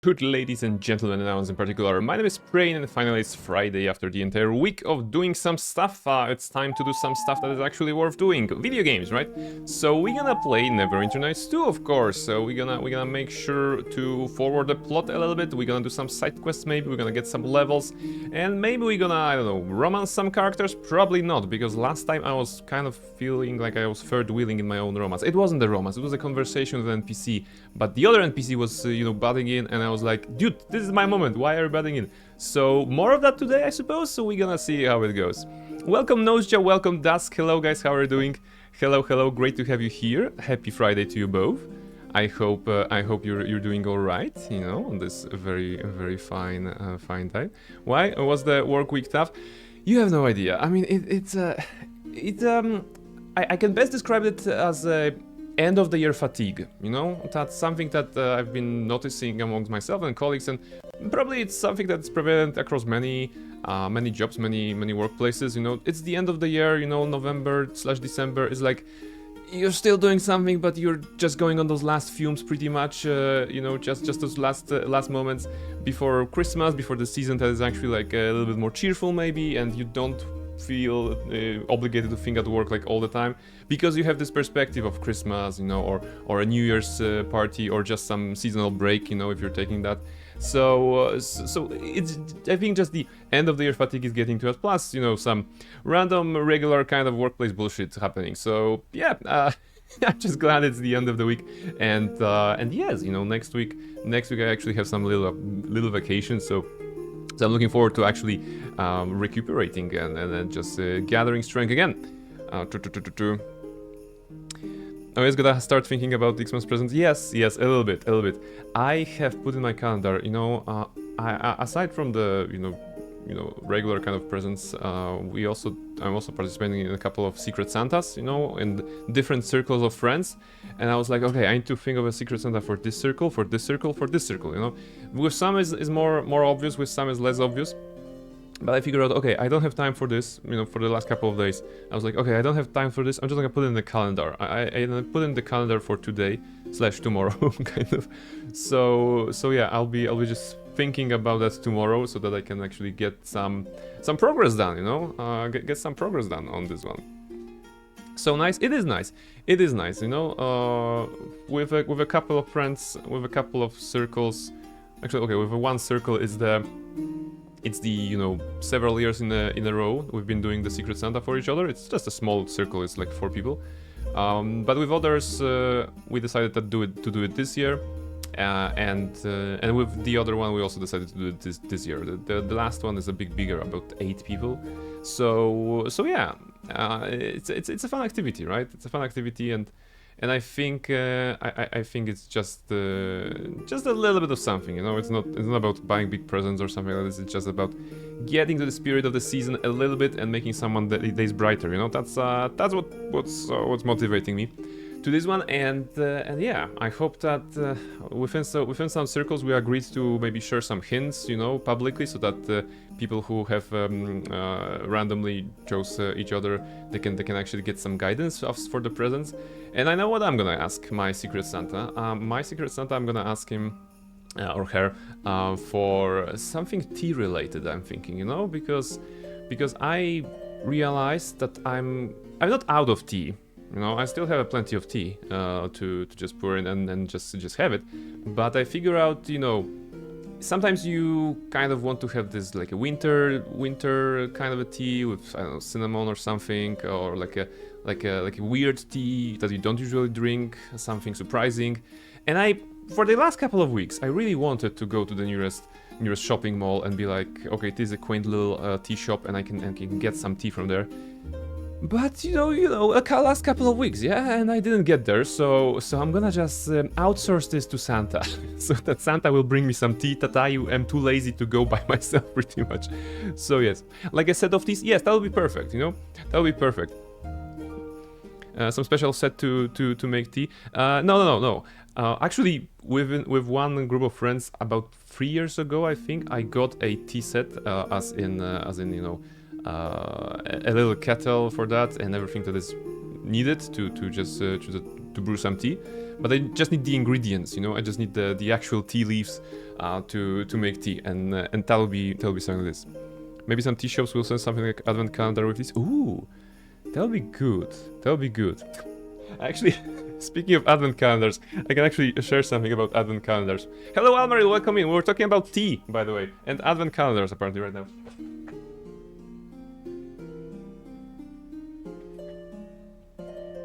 Good ladies and gentlemen, and ours in particular, my name is Brain, and finally it's Friday after the entire week of doing some stuff. It's time to do some stuff that is actually worth doing. Video games, right? So we're gonna play Neverwinter2, of course. So we're gonna make sure to forward the plot a little bit. We're gonna do some side quests, maybe we're gonna get some levels, and maybe we're gonna, I don't know, romance some characters. Probably not, because last time I was kind of feeling like I was third wheeling in my own romance. It wasn't a romance, it was a conversation with an NPC, but the other NPC was, butting in, and I was like, dude, this is my moment, why are you butting in? So, more of that today, I suppose, so we're gonna see how it goes. Welcome Noseja, welcome Dusk, hello guys, how are you doing? Hello, great to have you here, happy Friday to you both. I hope you're doing alright, on this very fine day. Why? Was the work week tough? You have no idea, I mean, I can best describe it as a end of the year fatigue, That's something that I've been noticing amongst myself and colleagues, and probably it's something that's prevalent across many jobs, many workplaces, It's the end of the year, November/December is like you're still doing something, but you're just going on those last fumes pretty much, just those last moments before Christmas, before the season that is actually like a little bit more cheerful maybe, and you don't feel obligated to think at work like all the time, because you have this perspective of Christmas, or a New Year's party, or just some seasonal break, if you're taking that. So it's, I think, just the end of the year fatigue is getting to us. Plus, some random, regular kind of workplace bullshit happening. So yeah, I'm just glad it's the end of the week, and yes, next week I actually have some little vacation. So I'm looking forward to actually recuperating and just gathering strength again. I was gonna start thinking about the Xmas presents. Yes, a little bit. I have put in my calendar, aside from the, regular kind of presents, I'm also participating in a couple of Secret Santas, in different circles of friends, and I was like, okay, I need to think of a Secret Santa for this circle, for this circle, for this circle, With some is more obvious, with some is less obvious. But I figured out, okay, I don't have time for this, for the last couple of days. I was like, okay, I don't have time for this, I'm just gonna put it in the calendar. I put in the calendar for today/tomorrow, kind of. So yeah, I'll be just thinking about that tomorrow, so that I can actually get some progress done, get some progress done on this one. So nice, it is nice, with a couple of friends, with a couple of circles. Actually, okay, with one circle it's the several years in a row we've been doing the Secret Santa for each other. It's just a small circle, it's like 4 people. But with others, we decided to do it this year, and with the other one we also decided to do it this year. The last one is a bit bigger, about 8 people. So yeah, it's a fun activity, right? It's a fun activity, and I think it's just a little bit of something, It's not about buying big presents or something like this. It's just about getting to the spirit of the season a little bit and making someone days brighter, That's what's motivating me to this one, and yeah, I hope that within some circles we agreed to maybe share some hints, publicly, so that people who have randomly chose each other, they can actually get some guidance for the presents. And I know what I'm gonna ask my Secret Santa. I'm gonna ask him or her for something tea related. I'm thinking, because I realized that I'm not out of tea. I still have plenty of tea to just pour in and just have it. But I figure out, sometimes you kind of want to have this like a winter kind of a tea with, I don't know, cinnamon or something, or like a weird tea that you don't usually drink, something surprising. And for the last couple of weeks, I really wanted to go to the nearest shopping mall and be like, okay, it is a quaint little tea shop, and I can get some tea from there. But last couple of weeks, yeah, and I didn't get there, so I'm gonna just outsource this to Santa, so that Santa will bring me some tea that I am too lazy to go by myself, pretty much. So yes, like a set of teas, yes, that would be perfect, that would be perfect. Some special set to make tea. No. Actually, with one group of friends about 3 years ago, I think I got a tea set, as in a little kettle for that and everything that is needed to just to brew some tea. But I just need the ingredients, you know. I just need the actual tea leaves to make tea, and that'll be something like this. Maybe some tea shops will send something like advent calendar with this. Ooh, that'll be good. That'll be good. Actually, speaking of advent calendars, I can actually share something about advent calendars. Hello, Almari, welcome in. We were talking about tea, by the way, and advent calendars apparently right now.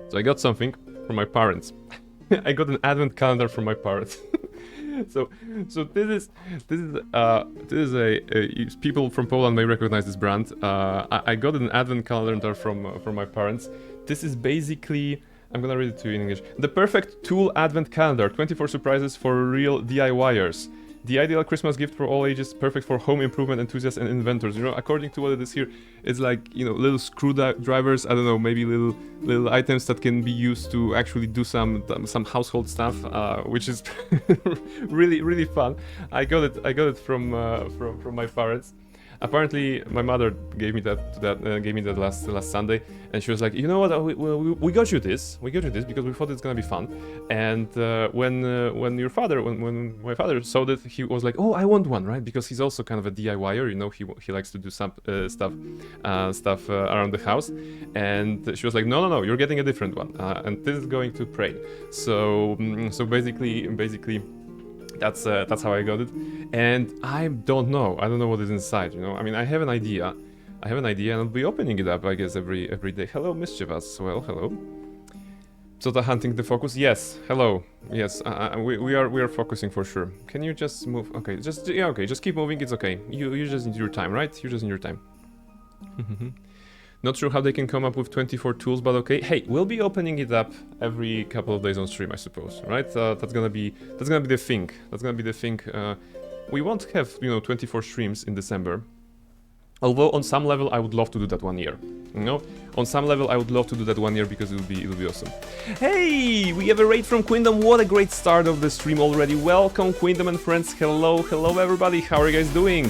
So I got something from my parents. I got an advent calendar from my parents. so this is a people from Poland may recognize this brand. I got an advent calendar from my parents. This is basically, I'm gonna read it to you in English. The perfect tool advent calendar, 24 surprises for real DIYers. The ideal Christmas gift for all ages, perfect for home improvement enthusiasts and inventors. You know, according to what it is here, it's like, you know, little screwdrivers. I don't know, maybe little items that can be used to actually do some household stuff, which is really fun. I got it from my parents. Apparently, my mother gave me that last Sunday, and she was like, you know what, we got you this because we thought it's gonna be fun. And when my father saw that, he was like, oh, I want one, right? Because he's also kind of a DIYer, you know, he likes to do some stuff around the house. And she was like, no, you're getting a different one, and this is going to Prague. So basically. That's how I got it, and I don't know what is inside. You know, I mean, I have an idea, and I'll be opening it up, I guess, every day. Hello, Mischievous. Well, hello. So the hunting the focus. Yes. Hello. Yes. We are focusing for sure. Can you just move? Okay. Just keep moving. It's okay. You just need your time, right? You just need your time. Not sure how they can come up with 24 tools, but okay. Hey, we'll be opening it up every couple of days on stream, I suppose, right? That's gonna be the thing. That's gonna be the thing. We won't have, you know, 24 streams in December. Although on some level I would love to do that 1 year. You know, on some level I would love to do that 1 year because it'll be awesome. Hey, we have a raid from Quindom. What a great start of the stream already. Welcome, Quindom and friends. Hello everybody. How are you guys doing?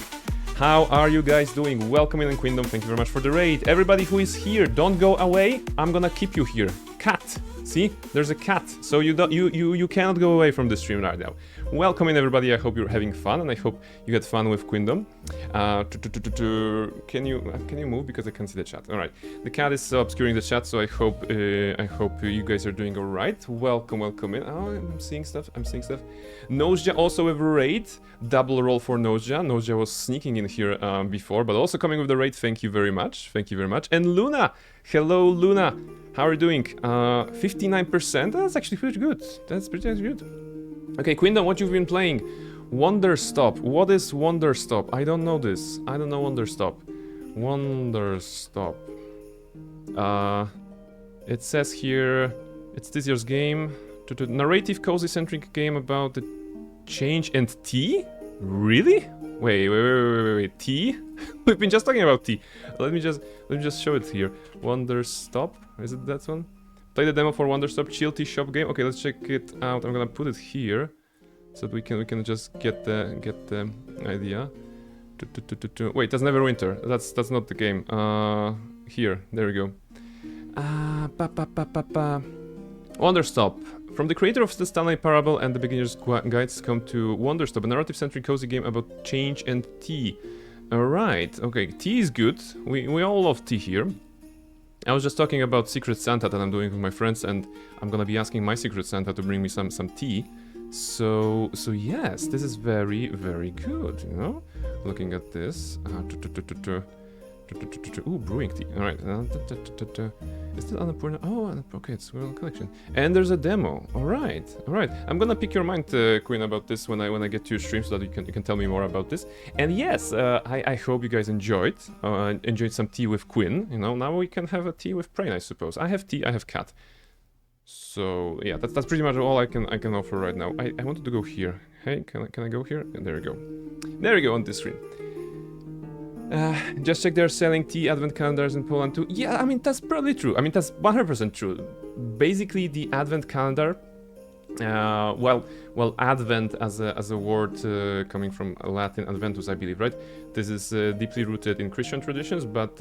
How are you guys doing? Welcome in Quindom. Thank you very much for the raid. Everybody who is here, don't go away. I'm gonna keep you here. Cat. See? There's a cat. So you cannot go away from the stream right now. Welcome in everybody. I hope you're having fun, and I hope you had fun with Quindom. Can you move, because I can't see the chat? All right. The cat is obscuring the chat, so I hope you guys are doing all right. Welcome in. Oh, I'm seeing stuff. Noseja also with a raid. Double roll for Noseja. Noseja was sneaking in here before, but also coming with the raid. Thank you very much. And Luna. Hello, Luna. How are you doing? 59%. That's actually pretty good. That's pretty good. Okay, Quindom, what you've been playing? Wonderstop. What is Wonderstop? I don't know this. I don't know Wonderstop. It says here it's this year's game. Narrative, cozy-centric game about the change and tea? Really? Wait. Tea? We've been just talking about tea. Let me just show it here. Wonderstop. Is it that one? Play the demo for Wonderstop chill tea shop game. Okay, let's check it out. I'm gonna put it here so that we can just get the idea. Wait, that's Neverwinter. That's not the game. Here, there we go. Wonderstop. From the creator of the Stanley Parable and the Beginner's Guides, come to Wonderstop, a narrative-centric cozy game about change and tea. Alright, okay, tea is good. We all love tea here. I was just talking about Secret Santa that I'm doing with my friends, and I'm gonna be asking my Secret Santa to bring me some tea. So yes, this is very good, you know? Looking at this. Ooh, brewing tea. Alright. Is this Annapurna? Oh, okay, it's World Collection. And there's a demo. Alright. I'm gonna pick your mind, Queen, about this when I get to your stream, so that you can tell me more about this. And yes, I hope you guys enjoyed some tea with Quinn. You know, now we can have a tea with Prain, I suppose. I have tea, I have cat. So yeah, that's pretty much all I can offer right now. I wanted to go here. Hey, can I go here? And there we go. There we go on this screen. Just check, they're selling tea advent calendars in Poland too. Yeah, I mean, that's probably true. I mean, that's 100% true. Basically, the advent calendar Well, Advent as a word coming from Latin adventus, I believe, right? This is deeply rooted in Christian traditions, but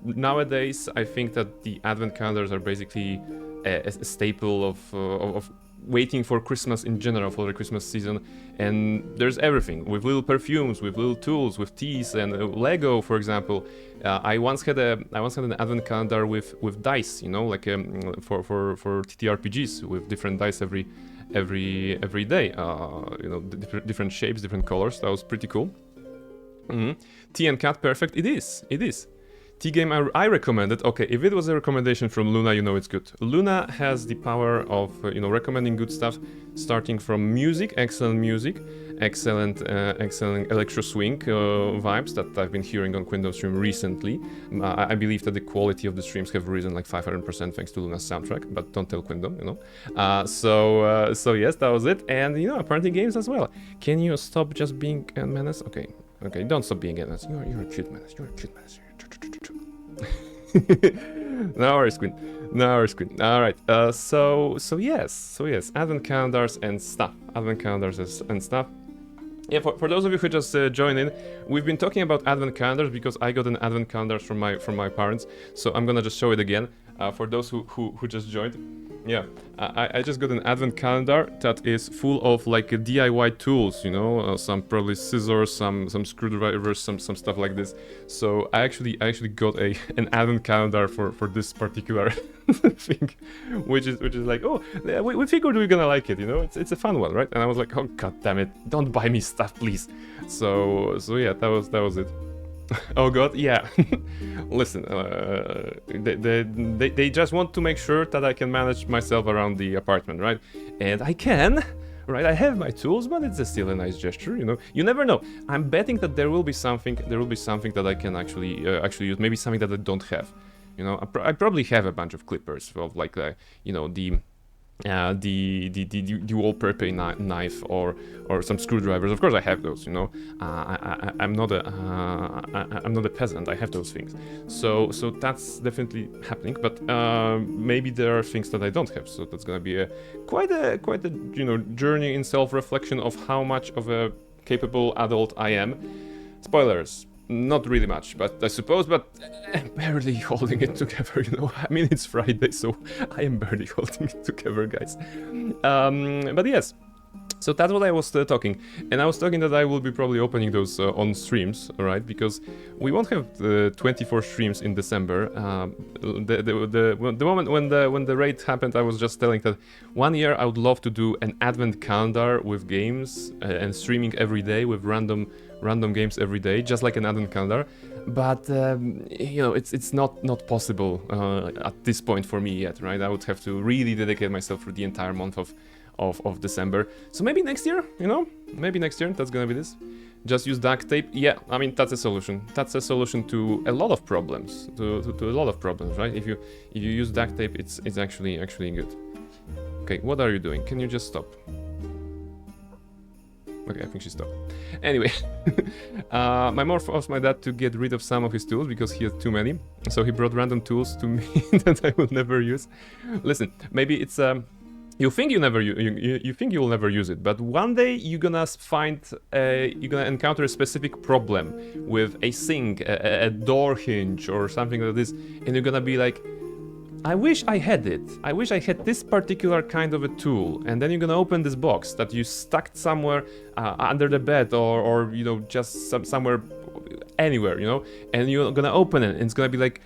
nowadays I think that the Advent calendars are basically a staple of waiting for Christmas in general, for the Christmas season. And there's everything with little perfumes, with little tools, with teas and Lego, for example. I once had an Advent calendar with dice, you know, like for TTRPGs with different dice every day. You know, different shapes, different colors. That was pretty cool. Tea and cat, perfect. It is. Tea game I recommended. Okay, if it was a recommendation from Luna, you know it's good. Luna has the power of recommending good stuff, starting from music, excellent electro swing vibes that I've been hearing on Quindom Stream recently. I believe that the quality of the streams have risen like 500% thanks to Luna's soundtrack, but don't tell Quindom, you know. So yes, that was it, and apparently games as well. Can you stop just being a menace? Okay, don't stop being a menace. You're a cute menace. No worries, Queen. Alright, so yes, Advent calendars and stuff. Yeah, for those of you who just joined in, we've been talking about Advent calendars because I got an Advent calendar from my parents, so I'm gonna just show it again for those who just joined. Yeah, I just got an Advent calendar that is full of like DIY tools, some probably scissors, some screwdrivers, some stuff like this. So I actually got an Advent calendar for this particular thing, which is like, oh, we figured we were gonna like it, it's a fun one, right? And I was like, oh god damn it, don't buy me stuff, please. So yeah, that was it. Oh god, yeah. Listen, they just want to make sure that I can manage myself around the apartment, right? And I can, right? I have my tools, but it's still a nice gesture, You never know. I'm betting that there will be something that I can actually use. Maybe something that I don't have. I probably have a bunch of clippers of like the all-purpose knife or some screwdrivers. Of course, I have those. I'm not a peasant. I have those things. So that's definitely happening. But maybe there are things that I don't have. So that's gonna be quite a journey in self-reflection of how much of a capable adult I am. Spoilers. Not really much, but I suppose, but I'm barely holding it together, I mean, it's Friday, so I am barely holding it together, guys. But yes, so that's what I was talking. And I was talking that I will be probably opening those on streams, alright? Because we won't have 24 streams in December. The moment when the raid happened, I was just telling that one year I would love to do an advent calendar with games and streaming every day with random games every day, just like an advent calendar. But it's not possible at this point for me yet, right? I would have to really dedicate myself for the entire month of December. So maybe next year, maybe next year that's gonna be this. Just use duct tape. Yeah, I mean, that's a solution. That's a solution to a lot of problems. To a lot of problems, right? If you use duct tape, it's actually good. Okay, what are you doing? Can you just stop? Okay, I think she stopped. Anyway, my mom forced my dad to get rid of some of his tools because he had too many. So he brought random tools to me that I will never use. Listen, maybe it's you think you think you will never use it, but one day you're gonna encounter a specific problem with a sink, a door hinge, or something like this, and you're gonna be like, I wish I had it. I wish I had this particular kind of a tool. And then you're gonna open this box that you stuck somewhere under the bed or just somewhere, anywhere, and you're gonna open it and it's gonna be like,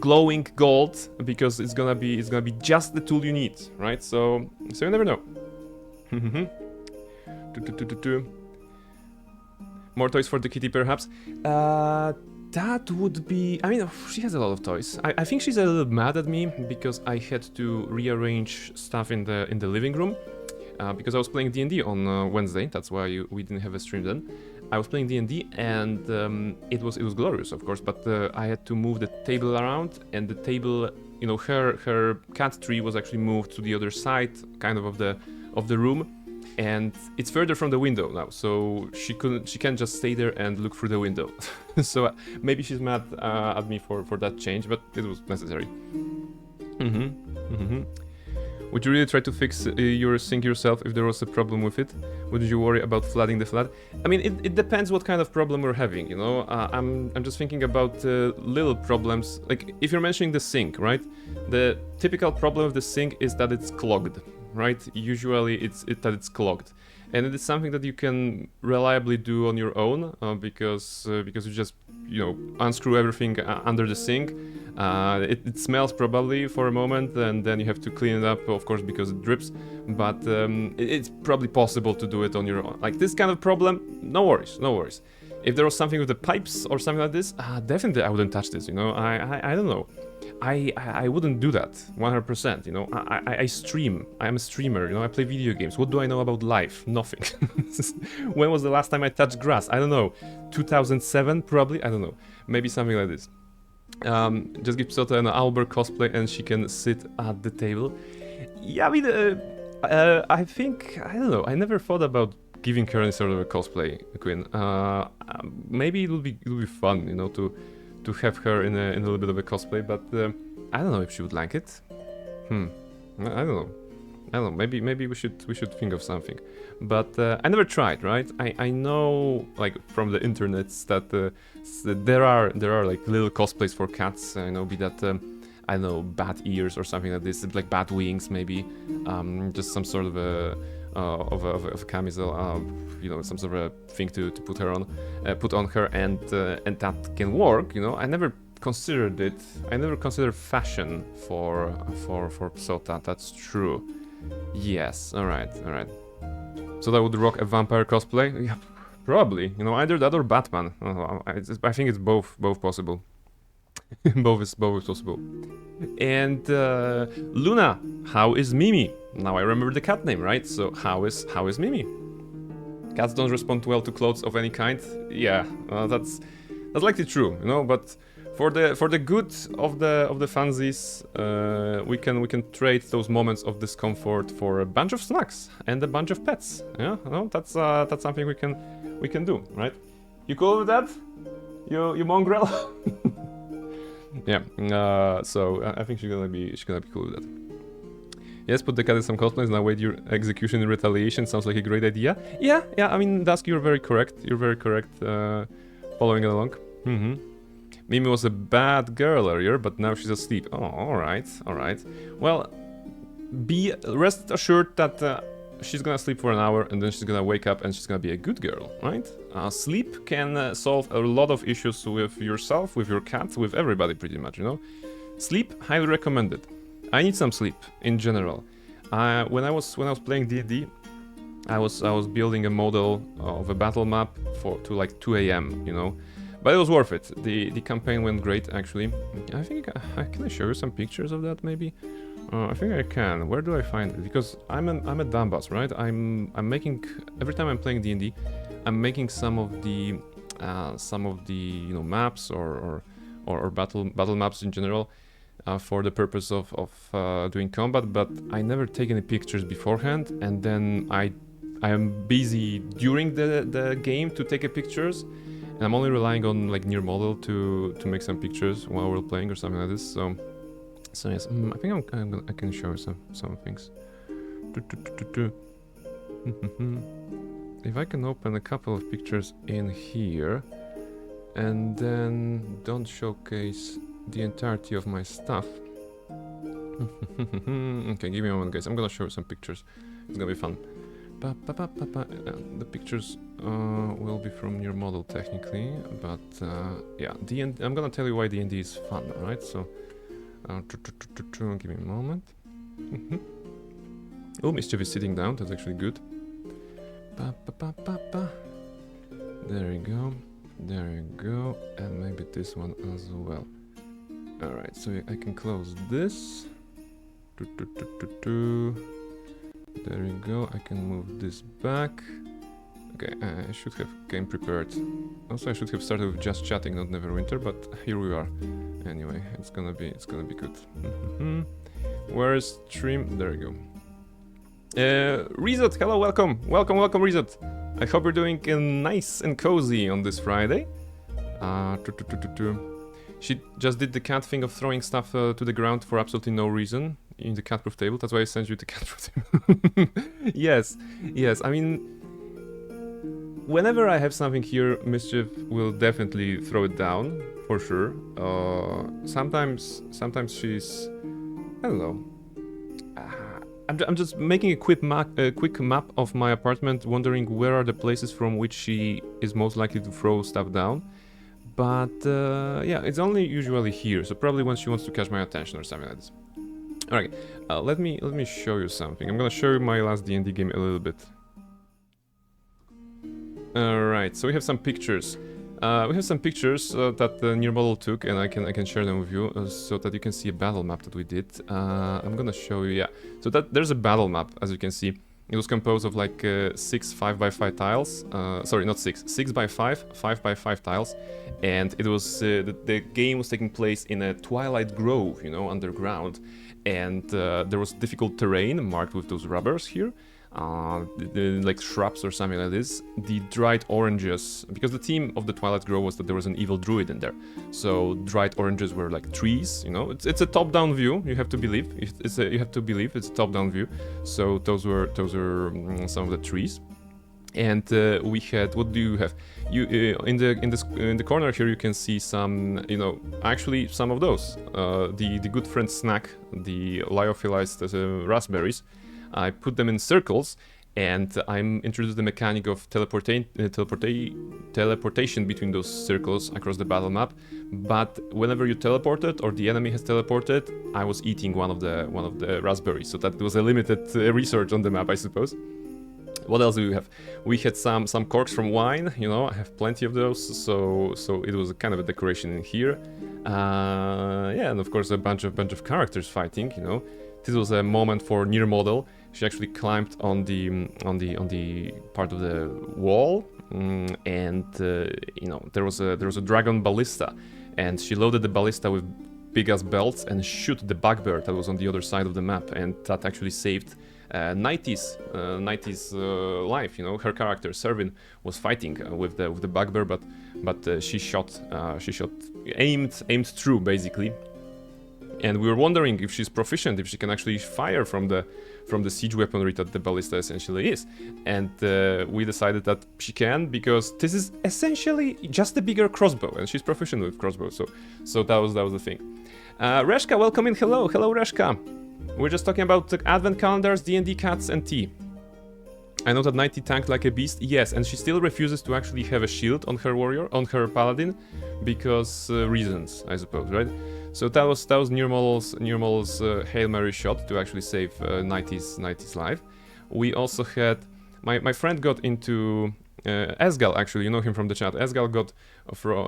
glowing gold because it's gonna be just the tool you need, right? So you never know. More toys for the kitty, perhaps. That would be... I mean, she has a lot of toys. I think she's a little mad at me because I had to rearrange stuff in the living room because I was playing D&D on Wednesday. That's why we didn't have a stream then. I was playing D&D and it was glorious, of course, but I had to move the table around, and the table, her cat tree was actually moved to the other side, kind of the room. And it's further from the window now, so she can't just stay there and look through the window. So maybe she's mad at me for that change, but it was necessary. Would you really try to fix your sink yourself if there was a problem with it? Would you worry about flooding the flat? I mean, it depends what kind of problem we're having, you know? I'm just thinking about little problems. Like, if you're mentioning the sink, right? The typical problem of the sink is that it's clogged, right? Usually that it's clogged. And it is something that you can reliably do on your own because you just, you know, unscrew everything under the sink. It smells probably for a moment, and then you have to clean it up, of course, because it drips. But it's probably possible to do it on your own. Like this kind of problem, no worries, no worries. If there was something with the pipes or something like this, definitely I wouldn't touch this. You know, I don't know. I wouldn't do that 100%, you know. I stream. I am a streamer, you know. I play video games. What do I know about life? Nothing. When was the last time I touched grass? I don't know. 2007 probably. I don't know. Maybe something like this. Just give Sota an Albert cosplay and she can sit at the table. Yeah, I mean, I think, I don't know. I never thought about giving her any sort of a cosplay queen. Maybe it'll be fun, you know, to have her in a little bit of a cosplay, but I don't know if she would like it. I don't know. Maybe we should think of something. But I never tried, right? I know, like, from the internets that there are like little cosplays for cats. I know, be that I don't know, bat ears or something like this, like bat wings maybe, just some sort of a camisole, you know, some sort of a thing to put on her, and that can work, you know. I never considered it. I never considered fashion for Sota. That's true. Yes. All right. So that would rock a vampire cosplay. Yeah, probably. You know, either that or Batman. I think it's both possible. both is possible. And Luna, how is Mimi? Now I remember the cat name, right? So how is Mimi? Cats don't respond well to clothes of any kind. Yeah, that's likely true, you know. But for the good of the fansies, we can trade those moments of discomfort for a bunch of snacks and a bunch of pets. Yeah, you know, that's something we can do, right? You cool with that? You mongrel? Yeah. So I think she's gonna be cool with that. Yes, put the cat in some cosplays and await your execution in retaliation. Sounds like a great idea. Yeah. I mean, Dusk, you're very correct. Following along. Mimi was a bad girl earlier, but now she's asleep. Oh, all right. Well, rest assured that she's gonna sleep for an hour and then she's gonna wake up and she's gonna be a good girl, right? Sleep can solve a lot of issues with yourself, with your cat, with everybody, pretty much. You know, sleep, highly recommended. I need some sleep in general. When I was playing D&D, I was building a model of a battle map to like 2 a.m. You know, but it was worth it. The campaign went great, actually. I think can I show you some pictures of that maybe? I think I can. Where do I find it? Because I'm a Dambas, right? I'm making, every time I'm playing D&D, I'm making some of the you know, maps or battle maps in general. For the purpose of doing combat, but I never take any pictures beforehand, and then I am busy during the game to take pictures, and I'm only relying on like near model to make some pictures while we're playing or something like this. So yes, I think I can show you some things. If I can open a couple of pictures in here, and then don't showcase the entirety of my stuff. Okay, give me a moment, guys. I'm gonna show you some pictures. It's gonna be fun. The pictures will be from your model technically, but yeah, I'm gonna tell you why D&D is fun, right? So, give me a moment. Oh, Mischief is sitting down. That's actually good. There you go, and maybe this one as well. Alright, so I can close this. There you go, I can move this back. Okay, I should have game prepared. Also, I should have started with just chatting, not Neverwinter, but here we are. Anyway, it's gonna be good. Where is stream? There you go. Rizot, hello, welcome, Rizot. I hope you're doing nice and cozy on this Friday. She just did the cat thing of throwing stuff to the ground for absolutely no reason. in the catproof table. That's why I sent you the catproof table. Yes, yes. I mean, whenever I have something here, Mischief will definitely throw it down for sure. Sometimes she's, I don't know. I'm just making a quick map of my apartment, wondering where are the places from which she is most likely to throw stuff down. But yeah, it's only usually here, so probably when she wants to catch my attention or something like this. Alright, let me show you something. I'm gonna show you my last D&D game a little bit. Alright, so we have some pictures. We have some pictures that the near model took, and I can share them with you so that you can see a battle map that we did. I'm gonna show you, yeah. So there's a battle map, as you can see. It was composed of like 6 5x5 tiles. Sorry, not 6. 6x5, 5x5 tiles. And it was the game was taking place in a twilight grove, you know, underground. And there was difficult terrain marked with those rubbers here. Like shrubs or something like this. The dried oranges, because the theme of the Twilight Grove was that there was an evil druid in there. So dried oranges were like trees, you know. It's a top-down view. You have to believe. You have to believe it's a top-down view. So those were some of the trees. And we had, what do you have? You in the corner here you can see some, you know, actually some of those. The good friend snack, the lyophilized raspberries. I put them in circles, and I'm introduced the mechanic of teleportation between those circles across the battle map. But whenever you teleported or the enemy has teleported, I was eating one of the raspberries, so that was a limited research on the map, I suppose. What else do we have? We had some corks from wine, you know, I have plenty of those, so it was a kind of a decoration in here. Yeah, and of course a bunch of characters fighting, you know. This was a moment for near model. She actually climbed on the part of the wall, and you know, there was a dragon ballista, and she loaded the ballista with big ass belts and shoot the bugbear that was on the other side of the map, and that actually saved Nighty's life. You know, her character Servin was fighting with the bugbear, but she aimed true basically. And we were wondering if she's proficient, if she can actually fire from the siege weaponry that the ballista essentially is. And we decided that she can, because this is essentially just a bigger crossbow, and she's proficient with crossbow. So that was the thing. Reshka, welcome in. Hello, Reshka. We're just talking about the advent calendars, D&D cats, and tea. I know that Nighty tanked like a beast. Yes, and she still refuses to actually have a shield on her warrior, on her paladin, because reasons, I suppose, right? So that was near model's Hail Mary shot to actually save Nighty's life. We also had my friend got into Esgal, actually, you know him from the chat. Esgal got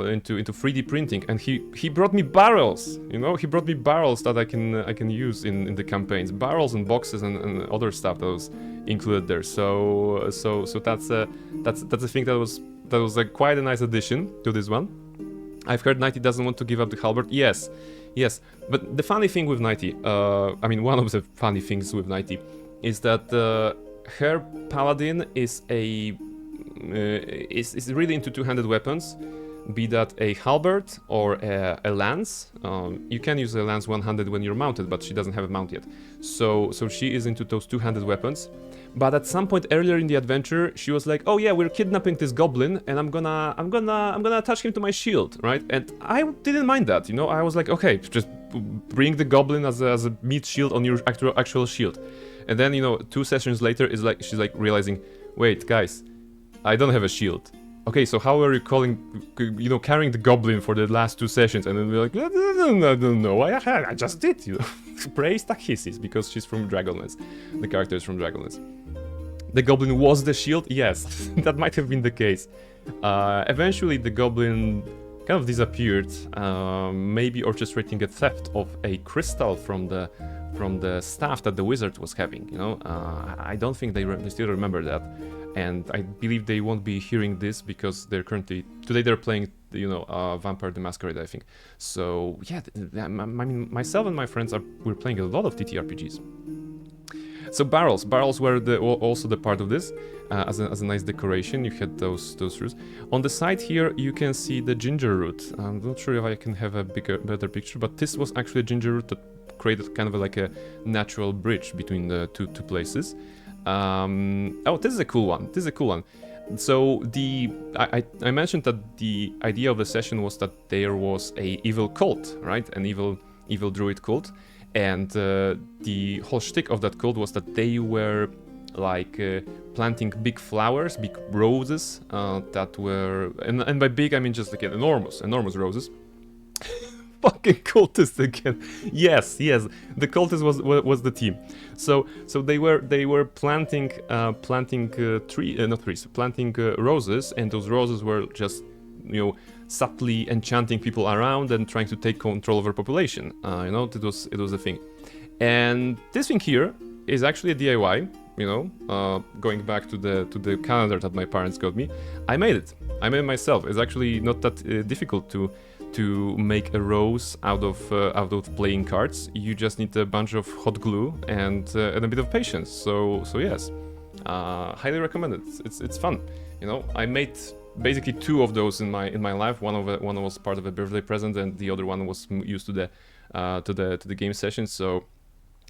into 3D printing, and he brought me barrels. You know, he brought me barrels that I can use in the campaigns, barrels and boxes and other stuff that was included there. So that's a thing that was quite a nice addition to this one. I've heard Nighty doesn't want to give up the halberd. Yes. But the funny thing with Nighty, I mean, one of the funny things with Nighty is that her paladin is really into two-handed weapons, be that a halberd or a lance. You can use a lance one-handed when you're mounted, but she doesn't have a mount yet. So she is into those two-handed weapons. But at some point earlier in the adventure, she was like, "Oh yeah, we're kidnapping this goblin, and I'm gonna attach him to my shield, right?" And I didn't mind that, you know. I was like, "Okay, just bring the goblin as a meat shield on your actual shield." And then, you know, 2 sessions later, she's like realizing, "Wait, guys, I don't have a shield. Okay, so how are you carrying the goblin for the last 2 sessions?" And then we're like, "I don't know, I just did, you know." Praise Takhisis, because she's from Dragonlance. The character is from Dragonlance. The goblin was the shield? Yes, that might have been the case. Eventually the goblin kind of disappeared, maybe orchestrating a theft of a crystal from the staff that the wizard was having, you know. I don't think they still remember that. And I believe they won't be hearing this because today they're playing, you know, Vampire the Masquerade, I think. So yeah, I mean, myself and my friends we're playing a lot of TTRPGs. So barrels were also the part of this, as a nice decoration. You had those roots. On the side here, you can see the ginger root. I'm not sure if I can have a better picture, but this was actually a ginger root that created kind of like a natural bridge between the two places. Oh, this is a cool one. This is a cool one. So I mentioned that the idea of the session was that there was a evil cult, right? An evil druid cult, and the whole shtick of that cult was that they were like planting big flowers, big roses that were, and by big I mean just like enormous roses. Fucking cultist again. Yes, the cultist was the team. So they were planting roses, and those roses were just, you know, subtly enchanting people around and trying to take control over population. You know, it was a thing. And this thing here is actually a DIY. You know, going back to the calendar that my parents got me, I made it. I made it myself. It's actually not that difficult to make a rose out of playing cards. You just need a bunch of hot glue and a bit of patience. So yes, highly recommend it. It's fun. You know, I made basically 2 of those in my life. One was part of a birthday present, and the other one was used to the game session. So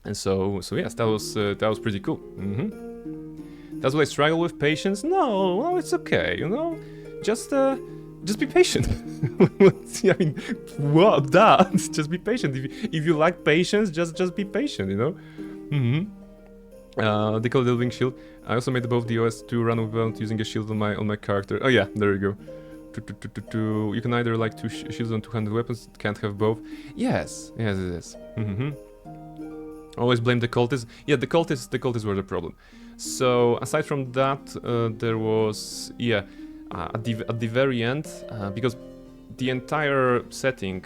yes, that was pretty cool. That's what I struggle with, patience. No, it's okay. You know, just be patient. I mean, what? That? Just be patient. If you like patience, just be patient. You know. They call it the wing shield. I also made both the OS to run without using a shield on my character. Oh yeah, there you go. You can either like 2 shields on 200 weapons. Can't have both. Yes, it is. Always blame the cultists. Yeah, the cultists were the problem. So aside from that, there was at the very end, because the entire setting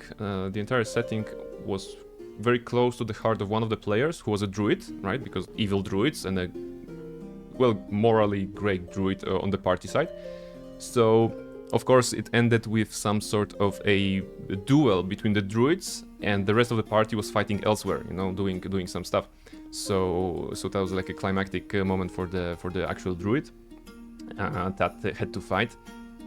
was very close to the heart of one of the players, who was a druid, right? Because evil druids and a morally great druid on the party side. So of course it ended with some sort of a duel between the druids, and the rest of the party was fighting elsewhere, you know, doing some stuff. So that was like a climactic moment for the actual druid that had to fight.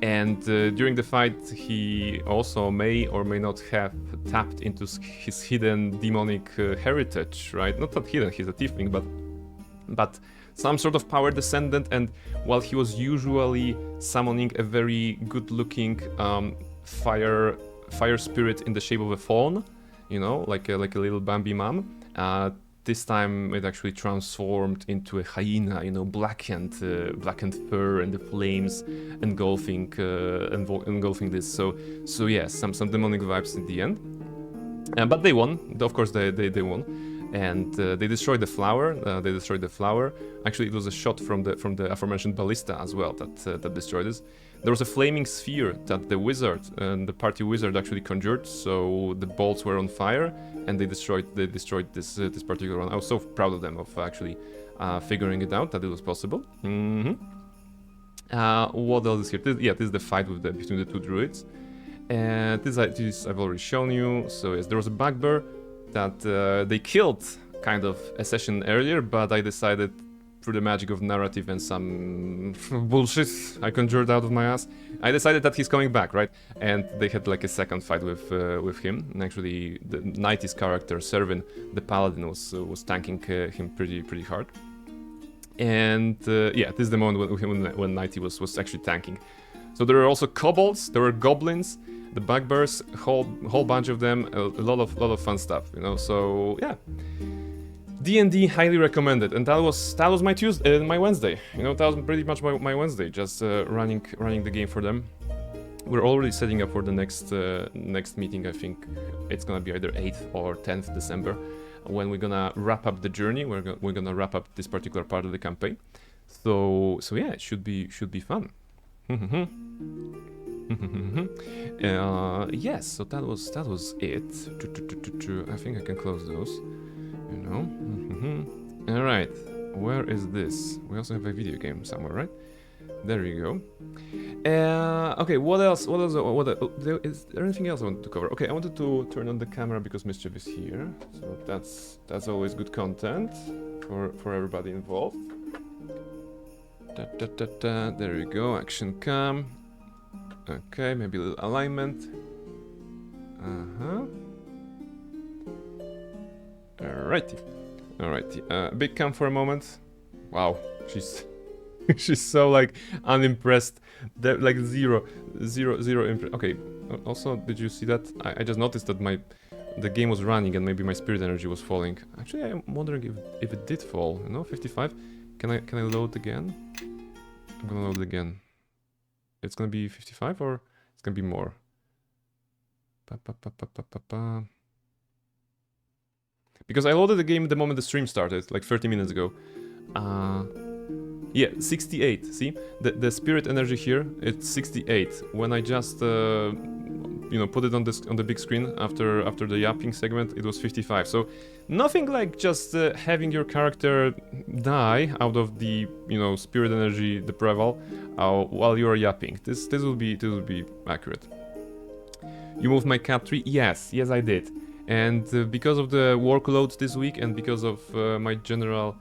And during the fight, he also may or may not have tapped into his hidden demonic heritage, right? Not that hidden, he's a tiefling, but some sort of power descendant. And while he was usually summoning a very good-looking fire spirit in the shape of a fawn, you know, like a little Bambi mom, this time it actually transformed into a hyena, you know, blackened fur and the flames engulfing this. So yes, some demonic vibes in the end. But they won. Of course, they won, and they destroyed the flower. Actually, it was a shot from the aforementioned ballista as well that destroyed this. There was a flaming sphere that the wizard and the party wizard actually conjured, so the bolts were on fire, and they destroyed this particular one. I was so proud of them of actually figuring it out that it was possible. What else is here? This is the fight between the 2 druids, and this I've already shown you. So yes, there was a bugbear that they killed kind of a session earlier, but I decided, through the magic of narrative and some bullshit I conjured out of my ass, I decided that he's coming back, right? And they had like a second fight with him. And actually, the Knighty's character, Servin, the paladin, was tanking him pretty hard. And yeah, this is the moment when Knighty was actually tanking. So there were also kobolds, there were goblins, the bugbears, whole bunch of them, a lot of fun stuff, you know. So yeah. D&D highly recommended, and that was my Tuesday, my Wednesday. You know, that was pretty much my Wednesday, just running the game for them. We're already setting up for the next meeting. I think it's gonna be either 8th or 10th December, when we're gonna wrap up the journey. We're gonna wrap up this particular part of the campaign. So yeah, it should be fun. Yes, so that was it. I think I can close those. You know. All right, where is this? We also have a video game somewhere, right? There you go. Okay, what else? Is there anything else I wanted to cover? Okay, I wanted to turn on the camera because Mischief is here, so that's always good content for everybody involved. There you go, action cam. Okay, maybe a little alignment. Alrighty. Alrighty. Big cam for a moment. Wow. She's she's so like unimpressed. Like zero impressed. Okay. Also, did you see that? I just noticed that the game was running and maybe my spirit energy was falling. Actually, I'm wondering if it did fall. You know, 55. Can I load again? I'm gonna load it again. It's gonna be 55 or it's gonna be more. Because I loaded the game the moment the stream started, like 30 minutes ago. Yeah, 68. See, the spirit energy here, it's 68. When I just you know, put it on the big screen after the yapping segment, it was 55. So nothing like just having your character die out of the, you know, spirit energy deprival while you are yapping. This will be accurate. You moved my cat tree? Yes, I did. And because of the workload this week and because of my general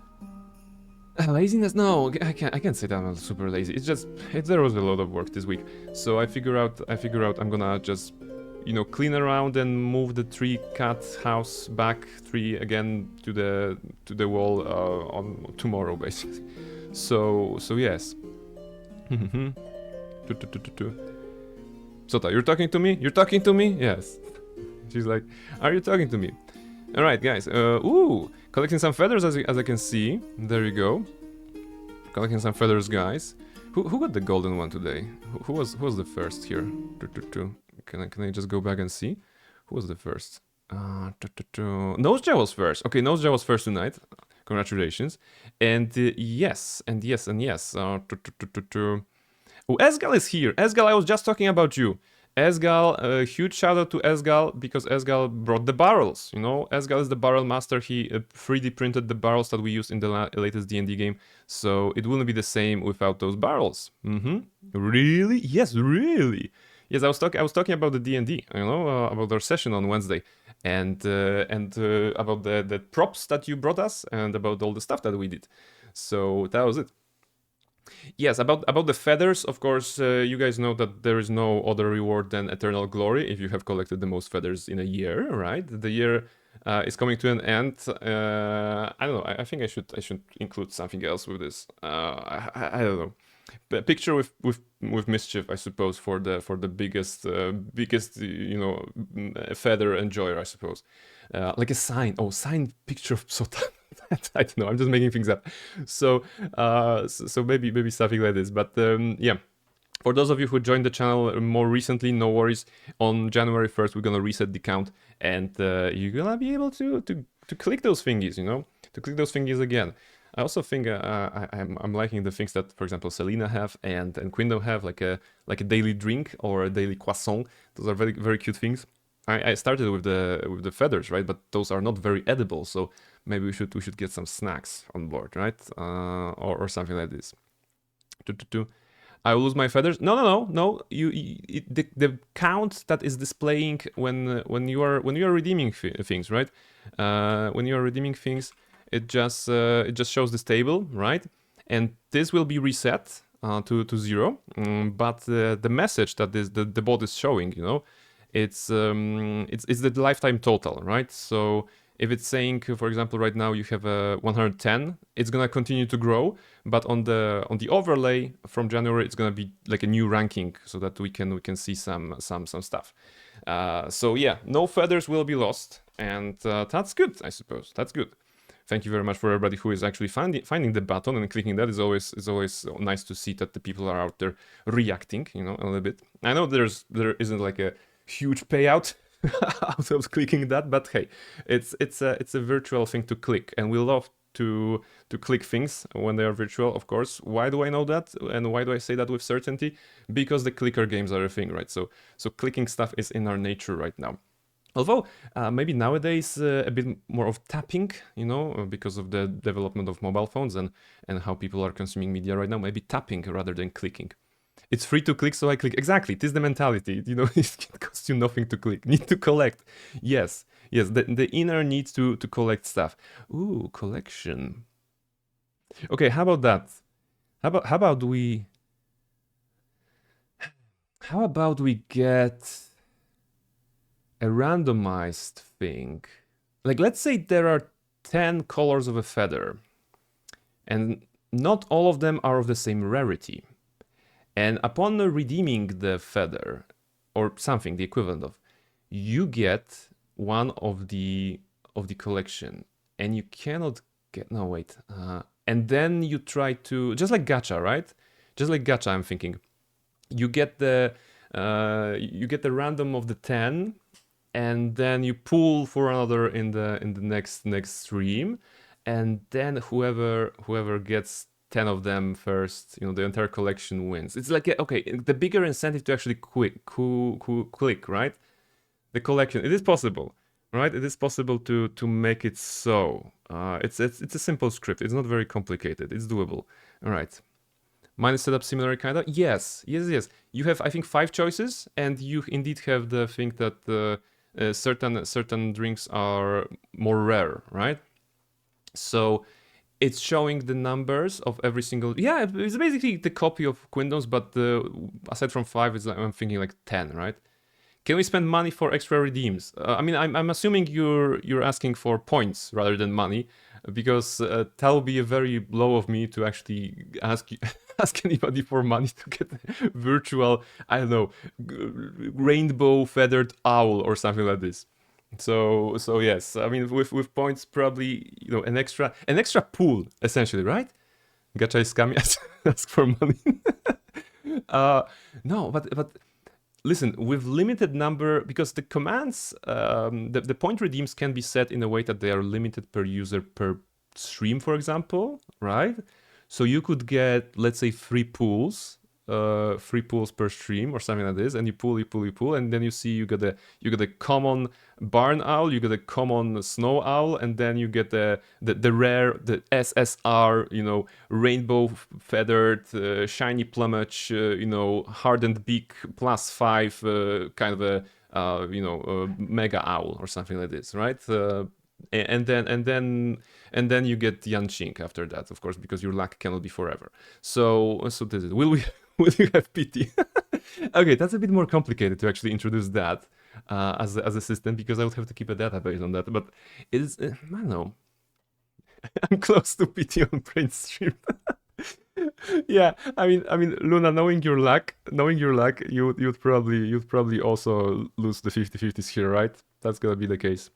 laziness? No, I can't say that I'm super lazy. It's just there was a lot of work this week, so I figure out I'm gonna just, you know, clean around and move the cat house back 3 again to the wall on tomorrow basically. So yes. Sota, you're talking to me? You're talking to me? Yes. She's like, are you talking to me? All right, guys. Ooh, collecting some feathers as I can see. There you go. Collecting some feathers, guys. Who got the golden one today? Who was the first here? Can I just go back and see? Who was the first? Nosejaw was first. Okay, Nosejaw was first tonight. Congratulations. And yes. Oh, Esgal is here. Esgal, I was just talking about you. Esgal, a huge shout out to Esgal because Esgal brought the barrels. You know, Esgal is the barrel master. He 3D printed the barrels that we used in the latest D&D game, so it wouldn't be the same without those barrels. Really? Yes, really. Yes, I was talking about the D&D. You know, about our session on Wednesday, and about the props that you brought us, and about all the stuff that we did. So that was it. Yes, about the feathers, of course, you guys know that there is no other reward than eternal glory if you have collected the most feathers in a year, right? The year is coming to an end. I don't know. I think I should include something else with this. I don't know. A picture with mischief, I suppose, for the biggest you know, feather enjoyer, I suppose. Like a sign. Oh, signed picture of Sota. I don't know. I'm just making things up. So maybe something like this. But yeah. For those of you who joined the channel more recently, no worries. On January 1st, we're gonna reset the count, and you're gonna be able to click those thingies. You know, to click those thingies again. I also think I'm liking the things that, for example, Selena have and Quindo have, like a daily drink or a daily croissant. Those are very, very cute things. I started with the feathers, right? But those are not very edible, so maybe we should get some snacks on board, right? Or something like this. I will lose my feathers. No. The count that is displaying when you are redeeming things, right? When you are redeeming things, it just shows this table, right? And this will be reset to 0. But the message that the bot is showing, you know, it's the lifetime total, right? So if it's saying, for example, right now you have a 110, it's gonna continue to grow, but on the overlay from January, it's gonna be like a new ranking, so that we can see some stuff. So yeah, no feathers will be lost, and that's good, I suppose. That's good. Thank you very much for everybody who is actually finding the button and clicking that. Is always nice to see that the people are out there reacting, you know, a little bit. I know there isn't like a huge payout out of clicking that, but hey, it's a virtual thing to click, and we love to click things when they are virtual, of course. Why do I know that, and why do I say that with certainty? Because the clicker games are a thing, right? So clicking stuff is in our nature right now. Although maybe nowadays a bit more of tapping, you know, because of the development of mobile phones and how people are consuming media right now, maybe tapping rather than clicking. It's free to click, so I click. Exactly, it is the mentality. You know, it costs you nothing to click. Need to collect. Yes, the inner need to collect stuff. Ooh, collection. Okay, how about that? How about we get a randomized thing like let's say there are 10 colors of a feather, and not all of them are of the same rarity. And upon redeeming the feather, or something, the equivalent of, you get one of the collection, and you cannot get, no wait, and then you try to, just like gacha, right? Just like gacha, I'm thinking, you get the random of the 10, and then you pull for another in the next stream, and then whoever gets 10 of them first, the entire collection wins. It's like, okay, the bigger incentive to actually click, right? The collection. It is possible, right? It is possible to make it so. It's a simple script. It's not very complicated. It's doable. All right. Mine is set up similar kinda. Yes. You have, I think, 5 choices, and you indeed have the thing that certain drinks are more rare, right? So it's showing the numbers of every single. Yeah, it's basically the copy of Quindoms, but aside from 5, I'm thinking like 10, right? Can we spend money for extra redeems? I mean, I'm assuming you're asking for points rather than money, because that will be a very low of me to actually ask anybody for money to get a virtual, I don't know, rainbow feathered owl or something like this. So yes, I mean with points probably an extra pool essentially, right? Gacha is scammy. Ask for money. uh, no, but listen, with limited number, because the commands, the point redeems can be set in a way that they are limited per user per stream, for example, right? So you could get, let's say, 3 pools per stream or something like this, and you pull, and then you see you got a common barn owl, you got a common snow owl, and then you get the rare, the SSR, rainbow feathered, shiny plumage, hardened beak +5, kind of a mega owl or something like this, right? And then you get Yanqing after that, of course, because your luck cannot be forever. So this is, will you have pity? Okay, that's a bit more complicated to actually introduce that as a system, because I would have to keep a database on that. But it is, I don't know. I'm close to pity on Brain Stream. Yeah, I mean, Luna, knowing your luck, you'd probably also lose the 50-50s here, right? That's gonna be the case.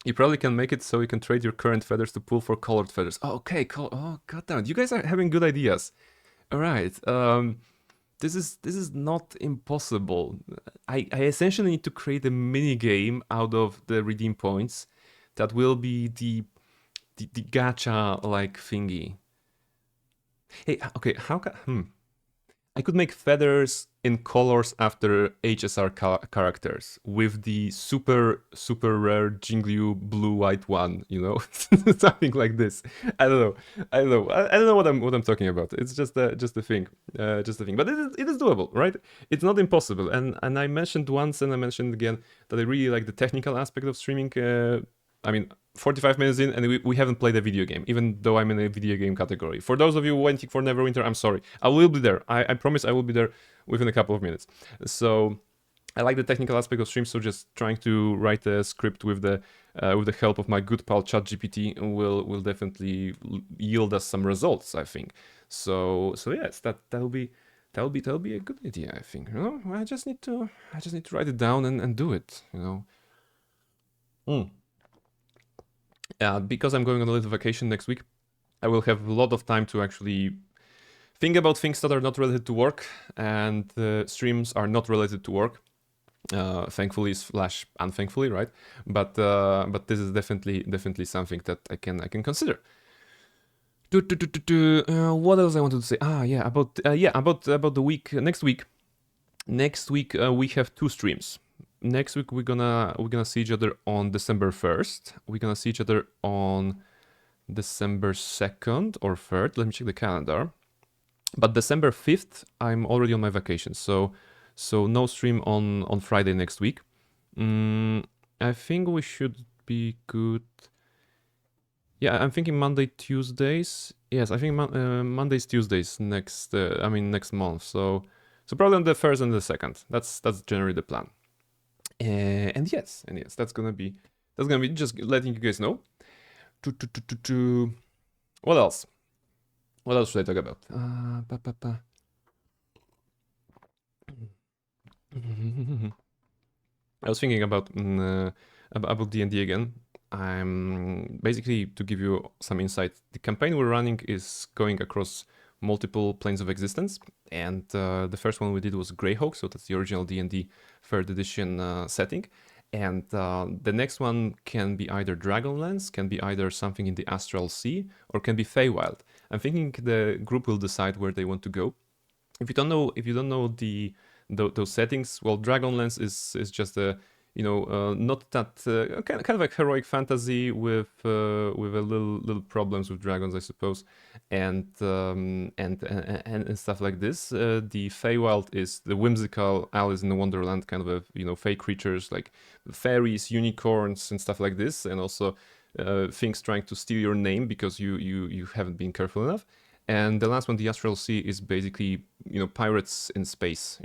You probably can make it so you can trade your current feathers to pull for colored feathers. Oh, okay, cool. Oh, goddamn, you guys are having good ideas. All right. This is not impossible. I essentially need to create a mini game out of the redeem points that will be the gacha like thingy. Hey, okay, how can I could make feathers in colors after HSR characters with the super rare Jingliu blue white one, something like this. I don't know. I don't know what I'm talking about. It's just a thing, But it is doable, right? It's not impossible. And I mentioned once and I mentioned again that I really like the technical aspect of streaming. I mean, 45 minutes in and we haven't played a video game, even though I'm in a video game category. For those of you waiting for Neverwinter, I'm sorry. I will be there. I promise I will be there within a couple of minutes. So I like the technical aspect of stream, so just trying to write a script with the help of my good pal ChatGPT will definitely yield us some results, I think. So yes, that'll be a good idea, I think. I just need to write it down and do it, Because I'm going on a little vacation next week, I will have a lot of time to actually think about things that are not related to work, and streams are not related to work. Thankfully / unthankfully, right? But this is definitely something that I can consider. What else I wanted to say? About the week. Next week we have 2 streams. Next week we're gonna see each other on December 1st. We're gonna see each other on December 2nd or 3rd. Let me check the calendar. But December 5th, I'm already on my vacation, so no stream on Friday next week. I think we should be good. Yeah, I'm thinking Monday, Tuesdays. Yes, I think Mondays, Tuesdays next month. So probably on the 1st and the 2nd. That's generally the plan. And yes, that's gonna be That's gonna be just letting you guys know. What else? What else should I talk about? I was thinking about D&D again. I'm basically, to give you some insight, the campaign we're running is going across multiple planes of existence, and the first one we did was Greyhawk, so that's the original D&D 3rd edition setting. And the next one can be either Dragonlance, can be either something in the Astral Sea, or can be Feywild. I'm thinking the group will decide where they want to go. If you don't know those settings, well, Dragonlance is just a not that kind of like heroic fantasy with a little problems with dragons, I suppose, and stuff like this. The Feywild is the whimsical Alice in the Wonderland kind of a fey creatures like fairies, unicorns, and stuff like this, and also things trying to steal your name because you haven't been careful enough. And the last one, the Astral Sea, is basically pirates in space,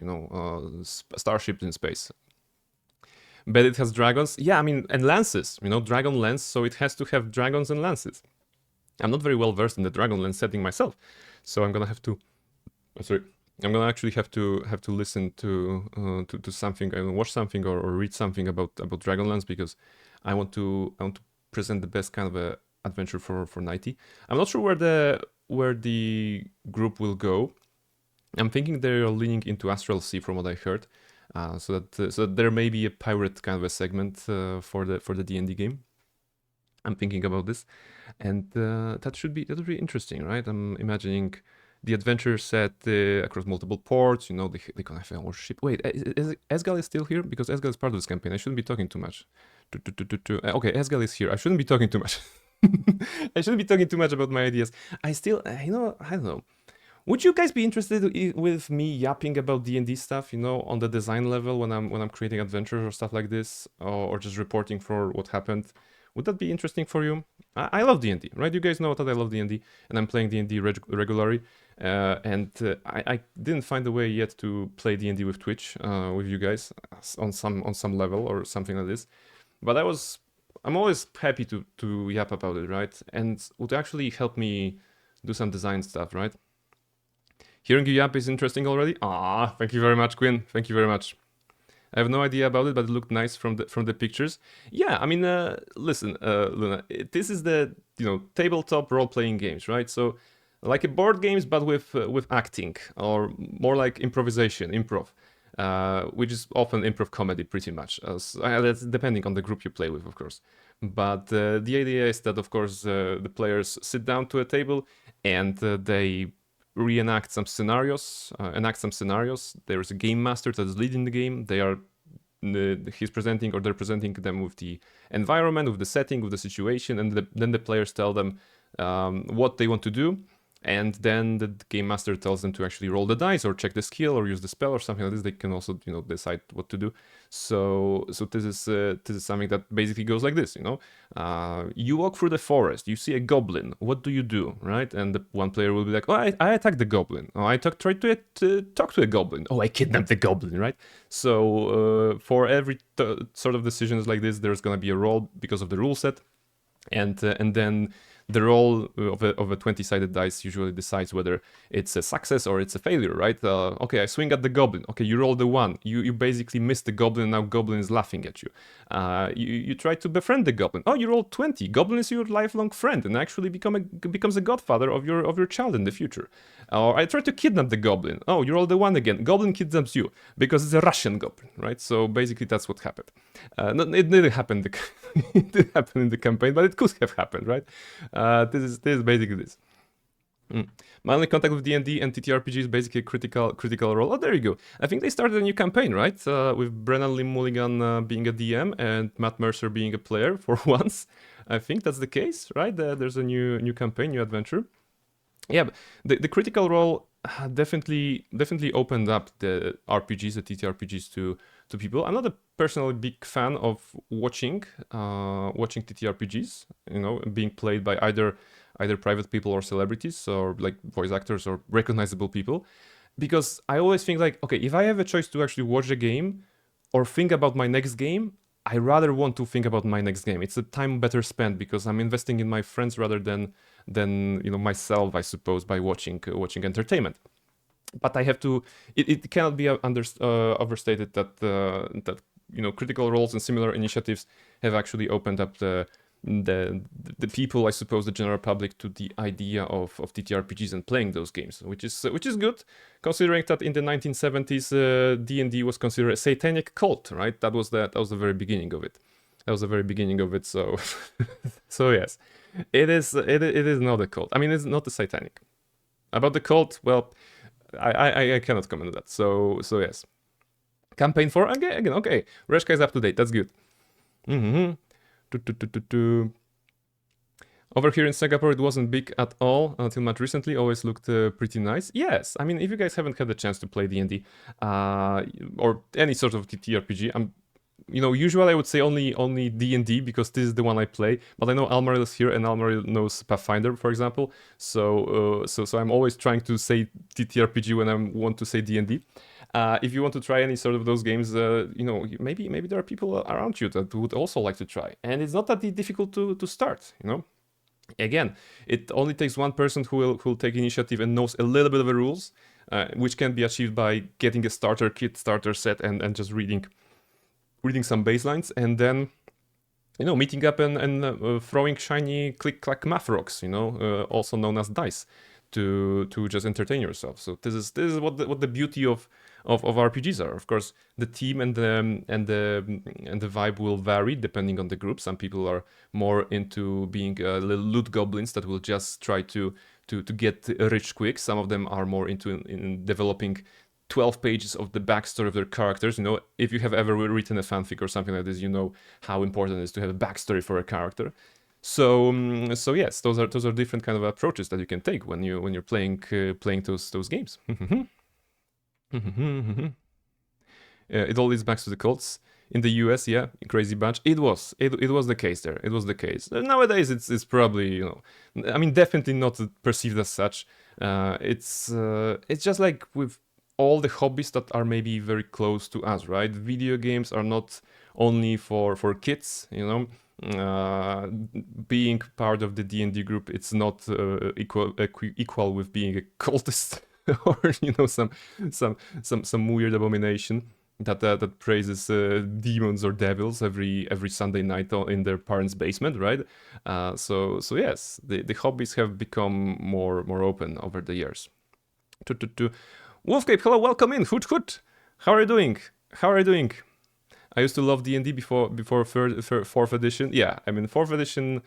starships in space. But it has dragons. Yeah, I mean, and lances, dragon lance, so it has to have dragons and lances. I'm not very well versed in the dragon lance setting myself, so I'm gonna have to. I'm gonna actually have to listen to something, watch something or read something about Dragonlance, because I want to present the best kind of a adventure for Nighty. I'm not sure where the group will go. I'm thinking they're leaning into Astral Sea from what I heard. So that there may be a pirate kind of a segment for the D&D game. I'm thinking about this, and that should be interesting, right? I'm imagining the adventure set across multiple ports. They can have a ship. Wait, Esgal is still here, because Esgal is part of this campaign. I shouldn't be talking too much. Okay, Esgal is here. I shouldn't be talking too much. I shouldn't be talking too much about my ideas. I still, I don't know. Would you guys be interested with me yapping about D&D stuff, on the design level when I'm creating adventures or stuff like this, or just reporting for what happened? Would that be interesting for you? I love D&D, right? You guys know that I love D&D, and I'm playing D&D regularly, and I didn't find a way yet to play D&D with Twitch with you guys on some level or something like this. But I'm always happy to yap about it, right? And would actually help me do some design stuff, right? Hearing you yap is interesting already. Thank you very much, Quinn. Thank you very much. I have no idea about it, but it looked nice from the pictures. Yeah, I mean, listen, Luna, this is the tabletop role-playing games, right? So like a board games, but with acting, or more like improvisation, improv, which is often improv comedy, pretty much. That's depending on the group you play with, of course. But the idea is that, of course, the players sit down to a table and they enact some scenarios. There is a game master that is leading the game. They're presenting them with the environment, with the setting, with the situation, and then the players tell them what they want to do, and then the game master tells them to actually roll the dice or check the skill or use the spell or something like this. They can also decide what to do. So this is something that basically goes like this. You walk through the forest, you see a goblin. What do you do, right? And the one player will be like, I attacked the goblin. I tried to talk to a goblin. I kidnapped the goblin, right? So for every sort of decisions like this, there's gonna be a roll because of the rule set, and then the roll of a 20-sided dice usually decides whether it's a success or it's a failure, right? Okay, I swing at the goblin. Okay, you roll the 1. You basically miss the goblin, now goblin is laughing at you. You try to befriend the goblin. You roll 20. Goblin is your lifelong friend and actually becomes a godfather of your child in the future. Or I try to kidnap the goblin. You roll the 1 again. Goblin kidnaps you because it's a Russian goblin, right? So basically that's what happened. It didn't happen. It didn't happen in the campaign, but it could have happened, right? This is basically this. My only contact with D&D and TTRPG is basically a critical role. There you go. I think they started a new campaign, right? With Brennan Lim Mulligan being a DM and Matt Mercer being a player for once. I think that's the case, right? There's a new campaign, new adventure. Yeah, but the critical role definitely opened up the RPGs, the TTRPGs to people. I'm not a personally big fan of watching TTRPGs, being played by either private people or celebrities or like voice actors or recognizable people, because I always think like, okay, if I have a choice to actually watch a game or think about my next game, I rather want to think about my next game. It's a time better spent because I'm investing in my friends rather than myself, I suppose, by watching entertainment. But I have to. It cannot be overstated that critical roles and similar initiatives have actually opened up the people, I suppose, the general public, to the idea of TTRPGs and playing those games, which is good, considering that in the 1970s D&D was considered a satanic cult, right? That was the very beginning of it. So so yes, it is not a cult. I mean, it's not a satanic. About the cult, well, I cannot comment on that. So yes. Campaign 4 again. Okay, Reshka is up to date. That's good. Over here in Singapore, it wasn't big at all until much recently. Always looked pretty nice. Yes, I mean, if you guys haven't had the chance to play D&D or any sort of TTRPG, usually I would say only D&D because this is the one I play. But I know Almaril is here, and Almaril knows Pathfinder, for example. So I'm always trying to say TTRPG when I want to say D&D. If you want to try any sort of those games, maybe there are people around you that would also like to try, and it's not that difficult to start. Again, it only takes one person who will take initiative and knows a little bit of the rules, which can be achieved by getting a starter kit, starter set, and just reading some baselines, and then meeting up and throwing shiny click-clack math rocks, also known as dice, to just entertain yourself. So this is what the beauty of RPGs are. Of course, the theme and the vibe will vary depending on the group. Some people are more into being little loot goblins that will just try to get rich quick. Some of them are more into in developing 12 pages of the backstory of their characters. If you have ever written a fanfic or something like this, you know how important it is to have a backstory for a character. So yes, those are different kind of approaches that you can take when you're playing those games. It all leads back to the cults in the US. Yeah, crazy bunch. It was the case there. It was the case. Nowadays, it's probably definitely not perceived as such. It's just like with all the hobbies that are maybe very close to us, right? Video games are not only for kids, being part of the D&D group, it's not equal with being a cultist or some weird abomination that praises demons or devils every Sunday night in their parents' basement, right? So yes, the hobbies have become more open over the years. Wolfcape, hello, welcome in. Hoot. How are you doing? I used to love D&D before 4th edition. Yeah, I mean 4th edition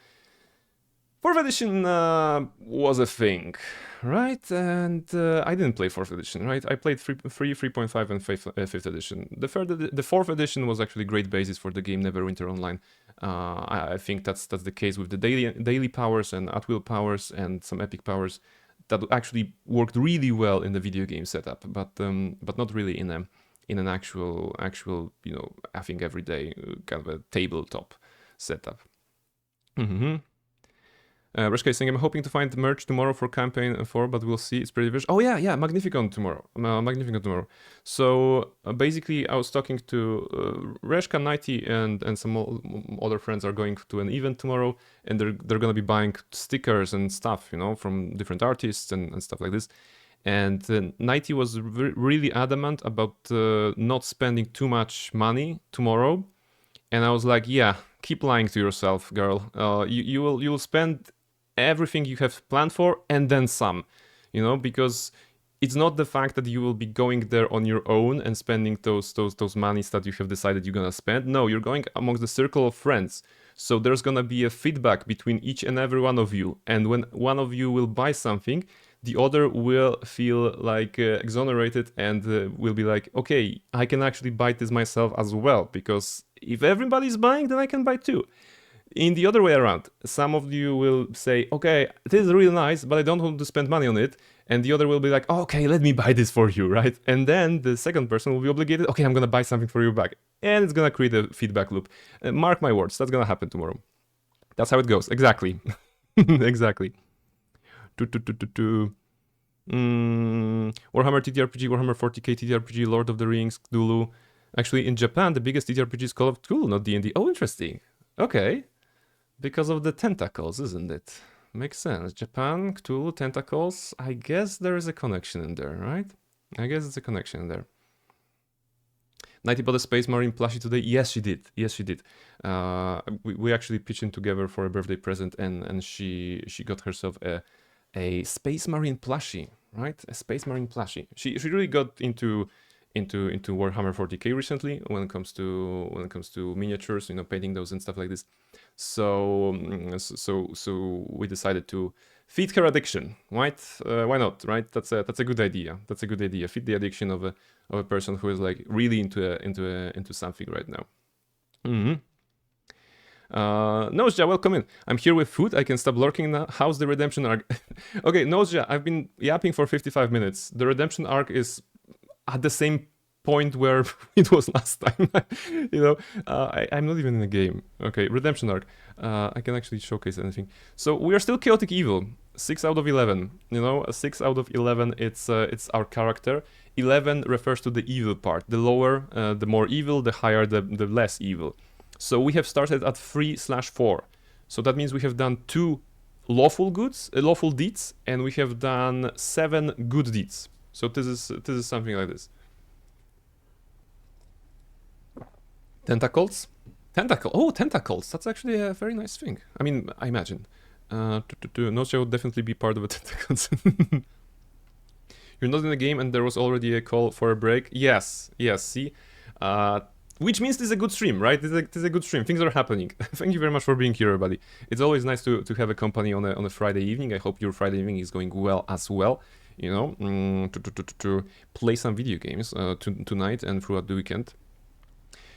was a thing, right? And I didn't play 4th edition, right? I played 3.5 and 5th edition. The 4th edition was actually a great basis for the game Neverwinter Online. I think that's the case with the daily powers and at-will powers and some epic powers that actually worked really well in the video game setup, but not really in an actual I think everyday kind of a tabletop setup. Reshka is saying, I'm hoping to find merch tomorrow for campaign 4, but we'll see. It's pretty vicious. Oh yeah, Magnificon tomorrow. So basically, I was talking to Reshka, Nighty, and some other friends are going to an event tomorrow, and they're gonna be buying stickers and stuff, from different artists and stuff like this. And Nighty was really adamant about not spending too much money tomorrow, and I was like, yeah, keep lying to yourself, girl. You will spend everything you have planned for and then some, because it's not the fact that you will be going there on your own and spending those monies that you have decided you're gonna spend. No, you're going amongst the circle of friends. So there's gonna be a feedback between each and every one of you. And when one of you will buy something, the other will feel like exonerated and will be like, okay, I can actually buy this myself as well, because if everybody's buying, then I can buy too. In the other way around, some of you will say, okay, this is really nice, but I don't want to spend money on it. And the other will be like, oh, okay, let me buy this for you, right? And then the second person will be obligated, okay, I'm going to buy something for you back. And it's going to create a feedback loop. Mark my words, that's going to happen tomorrow. That's how it goes. Exactly. Exactly. Warhammer TTRPG, Warhammer 40k TTRPG, Lord of the Rings, Cthulhu. Actually, in Japan, the biggest TTRPG is Call of Cthulhu, not D&D. Oh, interesting. Okay. Because of the tentacles, isn't it? Makes sense. Japan, Cthulhu, tentacles. I guess there is a connection in there, right? I guess it's a connection in there. Nighty bought a Space Marine plushie today. Yes, she did. Yes, she did. We actually pitched in together for a birthday present, and she got herself a Space Marine plushie, right? A Space Marine plushie. She really got into Warhammer 40k recently when it comes to miniatures, you know, painting those and stuff like this. So we decided to feed her addiction, right? Why not, right? That's a good idea. That's a good idea. Feed the addiction of a person who is like really into something right now. Nosja, welcome in. I'm here with food. I can stop lurking now. How's the redemption arc? Okay, Nosja, I've been yapping for 55 minutes. The redemption arc is at the same point where it was last time. You know, I'm not even in the game. Okay, redemption arc. I can actually showcase anything. So we are still chaotic evil. 6 out of 11. You know, a 6 out of 11. It's our character. 11 refers to the evil part. The lower, the more evil. The higher, the less evil. So we have started at 3/4. So that means we have done 2 lawful deeds, and we have done 7 good deeds. So this is something like this. Tentacles? Oh, tentacles. That's actually a very nice thing. I mean, I imagine. Nosja would definitely be part of the tentacles. You're not in the game and there was already a call for a break. Yes, see? Which means this is a good stream, right? This is a good stream. Things are happening. Thank you very much for being here, everybody. It's always nice to have a company on a Friday evening. I hope your Friday evening is going well as well. You know, to play some video games tonight and throughout the weekend.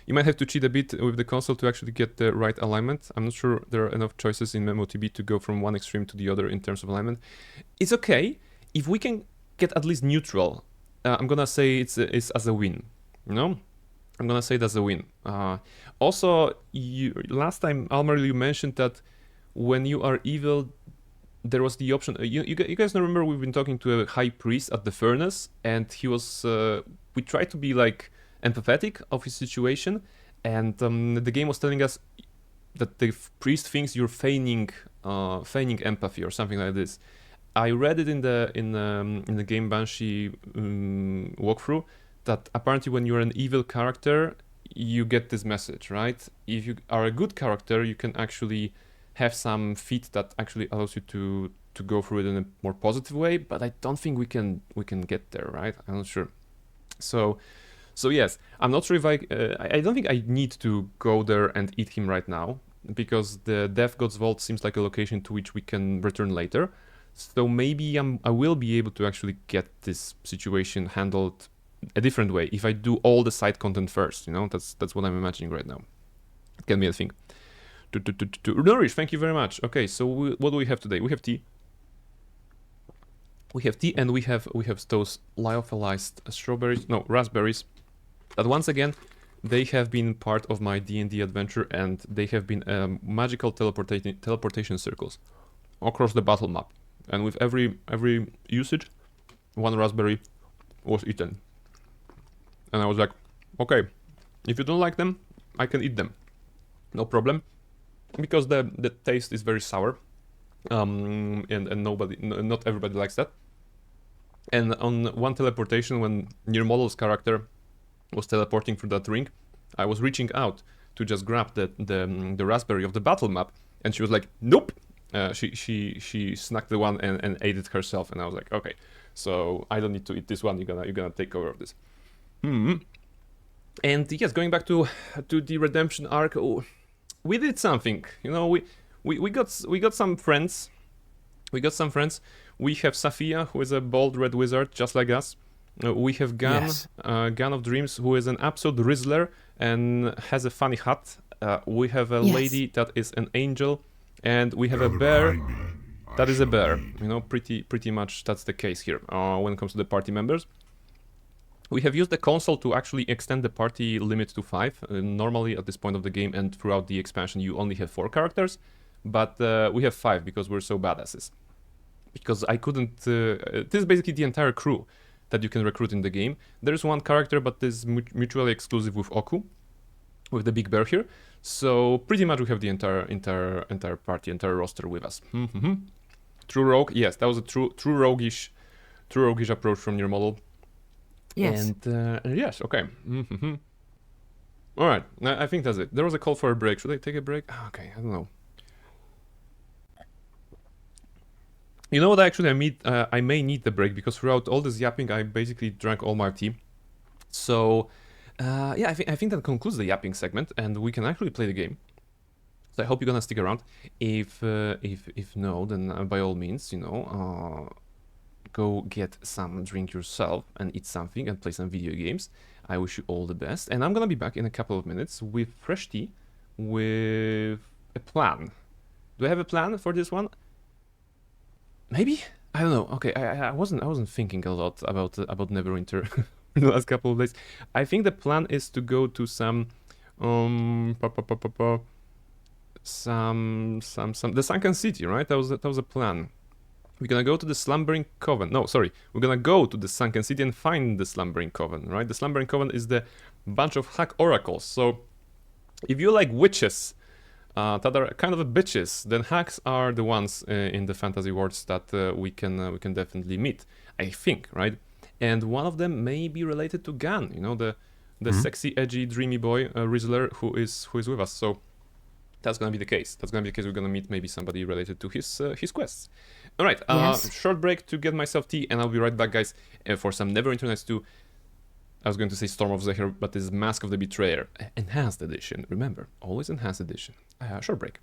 You might have to cheat a bit with the console to actually get the right alignment. I'm not sure there are enough choices in MMOTB to go from one extreme to the other in terms of alignment. It's okay if we can get at least neutral. I'm gonna say it's as a win. You know, I'm gonna say that's a win. Also, last time Almar, you mentioned that when you are evil, there was the option. You guys remember we've been talking to a high priest at the furnace, and he was. We tried to be like empathetic of his situation, and the game was telling us that the priest thinks you're feigning empathy or something like this. I read it in the Game Banshee walkthrough that apparently when you're an evil character, you get this message, right? If you are a good character, you can actually have some feat that actually allows you to go through it in a more positive way. But I don't think we can get there, right? I'm not sure. So yes, I'm not sure if I don't think I need to go there and eat him right now, because the Death God's Vault seems like a location to which we can return later. So maybe I will be able to actually get this situation handled a different way if I do all the side content first. You know, that's what I'm imagining right now. It can be a thing. Nourish, thank you very much. Okay, so what do we have today? We have tea. We have tea, and we have those lyophilized strawberries, no, raspberries. That once again, they have been part of my D&D adventure, and they have been magical teleportation circles across the battle map. And with every usage, 1 raspberry was eaten. And I was like, okay, if you don't like them, I can eat them, no problem, because the taste is very sour, and not everybody likes that. And on one teleportation, when Near Model's character was teleporting through that ring, I was reaching out to just grab the raspberry of the battle map, and she was like, nope. She snacked the one and ate it herself, and I was like, okay, so I don't need to eat this one. You're gonna take over of this. And yes, going back to the redemption arc, we did something. You know, we got some friends. We got some friends. We have Safia, who is a bald red wizard, just like us. We have Gun, yes. Gun of Dreams, who is an absolute Rizzler and has a funny hat. We have a lady that is an angel, and we have a bear that is a bear. You know, pretty much that's the case here when it comes to the party members. We have used the console to actually extend the party limit to 5. Normally at this point of the game and throughout the expansion you only have 4 characters, but we have 5 because we're so badasses. Because I couldn't... this is basically the entire crew that you can recruit in the game. There's one character, but is mutually exclusive with Oku, with the big bear here. So pretty much we have the entire party, entire roster with us. True rogue, yes, that was a true roguish approach from your model. Yes. And yes, okay. All right, I think that's it. There was a call for a break. Should I take a break? Okay, I don't know. You know what? Actually, I may need the break because throughout all this yapping, I basically drank all my tea. So, yeah, I think that concludes the yapping segment, and we can actually play the game. So I hope you're gonna stick around. If no, then by all means, you know, go get some drink yourself and eat something and play some video games. I wish you all the best, and I'm gonna be back in a couple of minutes with fresh tea, with a plan. Do I have a plan for this one? Maybe? I don't know. Okay, I wasn't thinking a lot about Neverwinter in the last couple of days. I think the plan is to go to some the Sunken City, right? That was a plan. We're gonna go to the Slumbering Coven. No, sorry. We're gonna go to the Sunken City and find the Slumbering Coven, right? The Slumbering Coven is the bunch of hack oracles. So if you like witches that are kind of a bitches, then hacks are the ones in the fantasy worlds that we can definitely meet, I think, right? And one of them may be related to Gan, you know, the sexy, edgy, dreamy boy Rizzler who is with us. So that's gonna be the case. We're gonna meet maybe somebody related to his quests. All right, Yes. short break to get myself tea, and I'll be right back, guys, for some Neverwinter Nights 2. I was going to say Storm of Zehir, but this is Mask of the Betrayer, enhanced edition. Remember, always enhanced edition. Short break.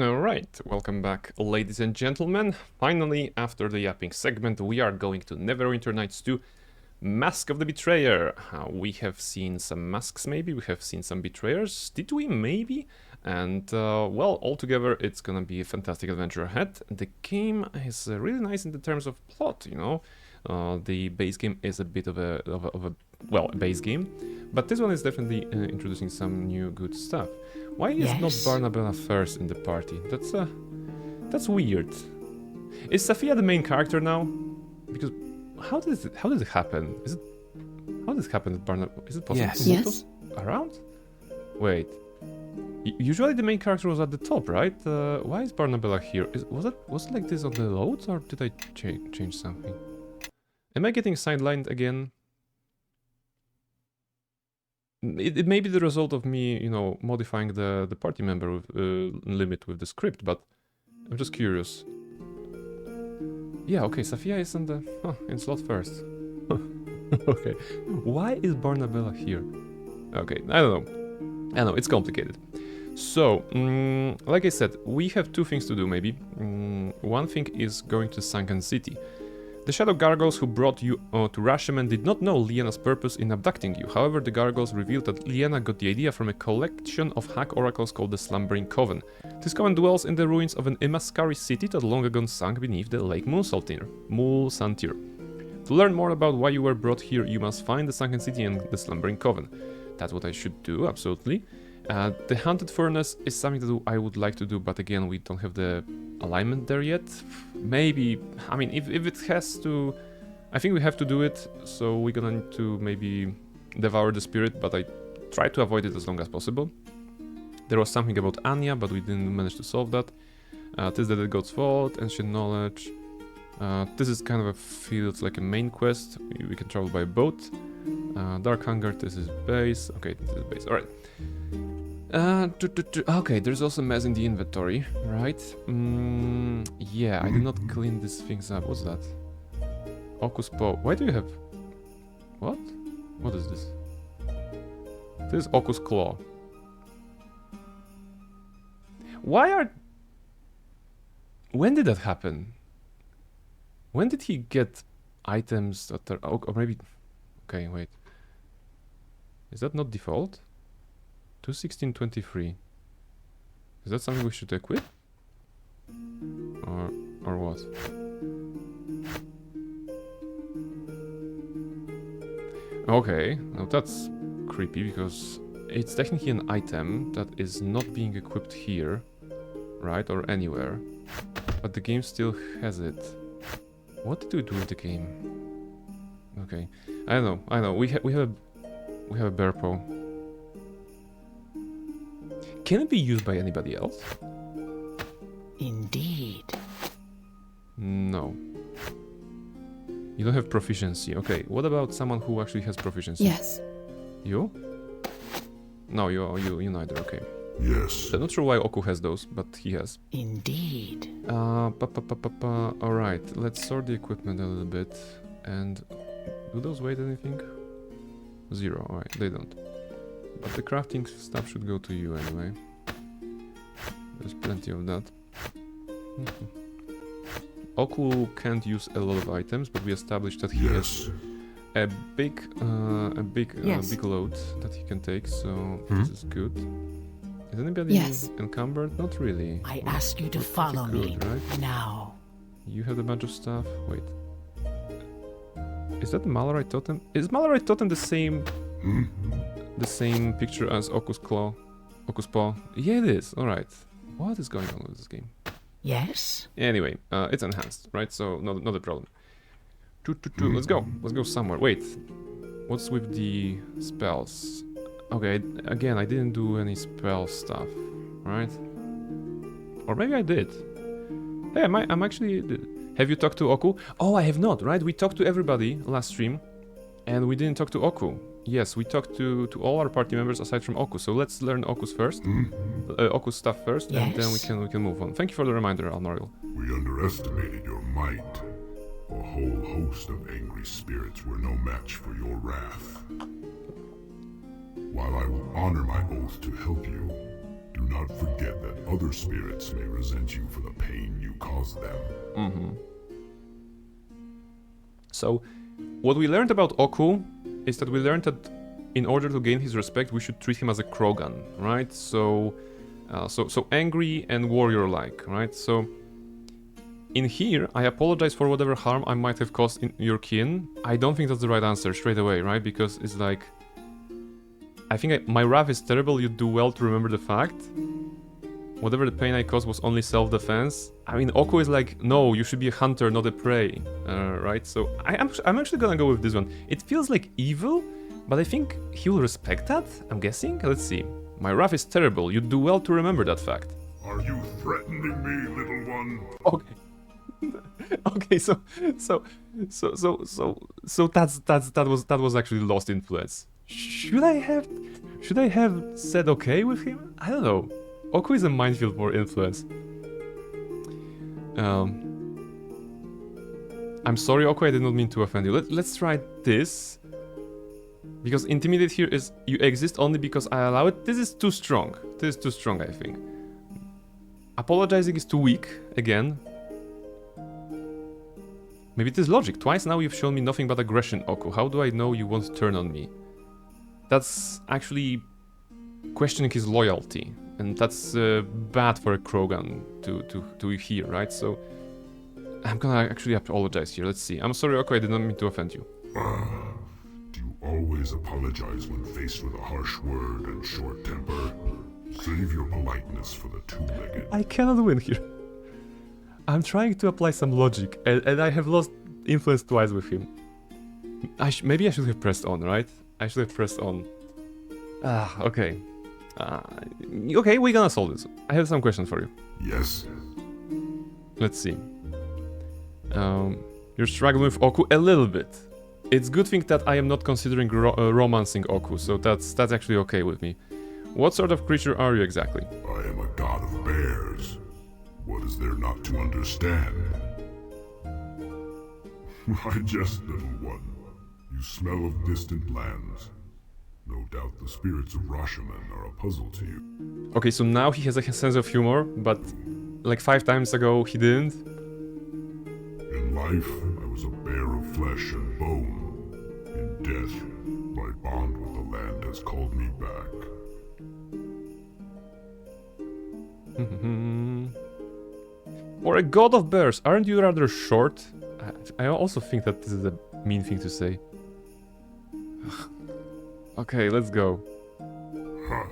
Alright, welcome back, ladies and gentlemen. Finally, after the yapping segment, we are going to Neverwinter Nights 2, Mask of the Betrayer. We have seen some masks, maybe, we have seen some betrayers, did we? Maybe? And, well, altogether, it's gonna be a fantastic adventure ahead. The game is really nice in the terms of plot, you know. The base game is a bit of a base game, but this one is definitely introducing some new good stuff. Why is not Barnabella first in the party? That's weird. Is Safia the main character now? Because how did it happen? How did it happen that Barnabella? Is it possible? Yes. Around? Wait. Usually the main character was at the top, right? Why is Barnabella here? Was it like this on the loads, or did I change something? Am I getting sidelined again? It may be the result of me, you know, modifying the party member with, limit with the script, but I'm just curious. Yeah, okay, Safia is in slot first. Okay, why is Barnabella here? Okay, I don't know, it's complicated. So, like I said, we have two things to do maybe. One thing is going to Sunken City. The Shadow Gargoyles who brought you to Rashomon did not know Liena's purpose in abducting you. However, the Gargoyles revealed that Liena got the idea from a collection of hag oracles called the Slumbering Coven. This coven dwells in the ruins of an Imaskari city that long ago sunk beneath the Lake Mulsantir. To learn more about why you were brought here, you must find the Sunken City and the Slumbering Coven. That's what I should do, absolutely. The Haunted Furnace is something that I would like to do, but again, we don't have the alignment there yet. Maybe, I mean, if it has to... I think we have to do it, so we're gonna need to maybe devour the spirit, but I try to avoid it as long as possible. There was something about Anya, but we didn't manage to solve that. Tis the Dead God's Fault, Ancient Knowledge. This is kind of a field, like a main quest. We can travel by boat. Dark Hunger, this is base. Okay, this is base, alright. Okay, there's also mess in the inventory, right? Yeah, I did not clean these things up. What's that? Ocus Po. Why do you have... What? What is this? This is Ocus Claw. Why are... When did that happen? When did he get items that are... Or maybe... Okay, wait. Is that not default? 21623. Is that something we should equip? Or what? Okay, now that's creepy because it's technically an item that is not being equipped here, right? Or anywhere. But the game still has it. What did we do with the game? Okay. I don't know. We have a bear paw. Can it be used by anybody else? Indeed. No. You don't have proficiency. Okay, what about someone who actually has proficiency? Yes. You? No, you neither. Okay. Yes. I'm not sure why Oku has those, but he has. Indeed. Alright, let's sort the equipment a little bit. And do those weigh anything? 0, alright, they don't. But the crafting stuff should go to you anyway. There's plenty of that. Oku can't use a lot of items, but we established that he has a big load that he can take, so this is good. Is anybody encumbered? Not really. I ask you to follow me right? now. You have a bunch of stuff. Wait. Is that the Malorite Totem? Is Malorite Totem the same picture as Ocus Claw? Ocus Paw? Yeah, it is. Alright. What is going on with this game? Yes? Anyway, it's enhanced, right? So, not a problem. Let's go. Let's go somewhere. Wait. What's with the spells? Okay, again, I didn't do any spell stuff, right? Or maybe I did. Hey, I'm actually... Have you talked to Oku? Oh, I have not, right? We talked to everybody last stream, and we didn't talk to Oku. Yes, we talked to all our party members aside from Oku, so let's learn Oku's first. Oku's stuff first, and then we can move on. Thank you for the reminder, Almariel. We underestimated your might. A whole host of angry spirits were no match for your wrath. While I will honor my oath to help you, Do not forget that other spirits may resent you for the pain you caused them. So, what we learned about Oku is that we learned that in order to gain his respect, we should treat him as a Krogan, right? So angry and warrior-like, right? So, in here, I apologize for whatever harm I might have caused in your kin. I don't think that's the right answer straight away, right? Because it's like... I think my wrath is terrible, you'd do well to remember the fact. Whatever the pain I caused was only self-defense. I mean, Oku is like, no, you should be a hunter, not a prey, right? So I'm actually gonna go with this one. It feels like evil, but I think he will respect that, I'm guessing? Let's see. My wrath is terrible, you'd do well to remember that fact. Are you threatening me, little one? Okay. Okay, so that was actually lost influence. Should I have said okay with him? I don't know. Oku is a minefield for influence. I'm sorry, Oku, I did not mean to offend you. Let's try this. Because intimidate here is you exist only because I allow it. This is too strong. This is too strong, I think. Apologizing is too weak, again. Maybe it is logic. Twice now you've shown me nothing but aggression, Oku. How do I know you won't turn on me? That's actually questioning his loyalty. And that's bad for a Krogan to hear, right? So I'm gonna actually apologize here. Let's see. I'm sorry, Oku, I did not mean to offend you. Do you always apologize when faced with a harsh word and short temper? Save your politeness for the two-legged. I cannot win here. I'm trying to apply some logic, and I have lost influence twice with him. Maybe I should have pressed on, right? I should have pressed on. Okay. Okay, we're gonna solve this. I have some questions for you. Yes? Let's see. You're struggling with Oku a little bit. It's good thing that I am not considering romancing Oku, so that's actually okay with me. What sort of creature are you exactly? I am a god of bears. What is there not to understand? Why, just little one. You smell of distant lands. No doubt the spirits of Rashomon are a puzzle to you. Okay, so now he has a sense of humor, but like 5 times ago he didn't. In life, I was a bear of flesh and bone. In death, my bond with the land has called me back. For a god of bears, aren't you rather short? I also think that this is a mean thing to say. Okay, let's go. Ha!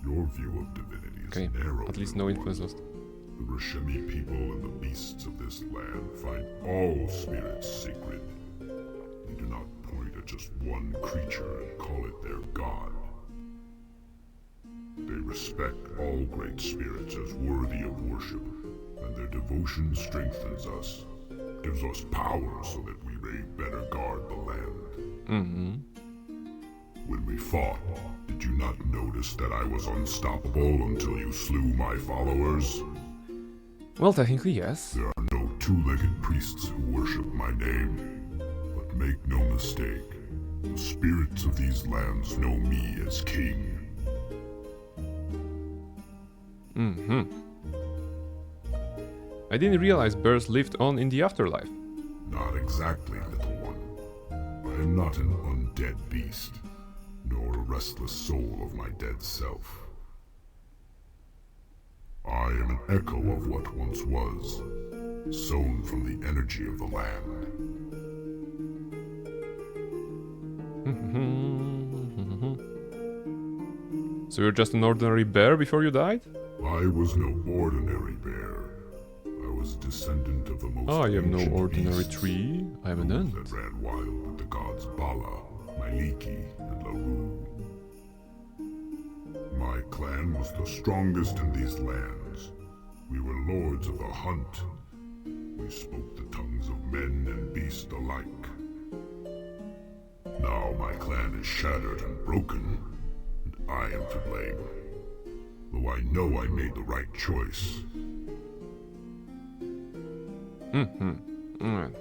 Your view of divinity is narrow. At least no influence lost. The Rashemi people and the beasts of this land find all spirits sacred. They do not point at just one creature and call it their god. They respect all great spirits as worthy of worship, and their devotion strengthens us, gives us power so that we may better guard the land. When we fought, did you not notice that I was unstoppable until you slew my followers? Well, technically, yes. There are no two-legged priests who worship my name. But make no mistake, the spirits of these lands know me as king. I didn't realize bears lived on in the afterlife. Not exactly, little one. I am not an undead beast, nor a restless soul of my dead self. I am an echo of what once was, sown from the energy of the land. So you're just an ordinary bear before you died? I was no ordinary bear. I was a descendant of the most I am no ancient ordinary beasts, tree. I am an ant. that ran wild with the gods Bala, Maliki, and Laru. My clan was the strongest in these lands. We were lords of the hunt. We spoke the tongues of men and beast alike. Now my clan is shattered and broken, and I am to blame. Though I know I made the right choice. Alright.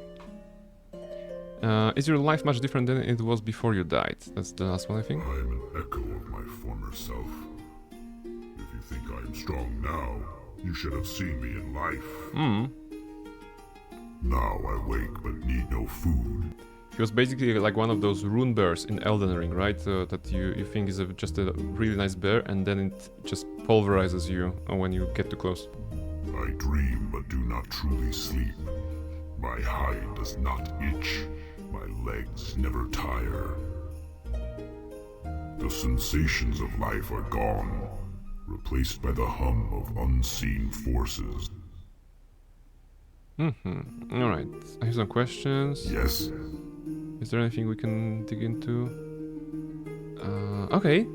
Is your life much different than it was before you died? That's the last one, I think. I am an echo of my former self. If you think I am strong now, you should have seen me in life. Now I wake but need no food. He was basically like one of those rune bears in Elden Ring, right? That you think is just a really nice bear, and then it just pulverizes you when you get too close. I dream but do not truly sleep. My hide does not itch. My legs never tire. The sensations of life are gone, replaced by the hum of unseen forces. Alright, I have some questions. Yes? Is there anything we can dig into? Okay.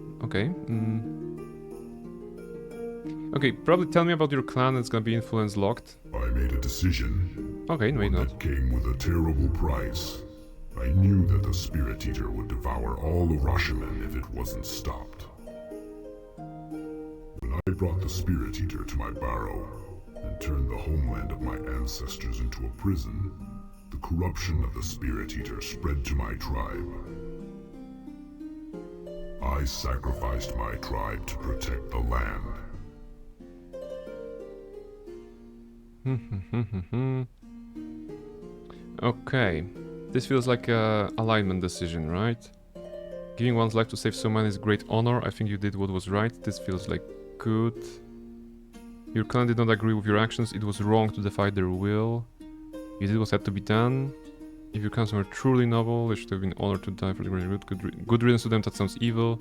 Okay, probably tell me about your clan that's gonna be influence locked. I made a decision. Okay, no, wait, One not. that came with a terrible price. I knew that the Spirit Eater would devour all of Rashomon if it wasn't stopped. When I brought the Spirit Eater to my barrow and turned the homeland of my ancestors into a prison, the corruption of the Spirit Eater spread to my tribe. I sacrificed my tribe to protect the land. Okay, this feels like a alignment decision, right? Giving one's life to save someone is great honor. I think you did what was right. This feels like good. Your clan did not agree with your actions. It was wrong to defy their will. You did what had to be done. If your clans were truly noble, they should have been honored to die for the greater good. Good riddance to them. That sounds evil.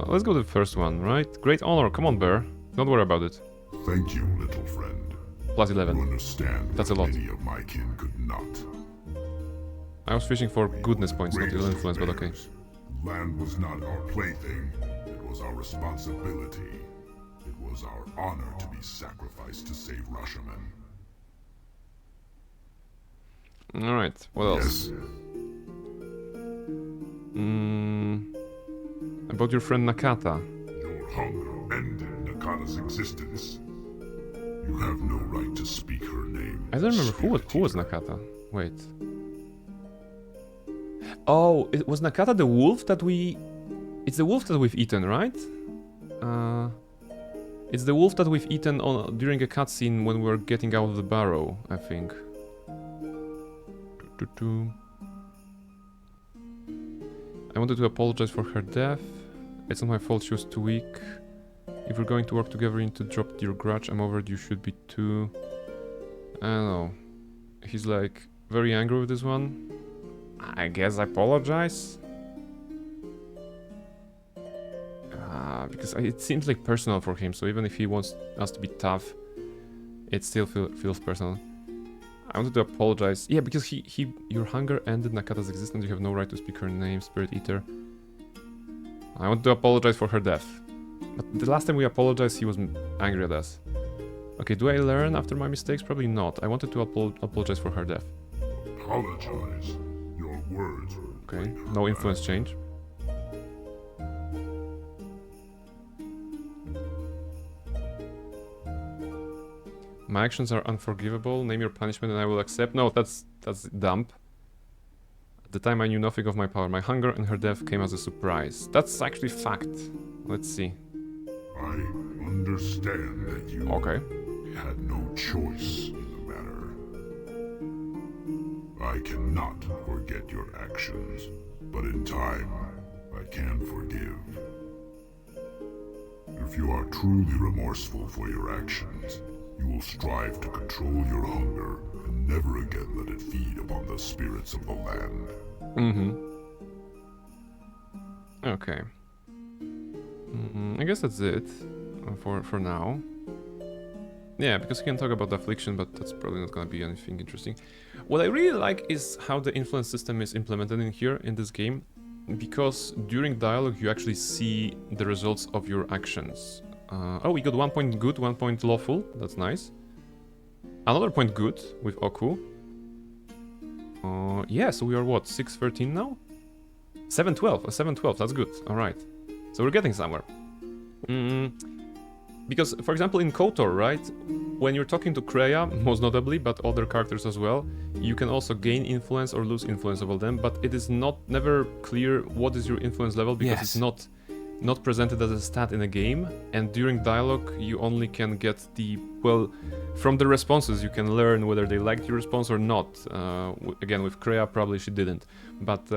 Let's go to the first one, right? Great honor. Come on, bear. Don't worry about it. Thank you, little friend. Plus You 11. understand That's a what lot. many of my kin could not. I was fishing for goodness points, not ill influence, but okay. Land was not our plaything. It was our responsibility. It was our honor to be sacrificed to save Rashomon. Alright, what else? Yes, About your friend Nakata. your hunger ended Nakata's existence. You have no right to speak her name. I don't remember who was Nakata. Wait. Oh, it was Nakata the wolf that we... It's the wolf that we've eaten, right? It's the wolf that we've eaten during a cutscene when we were getting out of the barrow, I think. I wanted to apologize for her death. It's not my fault she was too weak. If we're going to work together, you need to drop your grudge. I'm over it, you should be too. I don't know. He's like very angry with this one. I guess I apologize. Because it seems like personal for him, so even if he wants us to be tough, it still feels personal. I wanted to apologize. Yeah, because your hunger ended Nakata's existence. You have no right to speak her name, Spirit Eater. I want to apologize for her death. But the last time we apologized, he was angry at us. Okay, do I learn after my mistakes? Probably not. I wanted to apologize for her death. Apologize. Your words will Okay, break her no back. influence change. My actions are unforgivable. Name your punishment and I will accept. No, that's dumb. At the time I knew nothing of my power. My hunger and her death came as a surprise. That's actually fact. Let's see. I understand that you Okay. had no choice in the matter. I cannot forget your actions, but in time, I can forgive. If you are truly remorseful for your actions, you will strive to control your hunger and never again let it feed upon the spirits of the land. Okay. I guess that's it for now. Yeah, because we can talk about the affliction, but that's probably not gonna be anything interesting. What I really like is how the influence system is implemented in here, in this game, because during dialogue you actually see the results of your actions. Oh, we got 1 point good, 1 point lawful, that's nice. Another point good with Oku. Yeah, so we are what, 6-13 now? 7-12, 7-12, that's good, alright. So we're getting somewhere. Because, for example, in KOTOR, right, when you're talking to Kreia, most notably, but other characters as well, you can also gain influence or lose influence over them, but it is never clear what is your influence level, because Yes. it's not not presented as a stat in a game, and during dialogue you only can get the, well, from the responses you can learn whether they liked your response or not. Again, with Kreia probably she didn't, but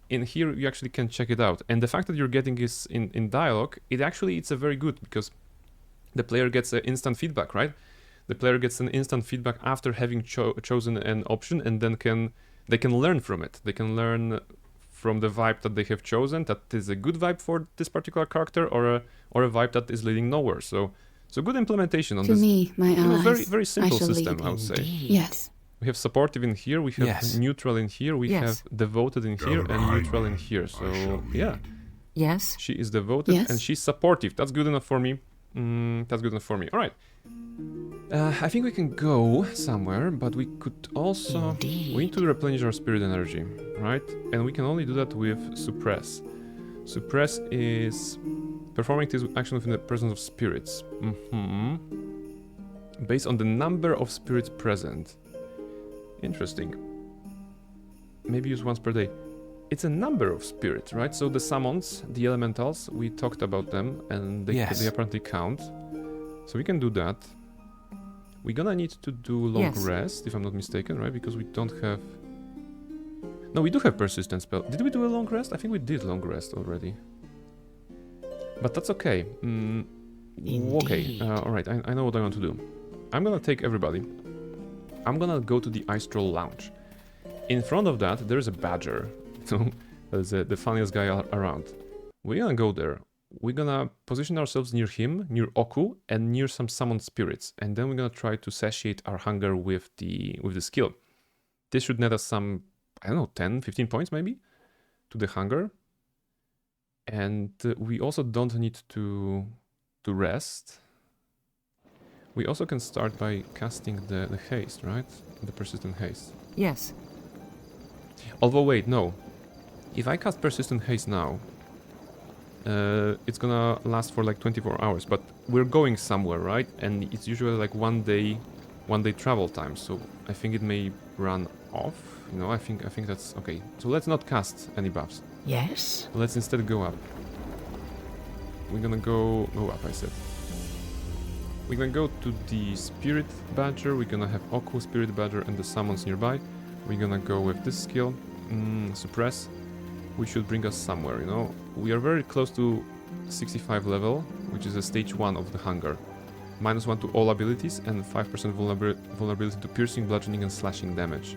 in here you actually can check it out. And the fact that you're getting this in dialogue, it's a very good, because the player gets instant feedback, right? The player gets an instant feedback after having chosen an option, and then they can learn from it. They can learn from the vibe that they have chosen, that is a good vibe for this particular character, or a vibe that is leading nowhere. So good implementation on To this. me, my allies, Very, very I simple shall system, lead. I would say. Indeed. Yes. We have supportive in here, we have Yes. neutral in here, we Yes. have devoted in here, and neutral in here. So yeah, Yes. she is devoted Yes. and she's supportive. That's good enough for me. That's good enough for me. All right. I think we can go somewhere, but we could also... Indeed. We need to replenish our spirit energy, right? And we can only do that with Suppress. Suppress is performing this action within the presence of spirits. Based on the number of spirits present. Interesting. Maybe use once per day. It's a number of spirits, right? So the summons, the elementals, we talked about them, and they apparently count. So we can do that. We're gonna need to do long Yes. rest, if I'm not mistaken, right? Because we don't have... No, we do have persistent spell. Did we do a long rest? I think we did long rest already. But that's okay. Okay, alright, I know what I want to do. I'm gonna take everybody. I'm gonna go to the Ice Troll Lounge. In front of that, there's a badger. So, that's the funniest guy around. We're gonna go there. We're gonna position ourselves near him, near Oku, and near some summoned spirits. And then we're gonna try to satiate our hunger with the skill. This should net us some, I don't know, 10, 15 points maybe? To the hunger. And we also don't need to rest. We also can start by casting the haste, right? The persistent haste. Yes. Although, wait, no. If I cast persistent haste now, it's gonna last for like 24 hours, but we're going somewhere, right? And it's usually like one day travel time, so I think it may run off. You know, I think that's okay. So let's not cast any buffs. Yes. Let's instead go up. We're gonna go up, I said. We're gonna go to the Spirit Badger, we're gonna have Oku, Spirit Badger, and the summons nearby. We're gonna go with this skill, Suppress, which should bring us somewhere, you know. We are very close to 65 level, which is a stage 1 of the hunger. -1 to all abilities, and 5% vulnerability to piercing, bludgeoning, and slashing damage.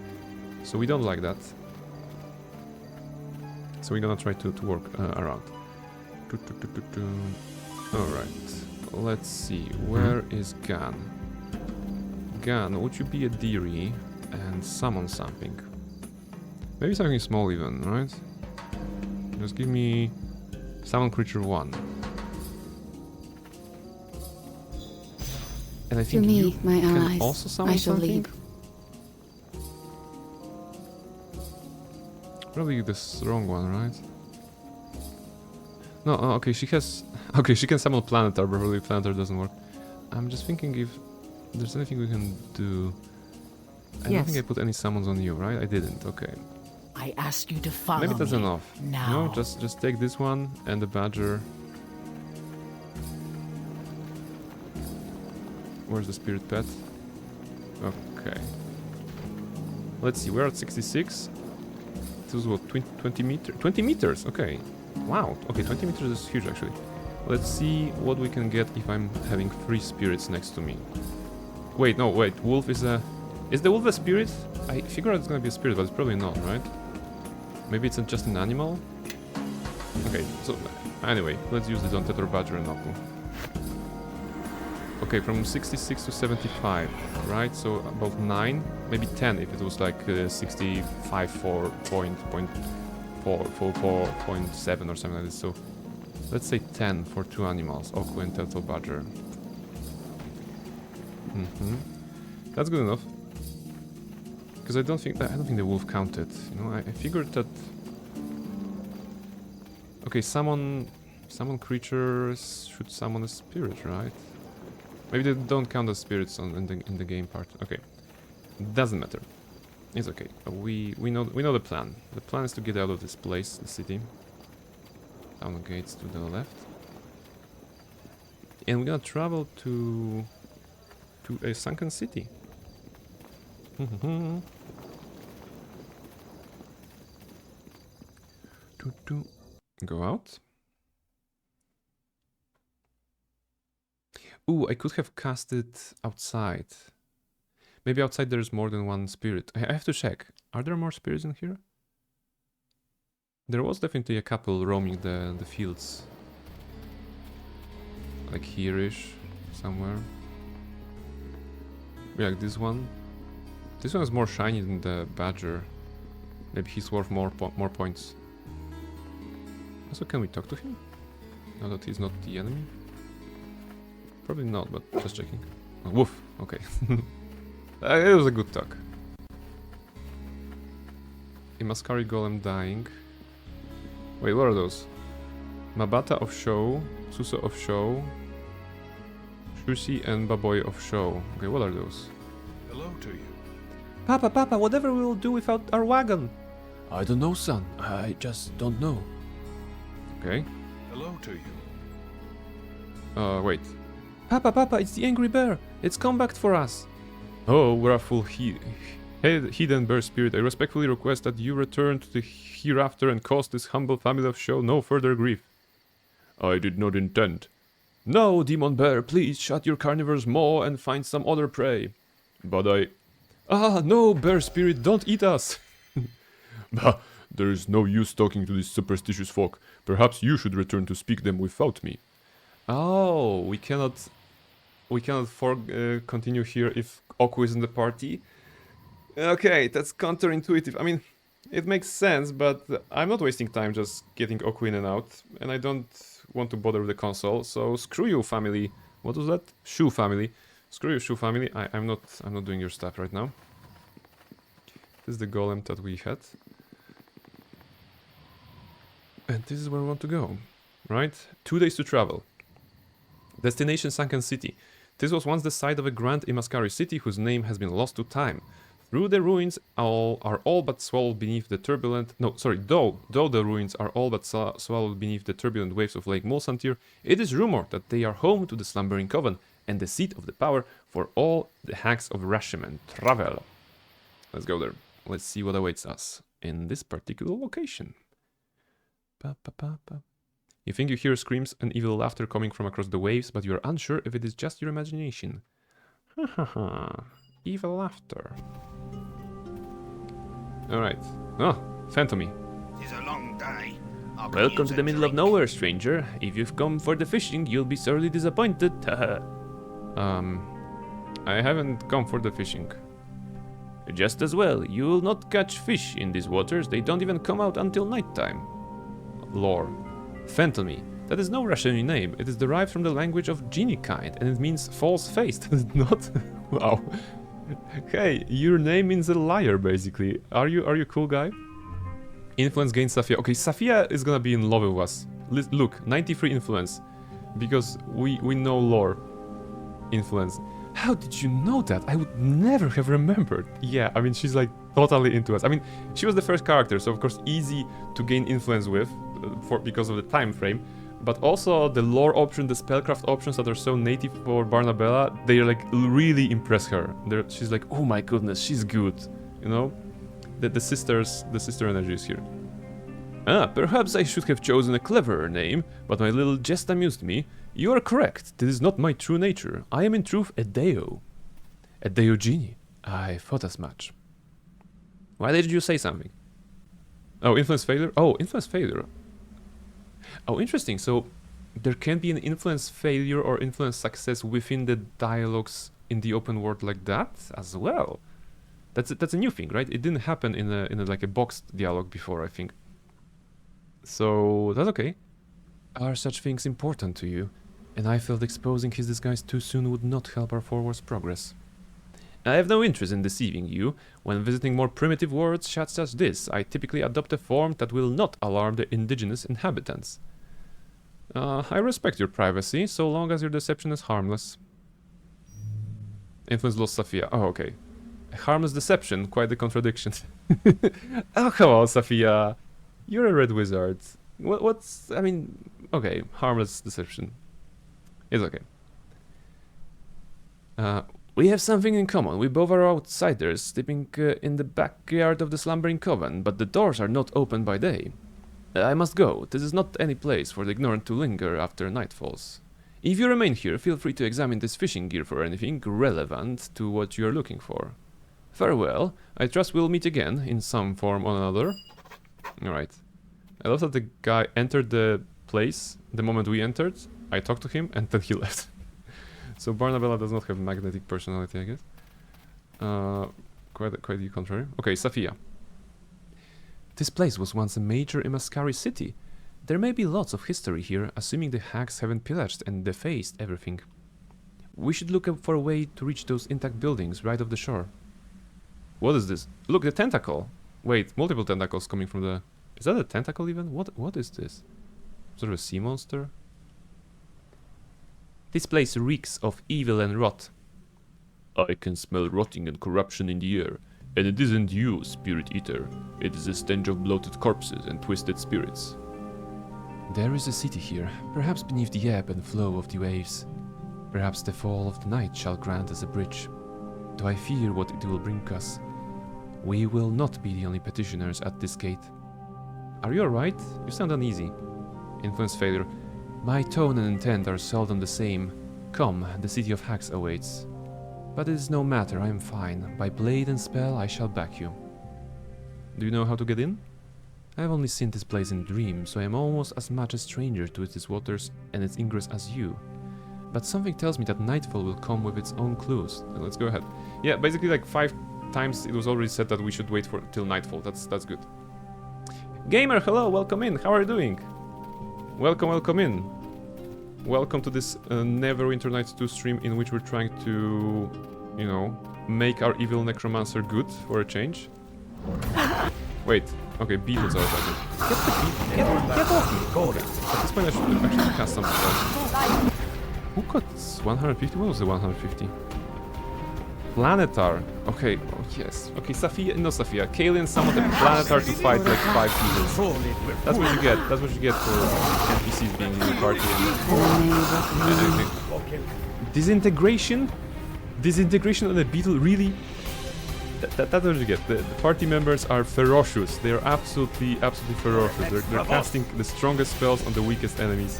So we don't like that. So we're gonna try to work around. Alright, let's see, where is Gan? Gan, would you be a dearie and summon something? Maybe something small even, right? Just give me summon creature 1. And I To think me, you my can allies, also summon I shall something? lead. Probably this wrong one, right? No, oh, okay, she has... Okay, she can summon Planetar, but probably Planetar doesn't work. I'm just thinking if there's anything we can do. I don't think I put any summons on you, right? I didn't, okay. I ask you to follow Maybe that's me. enough. Now. No, just take this one and the badger. Where's the spirit pet? Okay. Let's see, we're at 66. This was what, 20 meters? 20 meters, okay. Wow, okay, 20 meters is huge actually. Let's see what we can get if I'm having 3 spirits next to me. Wait, no, wait, wolf is a... Is the wolf a spirit? I figure it's gonna be a spirit, but it's probably not, right? Maybe it's just an animal? Okay, so anyway, let's use the Tether Badger and Oku. Okay, from 66 to 75, right? So about 9, maybe 10 if it was like 65 for point 4.7 or something like this. So let's say 10 for 2 animals, Oku and Turtle Badger. That's good enough. Because I don't think the wolf counted. You know, I figured that. Okay, summon creatures should summon a spirit, right? Maybe they don't count as spirits in the game part. Okay, doesn't matter. It's okay. We know the plan. The plan is to get out of this place, the city. Down gates to the left. And we're gonna travel to a sunken city. Go out. Ooh, I could have cast it outside. Maybe outside there's more than one spirit. I have to check. Are there more spirits in here? There was definitely a couple roaming the fields. Like here-ish, somewhere. Yeah, like this one. This one is more shiny than the badger. Maybe he's worth more points. Also, can we talk to him? Now that he's not the enemy? Probably not, but just checking. Oh, woof, okay. It was a good talk. A Mascari Golem dying. Wait, what are those? Mabata of Show, Suso of Show, Shushi and Baboy of Show. Okay, what are those? Hello to you. Papa, whatever we will do without our wagon? I don't know, son. I just don't know. Okay. Hello to you. Wait. Papa, it's the angry bear. It's come back for us. Oh, wrathful hidden bear spirit, I respectfully request that you return to the hereafter and cause this humble family of Show no further grief. I did not intend. No, demon bear, please shut your carnivore's maw and find some other prey. But I... Ah, no, bear spirit, don't eat us. Bah, there is no use talking to these superstitious folk. Perhaps you should return to speak them without me. Oh, we cannot continue here if Oku is in the party. Okay, that's counterintuitive. I mean, it makes sense, but I'm not wasting time just getting Oku in and out, and I don't want to bother with the console. So screw you, family. What was that? Shu family. Screw you, Shu family. I'm not doing your stuff right now. This is the golem that we had, and this is where we want to go. Right? 2 days to travel. Destination Sunken City. This was once the site of a grand Imaskari city whose name has been lost to time. Through the ruins are all but swallowed beneath the turbulent... No, sorry, though the ruins are all but swallowed beneath the turbulent waves of Lake Mulsantir, it is rumored that they are home to the slumbering coven and the seat of the power for all the hags of Rashomon. Travel. Let's go there. Let's see what awaits us in this particular location. You think you hear screams and evil laughter coming from across the waves, but you are unsure if it is just your imagination. Ha ha ha. Evil laughter. Alright. Oh, Phantomy. It's a long day. Welcome to the middle of nowhere, stranger. If you've come for the fishing, you'll be sorely disappointed. I haven't come for the fishing. Just as well. You will not catch fish in these waters. They don't even come out until nighttime. Lore. Phantomy. That is no Russian name. It is derived from the language of genie kind, and it means false-faced. Does it not? Wow. Hey, your name means a liar, basically. Are you cool guy? Influence gained Safia. Okay, Safia is gonna be in love with us. Look, 93 influence. Because we know lore. Influence. How did you know that? I would never have remembered. Yeah, I mean, she's like totally into us. I mean, she was the first character, so of course easy to gain influence with because of the time frame. But also the lore option, the spellcraft options that are so native for Barnabella, they like really impress her. She's like, oh my goodness, she's good. You know? The sister energy is here. Ah, perhaps I should have chosen a cleverer name, but my little jest amused me. You are correct, this is not my true nature. I am in truth a Deo. A Deo genie. I thought as much. Why did you say something? Oh, influence failure? Oh, influence failure. Oh, interesting. So there can be an influence failure or influence success within the dialogues in the open world like that as well. That's a new thing, right? It didn't happen in a like a boxed dialogue before, I think. So that's okay. Are such things important to you? And I felt exposing his disguise too soon would not help our forward's progress. I have no interest in deceiving you. When visiting more primitive worlds such as this, I typically adopt a form that will not alarm the indigenous inhabitants. I respect your privacy, so long as your deception is harmless. Influence lost Safia. Oh, okay. A harmless deception, quite the contradiction. Oh, come on, Safia. You're a red wizard. What's... I mean... Okay, harmless deception. It's okay. We have something in common. We both are outsiders, sleeping in the backyard of the slumbering coven, but the doors are not opened by day. I must go. This is not any place for the ignorant to linger after night falls. If you remain here, feel free to examine this fishing gear for anything relevant to what you are looking for. Farewell. I trust we'll meet again, in some form or another. Alright. I love that the guy entered the place the moment we entered. I talked to him, and then he left. So Barnabella does not have magnetic personality, I guess. Quite the contrary. Okay, Safia. This place was once a major Imaskari city. There may be lots of history here, assuming the hags haven't pillaged and defaced everything. We should look for a way to reach those intact buildings right off the shore. What is this? Look, the tentacle! Wait, multiple tentacles coming from the... Is that a tentacle even? What is this? Sort of a sea monster? This place reeks of evil and rot. I can smell rotting and corruption in the air. And it isn't you, Spirit Eater. It is a stench of bloated corpses and twisted spirits. There is a city here, perhaps beneath the ebb and flow of the waves. Perhaps the fall of the night shall grant us a bridge. Do I fear what it will bring us? We will not be the only petitioners at this gate. Are you alright? You sound uneasy. Influence failure. My tone and intent are seldom the same. Come, the city of Hax awaits. But it is no matter, I am fine. By blade and spell, I shall back you. Do you know how to get in? I have only seen this place in dreams, so I am almost as much a stranger to its waters and its ingress as you. But something tells me that nightfall will come with its own clues. Let's go ahead. Yeah, basically like 5 times it was already said that we should wait for till nightfall. That's good. Gamer, hello, welcome in. How are you doing? Welcome in. Welcome to this Neverwinter Nights 2 stream in which we're trying to, you know, make our evil necromancer good for a change. Wait, okay, beetles are attacking. Get off me! Okay. At this point I should actually cast some spells. Who got 150? What was the 150? Planetar. Okay, oh yes. Okay, Safia, no Safia. Kalian summoned a Planetar to fight like 5 people. That's what you get. That's what you get for NPCs being in the party. Disintegration? Disintegration on a beetle? Really? That's what you get. The party members are ferocious. They are absolutely ferocious. They're casting the strongest spells on the weakest enemies.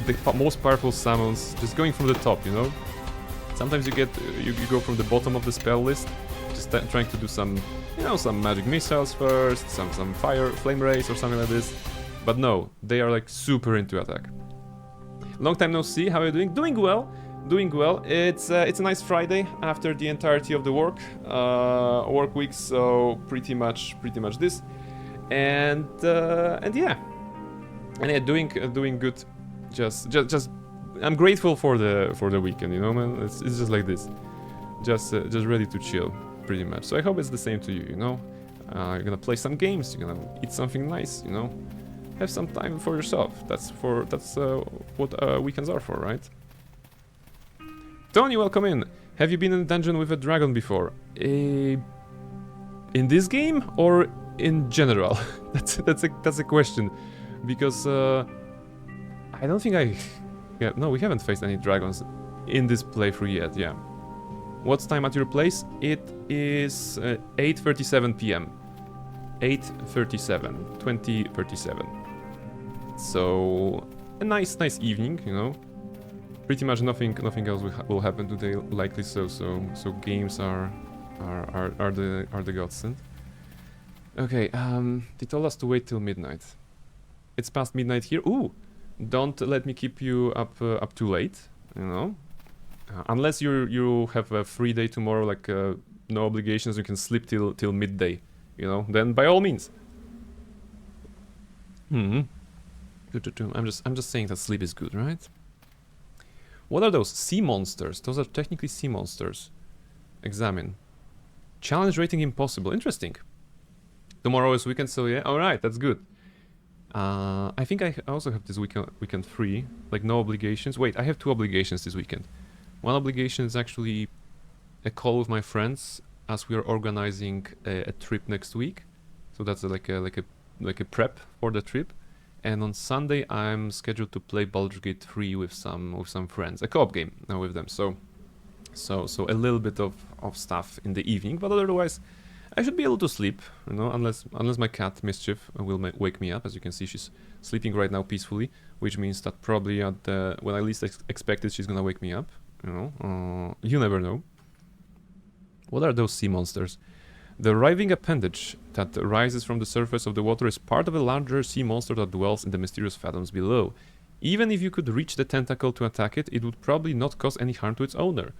The most powerful summons, just going from the top, you know? Sometimes you go from the bottom of the spell list, just trying to do some, you know, some magic missiles first, some flame rays or something like this. But no, they are like super into attack. Long time no see, how are you doing? Doing well. It's a nice Friday after the entirety of the work week, so pretty much this, and yeah, doing good. Just I'm grateful for the weekend, you know, man. It's just like this, just ready to chill, pretty much. So I hope it's the same to you, you know. You're gonna play some games, you're gonna eat something nice, you know, have some time for yourself. That's what weekends are for, right? Tony, welcome in. Have you been in a dungeon with a dragon before? In this game or in general? that's a question, because I don't think yeah, no, we haven't faced any dragons in this playthrough yet. Yeah. What's time at your place? It is 8:37 p.m. 8:37, 20:37. So a nice evening, you know. Pretty much nothing else will happen today, likely so games are the godsend. Okay, they told us to wait till midnight. It's past midnight here. Ooh, don't let me keep you up too late, you know. Unless you have a free day tomorrow, like no obligations, you can sleep till midday, you know. Then by all means. I'm just saying that sleep is good, right? What are those? Sea monsters. Those are technically sea monsters. Examine. Challenge rating impossible. Interesting. Tomorrow is weekend, so yeah. Alright, that's good. I think I also have this weekend free. Like no obligations. Wait, I have 2 obligations this weekend. One obligation is actually a call with my friends as we are organizing a trip next week. So that's like a prep for the trip. And on Sunday, I'm scheduled to play Baldur's Gate 3 with some friends, a co-op game with them. So a little bit of stuff in the evening, but otherwise, I should be able to sleep, you know, unless my cat Mischief will wake me up. As you can see, she's sleeping right now peacefully, which means that probably when I least expect it, she's gonna wake me up. You know, you never know. What are those sea monsters? The writhing appendage that rises from the surface of the water is part of a larger sea monster that dwells in the mysterious fathoms below. Even if you could reach the tentacle to attack it, it would probably not cause any harm to its owner.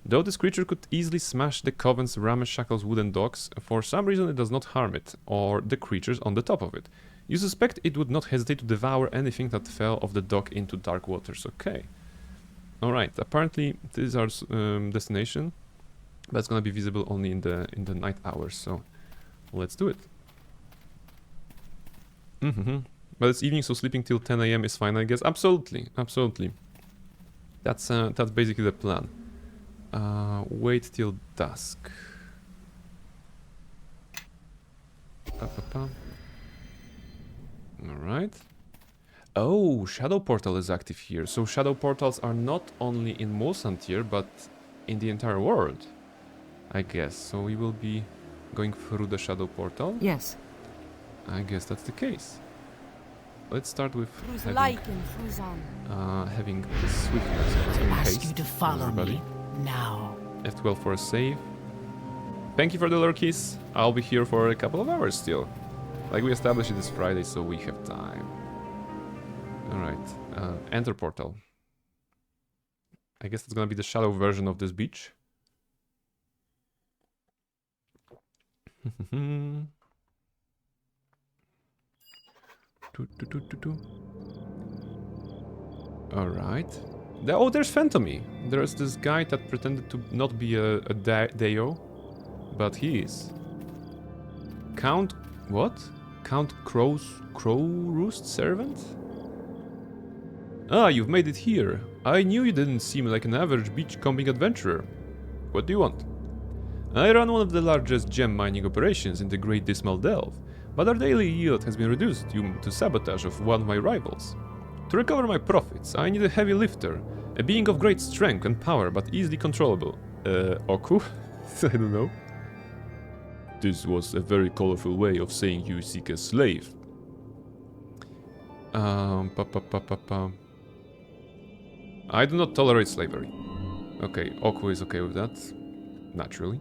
Though this creature could easily smash the Coven's ramshackle wooden docks, for some reason it does not harm it, or the creatures on the top of it. You suspect it would not hesitate to devour anything that fell off the dock into dark waters. Okay. Alright, apparently this is our destination. But it's gonna be visible only in the night hours, so let's do it. But it's evening, so sleeping till 10 AM is fine, I guess. Absolutely, absolutely. That's basically the plan. Wait till dusk. Alright. Oh, Shadow Portal is active here. So Shadow Portals are not only in Mulsantir, but in the entire world, I guess. So we will be going through the Shadow Portal. Yes. I guess that's the case. Let's start with having the swiftness. I ask you to follow me now. F12 for a save. Thank you for the lurkies. I'll be here for a couple of hours still. Like we established it is Friday, so we have time. Alright, enter portal. I guess it's gonna be the shadow version of this beach. Alright. Oh, there's Phantomy. There's this guy that pretended to not be a Deo, but he is. Count... what? Count Crow Roost Servant? Ah, you've made it here. I knew you didn't seem like an average beachcombing adventurer. What do you want? I run one of the largest gem mining operations in the Great Dismal Delve, but our daily yield has been reduced due to sabotage of one of my rivals. To recover my profits, I need a heavy lifter, a being of great strength and power but easily controllable. Oku? I don't know. This was a very colorful way of saying you seek a slave. I do not tolerate slavery. Okay, Oku is okay with that. Naturally.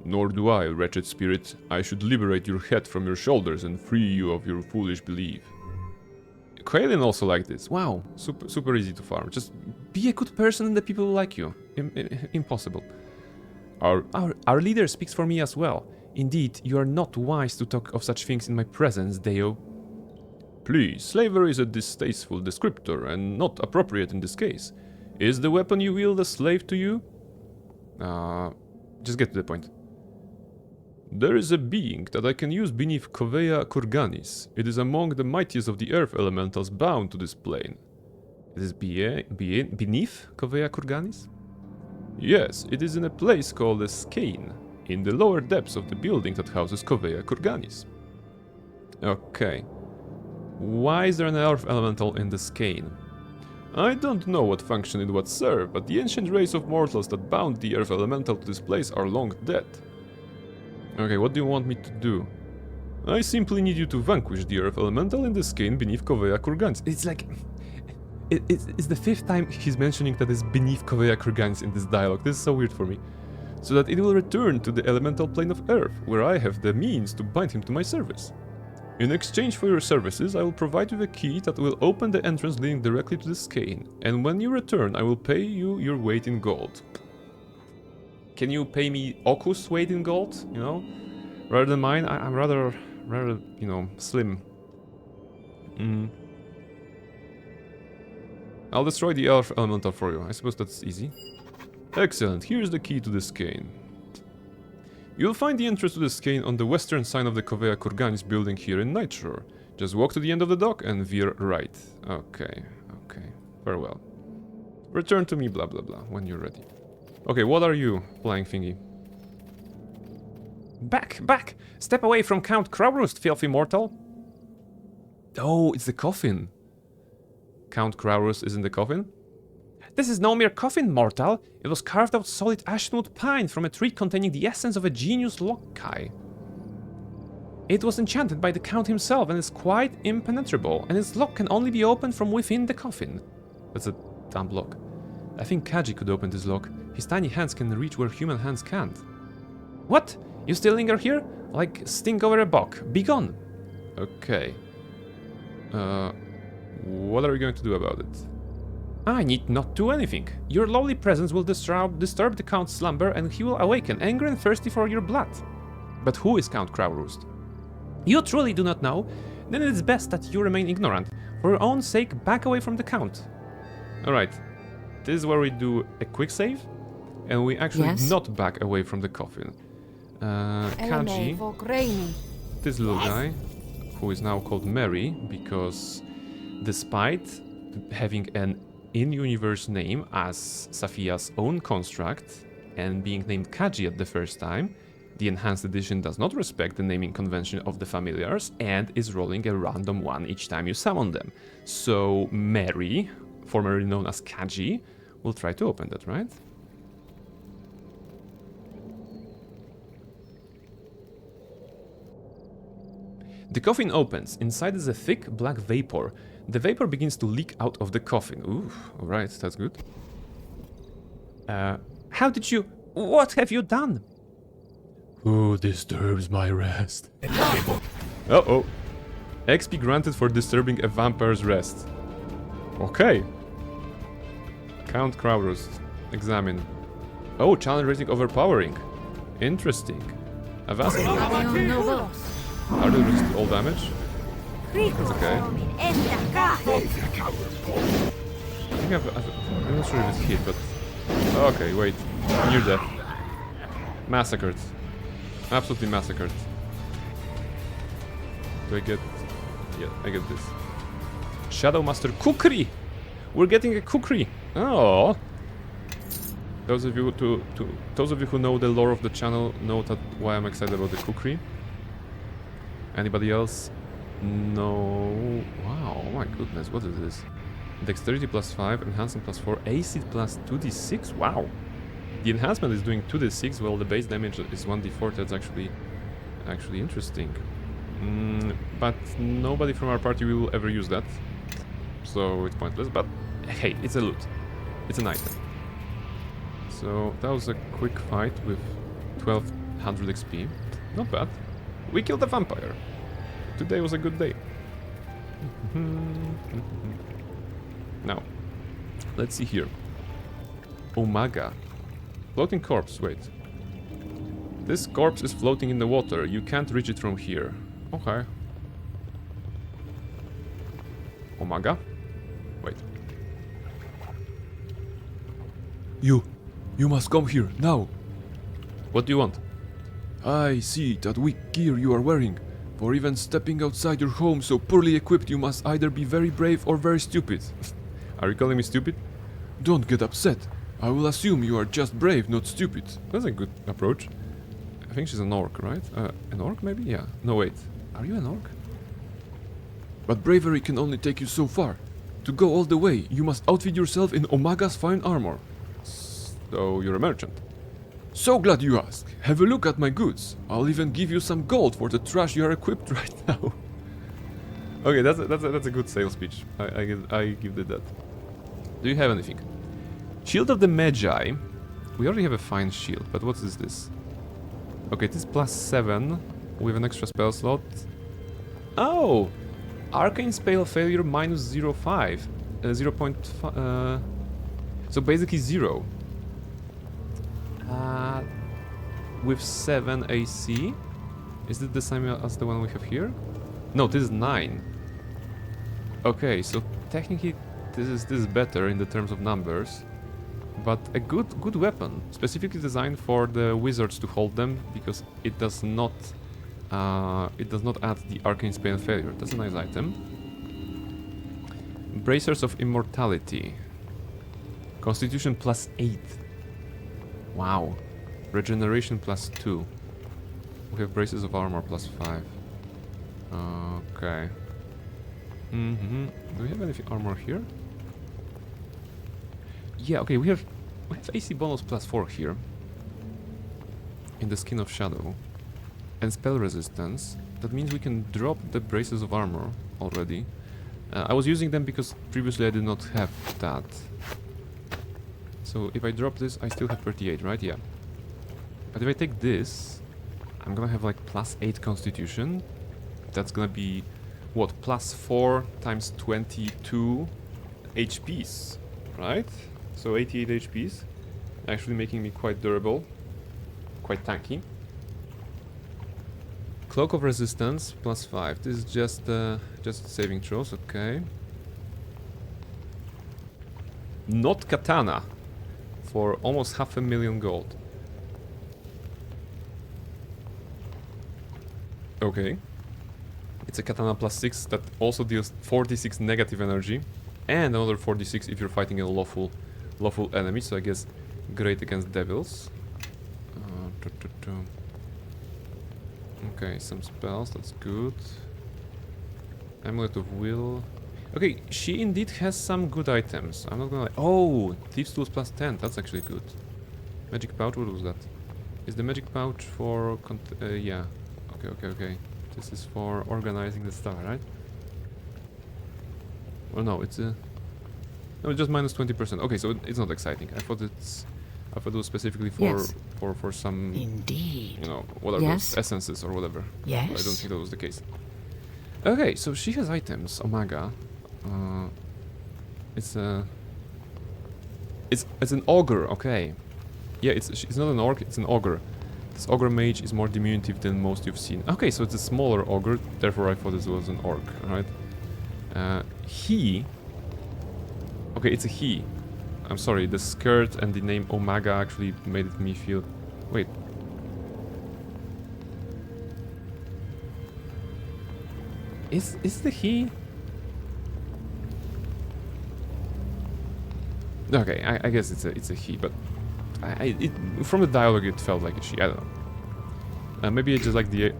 Nor do I, wretched spirit. I should liberate your head from your shoulders and free you of your foolish belief. Quailin also like this. Wow, super easy to farm. Just be a good person and the people will like you. Impossible. Our leader speaks for me as well. Indeed, you are not wise to talk of such things in my presence, Deo. Please, slavery is a distasteful descriptor and not appropriate in this case. Is the weapon you wield a slave to you? Just get to the point. There is a being that I can use beneath Coveia Kurganis. It is among the mightiest of the earth elementals bound to this plane. It is beneath Coveia Kurganis? Yes, it is in a place called the Skane, in the lower depths of the building that houses Coveia Kurganis. Okay. Why is there an earth elemental in the Skane? I don't know what function it would serve, but the ancient race of mortals that bound the earth elemental to this place are long dead. Okay, what do you want me to do? I simply need you to vanquish the earth elemental in the skin beneath Coveia Kurganis. It's like... It's the 5th time he's mentioning that it's beneath Coveia Kurganis in this dialogue. This is so weird for me. So that it will return to the elemental plane of earth, where I have the means to bind him to my service. In exchange for your services, I will provide you a key that will open the entrance leading directly to the skein, and when you return, I will pay you your weight in gold. Can you pay me Oku's weight in gold, you know? Rather than mine, I'm rather, you know, slim. I'll destroy the earth elemental for you. I suppose that's easy. Excellent, here's the key to the skein. You'll find the entrance to the skein on the western side of the Coveia Kurganis building here in Nightshore. Just walk to the end of the dock and veer right. Okay, farewell. Return to me, blah blah blah, when you're ready. Okay, what are you, flying thingy? Back! Step away from Count Crowroost, filthy mortal! Oh, it's the coffin. Count Kraurus is in the coffin? This is no mere coffin, mortal. It was carved out solid ashenwood pine from a tree containing the essence of a genius loci. It was enchanted by the Count himself and is quite impenetrable, and its lock can only be opened from within the coffin. That's a dumb lock. I think Kaji could open this lock. His tiny hands can reach where human hands can't. What? You still linger here? Like stink over a bog. Be gone! Okay. What are we going to do about it? I need not do anything. Your lowly presence will disturb the Count's slumber, and he will awaken, angry and thirsty for your blood. But who is Count Kraurust? You truly do not know? Then it is best that you remain ignorant. For your own sake, back away from the Count. Alright. This is where we do a quick save, and we actually not back away from the coffin. Kaji, this little guy, who is now called Mary, because despite having an in-universe name as Safia's own construct, and being named Kaji at the first time, the Enhanced Edition does not respect the naming convention of the familiars, and is rolling a random one each time you summon them. So Mary, formerly known as Kaji, will try to open that, right? The coffin opens. Inside is a thick black vapor. The vapor begins to leak out of the coffin. Ooh, alright, that's good. How did you... What have you done? Who disturbs my rest? Uh-oh. XP granted for disturbing a vampire's rest. Okay. Count Kraurus. Examine. Oh, challenge rating overpowering. Interesting. Avast. Are they resist all damage? That's okay. I think I'm not sure if it's hit, but... Okay, wait. Near death. Massacred. Absolutely massacred. Do I get... Yeah, I get this. Shadow Master Kukri! We're getting a Kukri! Oh! Those of you who know the lore of the channel know that why I'm excited about the Kukri. Anybody else? No. Wow, oh my goodness, what is this? Dexterity plus 5, enhancement plus 4, AC plus 2d6? Wow! The enhancement is doing 2d6 while the base damage is 1d4. That's actually interesting. But nobody from our party will ever use that. So it's pointless, but hey, it's a loot. It's an item. So that was a quick fight with 1200 XP. Not bad. We killed a vampire. Today was a good day. Now, let's see here. Omaga. Floating corpse, wait. This corpse is floating in the water. You can't reach it from here. Okay. Omaga? Wait. You must come here, now. What do you want? I see that weak gear you are wearing. For even stepping outside your home so poorly equipped, you must either be very brave or very stupid. Are you calling me stupid? Don't get upset. I will assume you are just brave, not stupid. That's a good approach. I think she's an orc, right? An orc, maybe? Yeah. No, wait. Are you an orc? But bravery can only take you so far. To go all the way, you must outfit yourself in Omaga's fine armor. So, you're a merchant. So glad you asked. Have a look at my goods. I'll even give you some gold for the trash you are equipped right now. Okay, that's a good sales pitch. I give it that. Do you have anything? Shield of the Magi. We already have a fine shield, but what is this? Okay, this is plus 7 with an extra spell slot. Oh! Arcane Spell Failure minus 0.5. 0.5. So basically 0. With 7 AC. Is it the same as the one we have here? No, this is 9. Okay, so technically this is better in the terms of numbers. But a good weapon, specifically designed for the wizards to hold them, because it does not add the arcane spell failure. That's a nice item. Bracers of Immortality. Constitution plus 8. Wow. Regeneration plus 2. We have braces of armor plus 5. Okay. Do we have any armor here? Yeah, okay, we have AC bonus +4 here. In the Skin of Shadow. And spell resistance. That means we can drop the braces of armor already. I was using them because previously I did not have that. So if I drop this, I still have 38, right? Yeah. But if I take this, I'm gonna have like +8 constitution. That's gonna be, what, +4 times 22 HPs, right? So 88 HPs. Actually making me quite durable. Quite tanky. Cloak of Resistance, +5. This is just saving throws, okay. Not Katana. For almost 500,000 gold. Okay. It's a Katana +6 that also deals 46 negative energy. And another 46 if you're fighting a lawful enemy, so I guess great against devils. Okay, some spells, that's good. Amulet of Will. Okay, she indeed has some good items. I'm not gonna lie. Oh, Thieves Tools +10, that's actually good. Magic Pouch, what was that? Is the Magic Pouch for... yeah. Okay. This is for organizing the stuff, right? Oh no, it's a... No, it's just -20%. Okay, so it's not exciting. I thought it was specifically for Yes. for some, Indeed. you know, whatever, Yes. essences or whatever. Yes. But I don't think that was the case. Okay, so she has items. Omega. It's an ogre. Okay. Yeah, it's not an orc. It's an ogre. This ogre mage is more diminutive than most you've seen. Okay, so it's a smaller ogre. Therefore, I thought this was an orc. Right. He. Okay, it's a he. I'm sorry, the skirt and the name Omega actually made me feel... Wait. Is the he? Okay, I guess it's a he, but from the dialogue it felt like a she. I don't know. Maybe I just like the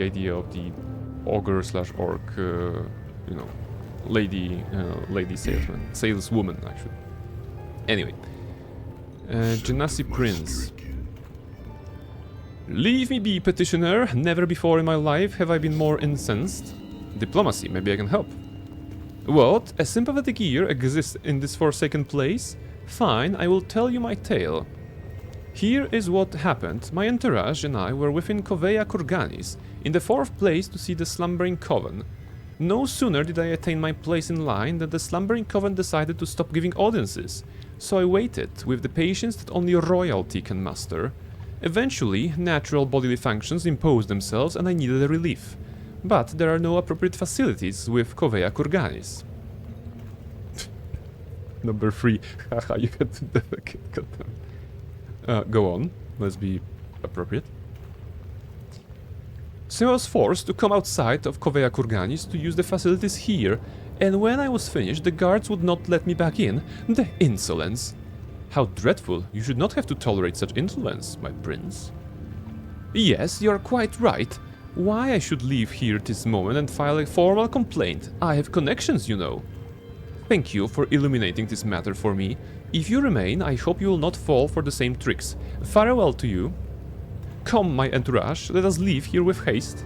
idea of the ogre / orc, you know, lady saleswoman actually. Anyway, Genasi Prince. Leave me be, petitioner. Never before in my life have I been more incensed. Diplomacy, maybe I can help. What? A sympathetic ear exists in this forsaken place? Fine, I will tell you my tale. Here is what happened. My entourage and I were within Covea Kurganis, in the 4th place to see the Slumbering Coven. No sooner did I attain my place in line than the Slumbering Coven decided to stop giving audiences, so I waited, with the patience that only royalty can master. Eventually, natural bodily functions imposed themselves and I needed a relief. But there are no appropriate facilities with Covea Kurganis. Number 3. Haha, you had to defecate. Go on. Let's be appropriate. So I was forced to come outside of Covea Kurganis to use the facilities here, and when I was finished, the guards would not let me back in. The insolence! How dreadful. You should not have to tolerate such insolence, my prince. Yes, you are quite right. Why I should leave here this moment and file a formal complaint? I have connections, you know. Thank you for illuminating this matter for me. If you remain, I hope you will not fall for the same tricks. Farewell to you. Come, my entourage, let us leave here with haste.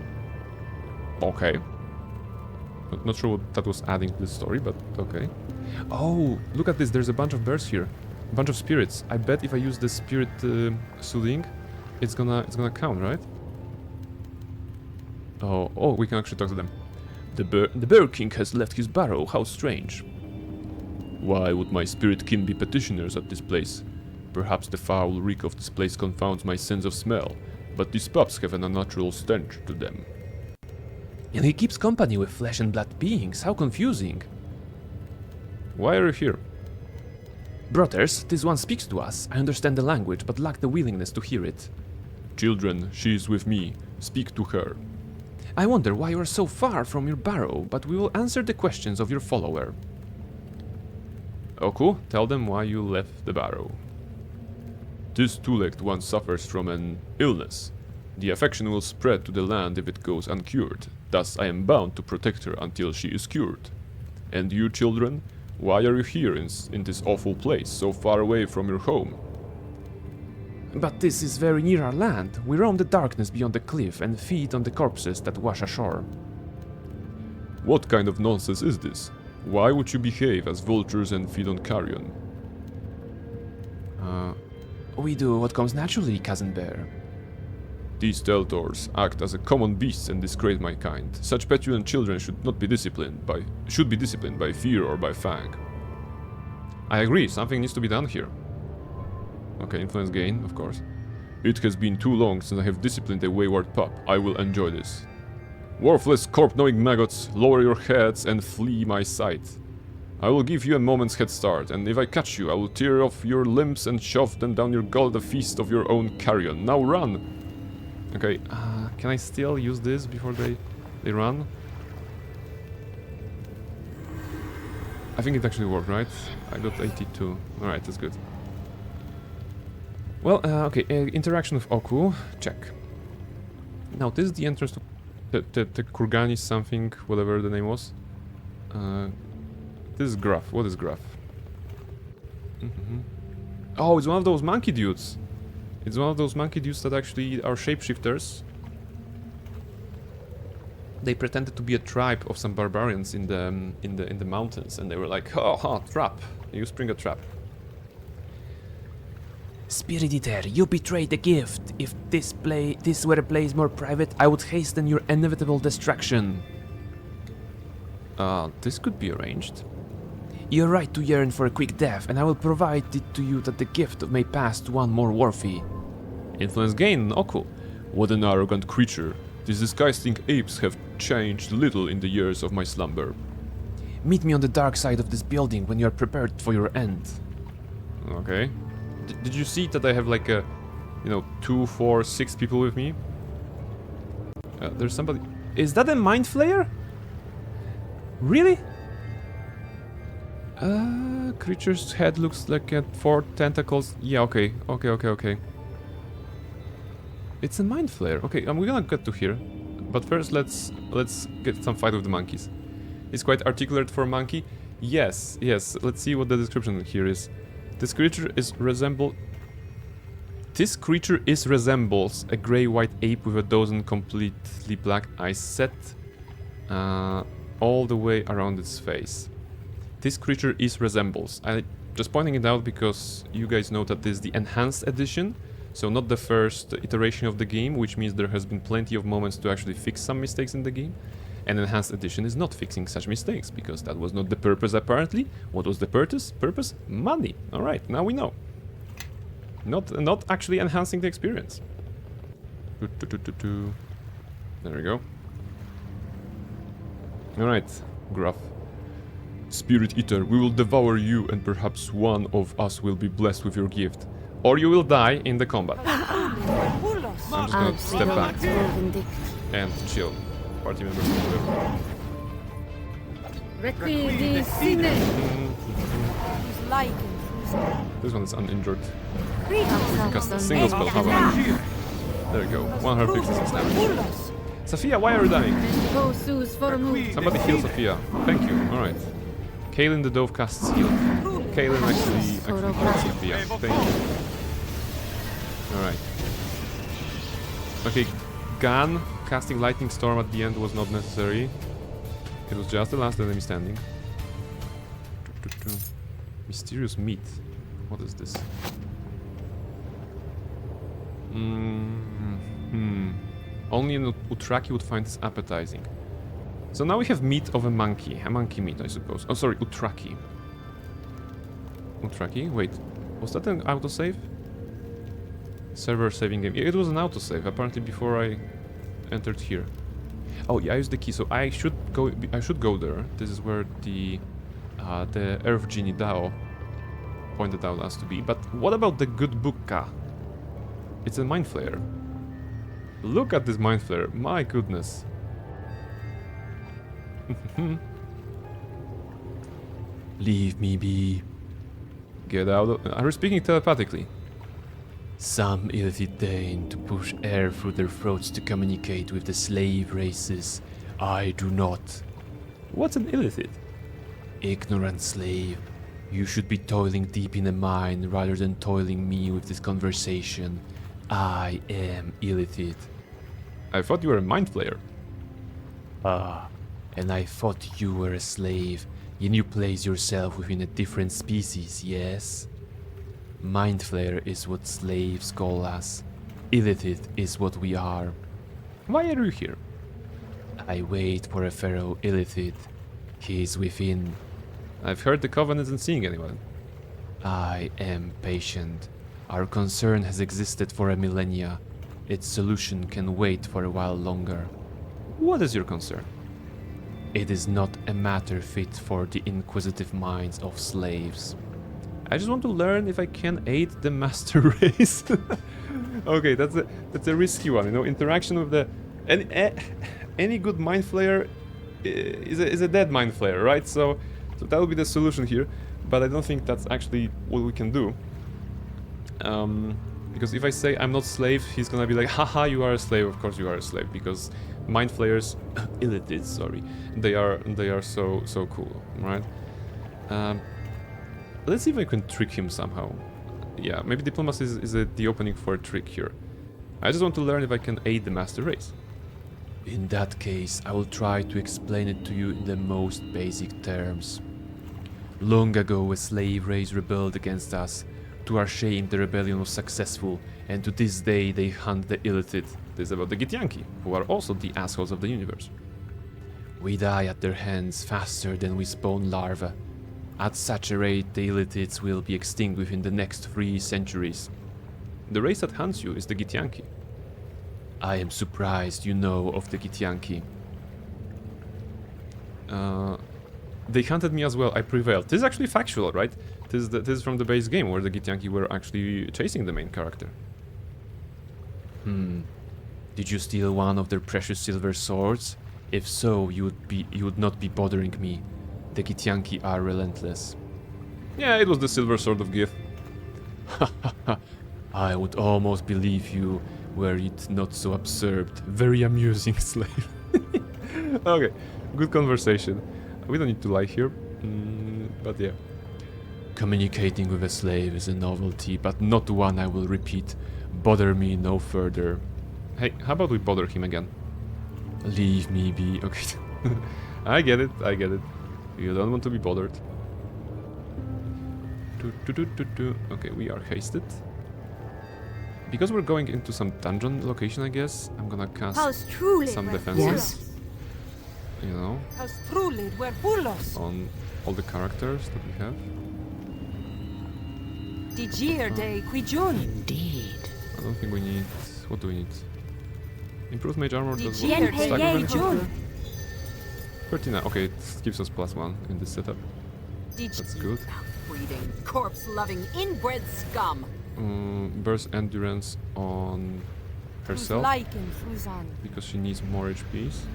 Okay. Not sure what that was adding to the story, but okay. Oh, look at this, there's a bunch of birds here. A bunch of spirits. I bet if I use the spirit soothing, it's gonna count, right? Oh, we can actually talk to them. The Bear King has left his barrow, how strange. Why would my spirit kin be petitioners at this place? Perhaps the foul reek of this place confounds my sense of smell, but these pups have an unnatural stench to them. And he keeps company with flesh and blood beings, how confusing. Why are you here? Brothers, this one speaks to us. I understand the language, but lack the willingness to hear it. Children, she is with me. Speak to her. I wonder why you are so far from your barrow, but we will answer the questions of your follower. Oku, tell them why you left the barrow. This two-legged one suffers from an illness. The affection will spread to the land if it goes uncured. Thus I am bound to protect her until she is cured. And you children, why are you here in this awful place, so far away from your home? But this is very near our land. We roam the darkness beyond the cliff and feed on the corpses that wash ashore. What kind of nonsense is this? Why would you behave as vultures and feed on carrion? We do what comes naturally, Cousin Bear. These Deltors act as a common beasts and disgrace my kind. Such petulant children should be disciplined by fear or by fang. I agree, something needs to be done here. Okay, influence gain, of course. It has been too long since I have disciplined a wayward pup. I will enjoy this. Worthless, corp-gnawing maggots, lower your heads and flee my sight. I will give you a moment's head start, and if I catch you, I will tear off your limbs and shove them down your gullet a feast of your own carrion. Now run! Okay, can I still use this before they run? I think it actually worked, right? I got 82. Alright, that's good. Well, okay, interaction with Oku, check. Now, this is the entrance to the Kurgani something, whatever the name was. This is Gruff. What is Gruff? Oh, it's one of those monkey dudes. It's one of those monkey dudes that actually are shapeshifters. They pretended to be a tribe of some barbarians in the mountains, and they were like, "Ha, trap! You spring a trap." Spirit Eater, you betrayed the gift. If this were a place more private, I would hasten your inevitable destruction. This could be arranged. You're right to yearn for a quick death, and I will provide it to you that the gift may pass to one more worthy. Influence gain, Oku. What an arrogant creature. These disgusting apes have changed little in the years of my slumber. Meet me on the dark side of this building when you are prepared for your end. Okay. Did you see that I have like a, 2, 4, 6 people with me? There's somebody. Is that a mind flayer? Really? Creature's head looks like 4 tentacles. Yeah, okay. It's a mind flare. Okay, we're gonna get to here. But first let's get some fight with the monkeys. It's quite articulate for a monkey. Yes. Let's see what the description here is. This creature resembles a grey-white ape with a dozen completely black eyes set all the way around its face. This creature resembles. I just pointing it out because you guys know that this is the enhanced edition, so not the first iteration of the game, which means there has been plenty of moments to actually fix some mistakes in the game. An enhanced edition is not fixing such mistakes, because that was not the purpose apparently. What was the purpose? Money. Alright, now we know. Not actually enhancing the experience. There we go. Alright, Gruff. Spirit Eater, we will devour you, and perhaps one of us will be blessed with your gift. Or you will die in the combat. I'm just gonna step back and chill. Party members, whatever. This one is uninjured. We can cast a single spell, however. There we go, 156 damage. Sophia, why are you dying? Somebody heal Sophia. Thank you, alright. Kaelin the Dove casts heal. Kaelin actually heals Sophia. Thank you. Alright. Okay, Gan casting Lightning Storm at the end was not necessary. It was just the last enemy standing. Mysterious meat. What is this? Only an Utraki would find this appetizing. So now we have meat of a monkey meat, I suppose. Oh, sorry, Utraki. Utraki? Wait, was that an autosave? Server saving game. Yeah, it was an autosave, apparently before I entered here. Oh, yeah, I used the key, so I should go there. This is where the Earth Genie Dao pointed out us to be. But what about the good Bukka? It's a Mind Flayer. Look at this Mind Flayer, my goodness. Leave me be. Get out of... Are we speaking telepathically? Some ill deign to push air through their throats to communicate with the slave races. I do not. What's an illithid? Ignorant slave. You should be toiling deep in the mine rather than toiling me with this conversation. I am illithid. I thought you were a mind flayer. Ah, and I thought you were a slave, and you place yourself within a different species, yes? Mind flayer is what slaves call us. Illithid is what we are. Why are you here? I wait for a pharaoh illithid. He is within. I've heard the Covenant isn't seeing anyone. I am patient. Our concern has existed for a millennia. Its solution can wait for a while longer. What is your concern? It is not a matter fit for the inquisitive minds of slaves. I just want to learn if I can aid the master race. Okay, that's a risky one, you know. Interaction with the any good mind flayer is a dead mind flayer, right? So that will be the solution here, but I don't think that's actually what we can do. Because if I say I'm not slave, he's gonna be like, haha, you are a slave. Of course you are a slave, because mind flayers, illithids, sorry, they are so cool, right? Let's see if I can trick him somehow. Yeah, maybe diplomacy is the opening for a trick here. I just want to learn if I can aid the master race. In that case, I will try to explain it to you in the most basic terms. Long ago, a slave race rebelled against us. To our shame, the rebellion was successful, and to this day they hunt the illithid. This is about the Githyanki, who are also the assholes of the universe. We die at their hands faster than we spawn larvae. At such a rate, the illithids will be extinct within the next 3 centuries. The race that hunts you is the Githyanki. I am surprised you know of the Githyanki. They hunted me as well, I prevailed. This is actually factual, right? This is from the base game, where the Githyanki were actually chasing the main character. Did you steal one of their precious silver swords? If so, you would not be bothering me. The Githyanki are relentless. Yeah, it was the silver sword of Gith. I would almost believe you were it not so absurd. Very amusing slave. Okay, good conversation. We don't need to lie here, but yeah. Communicating with a slave is a novelty, but not one I will repeat. Bother me no further. Hey, how about we bother him again? Leave me be. Okay. I get it. You don't want to be bothered. Okay, we are hasted. Because we're going into some dungeon location, I guess, I'm gonna cast some defenses. You know, on all the characters that we have. Indeed. I don't think we need... What do we need? Improved mage armor does what? Stack Stack of anything? anything? 39. Okay, it gives us +1 in this setup. That's good. Breeding, corpse-loving, inbred scum. Burst endurance on herself because she needs more HPs.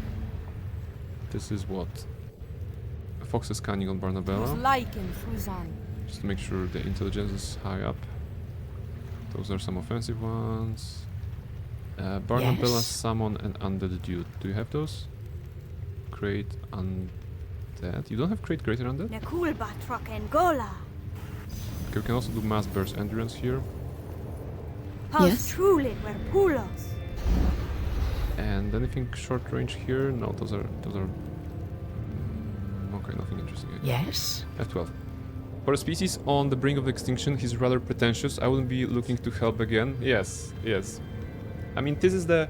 This is what? Fox's scanning on Barnabella. Just to make sure the intelligence is high up. Those are some offensive ones. Barnabella, Yes. Summon, and Undead Dude. Do you have those? Create Undead. You don't have Create Greater Undead? Okay, we can also do Mass Burst Endurance here. Yes. And anything short range here? No, those are. Okay, nothing interesting. Yes. F12. For a species on the brink of extinction, he's rather pretentious. I wouldn't be looking to help again. Yes. I mean, this is the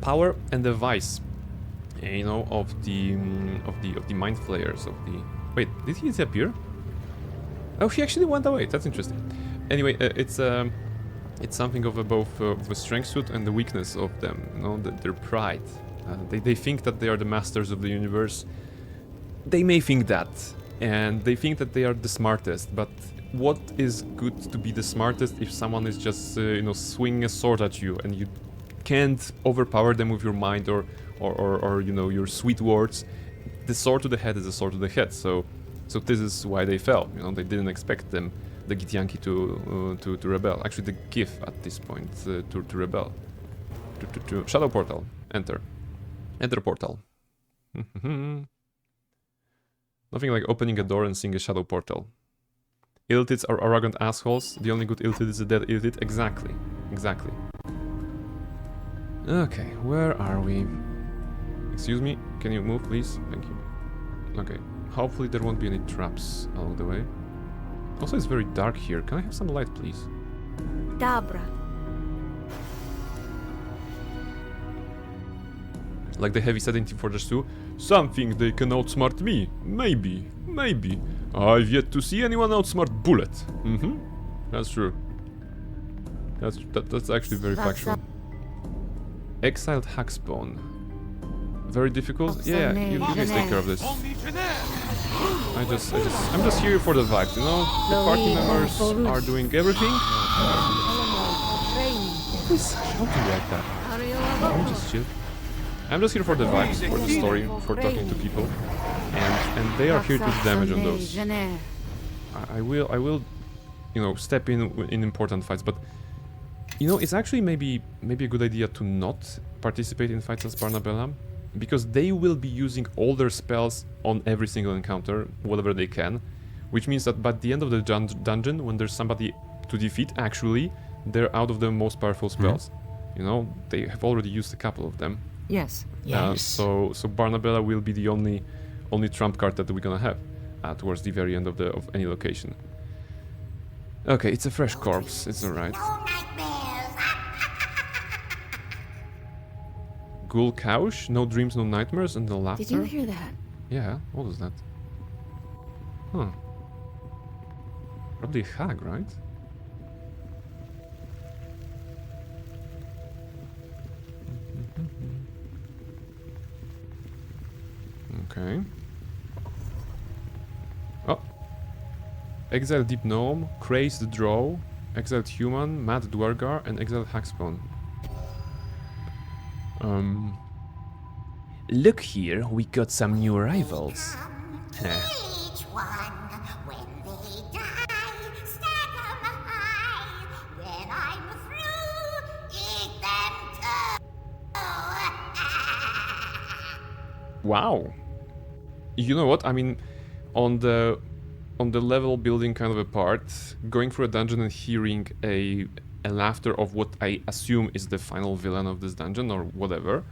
power and the vice, you know, of the mind flayers. Wait, did he disappear? Oh, he actually went away. That's interesting. Anyway, it's something of both the strength suit and the weakness of them. You know, their pride. They think that they are the masters of the universe. They may think that, and they think that they are the smartest. But what is good to be the smartest if someone is just swinging a sword at you and you can't overpower them with your mind or you know, your sweet words? The sword to the head is a sword to the head. So this is why they fell. You know, they didn't expect the Githyanki to rebel. Actually, the Gith at this point to rebel. Shadow portal. Enter. Enter portal. Nothing like opening a door and seeing a shadow portal. Illitids are arrogant assholes. The only good Illitid is a dead Illitid. Exactly. Exactly. Okay, where are we? Excuse me, can you move, please? Thank you. Okay, hopefully there won't be any traps along the way. Also, it's very dark here. Can I have some light, please? Dabra. Like the heavy said in Team Fortress 2, some think they can outsmart me. Maybe, maybe. I've yet to see anyone outsmart Bullet. That's true. That's actually very factual. Exiled Hackspawn. Very difficult? Yeah, you guys take care of this. I'm just here for the vibes, you know? The party members are doing everything. Who's shouting like that? Can we just chill? I'm just here for the vibes, for the story, for talking to people. And they are here to do damage on those. I will, you know, step in important fights, but you know, it's actually maybe a good idea to not participate in fights as Barnabella, because they will be using all their spells on every single encounter, whatever they can, which means that by the end of the dungeon, when there's somebody to defeat, actually, they're out of the most powerful spells. You know, they have already used a couple of them. Yes. So Barnabella will be the only trump card that we're gonna have towards the very end of any location. Okay, it's a fresh corpse. It's alright. Ghoul Couch, no dreams, no nightmares, and the laughter. Did you hear that? Yeah, what was that? Huh. Probably a hag, right? Okay. Oh. Exiled Deep Gnome, Crazed Drow, Exiled Human, Mad Dwargar, and Exiled Hackspawn. Look here, we got some new arrivals. Each one, when they die, stack 'em high. When I'm through, eat them too. Wow. You know what? I mean, on the level building kind of a part, going through a dungeon and hearing a laughter of what I assume is the final villain of this dungeon or whatever,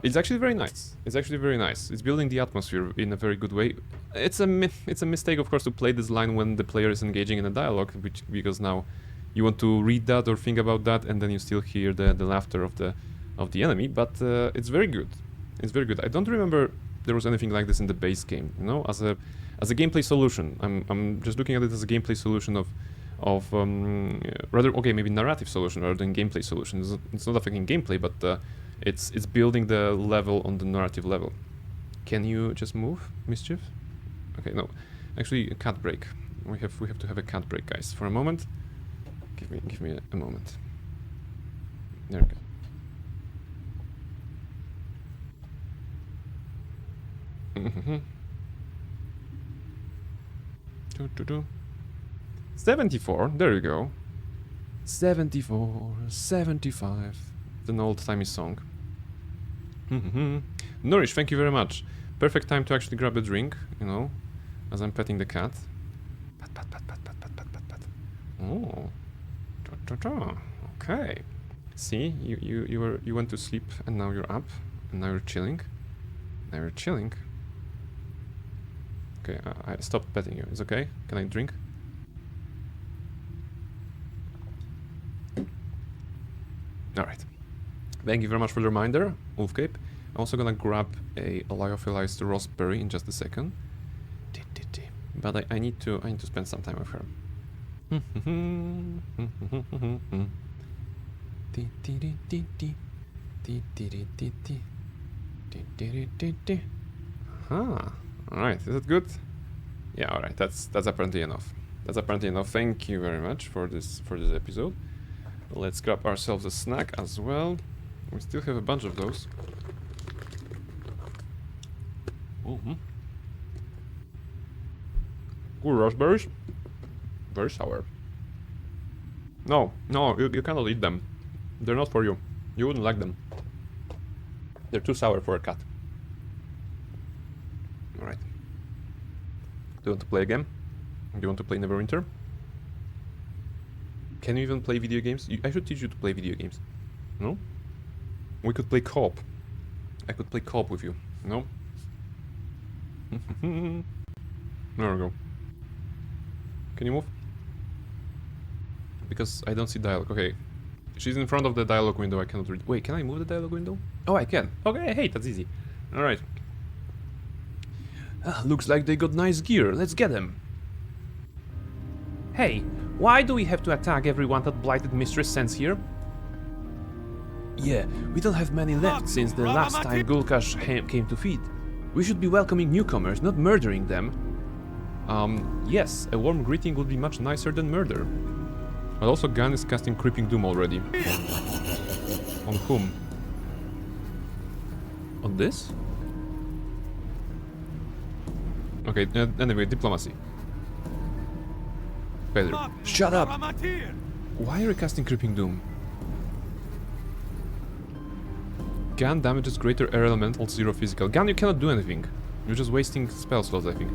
it's actually very nice. It's actually very nice. It's building the atmosphere in a very good way. It's a mistake, of course, to play this line when the player is engaging in a dialogue, because now you want to read that or think about that, and then you still hear the laughter of the enemy. But it's very good. It's very good. I don't remember there was anything like this in the base game. You know, as a gameplay solution. I'm just looking at it as a gameplay solution of rather, okay, maybe narrative solution rather than gameplay solution. It's not affecting gameplay, but it's building the level on the narrative level. Can you just move, Mischief? Okay, no, actually a cat break. We have to have a cat break, guys, for a moment. Give me a moment. There we go. 74, there you go. 74, 75. An old-timey song. Nourish, thank you very much. Perfect time to actually grab a drink, you know, as I'm petting the cat. Pat, pat, pat, pat, pat, pat, pat, pat, pat. Oh. Okay. See, you went to sleep and now you're up and now you're chilling. Now you're chilling. Okay, I stopped petting you. It's okay? Can I drink? Alright. Thank you very much for the reminder, Wolfcape. I'm also gonna grab a lyophilized raspberry in just a second. But I need to spend some time with her. Aha. Alright, is it good? Yeah, alright, that's apparently enough. That's apparently enough. Thank you very much for this episode. Let's grab ourselves a snack as well. We still have a bunch of those. Cool raspberries. Very sour. No, you cannot eat them. They're not for you. You wouldn't like them. They're too sour for a cat. Alright. Do you want to play again? Do you want to play Neverwinter? Can you even play video games? I should teach you to play video games. No? We could play co-op. I could play co-op with you. No? There we go. Can you move? Because I don't see dialogue. Okay. She's in front of the dialogue window. I cannot read. Wait, can I move the dialogue window? Oh, I can. Okay, hey, that's easy. Alright. Looks like they got nice gear. Let's get them. Hey, why do we have to attack everyone that Blighted Mistress sends here? Yeah, we don't have many left since the last time Gulkash came to feed. We should be welcoming newcomers, not murdering them. Yes, a warm greeting would be much nicer than murder. But also Gun is casting Creeping Doom already. On whom? On this? Okay, anyway, diplomacy. Pedro. Shut up! Why are you casting Creeping Doom? Gun damages greater air elemental, 0 physical. Gun, you cannot do anything. You're just wasting spell slots, I think.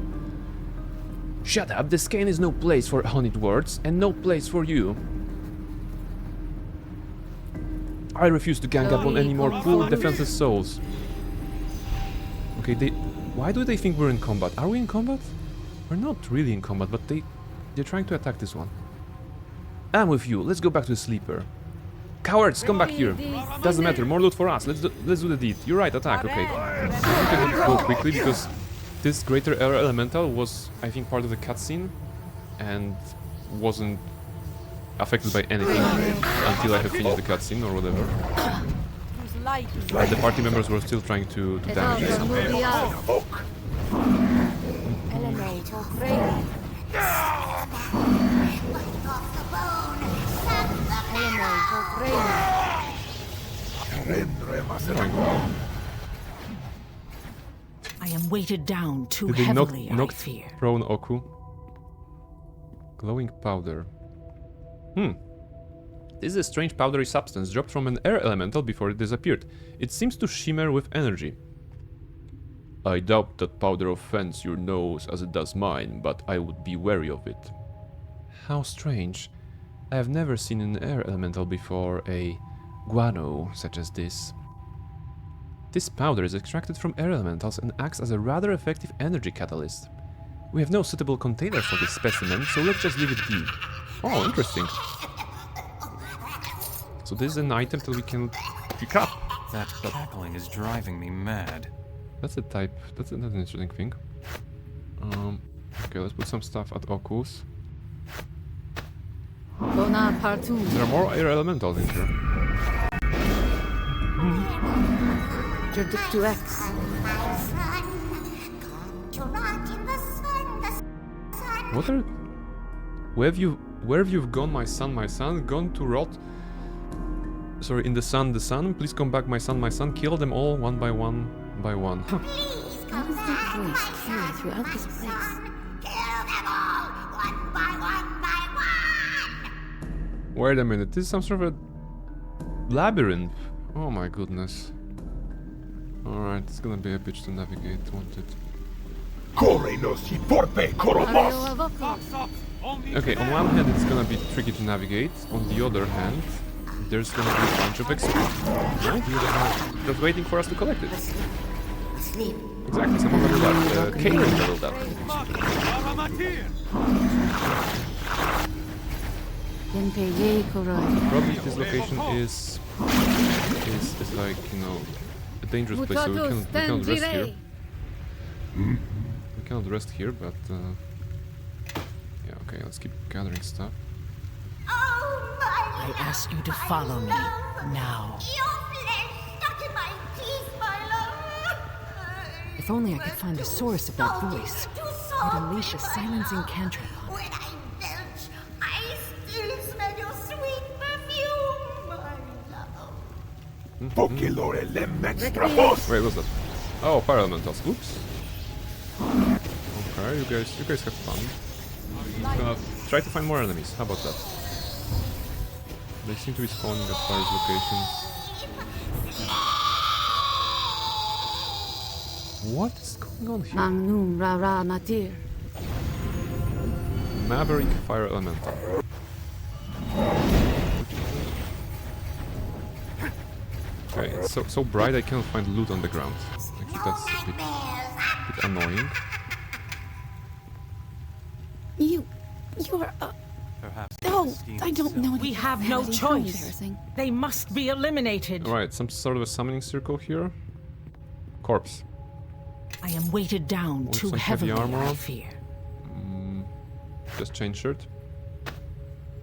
Shut up, this cane is no place for honeyed words, and no place for you. I refuse to gang up on any more poor defenseless souls. Okay, why do they think we're in combat? Are we in combat? We're not really in combat, but they're trying to attack this one. I'm with you, let's go back to the sleeper. Cowards, come back here. Doesn't matter, more loot for us. Let's do the deed. You're right, attack, okay. We can go quickly because this greater air elemental was, I think, part of the cutscene and wasn't affected by anything until I have finished the cutscene or whatever. The party members were still trying to damage it somehow. I am weighted down too Did they heavily, I knocked fear. prone Oku? Glowing powder. This is a strange powdery substance dropped from an air elemental before it disappeared. It seems to shimmer with energy. I doubt that powder offends your nose as it does mine, but I would be wary of it. How strange. I have never seen an air elemental before, a guano such as this. This powder is extracted from air elementals and acts as a rather effective energy catalyst. We have no suitable container for this specimen, so let's just leave it be. Oh, interesting. So this is an item that we can pick up. That cackling is driving me mad. That's a type. That's an interesting thing. Okay, let's put some stuff at Oku's. There are more air elementals in here. What are... Where have you gone, my son, my son? Gone to rot? Sorry, in the sun, please come back, my son, kill them all one by one by one. Huh. Please come back, my son, throughout this place. Kill them all, one by one. Wait a minute, this is some sort of a labyrinth. Oh my goodness. Alright, it's gonna be a bitch to navigate, won't it? Okay, on one hand it's gonna be tricky to navigate, on the other hand, there's gonna be a bunch of XP. Right? Just waiting for us to collect it. Exactly, someone leveled up. Caitlyn leveled up. Probably this location is like, you know, a dangerous place, so we cannot rest here. We cannot rest here, but yeah, okay, let's keep gathering stuff. Oh, my I ask you to follow me now. Your flesh stuck in my teeth, my love. If only I could find the source of that voice. I'd unleash a silencing cantrip on When it. I belch, I still smell your sweet perfume, my love. Wait, what's that? Oh, fire elementals. Oops. Okay, you guys have fun. I'm gonna try to find more enemies. How about that? They seem to be spawning at various locations. What is going on here? Magnum Rara Matir. Maverick Fire Elemental. Okay, it's so bright I cannot find loot on the ground. Actually, that's a bit annoying. You're Perhaps Oh, the scheme I don't know. We have no How choice. embarrassing. They must be eliminated. Alright, some sort of a summoning circle here. Corpse. I am weighted down With too some heavy heavily, armor. I fear. Just change shirt.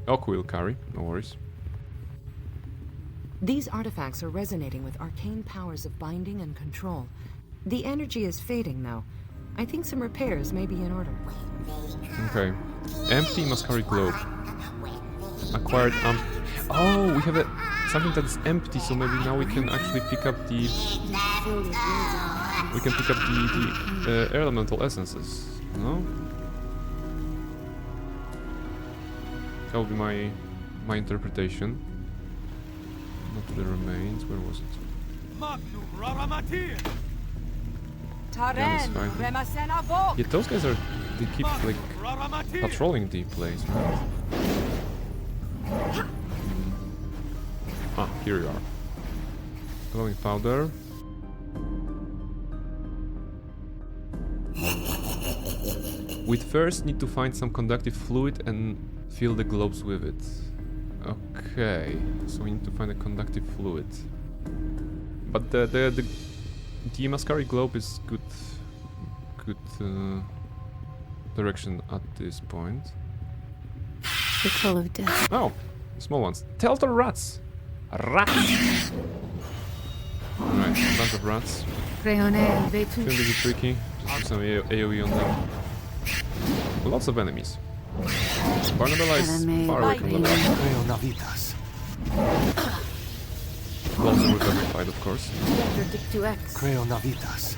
Oku will carry, no worries. These artifacts are resonating with arcane powers of binding and control. The energy is fading now. I think some repairs may be in order. Okay. Empty Masquerade Globe. Acquired Oh, we have something that is empty, so maybe now we can actually pick up the... We can pick up the air elemental essences, no? That would be my interpretation. Not to the remains, where was it? Yeah, it's fine. Yeah, those guys they keep like patrolling the place, right? Ah, here you are. Glowing powder. We'd first need to find some conductive fluid and fill the globes with it. Okay, so we need to find a conductive fluid. But the Masquerade globe is good direction at this point. The call of death. Oh, small ones. Teltor rats. Rats. Alright, a bunch of rats. Creone, they too. Shouldn't be tricky. Just do some AoE on them. Lots of enemies. Barnabella is far away from the rats. Also with every fight, of course. Interdict to X. Creonavitas.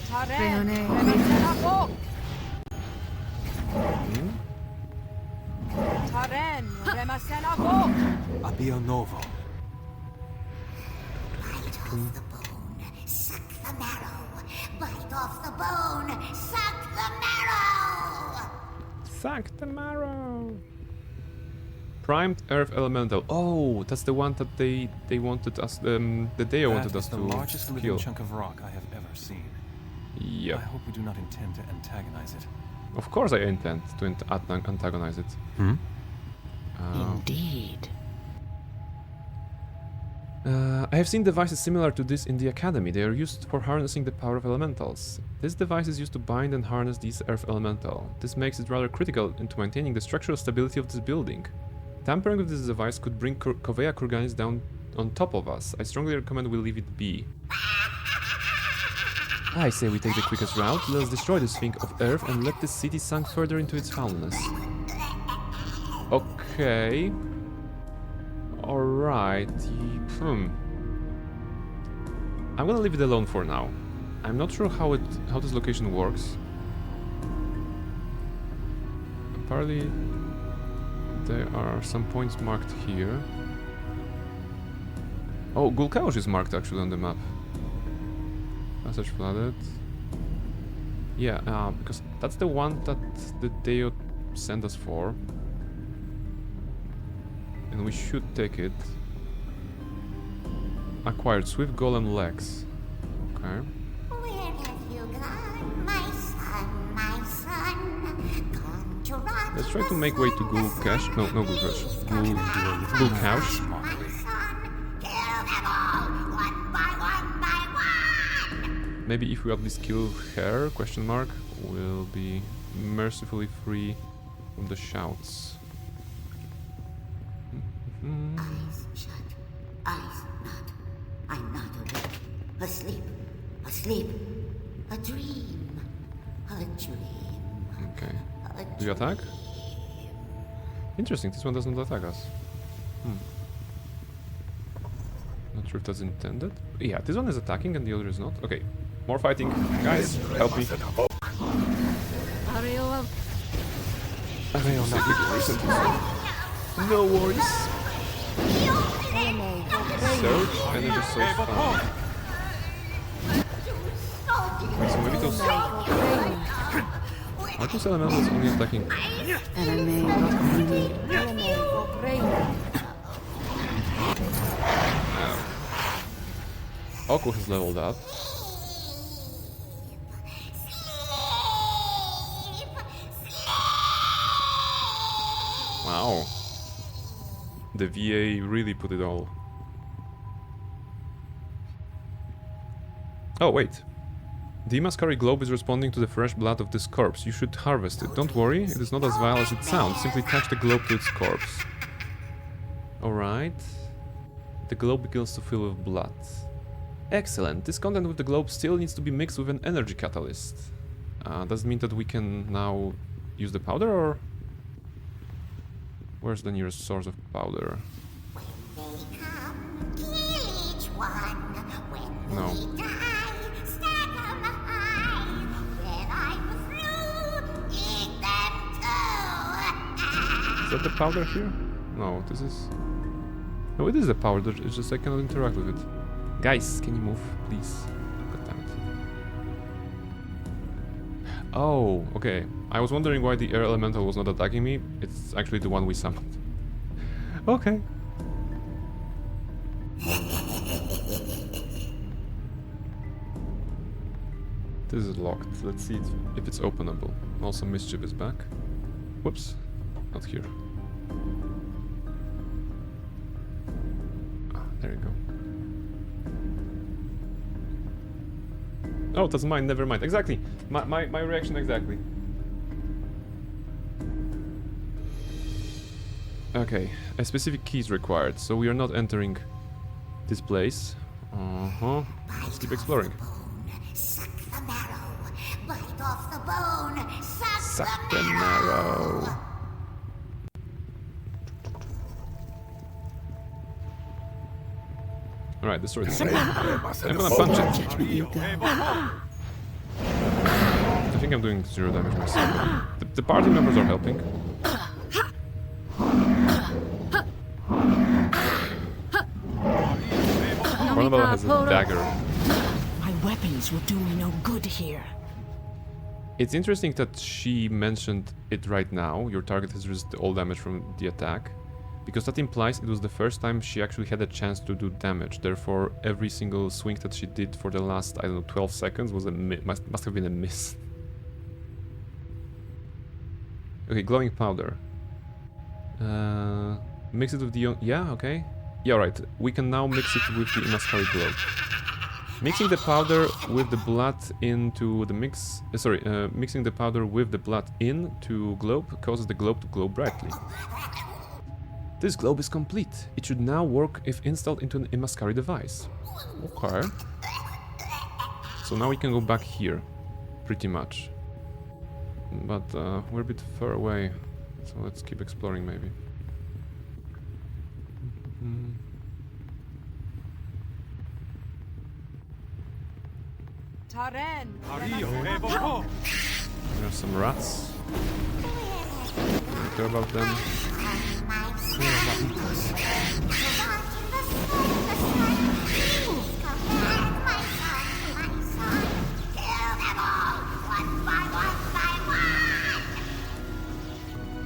Creone, Abio Novo. Bite off the bone, suck the marrow. Bite off the bone, suck the marrow. Suck the marrow. Primed Earth Elemental. Oh, that's the one that they wanted us. The Deo wanted us the to largest living kill. chunk of rock I have ever seen. Yep. I hope we do not intend to antagonize it. Of course, I intend to antagonize it. Indeed. I have seen devices similar to this in the Academy. They are used for harnessing the power of elementals. This device is used to bind and harness these Earth Elemental. This makes it rather critical into maintaining the structural stability of this building. Tampering with this device could bring Covea Kurganis down on top of us. I strongly recommend we leave it be. I say we take the quickest route. Let us destroy this thing of Earth and let this city sink further into its foulness. Okay. Alright. I'm gonna leave it alone for now. I'm not sure how this location works. Apparently there are some points marked here. Oh, Gulkaush is marked actually on the map. Passage flooded. Yeah, because that's the one that the Deo sent us for. And we should take it. Acquired Swift Golem Legs. Okay. Where have you gone, my son, Come to rot Let's try to make way to Gulkash. No, no Gulkash. Gulkaush. my son. Kill them all, one by one. Maybe if we at least kill her, question mark, we'll be mercifully free from the shouts. Eyes shut, eyes not. I'm not awake. Asleep, asleep. A dream, a dream. Okay. Do you attack? Interesting, this one doesn't attack us. Not sure if that's intended. Yeah, this one is attacking and the other is not. Okay, more fighting. Guys, help me. No worries. Surge energy source found. Wait, so maybe those... Are those elementals only attacking? Oko has leveled up. Wow. The VA really put it all. Oh, wait. The Mascari globe is responding to the fresh blood of this corpse. You should harvest it. Don't worry, it is not as vile as it sounds. Simply touch the globe to its corpse. Alright. The globe begins to fill with blood. Excellent. This content with the globe still needs to be mixed with an energy catalyst. Does it mean that we can now use the powder, or... Where's the nearest source of powder? When they come, kill each one. When No. they die, stack 'em high. When I'm through, eat them too. Is that the powder here? No, this is... No, it is the powder, it's just I cannot interact with it. Guys, can you move, please? God damn it. Oh, okay. I was wondering why the air elemental was not attacking me. It's actually the one we summoned. Okay. This is locked. Let's see if it's openable. Also, Mischief is back. Whoops. Not here. Ah, there you go. Oh, that's mine, never mind. Exactly. My reaction exactly. Okay, a specific key is required, so we are not entering this place. Let's keep exploring. Suck the marrow. Bite off the bone. Suck the marrow. Alright, destroy this. I'm gonna punch it. I think I'm doing 0 damage myself. The party members are helping. Barnabella has a dagger. My weapons will do me no good here. It's interesting that she mentioned it right now. Your target has resisted all damage from the attack. Because that implies it was the first time she actually had a chance to do damage. Therefore, every single swing that she did for the last, I don't know, 12 seconds was a must have been a miss. Okay, glowing powder. Mix it with the... Yeah, okay. Yeah, right. We can now mix it with the Mascari globe. Mixing the powder with the blood into the mix... mixing the powder with the blood into globe causes the globe to glow brightly. This globe is complete. It should now work if installed into an Mascari device. Okay. So now we can go back here, pretty much. But we're a bit far away, so let's keep exploring maybe. There are some rats. Don't care about them.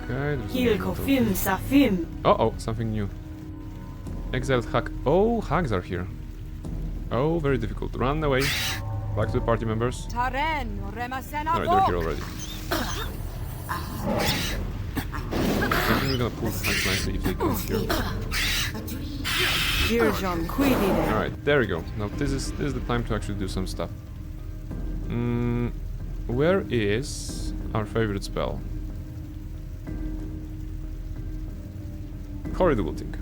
Okay, there's uh-oh, something new. Exiled hag. Oh, hags are here. Oh, very difficult. Run away. Back to the party members. Alright, they're here already. I think we're gonna pull the hags nicely if they come here. Alright, there we go. Now this is the time to actually do some stuff. Where is our favorite spell? Corridor-looting.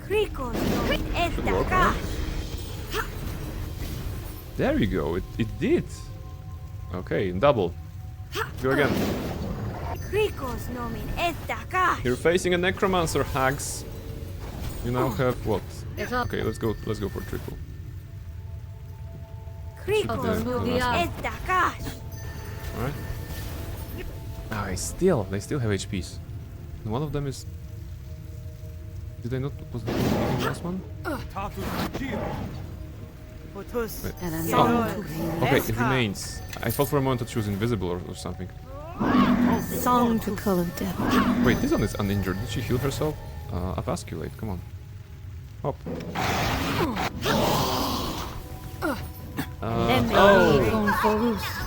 Should work, right? There you go, it did. Okay, double. Go again. You're facing a necromancer, hags. You now have what? Okay, let's go for triple. Alright. Ah, they still have HPs. And one of them is Did I not? Was that the last one? Wait. Okay, it remains. I thought for a moment that she was invisible or something. Song to call of death. Wait, this one is uninjured. Did she heal herself? Avasculate, come on. Hop.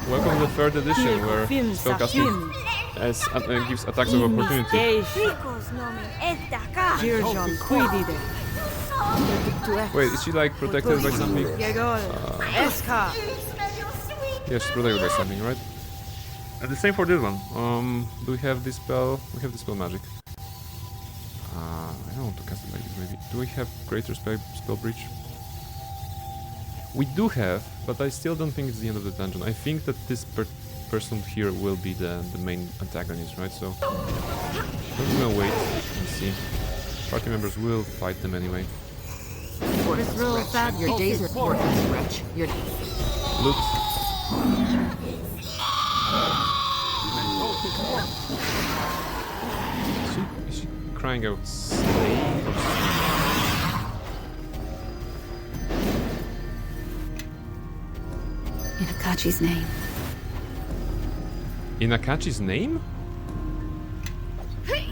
Welcome to the third edition, where spellcasting gives attacks of opportunity. Wait, is she like protected by something? Yeah, she's protected by something, right? And the same for this one. Do we have this spell? We have the spell magic. I don't want to cast it like this, maybe. Do we have greater spell breach? We do have, but I still don't think it's the end of the dungeon. I think that this person here will be the main antagonist, right? So I'm gonna wait and see. Party members will fight them anyway. Your days are worthless, wretch. Your Loot. Is she crying out slave or something? In Akachi's name. In Akachi's name?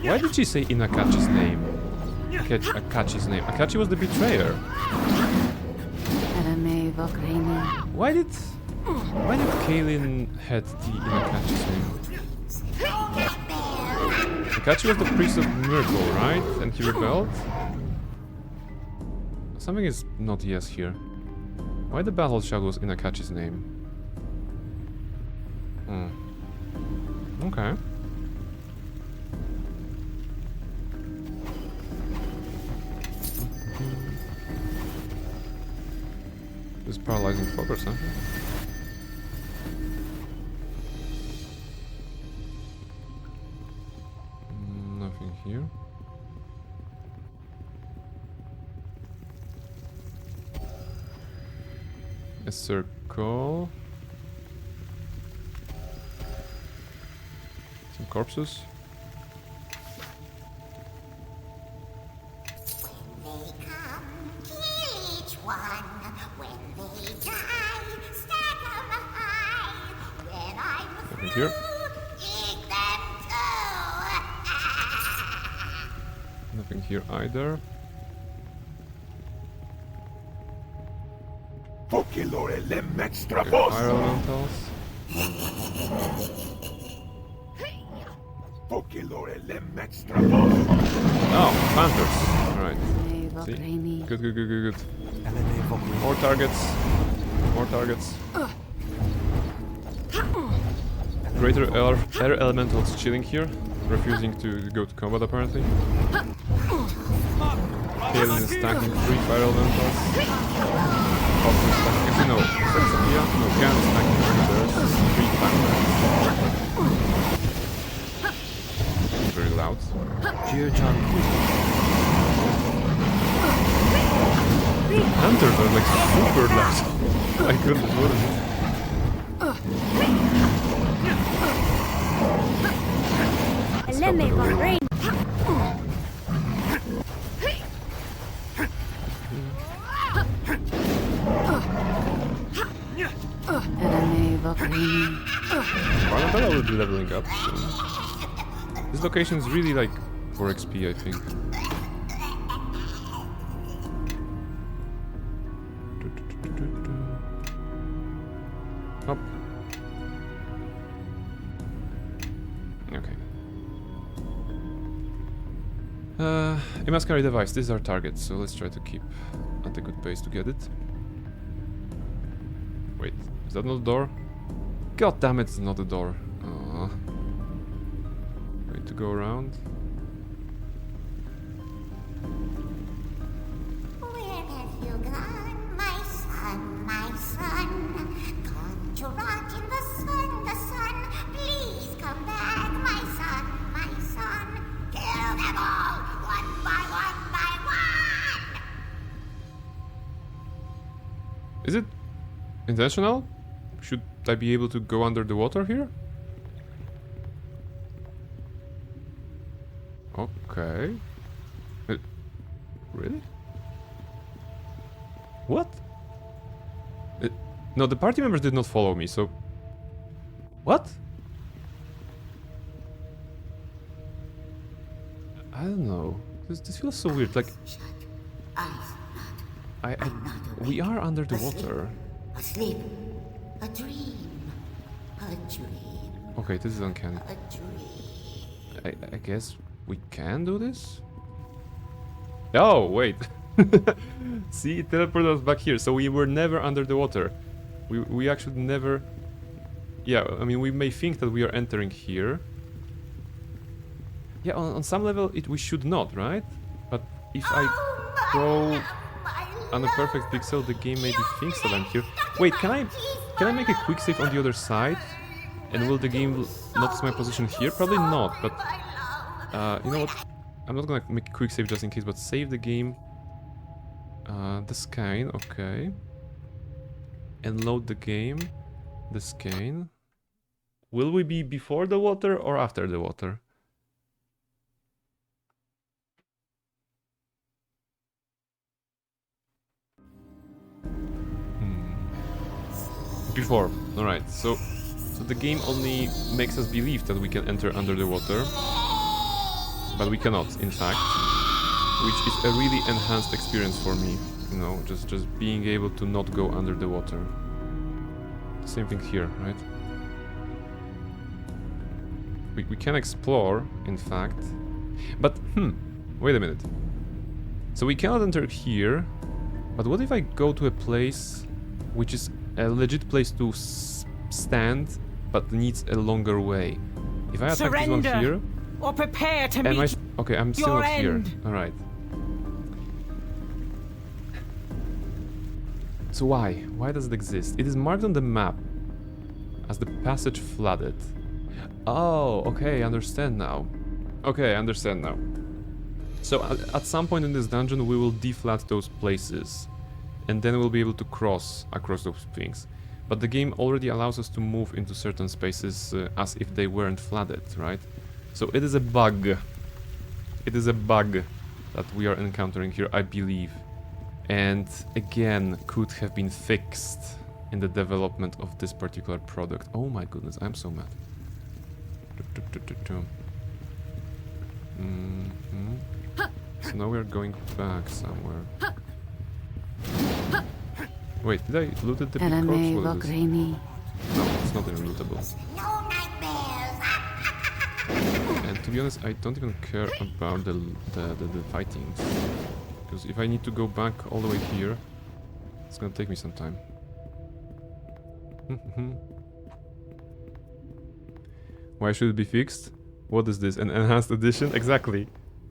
Why did she say in Akachi's name? Akachi's name. Akachi was the betrayer. Why did Kaelin had the in Akachi's name? Akachi was the priest of miracle, right? And he rebelled? Something is not yes here. Why the battle shadows in Akachi's name? Okay. This paralyzing fog or something? Nothing here. A circle. Some corpses. They come, kill each one. When they die, stack 'em high. When I'm Nothing here. through, eat them too. Nothing here either. Okay, fire elementals. Oh, panthers. Alright. See? Good. More targets. More targets. Greater air elementals chilling here, refusing to go to combat apparently. Kaelin is stacking 3 fire elementals. Hoffman is stacking, actually no, Sexapia? No, Gan is stacking 3 panthers. Very loud. Hunters are like super loud. My goodness, what is it? Barnabella will be leveling up soon. This location is really like for XP, I think. Up. Okay. A masquerade device. This is our target, so let's try to keep at a good pace to get it. Wait, is that not a door? God damn it, it's not a door. Wait to go around. Where have you gone, my son, my son? Gone to rot in the sun. Please come back, my son, my son. Kill them all, one by one. Is it intentional? Should I be able to go under the water here? Okay. Really? What? No, the party members did not follow me, so... What? I don't know. This feels so weird, like... We are under the water. Asleep. A dream. A dream. Okay, this is uncanny. A dream. I guess we can do this? Oh, wait. See, it teleported us back here, so we were never under the water. We actually never... Yeah, I mean, we may think that we are entering here. Yeah, on some level, we should not, right? But if I go on a perfect pixel, the game maybe thinks that I'm here. Wait, can I make a quick save on the other side? And will the game notice my position here? Probably not, but... you know what? I'm not gonna make a quick save just in case, but save the game. The scan, okay. And load the game. The scan. Will we be before the water or after the water? Before. Alright, so the game only makes us believe that we can enter under the water. But we cannot, in fact. Which is a really enhanced experience for me. You know, just being able to not go under the water. Same thing here, right? We can explore, in fact. But, wait a minute. So we cannot enter here. But what if I go to a place which is a legit place to stand, but needs a longer way? If I attack this one here... or prepare to meet okay, I'm still not here. Alright. So why? Why does it exist? It is marked on the map as the passage flooded. Oh, okay, I understand now. Okay, I understand now. So at some point in this dungeon we will deflat those places. And then we'll be able to cross across those things. But the game already allows us to move into certain spaces as if they weren't flooded, right? So it is a bug. It is a bug that we are encountering here, I believe. And again, could have been fixed in the development of this particular product. Oh my goodness, I'm so mad. So now we're going back somewhere. Wait, did I loot the big corpse? What is this? No, it's not unlootable. No nightmares. And to be honest, I don't even care about the fighting. Because if I need to go back all the way here, it's gonna take me some time. Why should it be fixed? What is this? An enhanced edition? Exactly.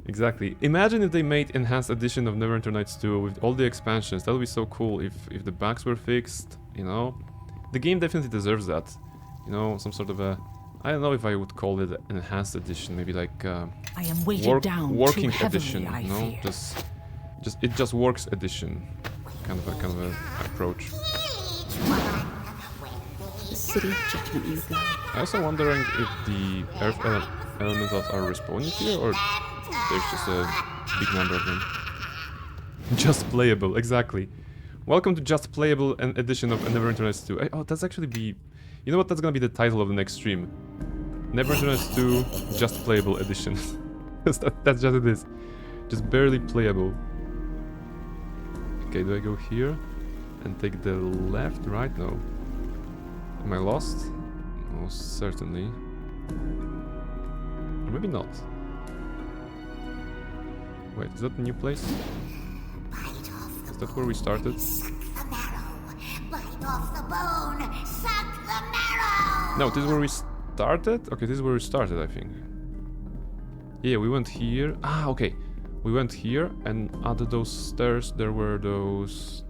Exactly. Imagine if they made enhanced edition of Neverwinter Nights 2 with all the expansions. That would be so cool if the bugs were fixed, you know? The game definitely deserves that. You know, some sort of a... I don't know if I would call it an enhanced edition, maybe like I am weighted down working too heavily, edition, I you know? fear. It just works edition. Kind of a approach. The city of judgment you go. I'm also wondering if the earth elementals are respawning here or there's just a big number of them. Just playable, exactly. Welcome to Just Playable an edition of Neverwinter Nights 2. Oh, that's actually be... You know what? That's gonna be the title of the next stream. Neverwinter Nights 2 Just Playable edition. That's just it is. Just barely playable. Okay, do I go here? And take the left, right? No. Am I lost? Most certainly. Or maybe not. Wait, is that a new place? Is that where we started? Suck the marrow. Bite off the bone. Suck the marrow. No, this is where we started? Okay, this is where we started, I think. Yeah, we went here. Ah, okay. We went here, and under those stairs there were those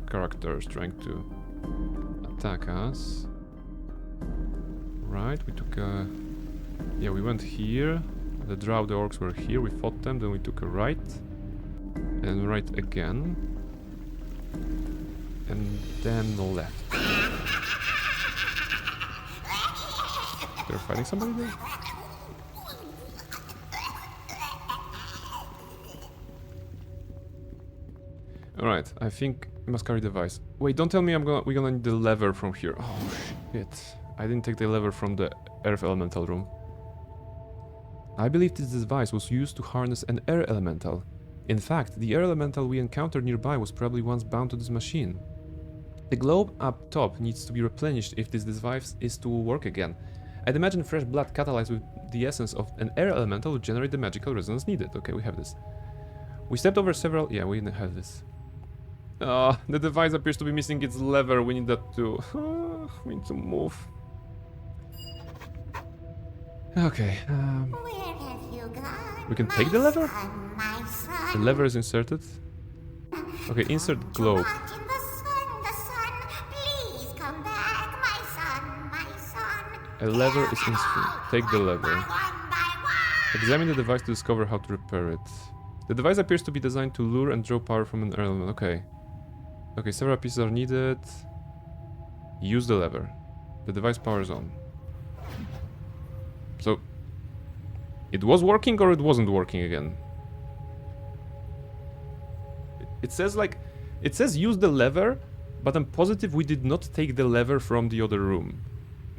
characters trying to attack us. Right, we took a... Yeah, we went here. The drow, the orcs were here, we fought them, then we took a right. And right again. And then left. They're fighting somebody there? Alright, I think we must carry the device. Wait, don't tell me we're gonna need the lever from here. Oh shit. I didn't take the lever from the earth elemental room. I believe this device was used to harness an air elemental. In fact, the air elemental we encountered nearby was probably once bound to this machine. The globe up top needs to be replenished if this device is to work again. I'd imagine fresh blood catalyzed with the essence of an air elemental would generate the magical resonance needed. Okay, we have this. We stepped over several... Yeah, we have this. The device appears to be missing its lever. We need that too. We need to move. Okay, Where have you gone? we can take the lever? My son. The lever is inserted. Okay, insert globe. Rot in the sun. Please come back, my son. A lever is inserted. Take the lever. One by one. Examine the device to discover how to repair it. The device appears to be designed to lure and draw power from an element. Okay. Okay, several pieces are needed. Use the lever. The device powers on. So, it was working or it wasn't working again? It says like... It says use the lever, but I'm positive we did not take the lever from the other room.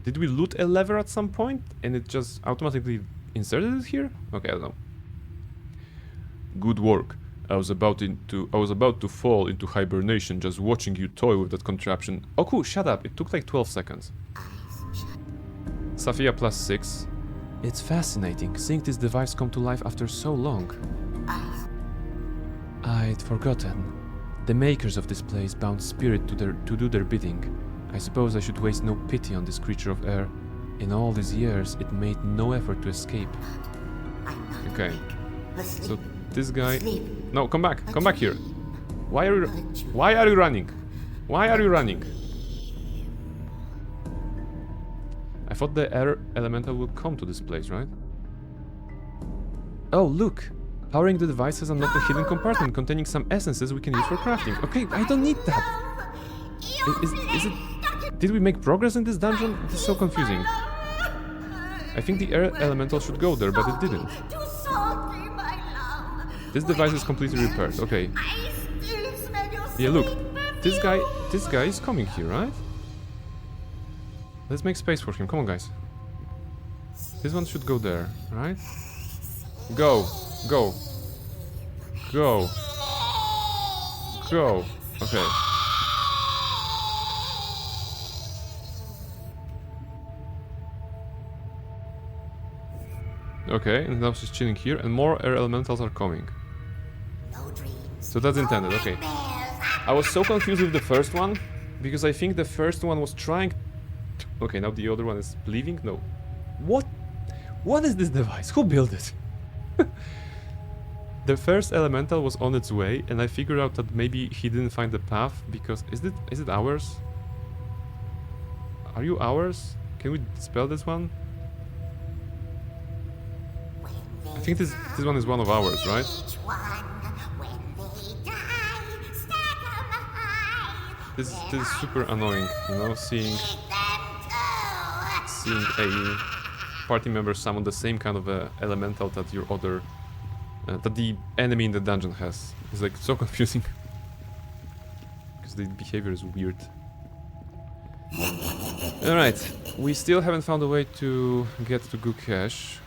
Did we loot a lever at some point and it just automatically inserted it here? Okay, I don't know. Good work. I was about to fall into hibernation just watching you toy with that contraption. Oh cool, shut up. It took like 12 seconds. Safia +6. It's fascinating seeing this device come to life after so long. I'd forgotten. The makers of this place bound spirit to do their bidding. I suppose I should waste no pity on this creature of air. In all these years, it made no effort to escape. Okay. So this guy... No, come back. Come back here. Why are you running? Why are you running? I thought the air elemental would come to this place, right? Oh, look! Powering the device has unlocked a hidden compartment containing some essences we can use for crafting. Okay, I don't need that! Is it... Did we make progress in this dungeon? This is so confusing. I think the air elemental should go there, but it didn't. This device is completely repaired. Okay. Yeah, look. This guy is coming here, right? Let's make space for him. Come on, guys. This one should go there, right? Go. Go. Go. Go. Okay. Okay, and now she's chilling here, and more air elementals are coming. So that's intended, okay. I was so confused with the first one, because I think the first one was trying... Okay, now the other one is leaving? No. What is this device? Who built it? The first elemental was on its way, and I figured out that maybe he didn't find the path, because... Is it ours? Are you ours? Can we spell this one? I think this one is one of ours, right? This is super annoying, you know, seeing a party member summon the same kind of elemental that your other that the enemy in the dungeon has. It's like so confusing because the behavior is weird. Alright, we still haven't found a way to get to Gukash.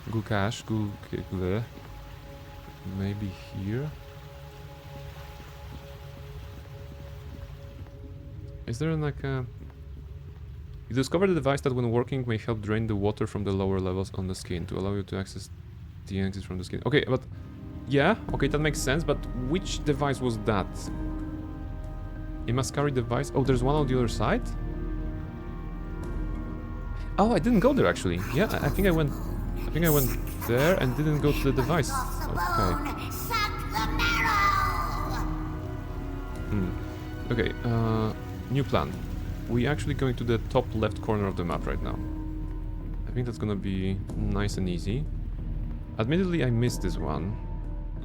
Maybe here? Is there like a... You discovered the device that when working may help drain the water from the lower levels on the skin to allow you to access the exit from the skin. Okay, but... Yeah, okay, that makes sense, but which device was that? A Mascari device? Oh, there's one on the other side? Oh, I didn't go there actually. Yeah, I think I went there and didn't go to the device. Okay. Okay, new plan. We're actually going to the top left corner of the map right now. I think that's gonna be nice and easy. Admittedly, I missed this one.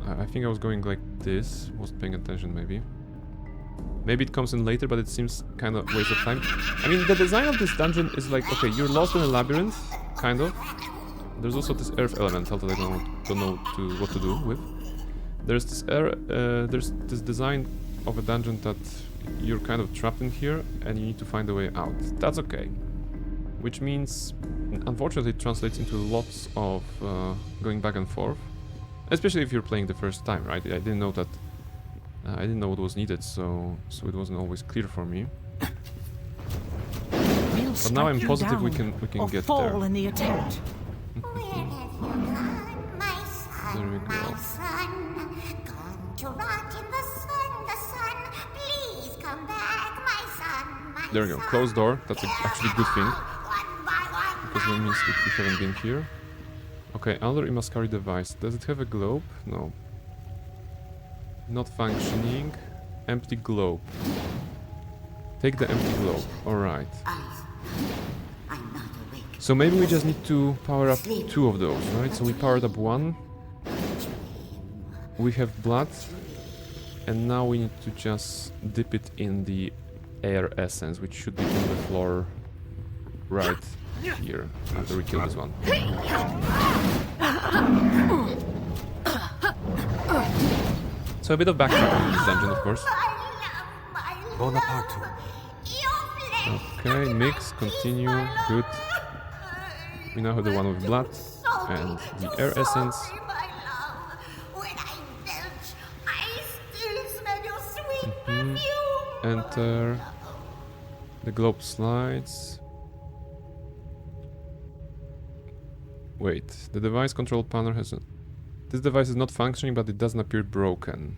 I think I was going like this. Wasn't paying attention maybe. Maybe it comes in later, but it seems kind of waste of time. I mean, the design of this dungeon is like, okay, you're lost in a labyrinth, kind of. There's also this earth elemental that I don't know what to do with. There's this there's this design of a dungeon that you're kind of trapped in here and you need to find a way out. That's okay. Which means, unfortunately, it translates into lots of going back and forth. Especially if you're playing the first time, right? I didn't know that. I didn't know what was needed, so it wasn't always clear for me. But now I'm positive we can get fall there. in the attempt. Where have you gone, my son? There we go. My son, gone to rot in the sun. Please come back, my son, my There we go. son. Closed door. That's actually a good thing. One by one. Because that means that we haven't been here. Okay, another Imaskari device. Does it have a globe? No. Not functioning. Empty globe. Take the empty globe. Alright. I'm not awake. So maybe we just need to power up 2 of those, right? So we powered up 1. We have blood. And now we need to just dip it in the air essence, which should be on the floor right here, after we kill this one. So a bit of backtracking in this dungeon, of course. Bonaparte. Okay, mix, continue, good. We now have the one with blood and the air essence. When I belch, I still smell your sweet perfume. Enter. The globe slides. Wait, the device control panel has a... This device is not functioning, but it doesn't appear broken.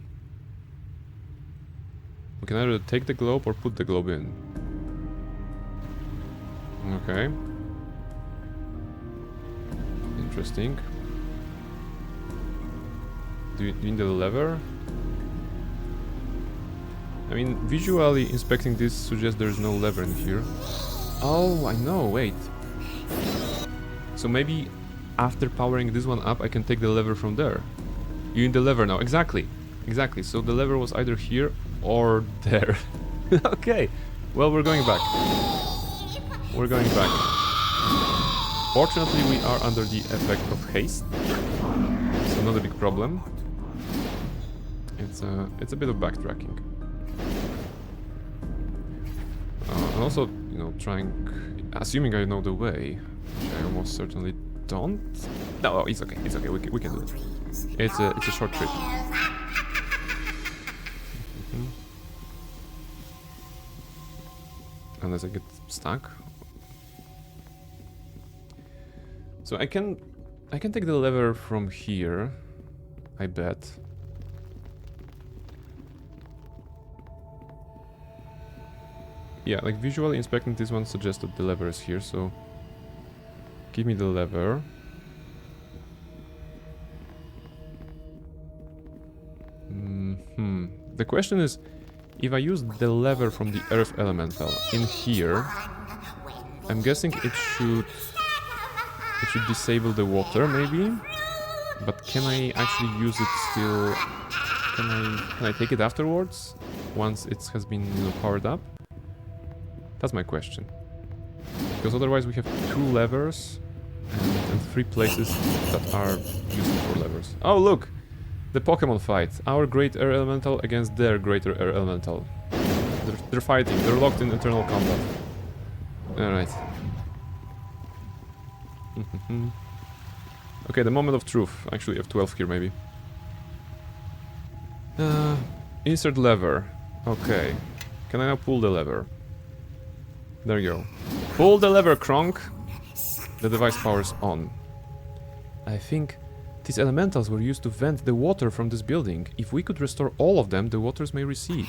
We can either take the globe or put the globe in. Okay. Interesting. Do you need the lever? I mean, visually inspecting this suggests there's no lever in here. Oh, I know, wait. So maybe after powering this one up, I can take the lever from there. You need the lever now, exactly. Exactly, so the lever was either here or there. Okay, well, we're going back. We're going back. Fortunately, we are under the effect of haste, so not a big problem. It's a bit of backtracking. And also, you know, assuming I know the way, which I almost certainly don't. No, it's okay. It's okay. We can do it. It's a short trip. Unless I get stuck. So I can take the lever from here, I bet. Yeah, like visually inspecting this one suggests that the lever is here, so give me the lever. The question is, if I use the lever from the earth elemental in here, I'm guessing it should disable the water, maybe. But can I actually use it still? Can I take it afterwards once it has been, you know, powered up? That's my question. Because otherwise we have 2 levers and 3 places that are useful for levers. Oh, look! The Pokemon fight. Our great air elemental against their greater air elemental. They're fighting. They're locked in eternal combat. Alright. Okay, the moment of truth. Actually, F12 here, maybe. Insert lever. Okay. Can I now pull the lever? There you go. Pull the lever, Kronk! The device powers on. I think these elementals were used to vent the water from this building. If we could restore all of them, the waters may recede.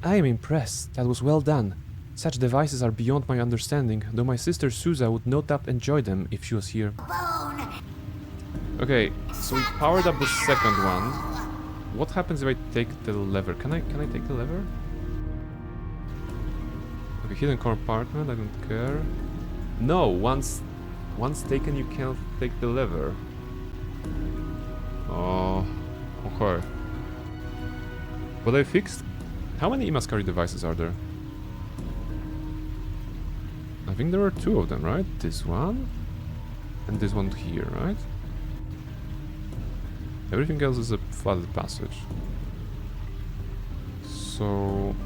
I am impressed. That was well done. Such devices are beyond my understanding, though my sister Susa would no doubt enjoy them if she was here. Okay, so we powered up the second one. What happens if I take the lever? Can I take the lever? Okay, hidden compartment, I don't care. No, once taken you can't take the lever. Oh, okay. But I fixed... How many Imaskari devices are there? I think there are 2 of them, right? This one and this one here, right? Everything else is a flooded passage. So...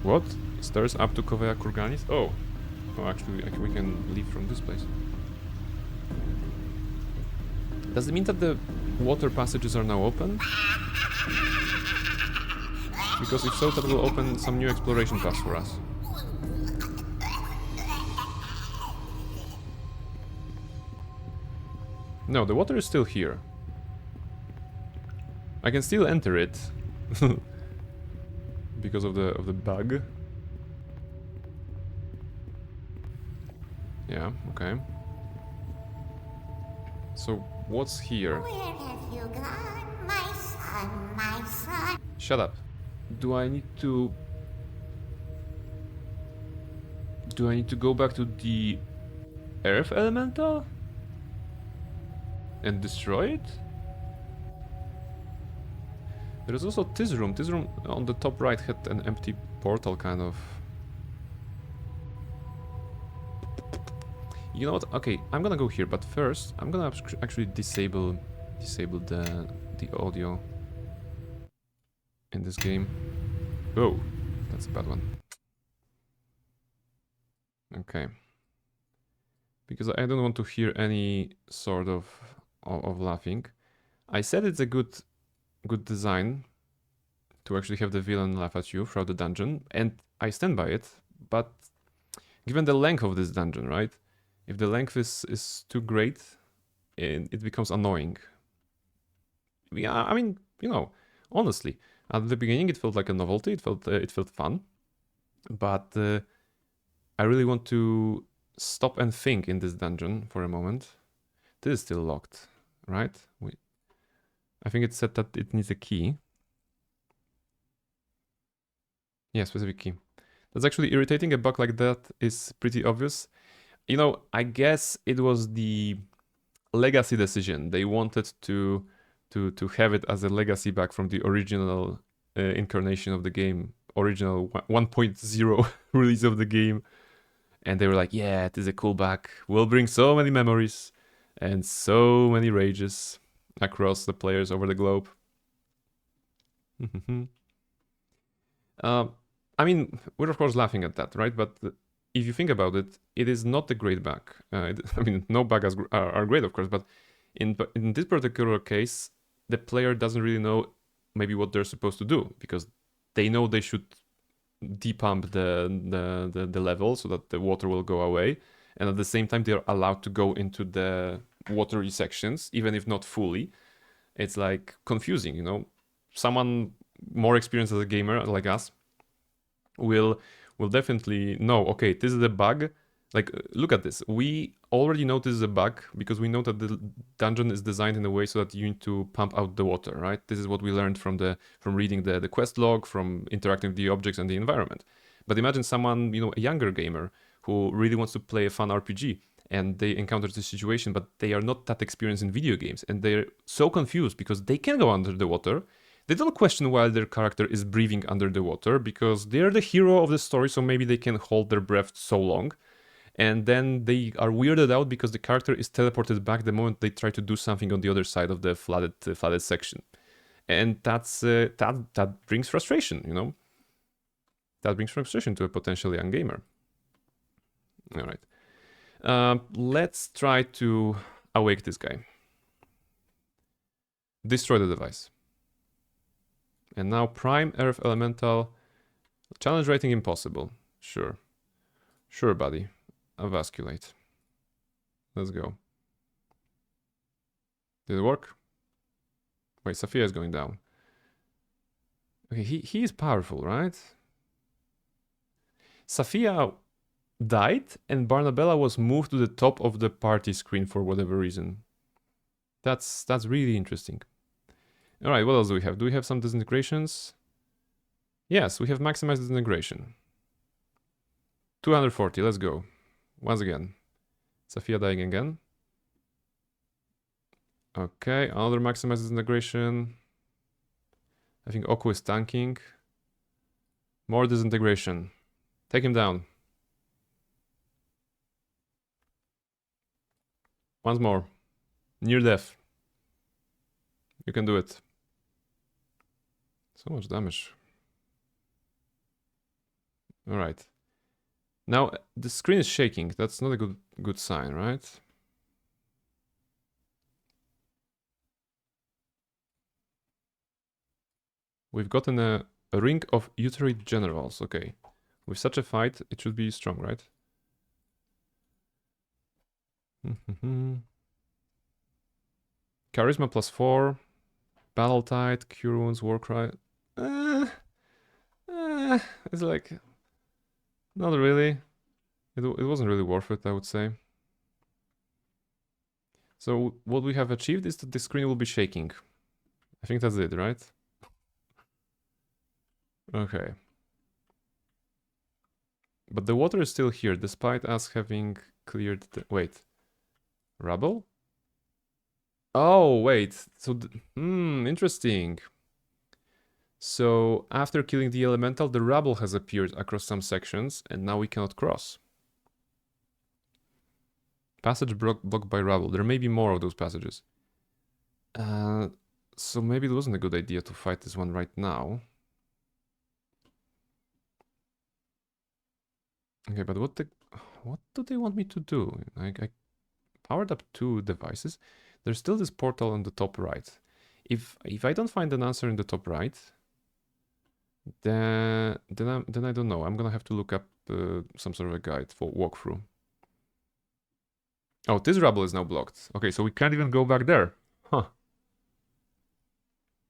What? Stairs up to Kovea Kurganis? Oh! Oh, actually, we can leave from this place. Does it mean that the water passages are now open? Because if so, that will open some new exploration paths for us. No, the water is still here. I can still enter it. Because of the bug. Yeah, okay. So, what's here? Where have you gone, my son, my son? Shut up. Do I need to... Do I need to go back to the Earth Elemental? And destroy it? There is also this room. This room on the top right had an empty portal, kind of. You know what? Okay, I'm gonna go here, but first I'm gonna actually disable the audio in this game. Oh, that's a bad one. Okay, because I don't want to hear any sort of laughing. I said it's a good design to actually have the villain laugh at you throughout the dungeon, and I stand by it. But given the length of this dungeon, right? If the length is too great, it becomes annoying. Yeah, I mean, you know, honestly, at the beginning it felt like a novelty. It felt fun, but I really want to stop and think in this dungeon for a moment. This is still locked, right? I think it said that it needs a key. Yeah, specific key. That's actually irritating. A bug like that is pretty obvious. You know, I guess it was the legacy decision. They wanted to have it as a legacy bug from the original incarnation of the game, original 1.0 release of the game. And they were like, yeah, it is a cool bug. We'll bring so many memories and so many rages across the players over the globe. I mean, we're of course laughing at that, right? But if you think about it, it is not a great bug. I mean, no bugs are great, of course, but in this particular case, the player doesn't really know maybe what they're supposed to do, because they know they should depump the level so that the water will go away, and at the same time they're allowed to go into the watery sections, even if not fully. It's like confusing, you know. Someone more experienced as a gamer like us will definitely know, okay, this is a bug. Like, look at this. We already know this is a bug because we know that the dungeon is designed in a way so that you need to pump out the water, right? This is what we learned from reading the quest log, from interacting with the objects and the environment. But imagine someone, you know, a younger gamer who really wants to play a fun RPG, and they encounter this situation, but they are not that experienced in video games, and they're so confused because they can go under the water. They don't question why their character is breathing under the water, because they're the hero of the story, so maybe they can hold their breath so long. And then they are weirded out because the character is teleported back the moment they try to do something on the other side of the flooded section. And that's that brings frustration, you know? That brings frustration to a potential young gamer. All right. Let's try to awake this guy. Destroy the device. And now Prime Earth Elemental. Challenge rating impossible. Sure. Sure, buddy. Avasculate. Let's go. Did it work? Wait, Sophia is going down. Okay, he is powerful, right? Sophia died and Barnabella was moved to the top of the party screen for whatever reason. That's really interesting. Alright, what else do we have? Do we have some disintegrations? Yes, we have maximized disintegration. 240, let's go. Once again. Sophia dying again. Okay, another maximized disintegration. I think Oku is tanking. More disintegration. Take him down. Once more. Near death. You can do it. So much damage. Alright. Now, the screen is shaking. That's not a good sign, right? We've gotten a ring of Uterate Generals. Okay. With such a fight, it should be strong, right? Charisma +4. Battle Tide, Cure Wounds, Warcry. It's like... Not really. It wasn't really worth it, I would say. So what we have achieved is that the screen will be shaking. I think that's it, right? Okay. But the water is still here, despite us having cleared the... Wait. Rubble? Oh, wait. So... interesting. So, after killing the elemental, the rubble has appeared across some sections, and now we cannot cross. Passage blocked by rubble. There may be more of those passages. So maybe it wasn't a good idea to fight this one right now. Okay, but what do they want me to do? Like, I powered up 2 devices. There's still this portal on the top right. If I don't find an answer in the top right, then I don't know. I'm gonna have to look up some sort of a guide for walkthrough. Oh, this rubble is now blocked. Okay, so we can't even go back there. Huh.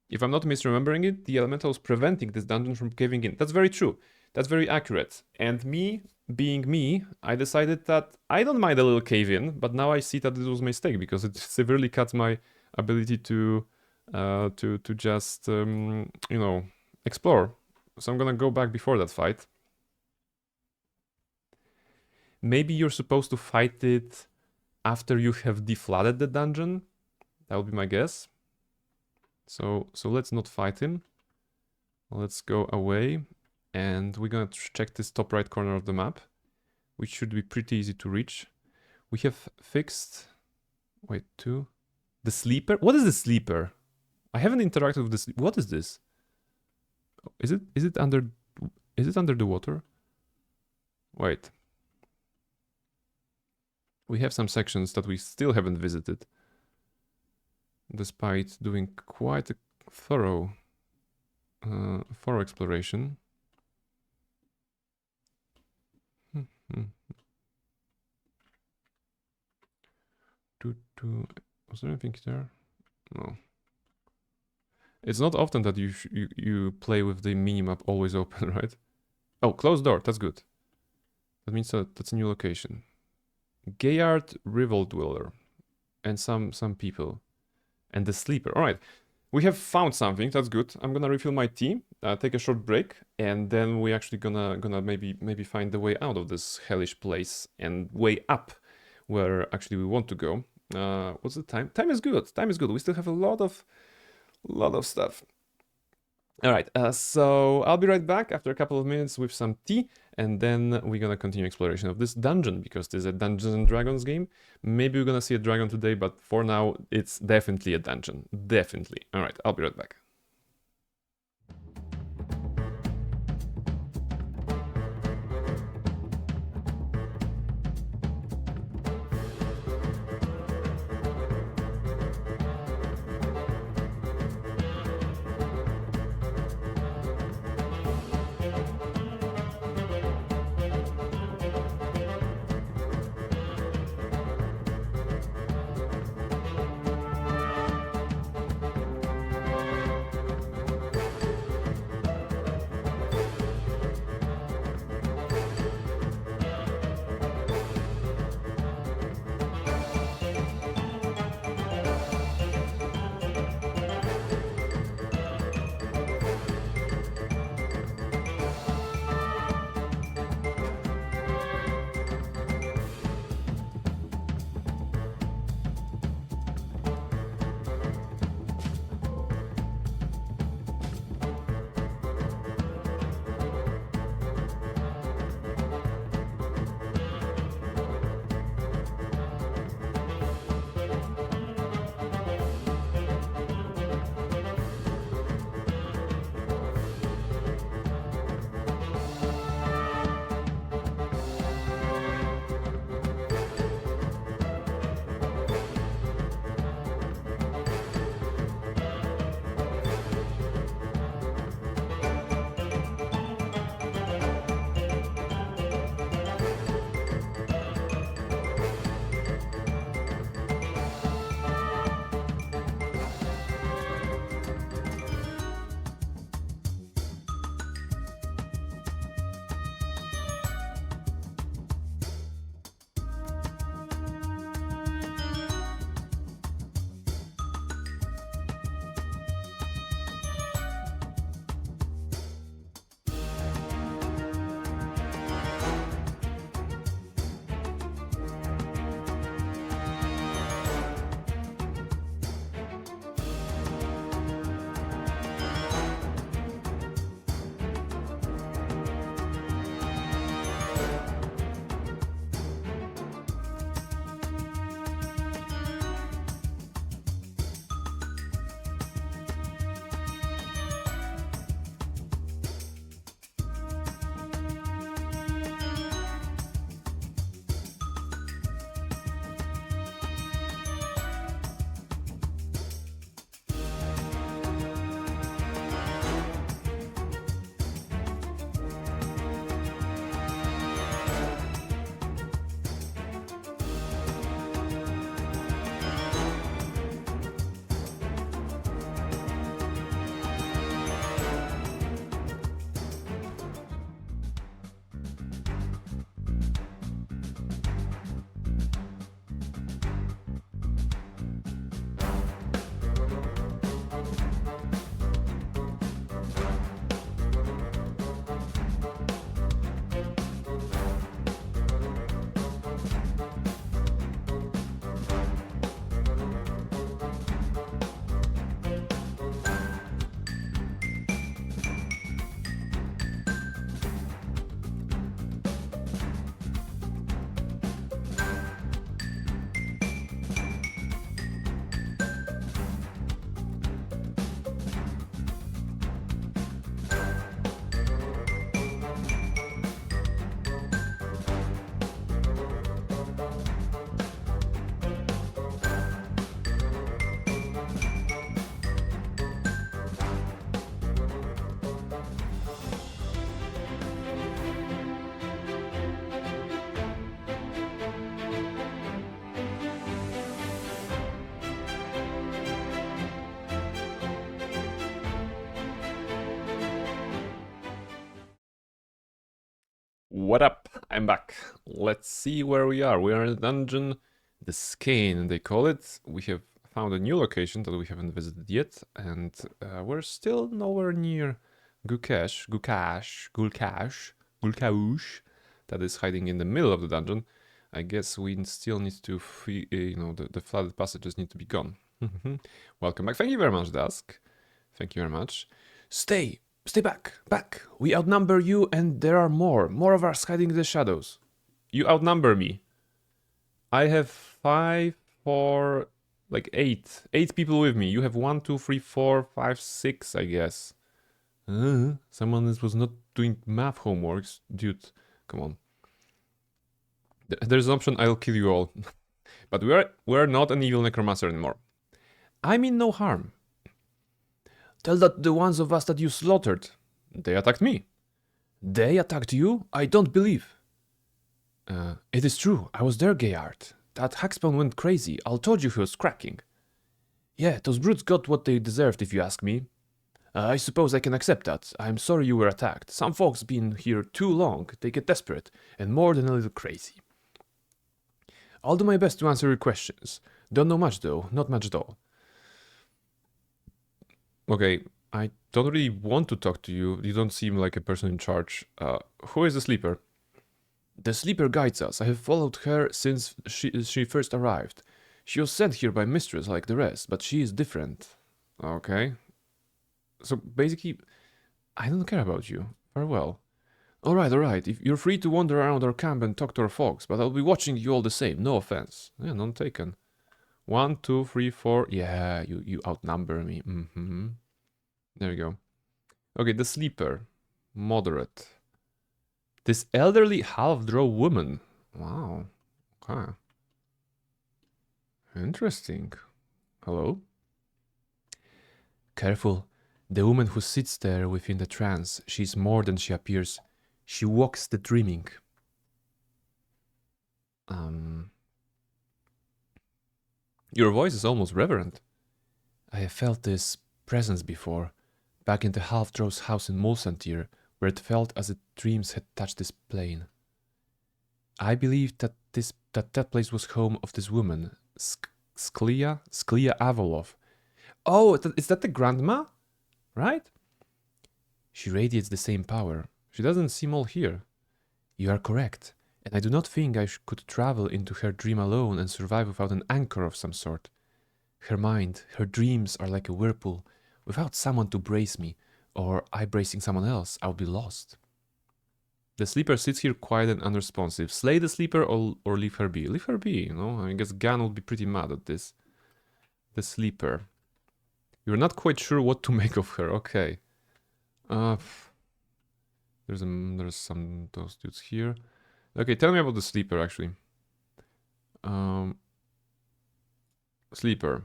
If I'm not misremembering it, the elemental was preventing this dungeon from caving in. That's very true. That's very accurate. And me, being me, I decided that I don't mind a little cave in, but now I see that it was a mistake because it severely cuts my ability to just you know, explore. So I'm gonna go back before that fight. Maybe you're supposed to fight it after you have deflooded the dungeon. That would be my guess. So let's not fight him. Let's go away. And we're gonna check this top right corner of the map, which should be pretty easy to reach. We have fixed... Wait, 2. The sleeper? What is the sleeper? I haven't interacted with this. What is this? Is it under the water? Wait. We have some sections that we still haven't visited, despite doing quite a thorough exploration. Was there anything there? No. It's not often that you play with the minimap always open, right? Oh, closed door. That's good. That means that's a new location. Gayard Rival Dweller, and some people, and the sleeper. All right, we have found something. That's good. I'm gonna refill my tea, take a short break, and then we actually gonna maybe find the way out of this hellish place and way up where actually we want to go. What's the time? Time is good. Time is good. We still have a lot of stuff. All right, so I'll be right back after a couple of minutes with some tea, and then we're gonna continue exploration of this dungeon, because this is a Dungeons and Dragons game. Maybe we're gonna see a dragon today, but for now, it's definitely a dungeon. Definitely. All right, I'll be right back. What up? I'm back. Let's see where we are. We are in the dungeon, the Skein, they call it. We have found a new location that we haven't visited yet, and we're still nowhere near Gulkaush, that is hiding in the middle of the dungeon. I guess we still need to, the flooded passages need to be gone. Welcome back. Thank you very much, Dusk. Thank you very much. Stay back. We outnumber you, and there are more of us hiding in the shadows. You outnumber me. I have 5, 4, like 8 people with me. You have 1, 2, 3, 4, 5, 6, I guess. Someone was not doing math homeworks. Dude, come on. There's an option, I'll kill you all. But we're not an evil necromancer anymore. I mean no harm. Tell that the ones of us that you slaughtered. They attacked me. They attacked you? I don't believe. It is true. I was there, Gayard. That Hackspawn went crazy. I told you he was cracking. Yeah, those brutes got what they deserved, if you ask me. I suppose I can accept that. I'm sorry you were attacked. Some folks been here too long. They get desperate, and more than a little crazy. I'll do my best to answer your questions. Don't know much though, not much at all. Okay, I don't really want to talk to you. You don't seem like a person in charge. Who is the sleeper? The sleeper guides us. I have followed her since she first arrived. She was sent here by mistress like the rest, but she is different. Okay. So basically, I don't care about you. Farewell. Alright. If you're free to wander around our camp and talk to our folks, but I'll be watching you all the same. No offense. Yeah, none taken. 1, 2, 3, 4. Yeah, you outnumber me. There we go. Okay, the sleeper. Moderate. This elderly half-drow woman. Wow. Okay. Interesting. Hello? Careful. The woman who sits there within the trance, she's more than she appears. She walks the dreaming. Your voice is almost reverent. I have felt this presence before, back in the half-drow's house in Mulsantir, where it felt as if dreams had touched this plane. I believe that that place was home of this woman, Sklia Avolov. Oh, is that the grandma? Right? She radiates the same power. She doesn't seem all here. You are correct, and I do not think I could travel into her dream alone and survive without an anchor of some sort. Her mind, her dreams are like a whirlpool. Without someone to brace me, or I bracing someone else, I would be lost. The sleeper sits here quiet and unresponsive. Slay the sleeper or leave her be. Leave her be, you know? I guess Gan would be pretty mad at this. The sleeper. You're not quite sure what to make of her. Okay. There's some those dudes here. Okay, tell me about the sleeper actually. Sleeper.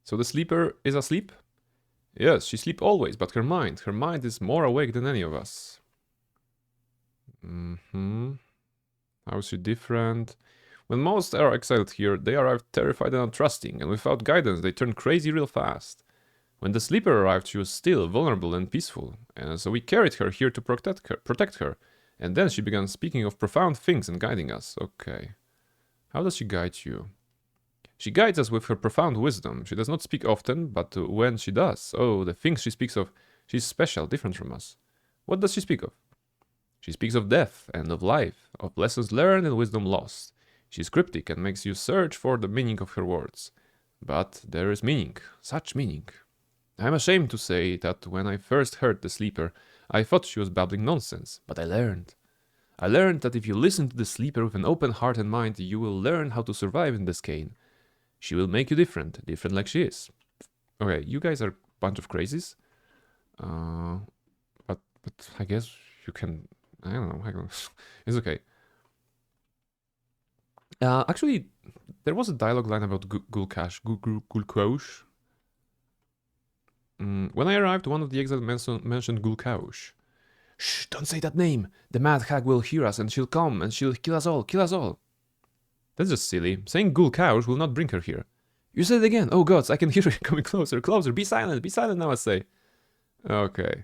So the sleeper is asleep? Yes, she sleeps always, but her mind is more awake than any of us. How is she different? When most are exiled here, they arrive terrified and untrusting, and without guidance they turn crazy real fast. When the sleeper arrived, she was still vulnerable and peaceful, and so we carried her here to protect her, and then she began speaking of profound things and guiding us. Okay. How does she guide you? She guides us with her profound wisdom. She does not speak often, but when she does, oh, the things she speaks of, she's special, different from us. What does she speak of? She speaks of death and of life, of lessons learned and wisdom lost. She's cryptic and makes you search for the meaning of her words. But there is meaning, such meaning. I'm ashamed to say that when I first heard the sleeper, I thought she was babbling nonsense, but I learned. I learned that if you listen to the sleeper with an open heart and mind, you will learn how to survive in this Skein. She will make you different like she is. Okay, you guys are a bunch of crazies. But I guess you can, I don't know, it's okay. Actually, there was a dialogue line about Gulkaush. When I arrived, one of the exiles mentioned Gulkaush. Shh, don't say that name. The mad hag will hear us and she'll come and she'll kill us all. That's just silly. Saying Gulkaush will not bring her here. You said it again. Oh gods, I can hear it coming closer. Be silent now, I say. Okay.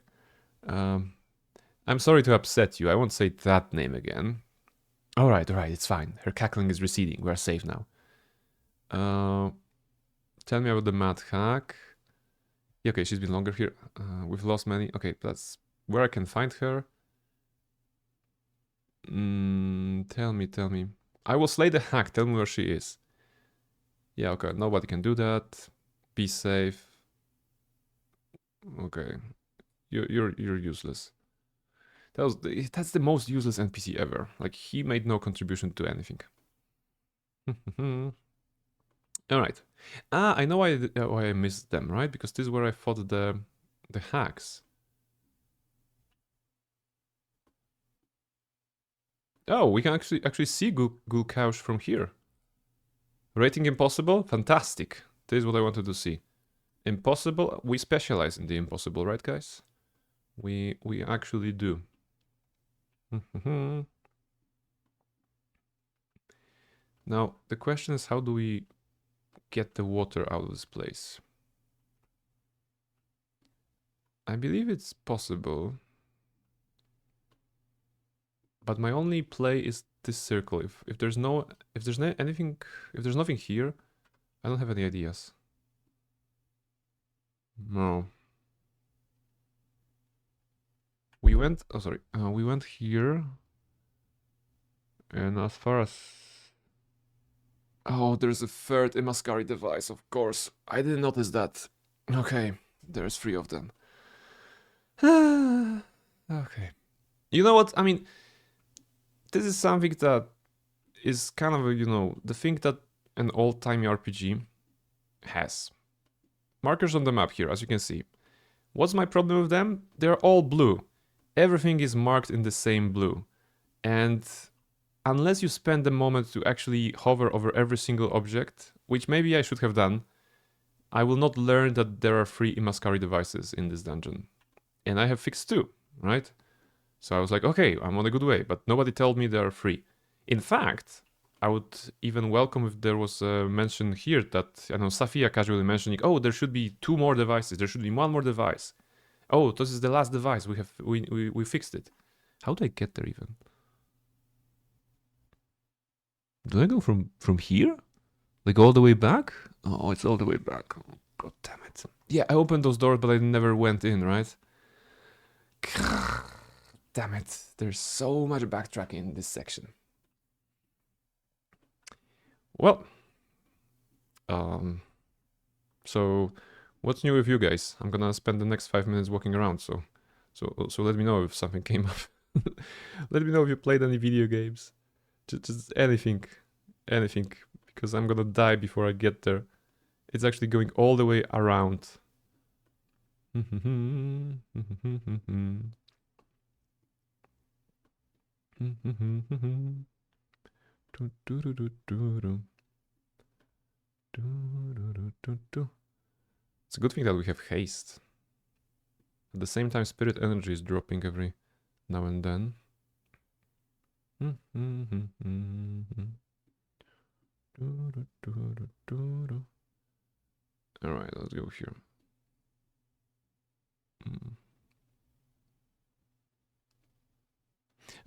I'm sorry to upset you. I won't say that name again. Alright, it's fine. Her cackling is receding. We're safe now. Tell me about the mad hack. Yeah, okay, she's been longer here. We've lost many. Okay, that's where I can find her. Tell me. I will slay the hack. Tell me where she is. Yeah, okay, nobody can do that. Be safe. Okay, you're useless. That's the most useless NPC ever. Like, he made no contribution to anything. Alright. I know why I missed them, right? Because this is where I fought the hacks. Oh, we can actually see Gulkaush from here. Rating impossible? Fantastic. This is what I wanted to see. Impossible? We specialize in the impossible, right, guys? We actually do. Now, the question is, how do we get the water out of this place? I believe it's possible. But my only play is this circle. If there's nothing here, I don't have any ideas. No. We went here. And as far as... Oh, there's a third Imascari device, of course. I didn't notice that. Okay, there's 3 of them. Okay. You know what? I mean, this is something that is kind of, the thing that an old-timey RPG has. Markers on the map here, as you can see. What's my problem with them? They're all blue. Everything is marked in the same blue. And unless you spend a moment to actually hover over every single object, which maybe I should have done, I will not learn that there are 3 Imascari devices in this dungeon. And I have fixed 2, right? So I was like, okay, I'm on a good way, but nobody told me there are 3. In fact, I would even welcome if there was a mention here that, I know, Safia casually mentioning, oh, there should be 2 more devices, there should be 1 more device. Oh, this is the last device, we fixed it. How do I get there even? Do I go from here? Like all the way back? Oh, it's all the way back. Oh, God damn it. Yeah, I opened those doors, but I never went in, right? Damn it. There's so much backtracking in this section. Well. So, what's new with you guys? I'm gonna spend the next 5 minutes walking around, so let me know if something came up. Let me know if you played any video games. Just anything, because I'm gonna die before I get there. It's actually going all the way around. It's a good thing that we have haste. At the same time, spirit energy is dropping every now and then. Alright, let's go here.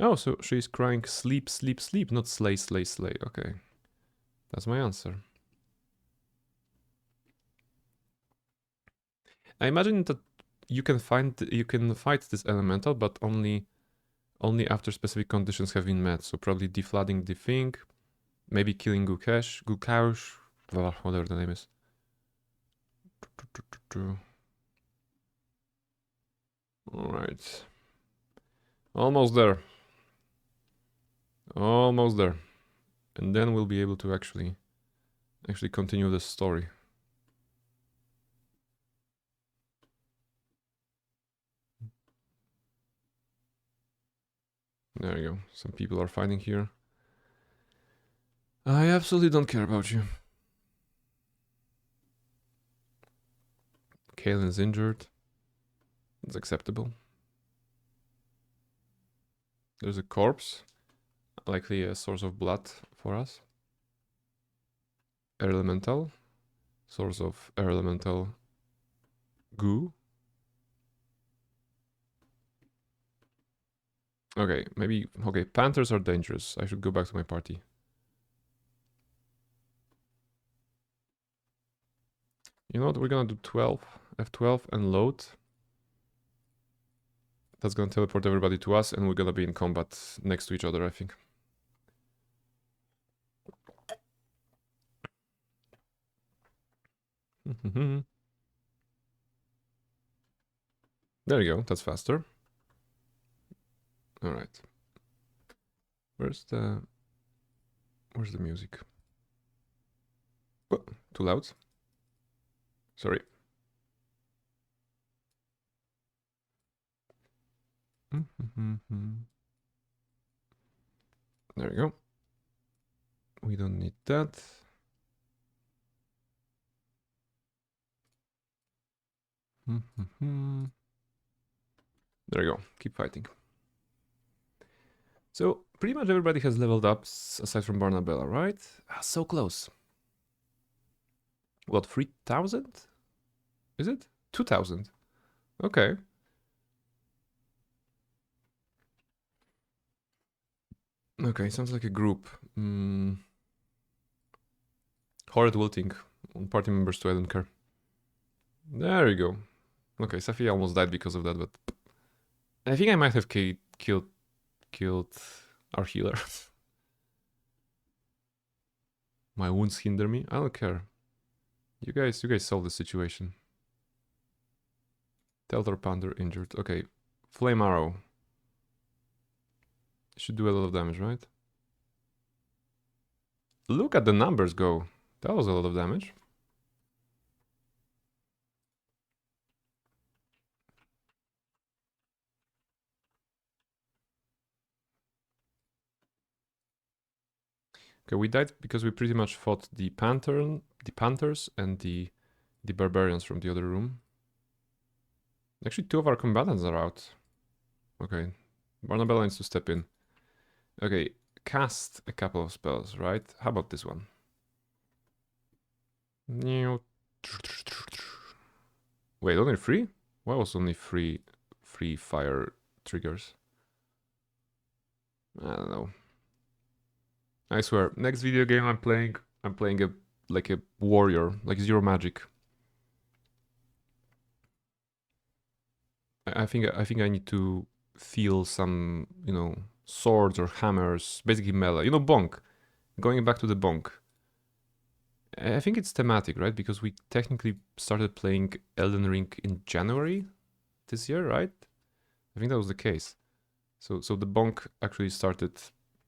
Oh, so she's crying sleep, sleep, sleep, not slay, slay, slay. Okay. That's my answer. I imagine that you can fight this elemental, but only after specific conditions have been met. So probably deflooding the thing, maybe killing Gulkaush, whatever the name is. Alright. Almost there. Almost there. And then we'll be able to actually continue the story. There you go. Some people are fighting here. I absolutely don't care about you. Kaelin's injured. It's acceptable. There's a corpse. Likely a source of blood for us. Air elemental. Source of air elemental goo. Okay, maybe... Okay, Panthers are dangerous. I should go back to my party. You know what? We're gonna do 12. F12 and load. That's gonna teleport everybody to us, and we're gonna be in combat next to each other, I think. There you go, that's faster. Alright. Where's the music? Oh, too loud. Sorry. There we go. We don't need that. There you go. Keep fighting. So, pretty much everybody has leveled up, aside from Barnabella, right? Ah, so close. What, 3,000? Is it? 2,000. Okay. Okay, sounds like a group. Horrid wilting. Party members too, I don't care. There you go. Okay, Safi almost died because of that, but... I think I might have killed our healer. My wounds hinder me. I don't care. You guys solve the situation. Teltor Panther injured. Okay. Flame Arrow. Should do a lot of damage, right? Look at the numbers go. That was a lot of damage. Okay, we died because we pretty much fought the Panthers and the Barbarians from the other room. Actually, 2 of our combatants are out. Okay, Barnabella needs to step in. Okay, cast a couple of spells, right? How about this one? Wait, only 3? Why was only 3 fire triggers? I don't know. I swear, next video game I'm playing a like a warrior, like zero magic. I think I need to feel some, you know, swords or hammers, basically melee. You know, bonk. Going back to the bonk. I think it's thematic, right? Because we technically started playing Elden Ring in January this year, right? I think that was the case. So the bonk actually started.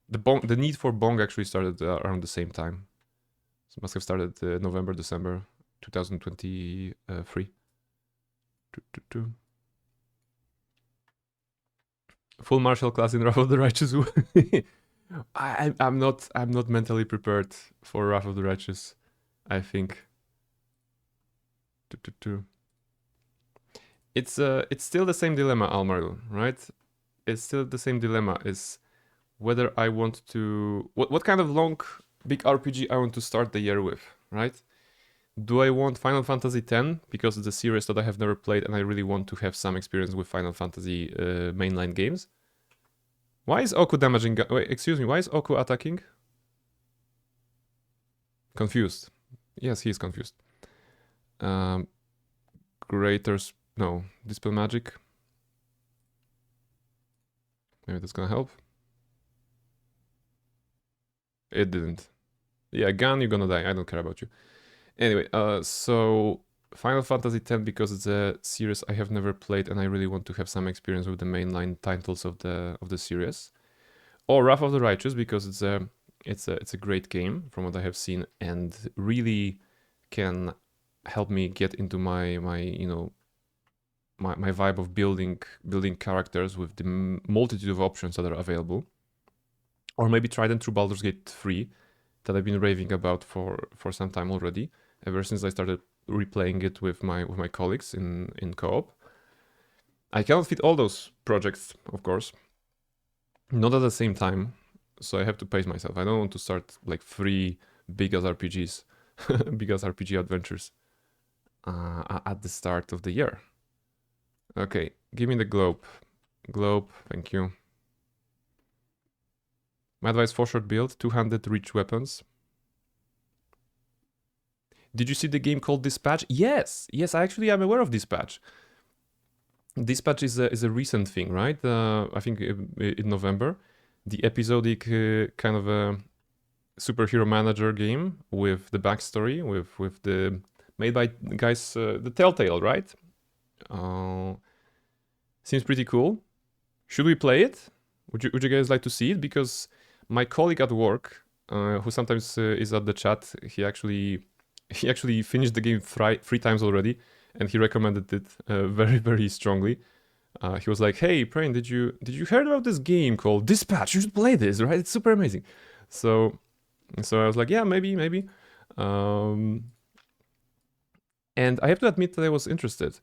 The need for bonk actually started around the same time. So it must have started November, December 2023. Full martial class in Wrath of the Righteous. I'm not mentally prepared for Wrath of the Righteous, I think. It's still the same dilemma, Almaril, right? It's still the same dilemma, is whether I want to... What kind of long, big RPG I want to start the year with, right? Do I want Final Fantasy X, because it's a series that I have never played and I really want to have some experience with Final Fantasy mainline games? Why is Oku damaging... Wait, excuse me, why is Oku attacking? Confused. Yes, he is confused. No, Dispel Magic. Maybe that's gonna help. It didn't. Yeah, Gun, you're gonna die. I don't care about you. Anyway, so Final Fantasy X, because it's a series I have never played and I really want to have some experience with the mainline titles of the series. Or Wrath of the Righteous, because it's a great game from what I have seen and really can help me get into my you know, my vibe of building characters with the multitude of options that are available. Or maybe try them through Baldur's Gate 3 that I've been raving about for some time already, ever since I started replaying it with my colleagues in co-op. I cannot fit all those projects, of course, not at the same time, so I have to pace myself. I don't want to start like 3 big ass RPGs, big ass RPG adventures at the start of the year. Okay, give me the globe. Globe, thank you. My advice: for short build, two-handed reach weapons. Did you see the game called Dispatch? Yes, yes, I actually am aware of Dispatch. Dispatch is a recent thing, right? I think in November, the episodic kind of a superhero manager game with the backstory, with the made by guys, the Telltale, right? Seems pretty cool. Should we play it? Would you guys like to see it? Because my colleague at work, who sometimes is at the chat, he actually finished the game three times already, and he recommended it very, very strongly. He was like, "Hey, Prain, did you heard about this game called Dispatch? You should play this, right? It's super amazing." So I was like, "Yeah, maybe." And I have to admit that I was interested.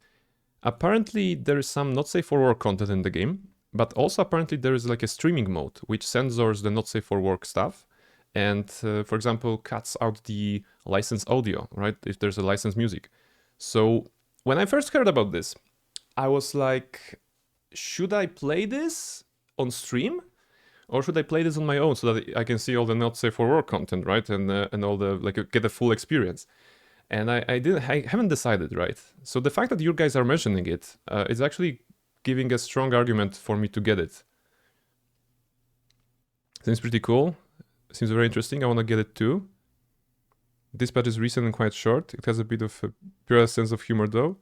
Apparently, there is some not safe for work content in the game, but also apparently there is like a streaming mode which censors the not safe for work stuff, and for example cuts out the licensed audio, right? If there's a licensed music. So when I first heard about this, I was like, should I play this on stream, or should I play this on my own so that I can see all the not safe for work content, right? And all the like get a full experience. And I haven't decided, right? So the fact that you guys are mentioning it is actually giving a strong argument for me to get it. Seems pretty cool. Seems very interesting. I want to get it too. Dispatch is recent and quite short. It has a bit of a pure sense of humor though.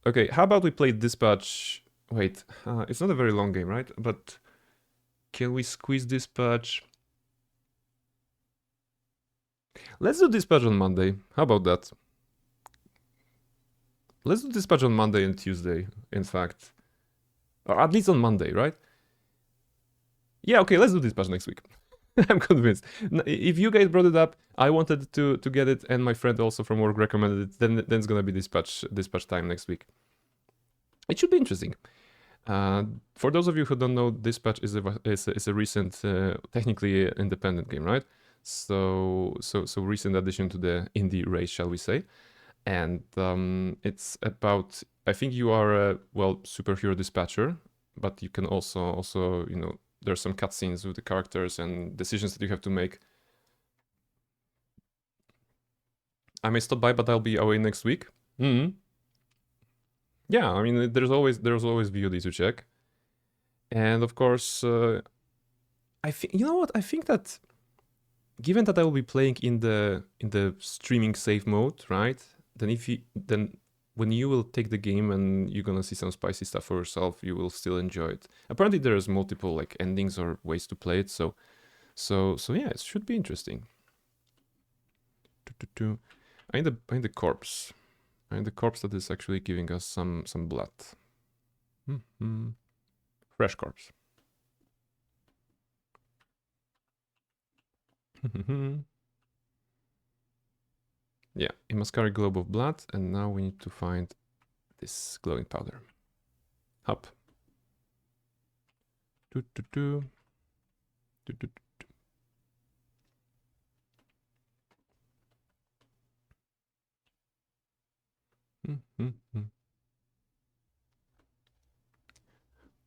Okay, how about we play Dispatch? Wait, it's not a very long game, right? But can we squeeze Dispatch? Let's do Dispatch on Monday. How about that? Let's do Dispatch on Monday and Tuesday, in fact. Or at least on Monday, right? Yeah, okay, let's do Dispatch next week. I'm convinced. If you guys brought it up, I wanted to get it, and my friend also from work recommended it, then it's gonna be Dispatch time next week. It should be interesting. For those of you who don't know, Dispatch is a recent, technically independent game, right? So recent addition to the indie race, shall we say? And it's about, I think you are a superhero dispatcher, but you can also there's some cutscenes with the characters and decisions that you have to make. I may stop by, but I'll be away next week. Yeah, I mean there's always VOD to check, and of course I think, you know what, I think that given that I will be playing in the streaming save mode, right? Then when you will take the game and you're gonna see some spicy stuff for yourself, you will still enjoy it. Apparently there's multiple like endings or ways to play it, so yeah, it should be interesting. I need the corpse. I need the corpse that is actually giving us some blood. Fresh corpse. Yeah, it must carry globe of blood, and now we need to find this glowing powder. Hop.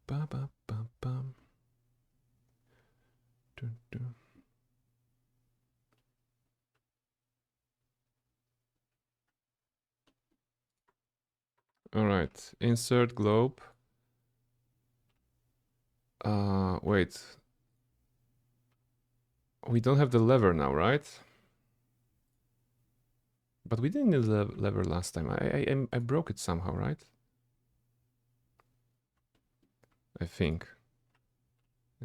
Ba ba ba ba. All right, insert globe. Wait. We don't have the lever now, right? But we didn't need the lever last time. I broke it somehow, right? I think.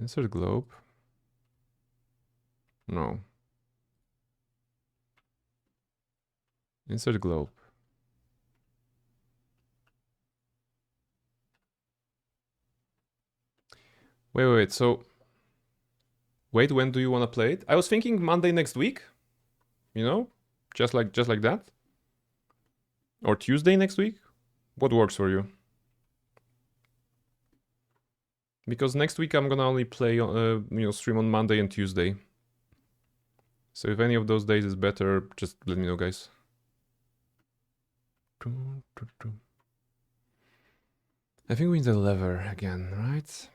Insert globe. No. Insert globe. Wait, so... Wait, when do you want to play it? I was thinking Monday next week. You know? Just like that. Or Tuesday next week. What works for you? Because next week I'm gonna only play, stream on Monday and Tuesday. So if any of those days is better, just let me know, guys. I think we need the lever again, right?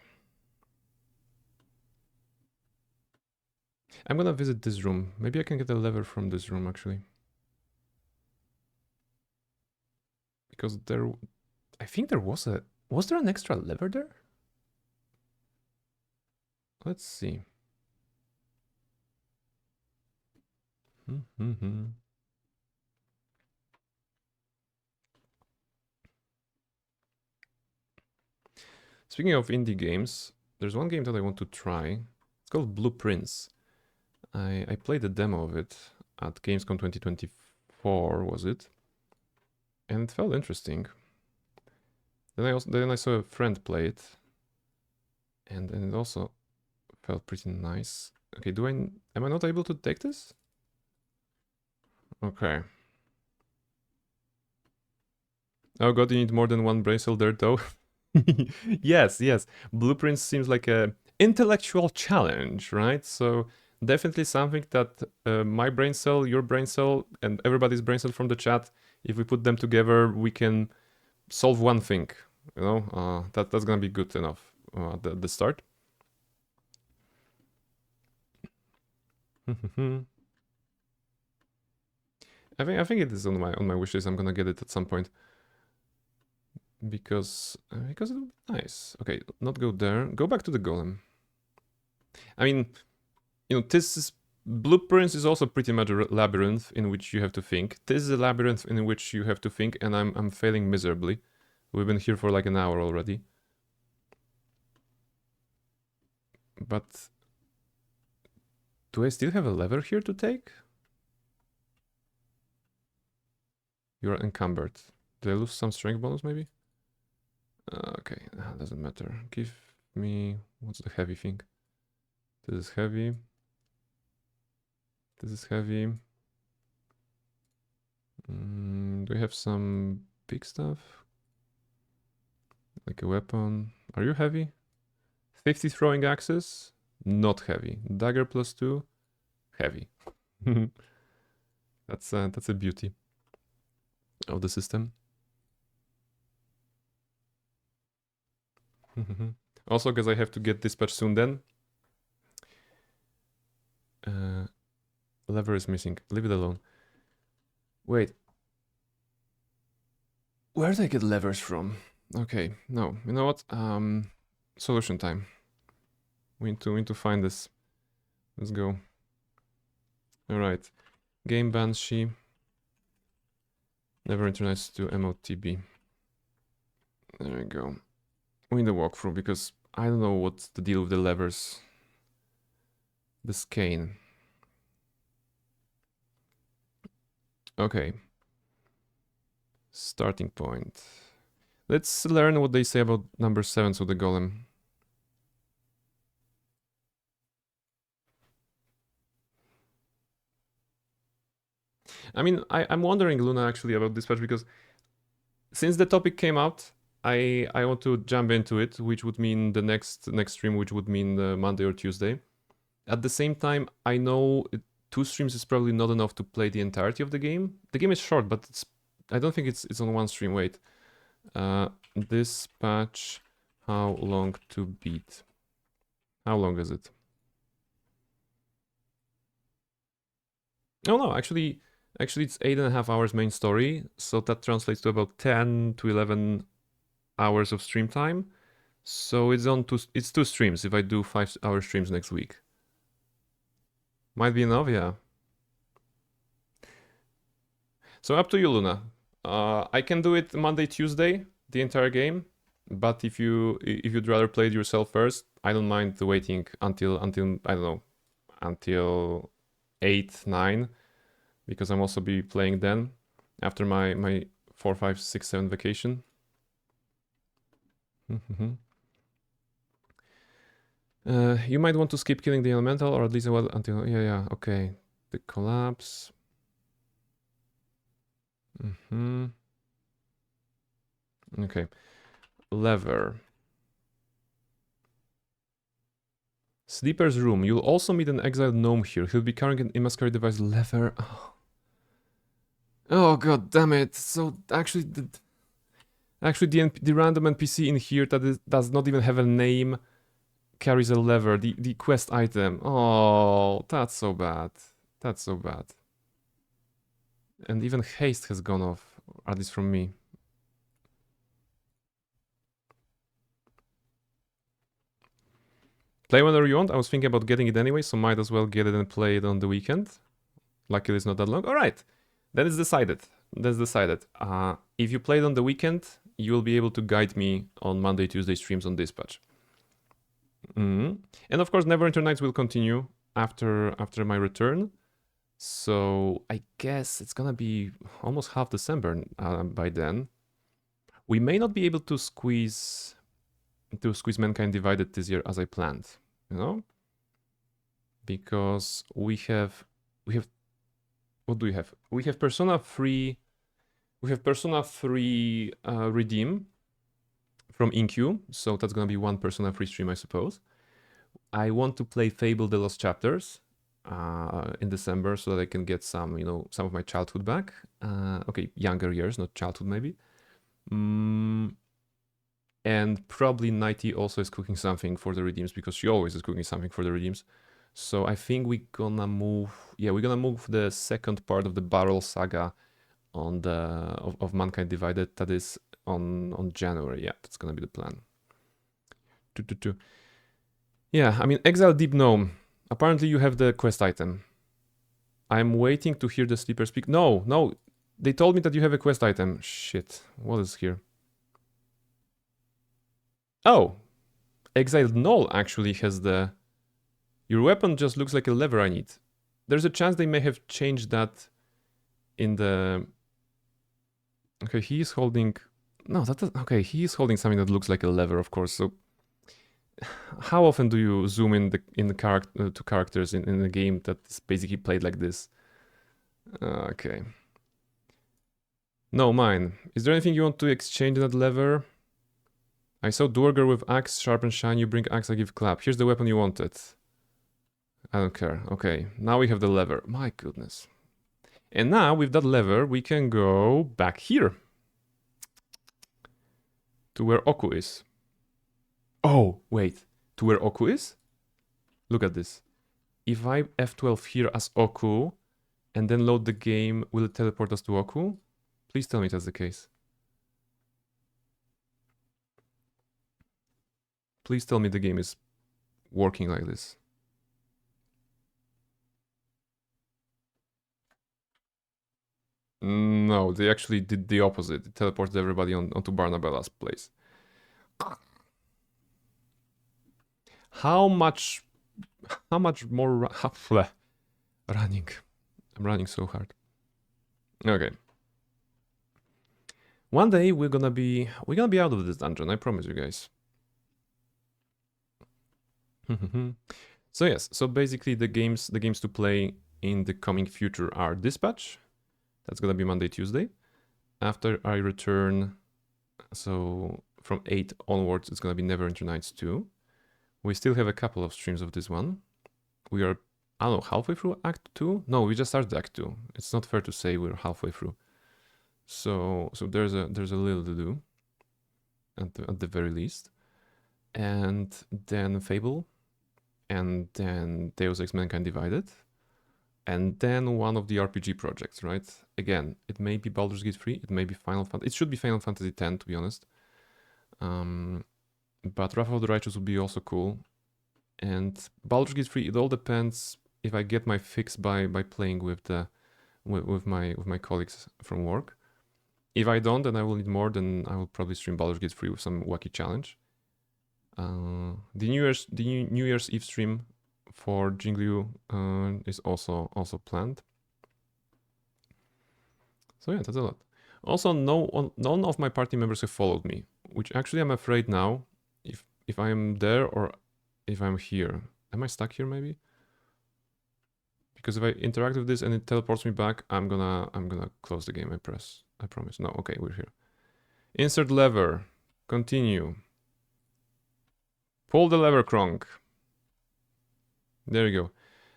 I'm gonna visit this room. Maybe I can get a lever from this room, actually. Because there... I think there was a... Was there an extra lever there? Let's see. Speaking of indie games, there's one game that I want to try. It's called Blueprints. I played a demo of it at Gamescom 2024, was it? And it felt interesting. Then I saw a friend play it, and it also felt pretty nice. Okay, am I not able to take this? Okay. Oh god, you need more than one brain cell there though. Yes, yes. Blueprints seems like a intellectual challenge, right? So definitely something that my brain cell, your brain cell, and everybody's brain cell from the chat, if we put them together, we can solve one thing. You know, that's gonna be good enough at the start. I think it is on my wish list. I'm gonna get it at some point because it would be nice. Okay, not go there. Go back to the golem. I mean, you know, this is Blueprints is also pretty much a labyrinth in which you have to think. This is a labyrinth in which you have to think, and I'm failing miserably. We've been here for like an hour already. But do I still have a lever here to take? You're encumbered. Did I lose some strength bonus maybe? Okay, doesn't matter. Give me... What's the heavy thing? This is heavy. This is heavy. Do we have some big stuff? Like a weapon. Are you heavy? 50 throwing axes? Not heavy. Dagger +2? Heavy. That's a beauty of the system. Also, because I have to get dispatched soon then. Lever is missing. Leave it alone. Wait. Where do I get levers from? Okay, no. You know what? Solution time. We need to find this. Let's go. Alright. Game Banshee. Never internalized to MOTB. There we go. We need a walkthrough because I don't know what's the deal with the levers. This cane. Okay. Starting point. Let's learn what they say about number 7, so the golem. I mean, I'm wondering, Luna, actually, about dispatch because since the topic came out, I want to jump into it, which would mean the next stream, which would mean Monday or Tuesday. At the same time, I know 2 streams is probably not enough to play the entirety of the game. The game is short, but I don't think it's on one stream. Wait. Dispatch, how long to beat? How long is it? Oh no, actually it's 8.5 hours main story, so that translates to about 10 to 11 hours of stream time. So it's 2 streams if I do 5-hour streams next week. Might be enough, yeah. So up to you, Luna. I can do it Monday, Tuesday, the entire game. But if you'd rather play it yourself first, I don't mind waiting until I don't know, until 8, 9, because I'm also be playing then after my 4, 5, 6, 7 vacation. You might want to skip killing the elemental, or at least until yeah, okay. The collapse. Okay. Lever. Sleeper's room. You'll also meet an exiled gnome here. He'll be carrying an emasculate device. Lever. Oh god damn it. So actually the random NPC in here that does not even have a name carries a lever, the quest item. Oh, that's so bad. That's so bad. And even haste has gone off, at least from me. Play whenever you want. I was thinking about getting it anyway, so might as well get it and play it on the weekend. Luckily it's not that long. Alright, then it's decided. That's decided. If you play it on the weekend, you will be able to guide me on Monday, Tuesday streams on Dispatch. And of course, Neverwinter Nights will continue after my return. So I guess it's gonna be almost half December by then. We may not be able to squeeze Mankind Divided this year as I planned, you know? Because we have what do we have? We have Persona 3 Redeem from InQ, so that's gonna be one Persona 3 stream, I suppose. I want to play Fable The Lost Chapters in December so that I can get some, you know, some of my childhood back. Okay, younger years, not childhood maybe. And probably Nighty also is cooking something for the Redeems because she always is cooking something for the Redeems. So I think we're gonna move, we're gonna move the second part of the Barrel Saga on the of Mankind Divided. That is on January. Yeah, that's gonna be the plan. Yeah, I mean, Exile Deep Gnome. Apparently you have the quest item. I'm waiting to hear the sleeper speak. No, they told me that you have a quest item. Shit, what is here? Oh, Exiled Null actually has the... Your weapon just looks like a lever I need. There's a chance they may have changed that in the... Okay, he is holding... No, that does... Okay, he is holding something that looks like a lever, of course, so... How often do you zoom in the character to characters in a game that is basically played like this? Okay. No, mine. Is there anything you want to exchange in that lever? I saw Duergar with axe, sharp and shine. You bring axe, I give clap. Here's the weapon you wanted. I don't care. Okay, now we have the lever. My goodness. And now, with that lever, we can go back here. To where Oku is. Oh, wait. To where Oku is? Look at this. If I F12 here as Oku, and then load the game, will it teleport us to Oku? Please tell me that's the case. Please tell me the game is working like this. No, they actually did the opposite. It teleported everybody onto Barnabella's place. How much more running? I'm running so hard. Okay. One day we're gonna be out of this dungeon, I promise you guys. So yes, so basically the games to play in the coming future are Dispatch. That's gonna be Monday, Tuesday. After I return, so from 8 onwards, it's gonna be Neverwinter Nights 2. We still have a couple of streams of this one. We are, I don't know, halfway through Act 2? No, we just started Act 2. It's not fair to say we're halfway through. So there's a little to do, at the very least. And then Fable. And then Deus Ex Mankind Divided. And then one of the RPG projects, right? Again, it may be Baldur's Gate 3, it may be Final Fantasy. It should be Final Fantasy X, to be honest. But Wrath of the Righteous would be also cool. And Baldur's Gate 3, it all depends if I get my fix by playing with my colleagues from work. If I don't, then I will need more, then I will probably stream Baldur's Gate 3 with some wacky challenge. The New Year's Eve stream for Jingliu is also planned. So yeah, that's a lot. Also, none of my party members have followed me, which actually I'm afraid now, if I am there or if I'm here. Am I stuck here maybe? Because if I interact with this and it teleports me back, I'm gonna close the game, I promise. No, okay, we're here. Insert lever. Continue. Pull the lever, Kronk. There you go.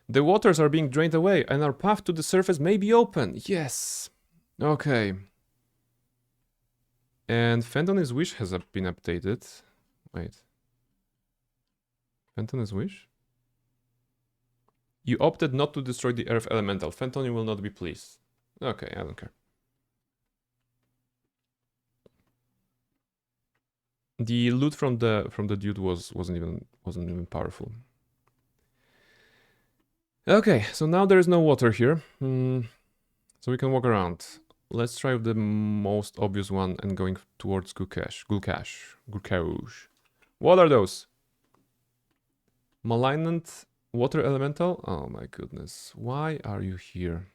The waters are being drained away and our path to the surface may be open. Yes. Okay. And Fendon's wish has been updated. Wait. Fenton's wish? You opted not to destroy the earth elemental. Fenton will not be pleased. Okay, I don't care. The loot from the dude wasn't even powerful. Okay, so now there is no water here. So we can walk around. Let's try the most obvious one and going towards Gulkash. What are those? Malignant water elemental? Oh my goodness. Why are you here?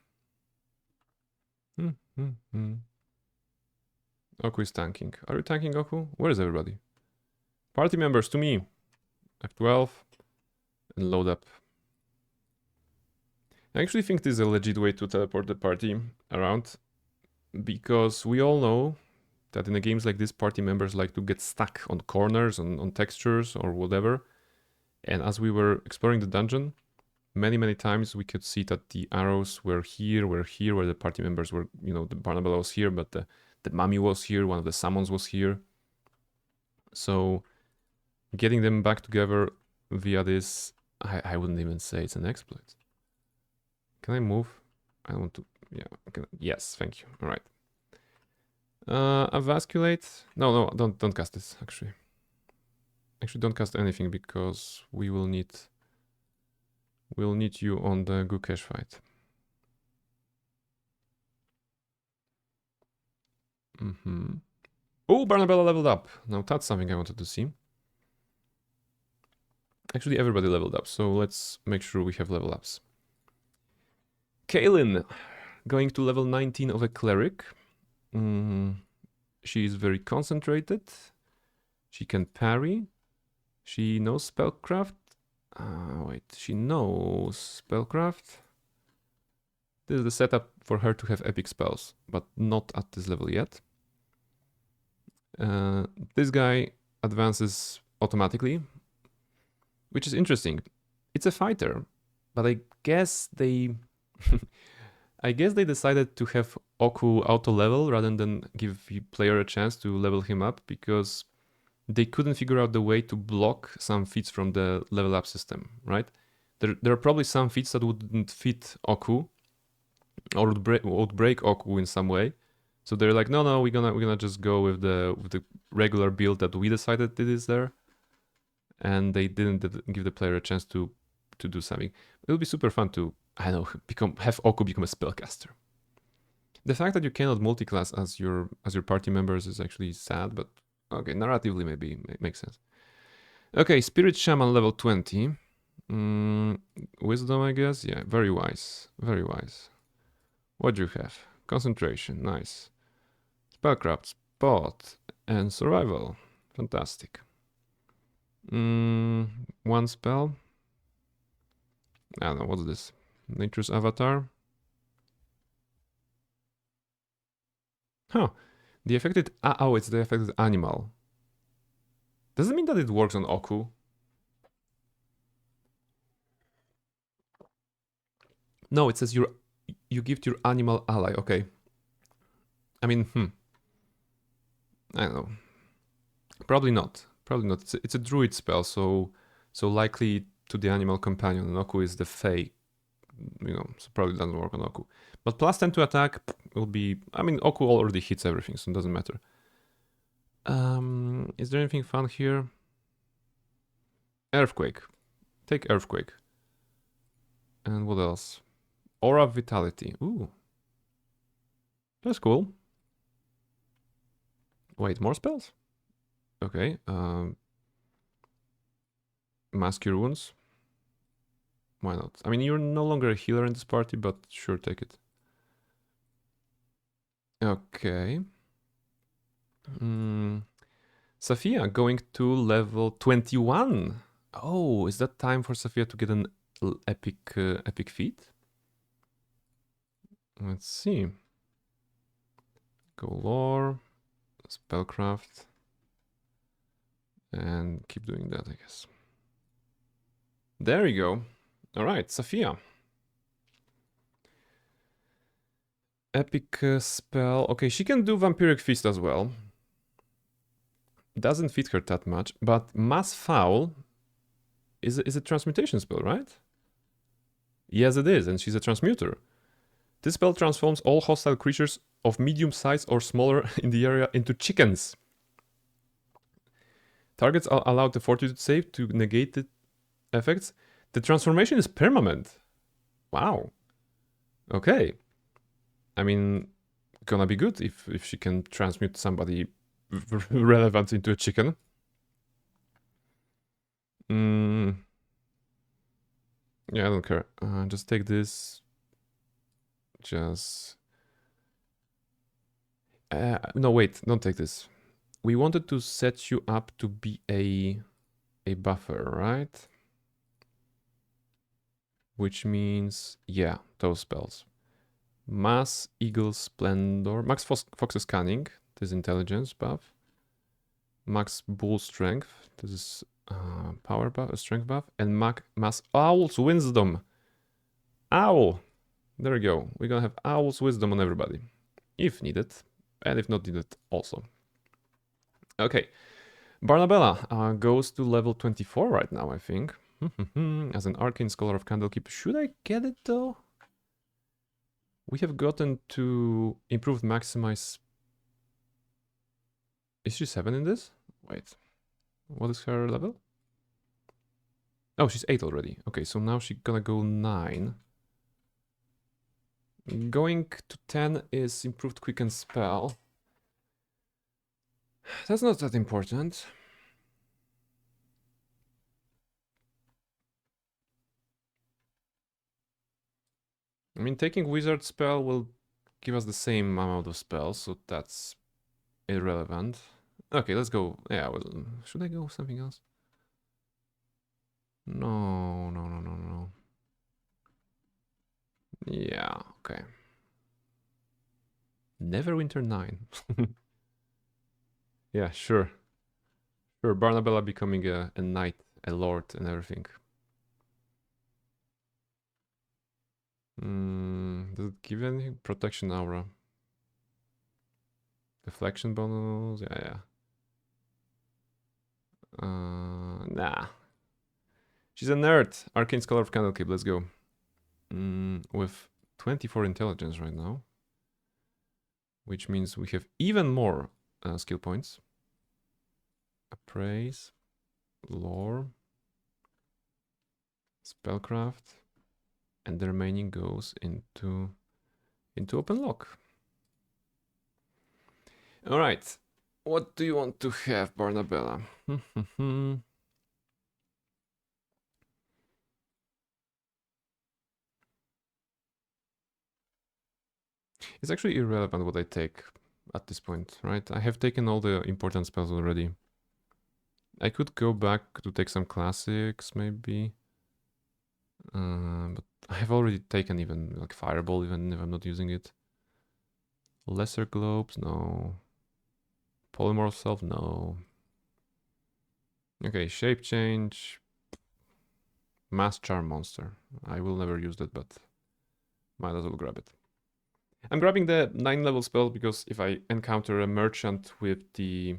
Oku is tanking. Are you tanking, Oku? Where is everybody? Party members, to me. F12. And load up. I actually think this is a legit way to teleport the party around. Because we all know that in the games like this, party members like to get stuck on corners, on textures, or whatever. And as we were exploring the dungeon, many times we could see that the arrows were here, where the party members were, you know, the Barnabella was here, but the mummy was here, one of the summons was here. So getting them back together via this, I wouldn't even say it's an exploit. Can I move? I don't want to, yeah, okay. Yes, thank you, all right. Avasculate, no, don't cast this, actually. Actually, don't cast anything because we'll need you on the Gukesh fight. Oh, Barnabella leveled up. Now that's something I wanted to see. Actually, everybody leveled up, so let's make sure we have level ups. Kaylin, going to level 19 of a cleric. She is very concentrated. She can parry. She knows spellcraft. Wait, she knows spellcraft. This is the setup for her to have epic spells, but not at this level yet. This guy advances automatically, which is interesting. It's a fighter, but I guess they decided to have Oku auto level rather than give the player a chance to level him up because they couldn't figure out the way to block some feats from the level up system, right? There are probably some feats that wouldn't fit Oku or would break Oku in some way. So they're like, no, we're gonna just go with the regular build that we decided it is there, and they didn't give the player a chance to do something. It would be super fun to, I don't know, have Oku become a spellcaster. The fact that you cannot multiclass as your party members is actually sad, but okay, narratively maybe makes sense. Okay, Spirit Shaman level 20. Wisdom, I guess. Yeah, very wise, very wise. What do you have? Concentration, nice. Spellcraft, spot, and survival. Fantastic. One spell. I don't know, what's this? Nature's Avatar. Huh. The affected... oh, it's the affected animal. Does it mean that it works on Oku? No, it says you give to your animal ally. Okay. I mean, I don't know. Probably not. Probably not. It's a druid spell, so likely to the animal companion. And Oku is the Fae. You know, so probably doesn't work on Oku. But plus 10 to attack will be... I mean, Oku already hits everything, so it doesn't matter. Is there anything fun here? Earthquake. Take Earthquake. And what else? Aura Vitality. Ooh. That's cool. Wait, more spells? Okay. Mask Your Wounds. Why not? I mean, you're no longer a healer in this party, but sure, take it. Okay. Safia going to level 21. Oh, is that time for Safia to get an epic feat? Let's see. Go lore, spellcraft, and keep doing that, I guess. There you go. All right, Safia. Epic spell. Okay, she can do Vampiric Feast as well. Doesn't fit her that much, but Mass Foul is a transmutation spell, right? Yes, it is, and she's a transmuter. This spell transforms all hostile creatures of medium size or smaller in the area into chickens. Targets are allowed the fortitude save to negate the effects. The transformation is permanent. Wow. Okay. I mean, gonna be good if she can transmute somebody relevant into a chicken. Yeah, I don't care. Just take this. Just... no, wait. Don't take this. We wanted to set you up to be a buffer, right? Which means, yeah, those spells. Mass Eagle Splendor. Max Fox's Cunning. This is intelligence buff. Max Bull Strength. This is power buff, strength buff. And Mass Owl's Wisdom. Owl. There we go. We're gonna have Owl's Wisdom on everybody. If needed. And if not needed, also. Okay. Barnabella goes to level 24 right now, I think. As an Arcane Scholar of Candlekeep. Should I get it, though? We have gotten to improved maximize... Is she 7 in this? Wait. What is her level? Oh, she's 8 already. Okay, so now she's gonna go 9. Going to 10 is improved quicken spell. That's not that important. I mean, taking wizard spell will give us the same amount of spells, so that's irrelevant. Okay, let's go. Yeah, well, should I go with something else? No. Yeah, okay. Neverwinter 9. Yeah, sure. Sure, Barnabella becoming a knight, a lord, and everything. Does it give any protection aura? Deflection bonus? Yeah. Nah. She's a nerd. Arcane Scholar of Candlekeep, let's go. With 24 intelligence right now. Which means we have even more skill points. Appraise. Lore. Spellcraft. And the remaining goes into open lock. Alright. What do you want to have, Barnabella? It's actually irrelevant what I take at this point, right? I have taken all the important spells already. I could go back to take some classics, maybe. But I have already taken even like Fireball, even if I'm not using it. Lesser Globes, no. Polymorph Self, no. Okay, Shape Change. Mass Charm Monster. I will never use that, but might as well grab it. I'm grabbing the 9 level spell because if I encounter a merchant with the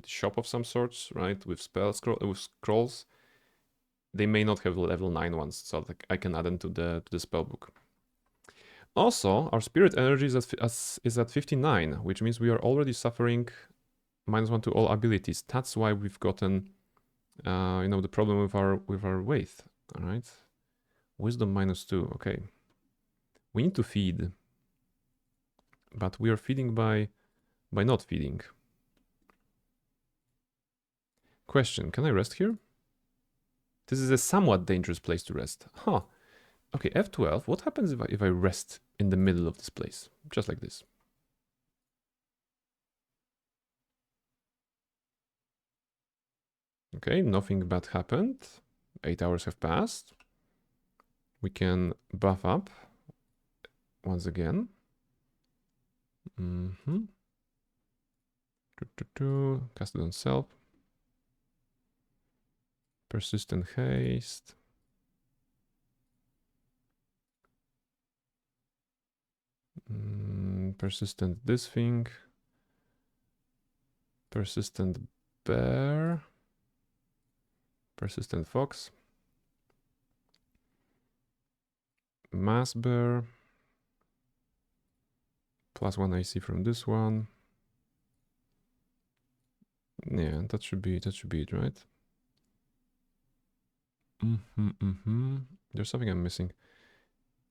shop of some sorts, right, with scrolls, they may not have level 9 ones, so like I can add them to the spell book. Also, our spirit energy is at 59, which means we are already suffering -1 to all abilities. That's why we've gotten, the problem with our weight. All right, wisdom -2. Okay, we need to feed, but we are feeding by not feeding. Question: can I rest here? This is a somewhat dangerous place to rest. Huh. Okay, F12. What happens if I rest in the middle of this place? Just like this. Okay, nothing bad happened. 8 hours have passed. We can buff up once again. Cast it on self. Persistent haste. Persistent this thing. Persistent bear. Persistent Fox. Mass Bear. +1 AC from this one. Yeah, that should be it, right? There's something I'm missing.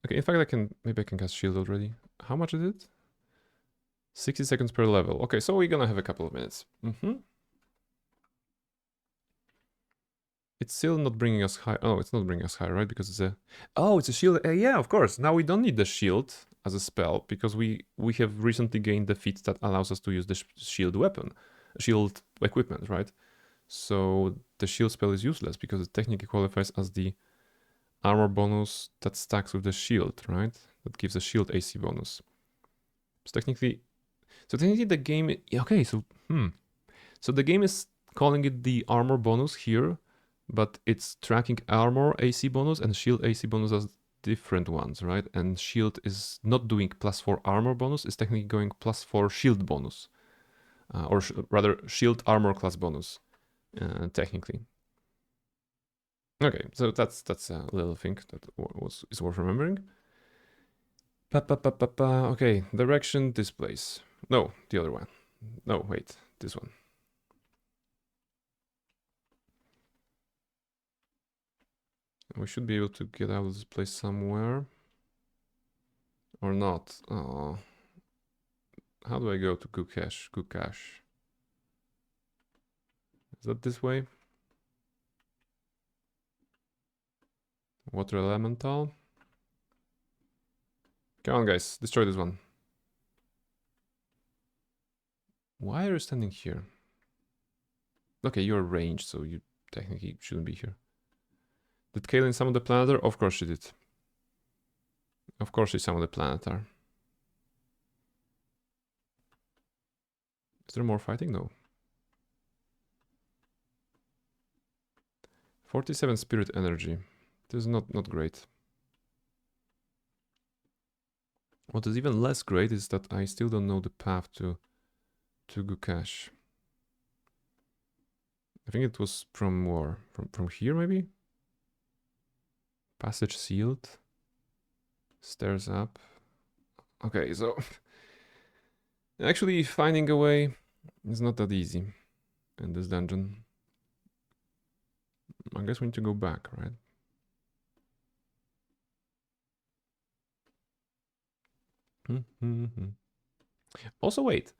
Okay, in fact maybe I can cast shield already. How much is it? 60 seconds per level. Okay, so we're gonna have a couple of minutes. It's still not bringing us high. Oh, it's not bringing us high, right? Because it's a... Oh, it's a shield. Yeah, of course. Now we don't need the shield as a spell because we have recently gained the feat that allows us to use the shield weapon, shield equipment, right? So the shield spell is useless because it technically qualifies as the armor bonus that stacks with the shield, right? That gives a shield AC bonus. So technically the game... Okay, so... So the game is calling it the armor bonus here, but it's tracking armor AC bonus and shield AC bonus as different ones, right? And shield is not doing +4 armor bonus, it's technically going +4 shield bonus. Or rather, shield armor class bonus, technically. Okay, so that's a little thing that is worth remembering. Okay, direction, this place. No, the other one. No, wait, this one. We should be able to get out of this place somewhere. Or not. Oh. How do I go to Gukash? Gukash. Is that this way? Water Elemental. Come on, guys. Destroy this one. Why are you standing here? Okay, you're ranged, so you technically shouldn't be here. Did Kaylin summon the Planetar? Of course she did. Of course she summoned the Planetar. Is there more fighting? No. 47 spirit energy. This is not great. What is even less great is that I still don't know the path to Gukash. I think it was from where? From here maybe? Passage sealed. Stairs up. Okay, so actually finding a way is not that easy in this dungeon. I guess we need to go back, right? Also, wait.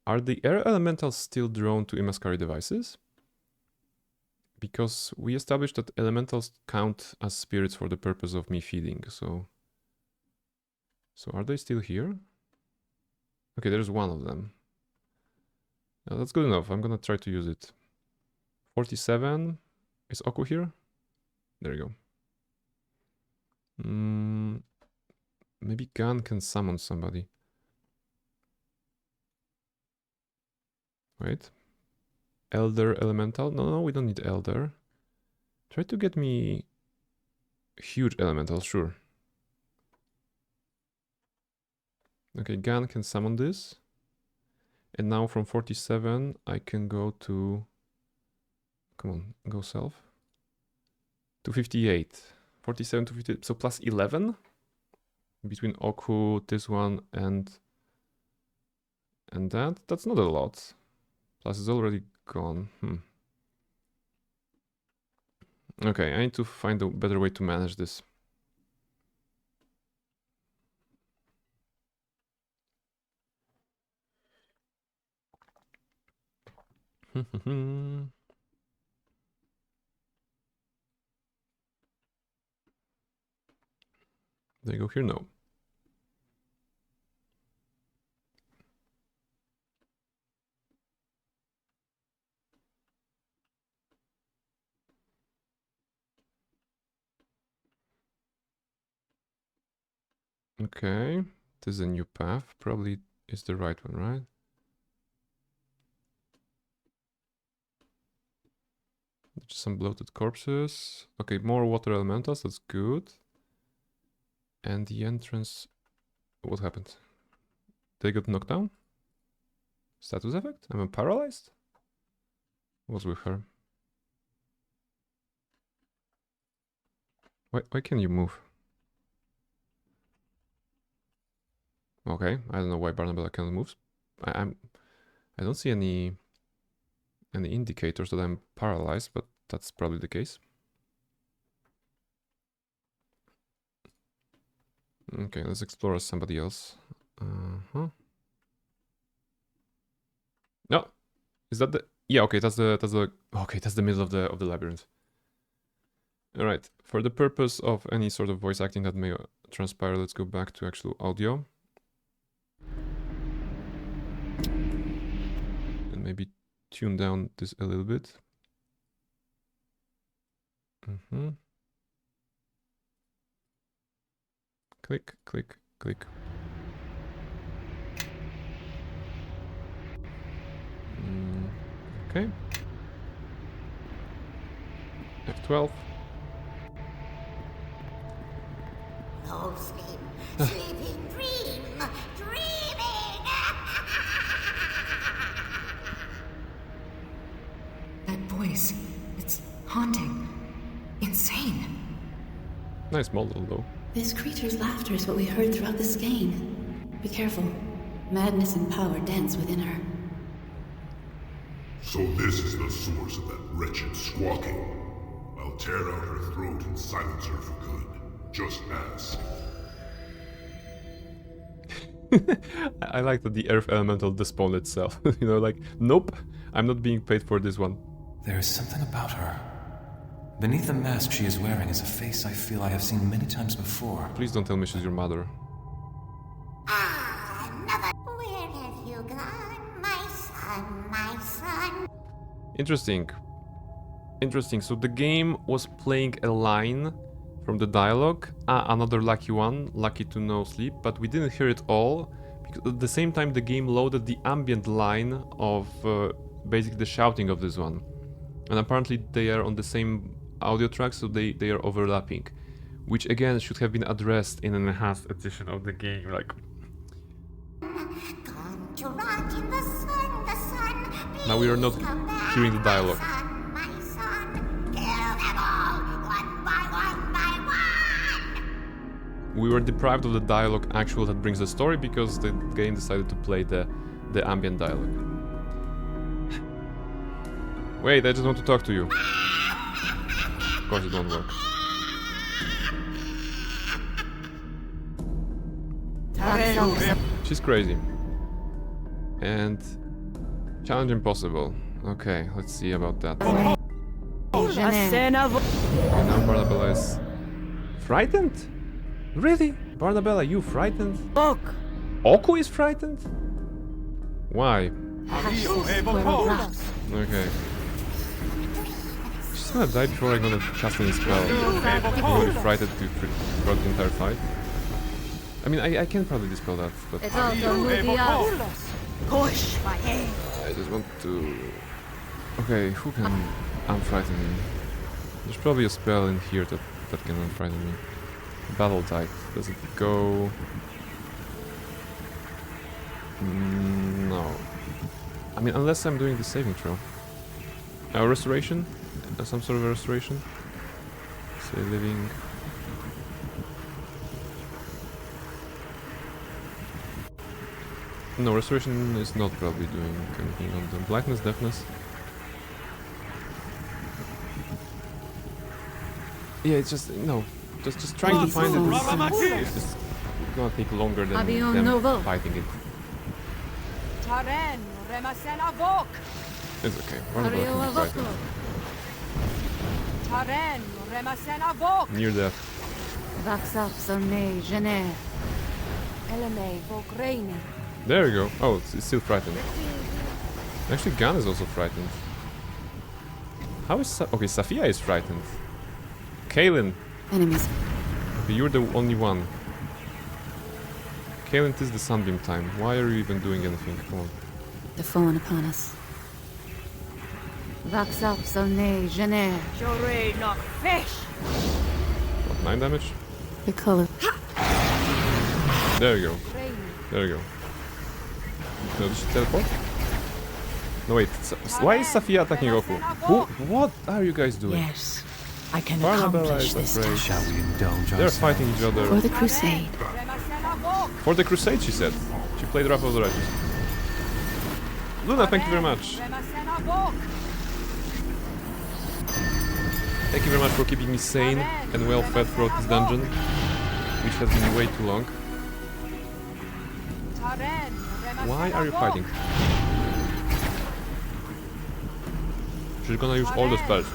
Are the air elementals still drawn to Imaskari devices? Because we established that elementals count as spirits for the purpose of me feeding, so are they still here? Okay, there's one of them. Now, that's good enough. I'm gonna try to use it. 47. Is Oku here? There you go. Maybe Gun can summon somebody. Wait. Elder Elemental? No, we don't need Elder. Try to get me huge Elemental, sure. Okay, Gun can summon this. And now from 47, I can go to... Come on, go self. To 58. 47 to 58, so plus 11? Between Oku, this one, and that? That's not a lot. Plus it's already gone. Okay, I need to find a better way to manage this. They go here? No. Okay, this is a new path. Probably is the right one, right? Just some bloated corpses. Okay, more water elementals. That's good. And the entrance... What happened? They got knocked down? Status effect? Am I paralyzed? What's with her? Why can you move? Okay, I don't know why Barnabella can't move. I don't see any indicators that I'm paralyzed, but that's probably the case. Okay, let's explore as somebody else. No, is that the? Yeah, okay, that's the okay, that's the middle of the labyrinth. All right, for the purpose of any sort of voice acting that may transpire, let's go back to actual audio. And maybe tune down this a little bit. Click, click, click. Okay. F12. Oh, sleep, sleeping, dream, dreaming. That voice, it's haunting. Insane. Nice model, though. This creature's laughter is what we heard throughout the skein. Be careful. Madness and power dance within her. So this is the source of that wretched squawking. I'll tear out her throat and silence her for good. Just ask. I like that the earth elemental despawned itself. You know, like, nope, I'm not being paid for this one. There is something about her. Beneath the mask she is wearing is a face I feel I have seen many times before. Please don't tell me she's your mother. Another. Where have you gone, my son, my son? Interesting. Interesting. So the game was playing a line from the dialogue. Another lucky one. Lucky to no sleep. But we didn't hear it all. Because at the same time the game loaded the ambient line of basically the shouting of this one. And apparently they are on the same audio track, so they are overlapping. Which again should have been addressed in an enhanced edition of the game. Like, Gone to rot in the sun. now we are not hearing the dialogue. My son, kill them all, one by one. We were deprived of the dialogue actual that brings the story because the game decided to play the ambient dialogue. Wait, I just want to talk to you. Of course it won't work. She's crazy. And challenge impossible. Okay, let's see about that. Now Barnabella is frightened? Really? Barnabella, you frightened? Oku is frightened? Why? Okay. She's gonna die before I'm gonna cast any spell. I'm really frightened throughout the entire fight. I mean, I can probably dispel that, but... I just want to... Okay, who can unfrighten me? There's probably a spell in here that can unfrighten me. Battle type. Does it go... No. I mean, unless I'm doing the saving throw. Restoration? Some sort of a restoration? Say living... No, restoration is not probably doing anything on them. Blackness, deafness. Yeah, it's just no, just trying to find it. It's gonna take longer than them fighting it. It's okay. We're not gonna fight it. Near death. There you go. Oh, it's still frightened. Actually, Gan is also frightened. How is okay? Safia is frightened. Kaelin. Enemies. Okay, you're the only one. Kaelin, it is the sunbeam time. Why are you even doing anything? Come on. They're falling upon us. What, 9 damage? The color. There you go. There you go. No, did she teleport? No, wait. Why is Safia attacking Goku? What are you guys doing? Yes. I can Barnabella accomplish is this afraid. task. Shall we indulge They're ourselves? fighting each other. For the crusade. For the crusade, she said. She played Wrath of the Righteous. Luna, thank you very much. Thank you very much for keeping me sane and well fed throughout this dungeon, which has been way too long. Why are you fighting? She's gonna use all the spells.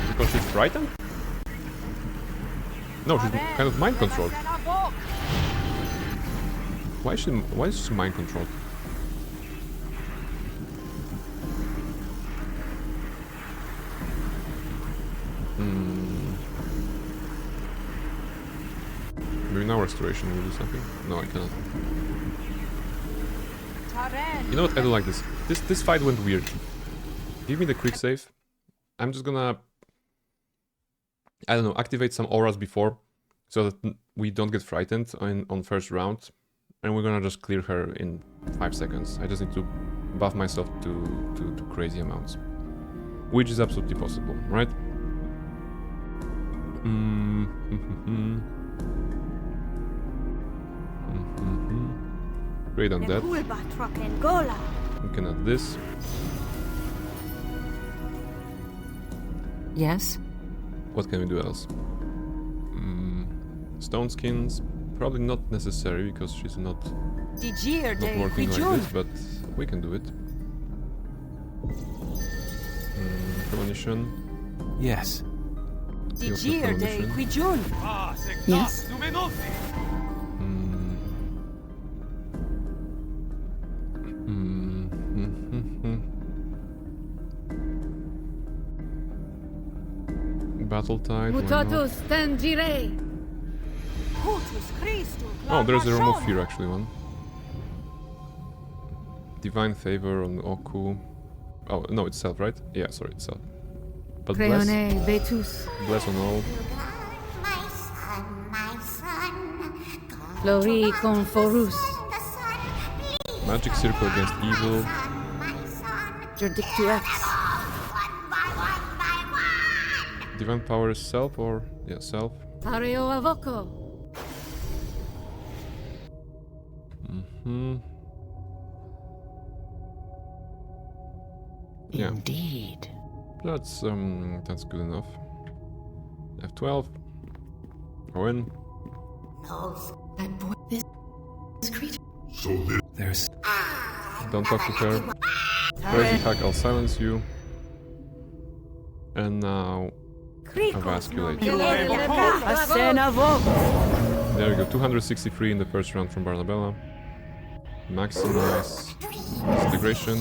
Because she's frightened? No, she's kind of mind controlled. Why is she mind controlled? Maybe now restoration will do something. No, I cannot. You know what? I don't like this. This fight went weird. Give me the quick save. I'm just gonna, I don't know, activate some auras before, so that we don't get frightened on first round, and we're gonna just clear her in 5 seconds. I just need to buff myself to crazy amounts, which is absolutely possible, right? Great on that. We can add this. Yes? What can we do else? Stone skins, probably not necessary because she's not working like this, but we can do it. Premonition. Yes. Premonition. Yes. Battle tide. why not? tangere. Oh, there's a Realm of Fear actually one. Divine favor on Oku. Oh no, it's self, right? Yeah, sorry, it's self. But bless on all. My son. Flori con Forus. Magic circle against evil. Jerdictuex. Divine power is self or yeah, self. Tareo Avoco. Yeah. Indeed. That's good enough. F12. Go in. That boy, this creature. So this There's Don't talk to her. Crazy hack, I'll silence you. And now Avasculate. There we go, 263 in the first round from Barnabella. Maximize integration.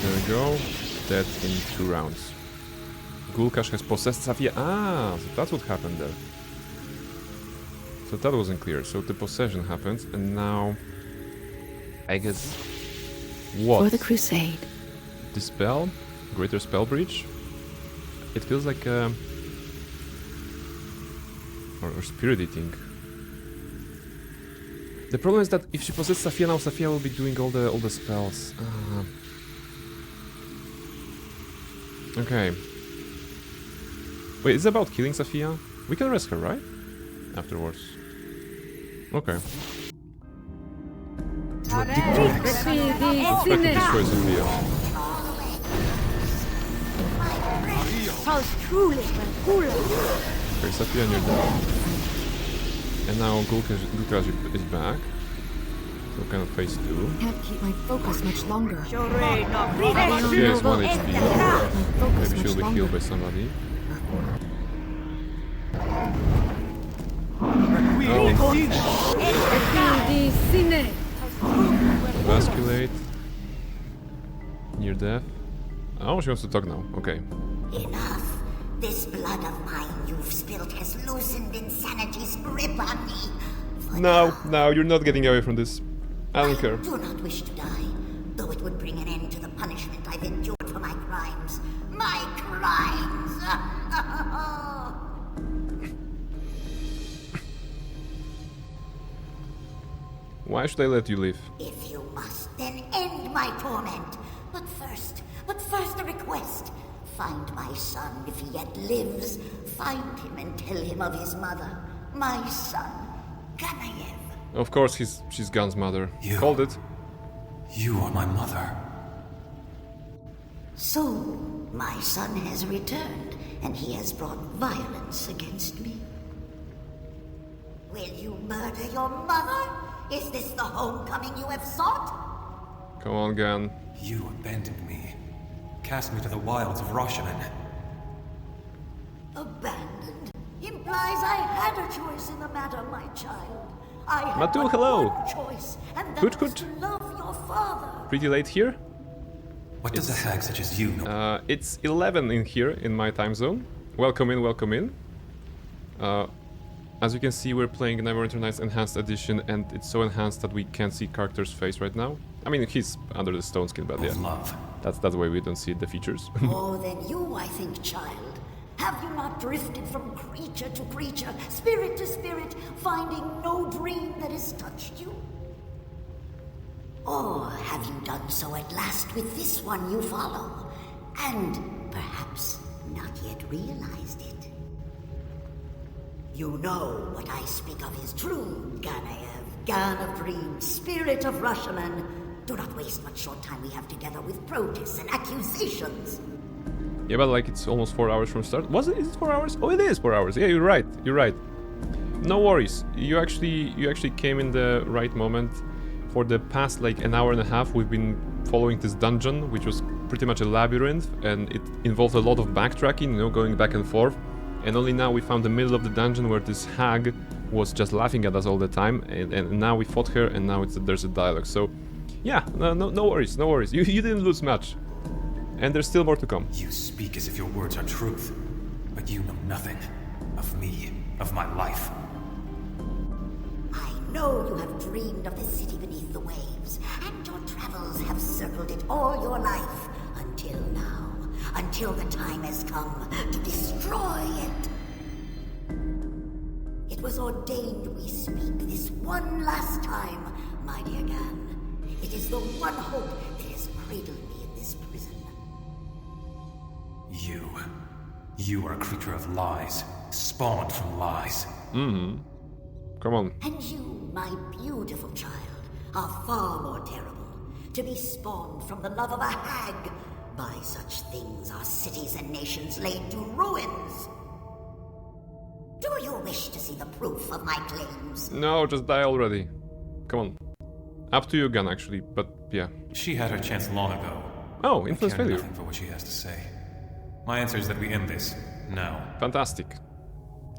There we go. Dead in 2 rounds. Gulkash has possessed Safia. Ah, so that's what happened there. So that wasn't clear. So the possession happened, and now I guess what? For the crusade. Dispel? Greater spell breach? It feels like or spirit eating. The problem is that if she possesses Safia now, Safia will be doing all the spells. Okay. Wait, is it about killing Safia? We can rest her, right? Afterwards. Okay. Let's try to destroy Safia. Okay, Safia, you're down. And now Gulkash is back. So kind of phase 2. Can't keep my focus much longer. Safia is 1 HP. Maybe she'll be healed by somebody. Vasculate. Near death. Oh, she wants to talk now. Okay. Enough. This blood of mine you've spilled has loosened insanity's grip on me. No, you're not getting away from this. I don't care. Do not wish to die, though it would bring an end to the punishment I've endured for my crimes. My crimes! Why should I let you live? If you must, then end my torment. first. But first a request. Find my son if he yet lives. Find him and tell him of his mother. My son, Ganayev. Of course, she's Gun's mother. You. Called it. You are my mother. So, my son has returned, and he has brought violence against me. Will you murder your mother? Is this the homecoming you have sought? Come on, Gun. You abandoned me. Cast me to the wilds of Roshaman. Abandoned implies I had a choice in the matter, my child. I had Matu, but hello. one choice, and that Good, was good. to love your father. Pretty late here. What does a hag such as you know? It's 11 in here in my time zone. Welcome in, welcome in. As you can see, we're playing Neverwinter Nights Enhanced Edition, and it's so enhanced that we can't see character's face right now. I mean, he's under the stone skin, but yeah, Love. that's the way we don't see the features. More than you, I think, child. Have you not drifted from creature to creature, spirit to spirit, finding no dream that has touched you? Or have you done so at last with this one you follow, and perhaps not yet realized it? You know what I speak of is true, Ganayev, Gan of Dreams, spirit of Roshaman. Do not waste much short time we have together with protests and accusations. Yeah, but like it's almost 4 hours from start. Was it? Is it 4 hours? Oh, it is 4 hours. Yeah, you're right. You're right. No worries. You actually came in the right moment. For the past like an hour and a half, we've been following this dungeon, which was pretty much a labyrinth, and it involved a lot of backtracking, you know, going back and forth. And only now we found the middle of the dungeon where this hag was just laughing at us all the time, and now we fought her, and now there's a dialogue. So, yeah, no worries, no worries. You didn't lose much. And there's still more to come. You speak as if your words are truth, but you know nothing of me, of my life. I know you have dreamed of the city beneath the waves, and your travels have circled it all your life, until now, until the time has come to destroy it. It was ordained we speak this one last time, my dear Gan. It is the one hope that has cradled me in this prison. You are a creature of lies, spawned from lies. Mm-hmm. Come on. And you, my beautiful child, are far more terrible. To be spawned from the love of a hag. By such things are cities and nations laid to ruins. Do you wish to see the proof of my claims? No, just die already. Come on. Up to you, Gun, actually, but yeah. She had her chance long ago. Oh, influence I care failure. nothing for what she has to say. My answer is that we end this now. Fantastic.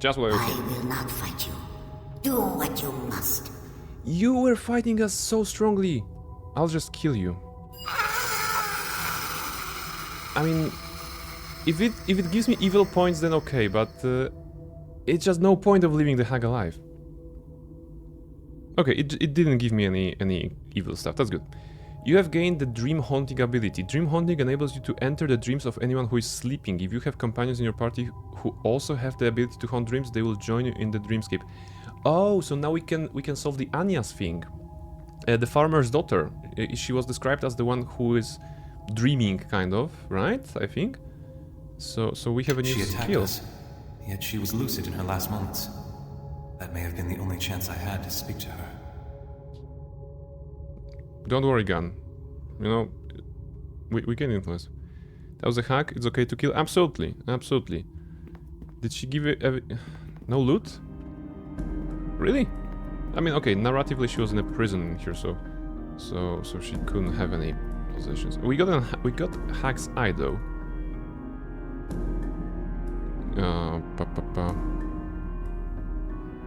Just what I I will not fight you. Do what you must. You were fighting us so strongly. I'll just kill you. I mean, if it gives me evil points, then okay, but it's just no point of leaving the hag alive. Okay, it didn't give me any evil stuff. That's good. You have gained the Dream Haunting ability. Dream Haunting enables you to enter the dreams of anyone who is sleeping. If you have companions in your party who also have the ability to haunt dreams, they will join you in the dreamscape. Oh, so now we can solve the Anya's thing. The farmer's daughter. She was described as the one who is dreaming, kind of, right? I think. So we have a new She attacked skill. us, yet she was lucid in her last moments. That may have been the only chance I had to speak to her. Don't worry, Gun. You know, we can influence. That was a hack. It's okay to kill. Absolutely, absolutely. Did she give it no loot? Really? I mean, okay. Narratively, she was in a prison here, so she couldn't have any possessions. We got Hack's Eye though.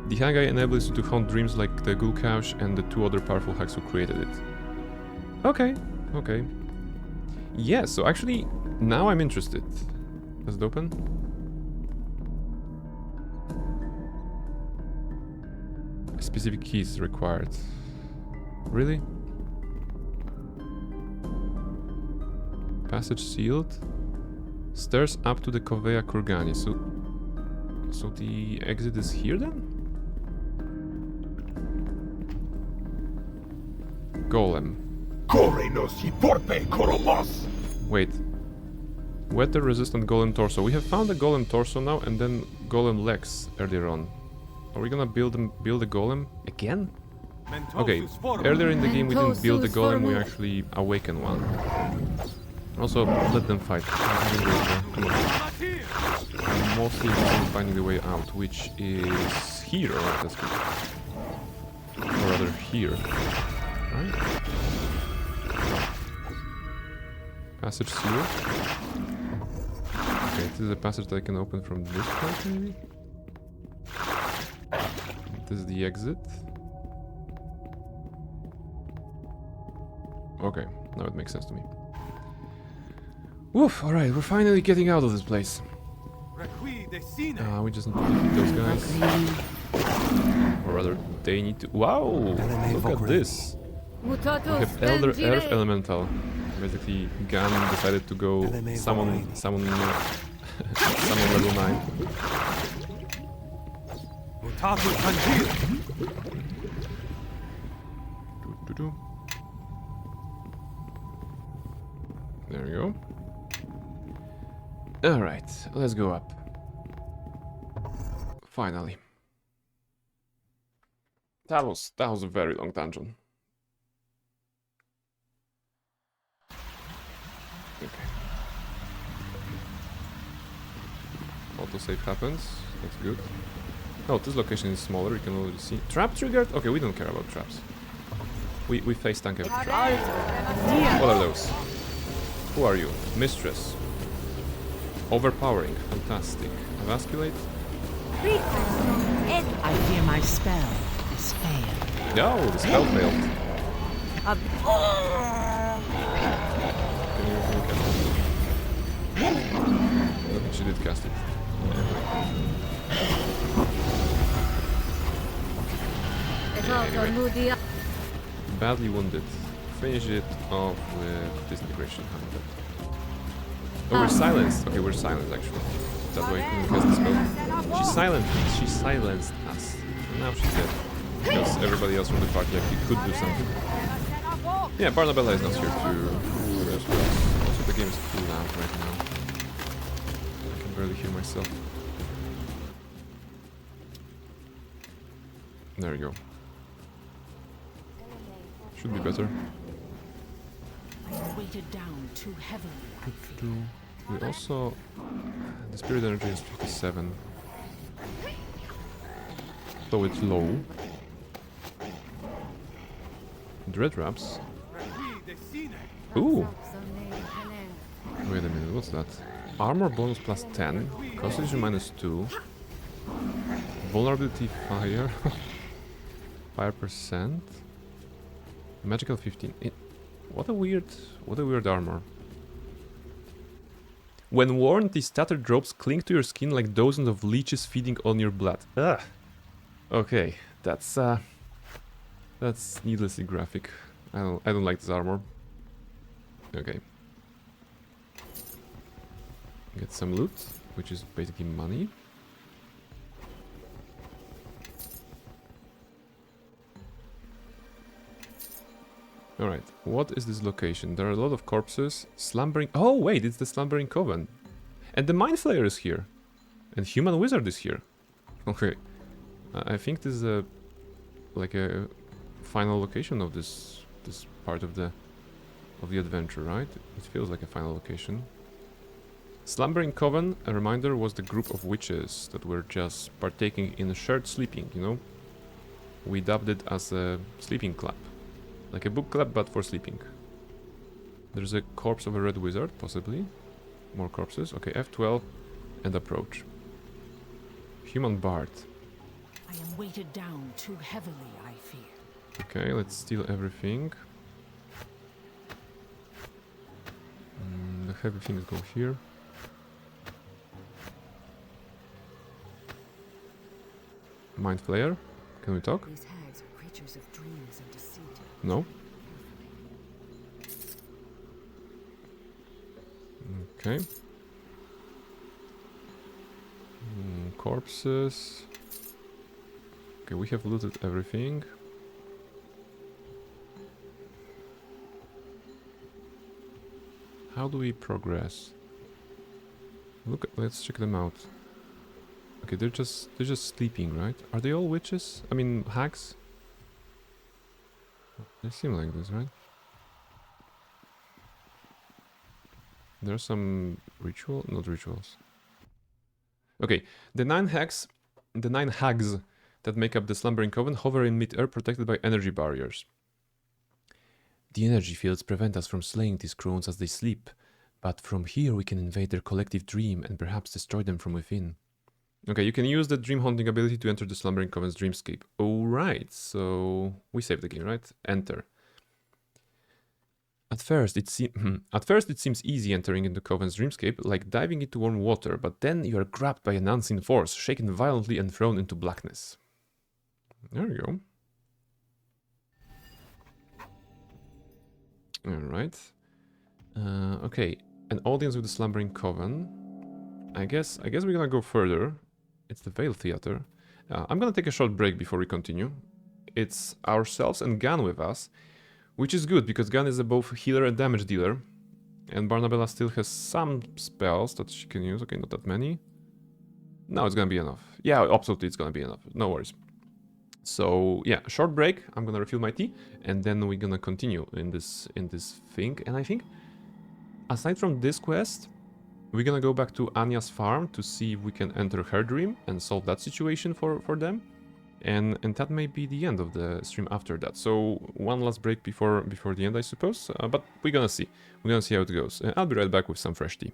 The Hag Eye enables you to haunt dreams like the Ghoul Couch and the two other powerful hags who created it. Okay, okay. Yeah, so actually, now I'm interested. Does it open? Specific keys required. Really? Passage sealed. Stairs up to the Kovea Kurgani. So the exit is here then? Golem. Corre nos y porpe coromos. Wait. Weather resistant golem torso. We have found a golem torso now and then golem legs earlier on. Are we gonna build a golem again? Okay, earlier in the game we didn't build a golem, we actually awakened one. Also, let them fight. Come on. I'm mostly finding the way out, which is here. Alright, that's good. Or rather, here. Right? Passage sealed. Okay, this is a passage that I can open from this point, maybe? This is the exit. Okay, now it makes sense to me. Woof, alright, we're finally getting out of this place. We just need to defeat those guys. Or rather, they need to... Wow! Look at this! We have Elder Earth Elemental. Basically, Gan decided to go summon level 9. There we go. Alright, let's go up. Finally. That was a very long dungeon. Okay. Autosave happens. That's good. Oh, this location is smaller. You can already see. Trap triggered? Okay, we don't care about traps. We face tank every trap. What are those? Who are you? Mistress. Overpowering. Fantastic. Emasculate? I fear my spell has failed. No, the spell failed. Can you cast it? I think she did cast it. Anyway. Badly wounded. Finish it off with disintegration 100. Oh, we're silenced. Okay, we're silenced actually. That way I couldn't cast the spell. She silenced us. And now she's dead. Because everybody else from the party actually could do something. Yeah, Barnabella is not here to as well. Also, the game is too loud right now. I can barely hear myself. There we go. Should be better. Weighted down too heavily. We also... The spirit energy is 57. So it's low. Dread wraps. Ooh! Wait a minute, what's that? Armor bonus plus 10. Constitution minus 2. Vulnerability fire. Fire percent. Magical 15. What a weird armor. When worn, these tattered ropes cling to your skin like dozens of leeches feeding on your blood. Ugh. Okay, that's needlessly graphic. I don't like this armor. Okay. Get some loot, which is basically money. Alright, what is this location? There are a lot of corpses. Slumbering... Oh, wait, it's the Slumbering Coven. And the Mind Flayer is here. And Human Wizard is here. Okay. I think this is like a final location of this part of the adventure, right? It feels like a final location. Slumbering Coven, a reminder, was the group of witches that were just partaking in a shared sleeping, you know? We dubbed it as a sleeping club. Like a book club, but for sleeping. There's a corpse of a red wizard, possibly. More corpses. Okay, F12 and approach. Human bard. I am weighted down too heavily, I fear. Okay, let's steal everything. The heavy things go here. Mind Flayer. Can we talk? These hags are creatures of dreams and deceit. No. Okay. Corpses. Okay, we have looted everything. How do we progress? Look, let's check them out. Okay, they're just sleeping, right? Are they all witches? I mean, hags? They seem like this, right? There's some not rituals. Okay, the nine hags that make up the Slumbering Coven hover in mid-air protected by energy barriers. The energy fields prevent us from slaying these crones as they sleep, but from here we can invade their collective dream and perhaps destroy them from within. Okay, you can use the dream haunting ability to enter the Slumbering Coven's dreamscape. Alright, so we save the game, right? Enter. At first, it seems easy entering into Coven's dreamscape, like diving into warm water, but then you are grabbed by an unseen force, shaken violently and thrown into blackness. There we go. Alright. Okay, an audience with the Slumbering Coven. I guess we're gonna go further. It's the Veil Theater. I'm gonna take a short break before we continue. It's ourselves and Gun with us, which is good because Gun is a both healer and damage dealer. And Barnabella still has some spells that she can use. Okay, not that many. No, it's gonna be enough. Yeah, absolutely, it's gonna be enough. No worries. So yeah, short break. I'm gonna refill my tea, and then we're gonna continue in this thing. And I think, aside from this quest, we're gonna go back to Anya's farm to see if we can enter her dream and solve that situation for them. And that may be the end of the stream after that. So one last break before the end, I suppose. But we're gonna see. We're gonna see how it goes. I'll be right back with some fresh tea.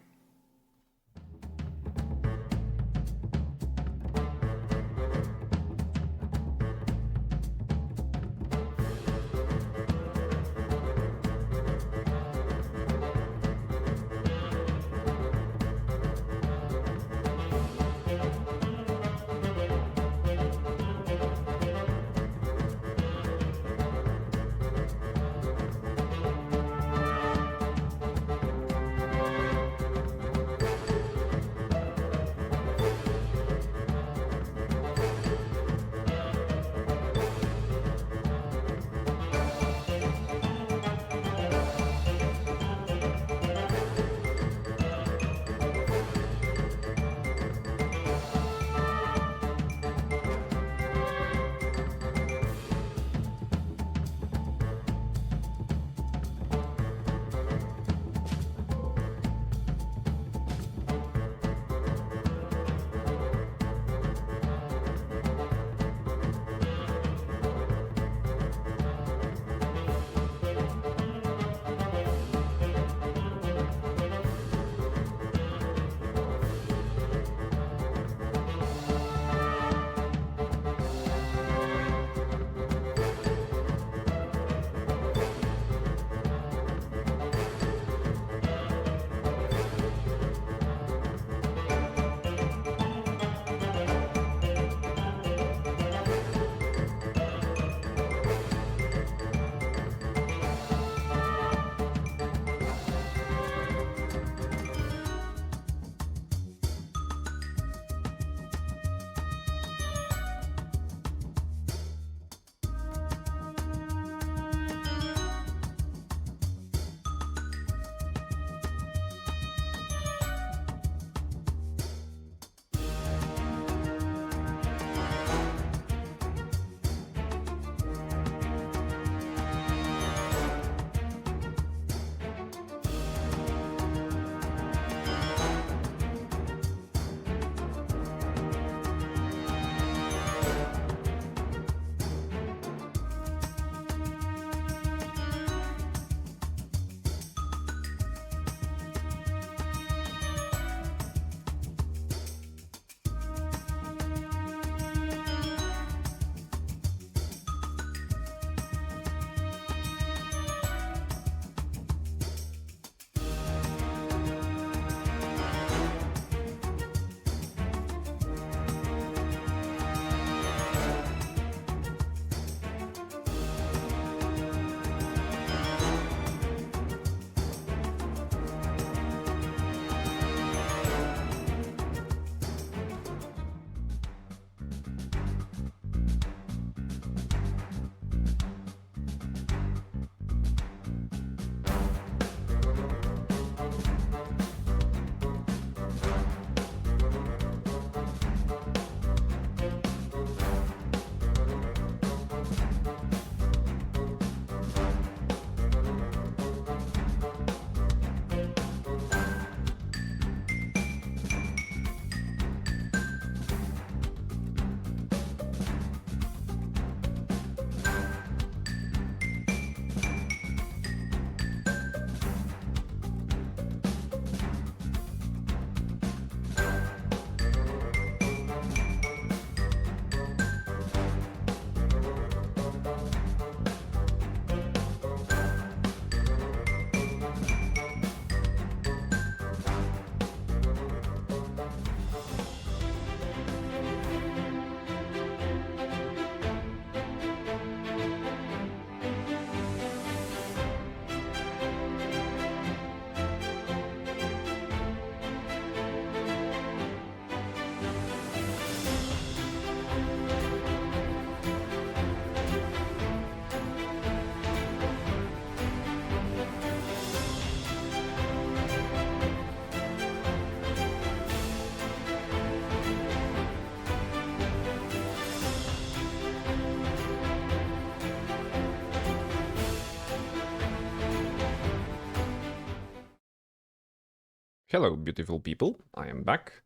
Hello, beautiful people. I am back.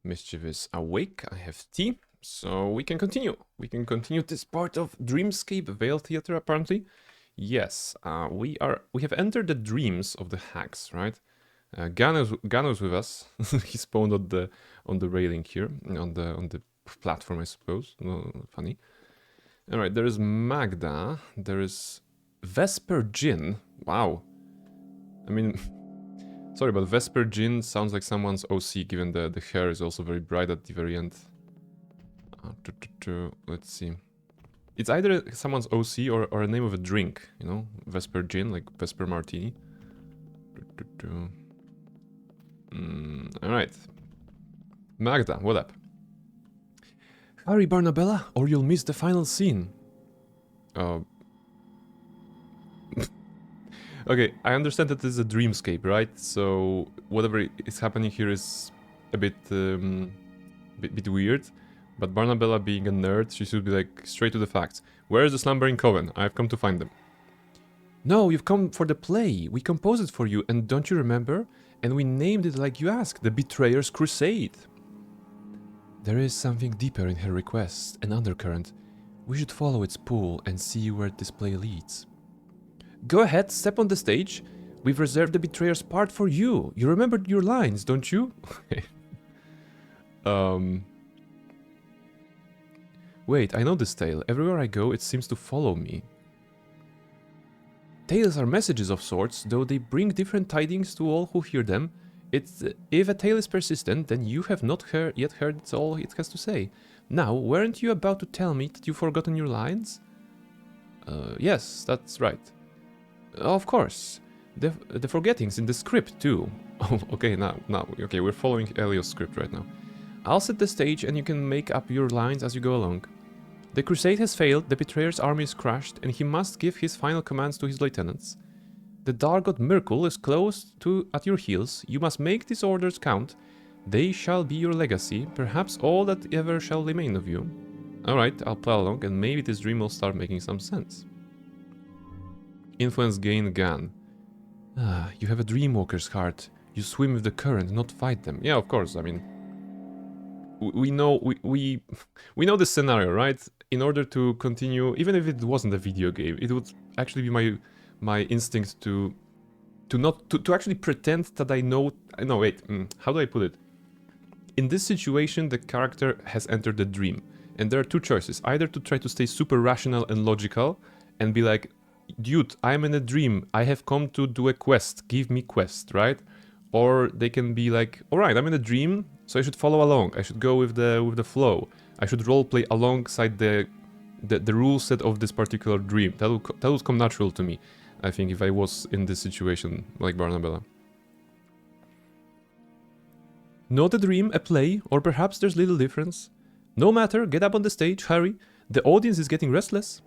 Mischief is awake. I have tea. So we can continue. We can continue this part of Dreamscape Veil Theater, apparently. Yes, we have entered the dreams of the hags, right? Gano's with us. He spawned on the railing here, on the platform, I suppose. No, funny. Alright, there is Magda. There is Vesper Jin. Wow. I mean, sorry, but Vesper Jin sounds like someone's OC, given the hair is also very bright at the very end. Let's see. It's either someone's OC or a name of a drink, you know? Vesper Gin, like Vesper Martini. Alright. Magda, what up? Hurry, Barnabella, or you'll miss the final scene. Okay, I understand that this is a dreamscape, right? So whatever is happening here is a bit weird. But Barnabella, being a nerd, she should be like straight to the facts. Where is the slumbering coven? I've come to find them. No, you've come for the play. We composed it for you, and don't you remember? And we named it like you asked, The Betrayer's Crusade. There is something deeper in her request, an undercurrent. We should follow its pull and see where this play leads. Go ahead, step on the stage. We've reserved the Betrayer's part for you. You remembered your lines, don't you? Wait, I know this tale. Everywhere I go, it seems to follow me. Tales are messages of sorts, though they bring different tidings to all who hear them. If a tale is persistent, then you have not yet heard all it has to say. Now, weren't you about to tell me that you've forgotten your lines? Yes, that's right. Of course. The forgetting's in the script, too. Oh, okay, okay, we're following Elio's script right now. I'll set the stage and you can make up your lines as you go along. The crusade has failed, the betrayer's army is crushed, and he must give his final commands to his lieutenants. The dark god Myrkul is close at your heels. You must make these orders count. They shall be your legacy, perhaps all that ever shall remain of you. Alright, I'll play along, and maybe this dream will start making some sense. Influence gain Gan. Ah, you have a dreamwalker's heart. You swim with the current, not fight them. Yeah, of course, I mean... We know this scenario, right? In order to continue, even if it wasn't a video game, it would actually be my instinct to actually pretend that I know. No, wait. How do I put it? In this situation, the character has entered the dream, and there are two choices: either to try to stay super rational and logical, and be like, "Dude, I'm in a dream. I have come to do a quest. Give me quest," right? Or they can be like, "Alright, I'm in a dream, so I should follow along. I should go with the flow. I should roleplay alongside the rule set of this particular dream." That would come natural to me, I think, if I was in this situation, like Barnabella. Not a dream, a play, or perhaps there's little difference. No matter, get up on the stage, hurry. The audience is getting restless.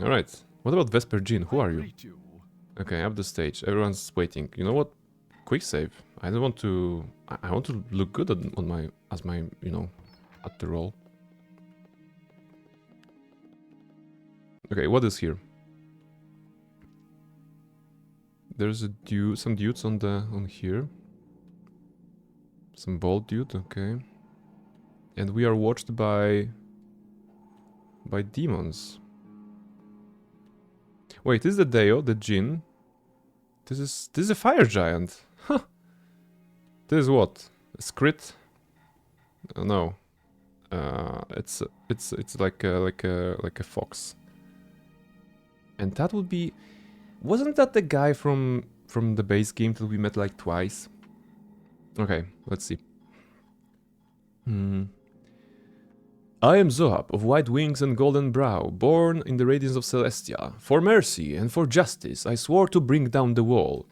Alright, what about Vesper Jin? Who are you? Okay, up the stage. Everyone's waiting. You know what? Quick save. I don't want to... I want to look good as my, you know, at the roll. Okay, what is here? There's some dudes on here. Some bald dude, okay. And we are watched by demons. Wait, this is the Deo, the Jinn. This is a fire giant. Huh. This is what? A Skrit? No. It's like a fox. And that would be... Wasn't that the guy from the base game that we met like twice? Okay, let's see. I am Zohab, of white wings and golden brow, born in the radiance of Celestia. For mercy and for justice, I swore to bring down the wall.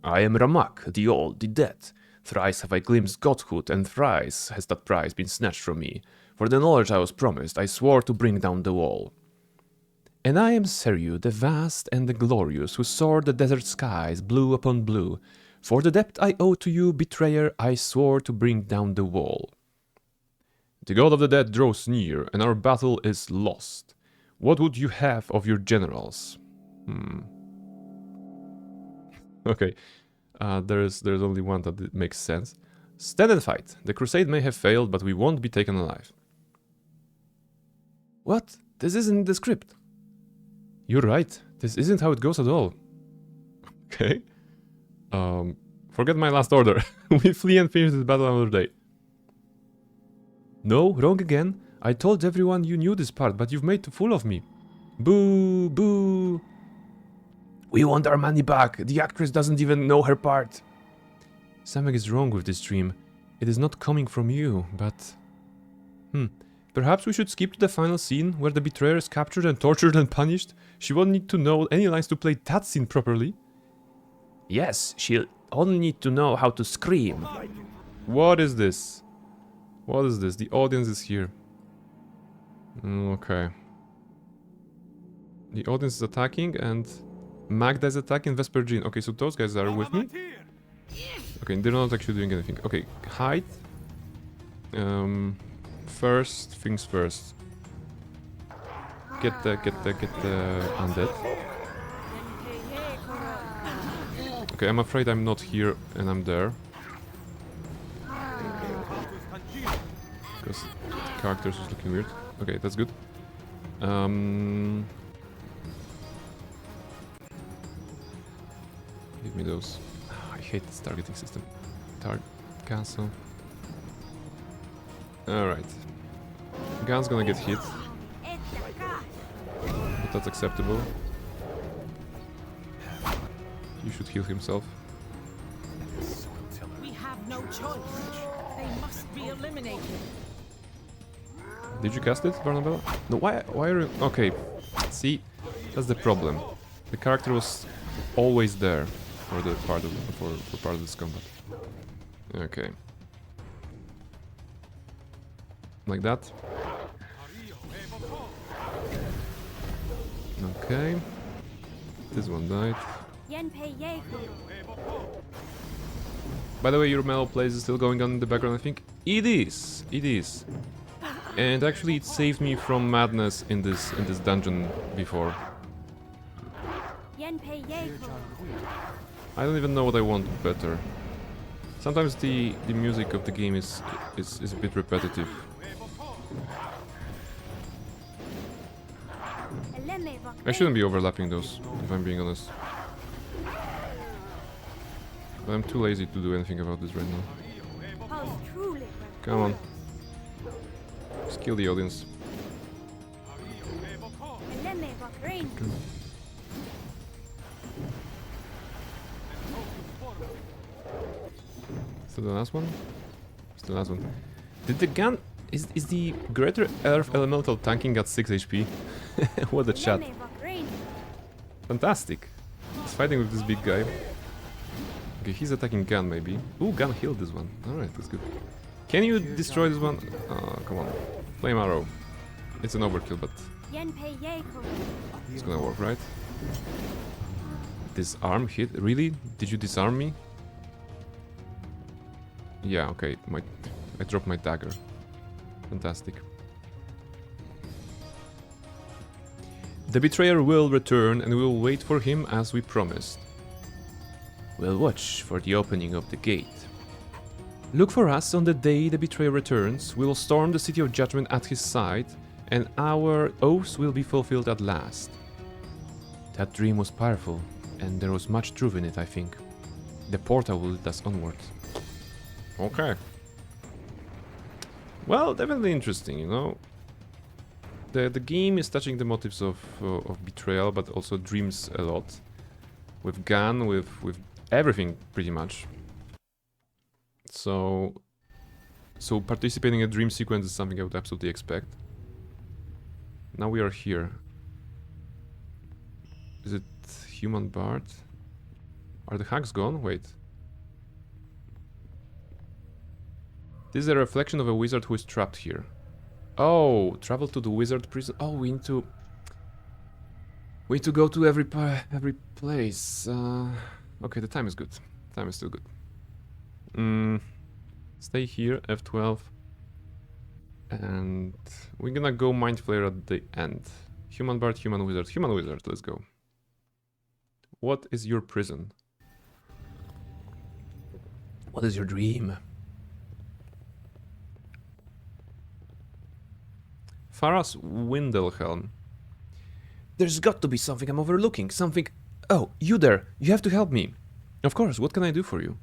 I am Ramak, the old, the dead. Thrice have I glimpsed godhood, and thrice has that prize been snatched from me. For the knowledge I was promised, I swore to bring down the wall. And I am Seryu, the vast and the glorious, who soared the desert skies, blue upon blue. For the debt I owe to you, betrayer, I swore to bring down the wall. The god of the dead draws near, and our battle is lost. What would you have of your generals? Okay. There's only one that makes sense. Stand and fight. The crusade may have failed, but we won't be taken alive. What? This isn't in the script. You're right. This isn't how it goes at all. Okay. Forget my last order. We flee and finish this battle another day. No, wrong again. I told everyone you knew this part, but you've made a fool of me. Boo, boo. We want our money back. The actress doesn't even know her part. Something is wrong with this dream. It is not coming from you, but... Perhaps we should skip to the final scene, where the betrayer is captured and tortured and punished. She won't need to know any lines to play that scene properly. Yes, she'll only need to know how to scream. What is this? What is this? The audience is here. Okay. The audience is attacking and Magda is attacking Vespergine. Okay, so those guys are with me. Okay, they're not actually doing anything. Okay, hide. First things first. Get the undead. Okay, I'm afraid I'm not here and I'm there. Because the characters is looking weird. Okay, that's good. Give me those. Oh, I hate this targeting system. Cancel. Alright. Gun's gonna get hit. But that's acceptable. He should heal himself. We have no choice. They must be eliminated. Did you cast it, Barnabella? No, why are you... Okay, see, that's the problem. The character was always there for the part of for part of this combat. Okay. Like that. Okay. This one died. By the way, your metal plays is still going on in the background, I think. It is. It is. And actually it saved me from madness in this dungeon before. I don't even know what I want better. Sometimes the music of the game is a bit repetitive. I shouldn't be overlapping those, if I'm being honest. But I'm too lazy to do anything about this right now. Come on. Just kill the audience. So the last one? It's the last one. Did the gun... Is the Greater Earth Elemental tanking at 6 HP? What a chat. Fantastic. He's fighting with this big guy. Okay, he's attacking Gun maybe. Ooh, Gun healed this one. Alright, that's good. Can you destroy this one? Oh, come on. Flame Arrow. It's an overkill, but... It's gonna work, right? Disarm hit? Really? Did you disarm me? Yeah, okay. I dropped my dagger. Fantastic. The betrayer will return and we will wait for him as we promised. We'll watch for the opening of the gate. Look for us on the day the betrayer returns. We will storm the City of Judgment at his side and our oaths will be fulfilled at last. That dream was powerful and there was much truth in it, I think. The portal will lead us onwards. Okay. Well, definitely interesting, you know. The game is touching the motives of betrayal, but also dreams a lot. With Gun, with everything, pretty much. So participating in a dream sequence is something I would absolutely expect. Now we are here. Is it Human Bard? Are the hacks gone? Wait. This is a reflection of a wizard who is trapped here. Oh, travel to the wizard prison. Oh, we need to go to every place. Okay, the time is good. Time is still good. Stay here, F12. And we're gonna go Mind Flayer at the end. Human Bard, Human Wizard. Human Wizard, let's go. What is your prison? What is your dream? Faras Windelhelm. There's got to be something I'm overlooking. Something... Oh, you there. You have to help me. Of course, what can I do for you?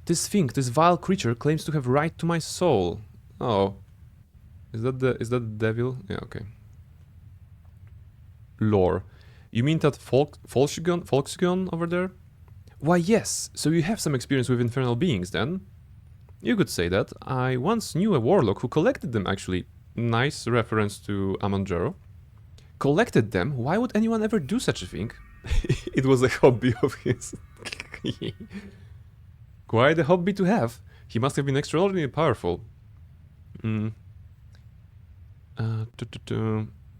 This thing, this vile creature, claims to have right to my soul. Oh. Is that the devil? Yeah, okay. Lore. You mean that Volksgon over there? Why, yes. So you have some experience with infernal beings, then? You could say that. I once knew a warlock who collected them, actually. Nice reference to Amanjaro. Collected them? Why would anyone ever do such a thing? It was a hobby of his. Quite a hobby to have. He must have been extraordinarily powerful.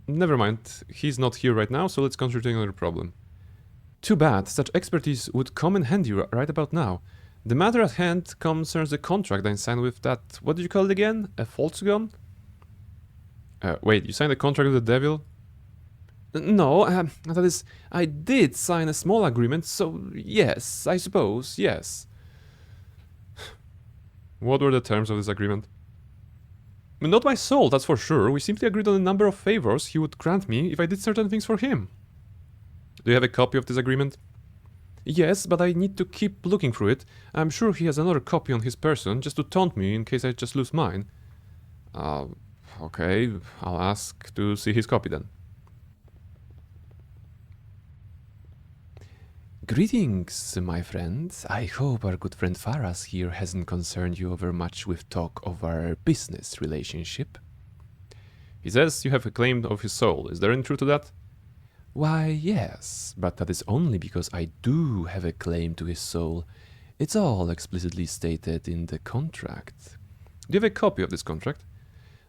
Never mind. He's not here right now, so let's concentrate on another problem. Too bad. Such expertise would come in handy right about now. The matter at hand concerns the contract I signed with that... What did you call it again? A Volksgon? Wait, you signed a contract with the devil? No, that is... I did sign a small agreement, so yes, I suppose, yes. What were the terms of this agreement? Not my soul, that's for sure. We simply agreed on a number of favors he would grant me if I did certain things for him. Do you have a copy of this agreement? Yes, but I need to keep looking through it. I'm sure he has another copy on his person, just to taunt me in case I just lose mine. Okay, I'll ask to see his copy then. Greetings, my friend. I hope our good friend Faras here hasn't concerned you overmuch with talk of our business relationship. He says you have a claim of his soul. Is there any truth to that? Why, yes, but that is only because I do have a claim to his soul. It's all explicitly stated in the contract. Do you have a copy of this contract?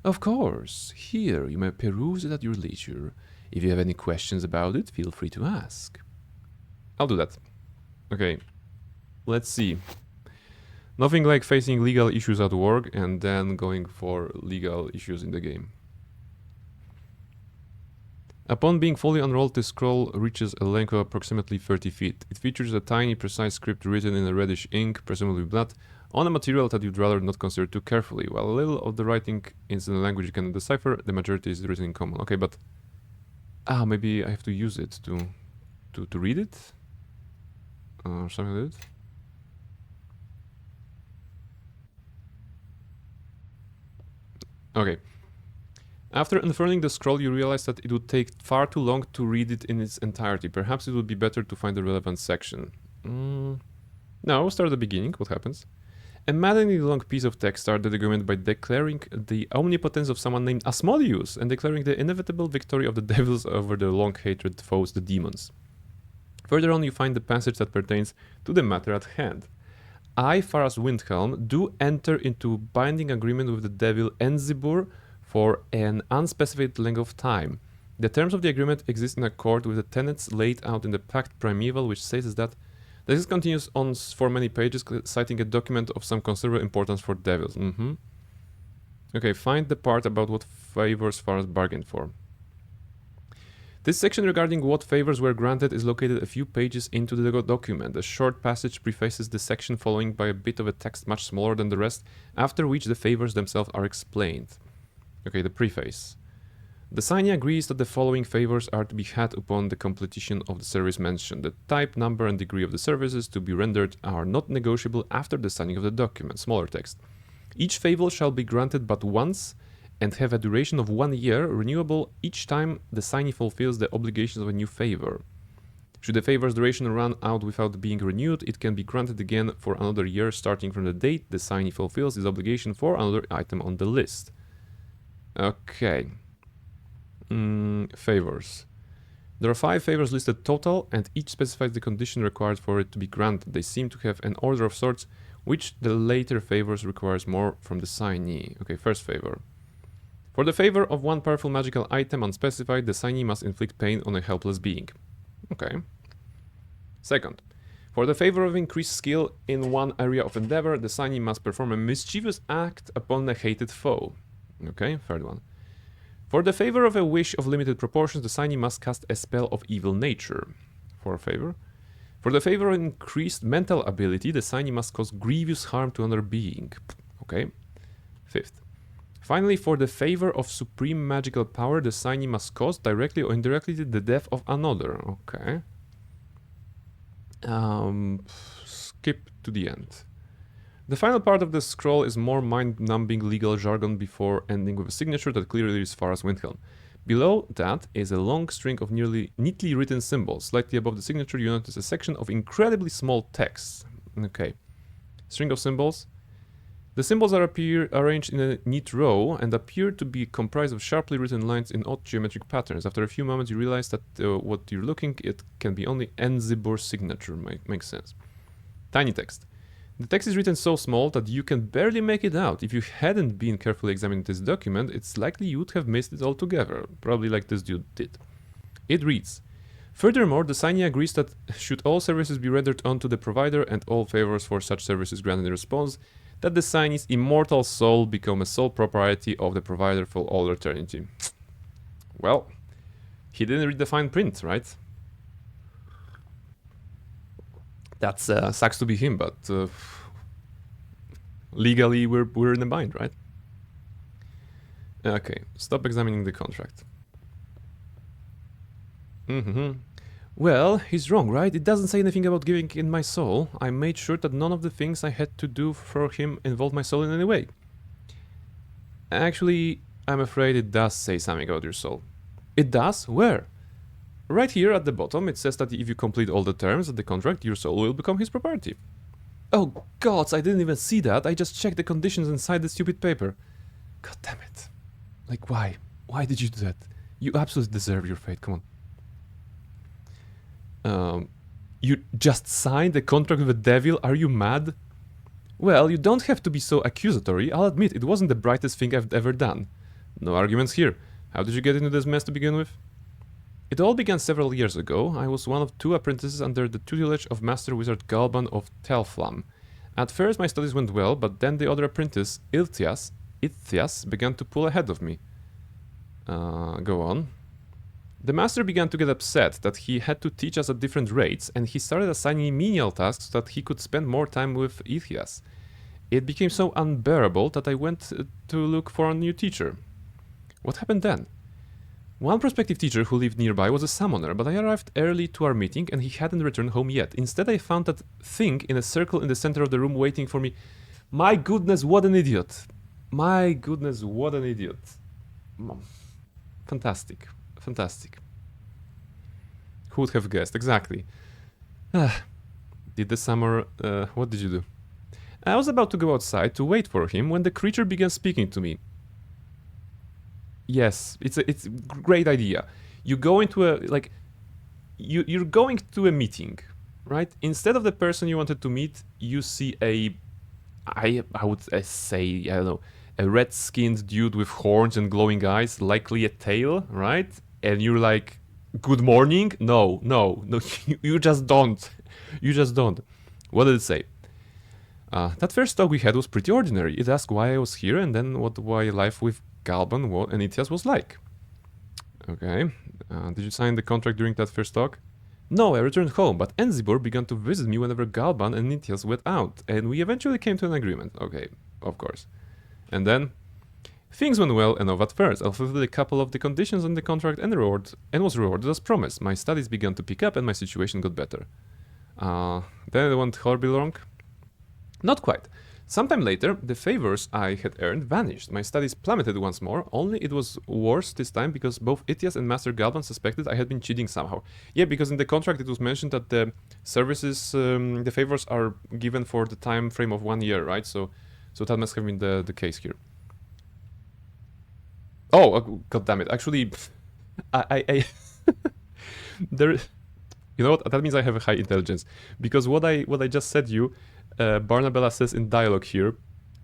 Of course. Here, you may peruse it at your leisure. If you have any questions about it, feel free to ask. I'll do that. Okay, let's see. Nothing like facing legal issues at work and then going for legal issues in the game. Upon being fully unrolled, the scroll reaches a length of approximately 30 feet. It features a tiny, precise script written in a reddish ink, presumably blood, on a material that you'd rather not consider too carefully. While a little of the writing is in a language you cannot decipher, the majority is written in common. Okay, but... maybe I have to use it to read it? Or something like that? Okay. After unfurling the scroll, you realize that it would take far too long to read it in its entirety. Perhaps it would be better to find the relevant section. Now, start at the beginning. What happens? A maddeningly long piece of text started the argument by declaring the omnipotence of someone named Asmodeus and declaring the inevitable victory of the devils over their long-hated foes, the demons. Further on, you find the passage that pertains to the matter at hand. I, Faras Windhelm, do enter into binding agreement with the devil Enzibur for an unspecified length of time. The terms of the agreement exist in accord with the tenets laid out in the Pact Primeval, which says that this continues on for many pages, citing a document of some considerable importance for devils. Okay, find the part about what favors Faras bargained for. This section regarding what favors were granted is located a few pages into the document. A short passage prefaces the section, following by a bit of a text much smaller than the rest, after which the favors themselves are explained. Okay, the preface. The signee agrees that the following favors are to be had upon the completion of the service mentioned. The type, number, and degree of the services to be rendered are not negotiable after the signing of the document. Smaller text. Each favor shall be granted but once and have a duration of 1 year, renewable each time the signee fulfills the obligations of a new favor. Should the favor's duration run out without being renewed, it can be granted again for another year, starting from the date the signee fulfills his obligation for another item on the list. Okay. Favors. There are 5 favors listed total, and each specifies the condition required for it to be granted. They seem to have an order of sorts, which the later favors requires more from the signee. Okay, first favor. For the favor of one powerful magical item unspecified, the signee must inflict pain on a helpless being. Okay. Second. For the favor of increased skill in one area of endeavor, the signee must perform a mischievous act upon a hated foe. Okay, third one. For the favor of a wish of limited proportions, the signee must cast a spell of evil nature. Fourth favor. For the favor of increased mental ability, the signee must cause grievous harm to another being. Okay. 5th. Finally, for the favor of supreme magical power, the signee must cause, directly or indirectly, the death of another. Okay. Skip to the end. The final part of the scroll is more mind-numbing legal jargon before ending with a signature that clearly reads Faraz Windhelm. Below that is a long string of nearly neatly written symbols. Slightly above the signature, you notice a section of incredibly small text. Okay. String of symbols. The symbols are arranged in a neat row and appear to be comprised of sharply written lines in odd geometric patterns. After a few moments, you realize that what you're looking at can be only Enzibor's signature. Makes sense. Tiny text. The text is written so small that you can barely make it out. If you hadn't been carefully examining this document, it's likely you'd have missed it altogether. Probably like this dude did. It reads, furthermore, the signee agrees that should all services be rendered onto the provider and all favors for such services granted in response, that the signee's immortal soul become a sole propriety of the provider for all eternity. Well, he didn't read the fine print, right? That's sucks to be him, but legally we're in a bind, right? Okay, stop examining the contract. Well, he's wrong, right? It doesn't say anything about giving in my soul. I made sure that none of the things I had to do for him involved my soul in any way. Actually, I'm afraid it does say something about your soul. It does? Where? Right here at the bottom, it says that if you complete all the terms of the contract, your soul will become his property. Oh gods, I didn't even see that. I just checked the conditions inside the stupid paper. God damn it. Like, why? Why did you do that? You absolutely deserve your fate, come on. You just signed a contract with the devil? Are you mad? Well, you don't have to be so accusatory. I'll admit, it wasn't the brightest thing I've ever done. No arguments here. How did you get into this mess to begin with? It all began several years ago. I was one of 2 apprentices under the tutelage of Master Wizard Galban of Telflam. At first my studies went well, but then the other apprentice, Ilthias, began to pull ahead of me. Go on. The master began to get upset that he had to teach us at different rates, and he started assigning menial tasks so that he could spend more time with Ilthias. It became so unbearable that I went to look for a new teacher. What happened then? One prospective teacher who lived nearby was a summoner, but I arrived early to our meeting and he hadn't returned home yet. Instead, I found that thing in a circle in the center of the room waiting for me. My goodness, what an idiot. My goodness, what an idiot. Fantastic. Fantastic. Who would have guessed? Exactly. Did the summer... what did you do? I was about to go outside to wait for him when the creature began speaking to me. Yes, it's a great idea. You go into a... like... You're going to a meeting, right? Instead of the person you wanted to meet, you see a... I would say, I don't know, a red-skinned dude with horns and glowing eyes, likely a tail, right? And you're like, good morning? No, you just don't. You just don't. What did it say? That first talk we had was pretty ordinary. It asked why I was here and then why life with Galban and Itias was like. Okay. Did you sign the contract during that first talk? No, I returned home, but Enzibor began to visit me whenever Galban and Itias went out, and we eventually came to an agreement. Okay, of course. And then? Things went well enough at first. I fulfilled a couple of the conditions on the contract and was rewarded as promised. My studies began to pick up and my situation got better. Then it went horribly wrong? Not quite. Sometime later, the favors I had earned vanished. My studies plummeted once more, only it was worse this time because both Itias and Master Galban suspected I had been cheating somehow. Yeah, because in the contract it was mentioned that the services, the favors are given for the time frame of 1 year, right? So that must have been the case here. Oh, god damn it. Actually, I there, you know what? That means I have a high intelligence. Because what I just said you, Barnabella says in dialogue here,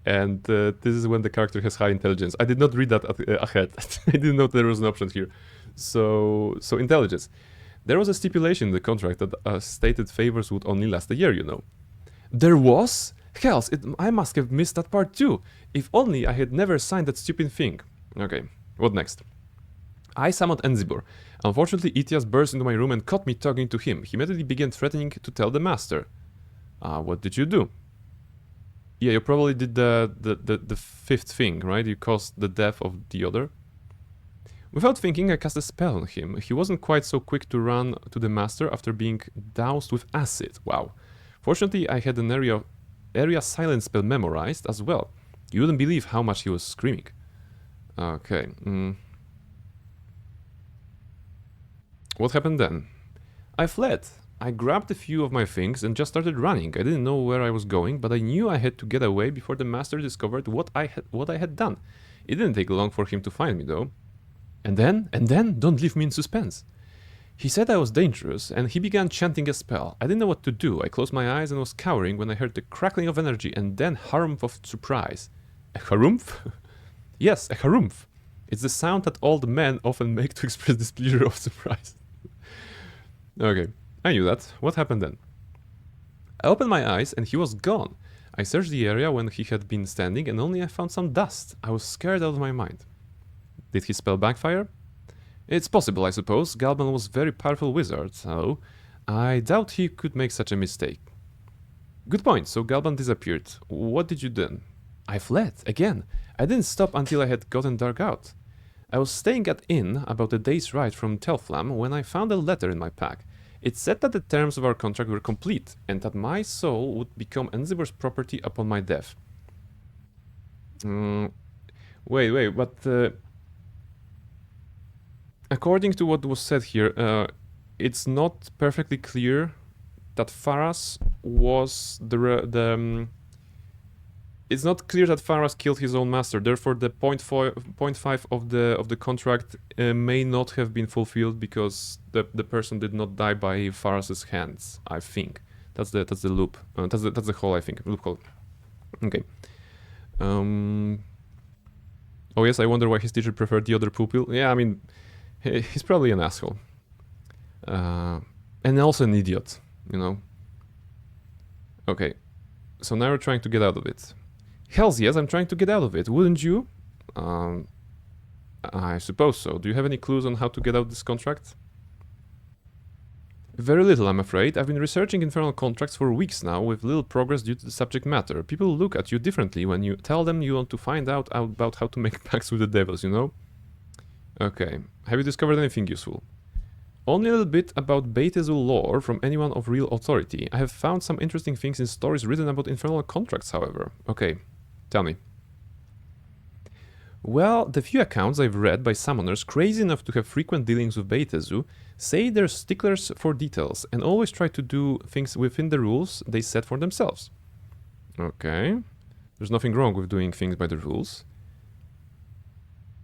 and this is when the character has high intelligence. I did not read that ahead. I didn't know there was an option here. So intelligence. There was a stipulation in the contract that stated favors would only last a year, you know. There was? Hells, I must have missed that part too. If only I had never signed that stupid thing. Okay, what next? I summoned Enzibur. Unfortunately, Itias burst into my room and caught me talking to him. He immediately began threatening to tell the master. What did you do? Yeah, you probably did the fifth thing, right? You caused the death of the other. Without thinking, I cast a spell on him. He wasn't quite so quick to run to the master after being doused with acid. Wow. Fortunately, I had an area silence spell memorized as well. You wouldn't believe how much he was screaming. Okay. What happened then? I fled. I grabbed a few of my things and just started running. I didn't know where I was going, but I knew I had to get away before the master discovered what I had done. It didn't take long for him to find me, though. And then, don't leave me in suspense. He said I was dangerous, and he began chanting a spell. I didn't know what to do. I closed my eyes and was cowering when I heard the crackling of energy and then harumph of surprise. A harumph? Yes, a harumph. It's the sound that old men often make to express displeasure or surprise. Okay. I knew that. What happened then? I opened my eyes and he was gone. I searched the area when he had been standing and only I found some dust. I was scared out of my mind. Did his spell backfire? It's possible, I suppose. Galban was a very powerful wizard, so I doubt he could make such a mistake. Good point, so Galban disappeared. What did you then? I fled, again. I didn't stop until I had gotten dark out. I was staying at inn about a day's ride from Telflam when I found a letter in my pack. It said that the terms of our contract were complete, and that my soul would become Enzibur's property upon my death. Wait, but... according to what was said here, it's not perfectly clear that Faras was it's not clear that Faras killed his own master, therefore the 0.5 of the contract may not have been fulfilled because the person did not die by Faras's hands, I think. That's the loop. That's the whole, I think, loophole. Okay. Oh yes, I wonder why his teacher preferred the other pupil. Yeah, I mean, he's probably an asshole. And also an idiot, you know. Okay. So now we're trying to get out of it. Hells yes, I'm trying to get out of it, wouldn't you? I suppose so. Do you have any clues on how to get out of this contract? Very little, I'm afraid. I've been researching infernal contracts for weeks now, with little progress due to the subject matter. People look at you differently when you tell them you want to find out about how to make pacts with the devils, you know? Okay. Have you discovered anything useful? Only a little bit about Betezu lore from anyone of real authority. I have found some interesting things in stories written about infernal contracts, however. Okay. Tell me. Well, the few accounts I've read by summoners crazy enough to have frequent dealings with Betezu say they're sticklers for details and always try to do things within the rules they set for themselves. Okay. There's nothing wrong with doing things by the rules.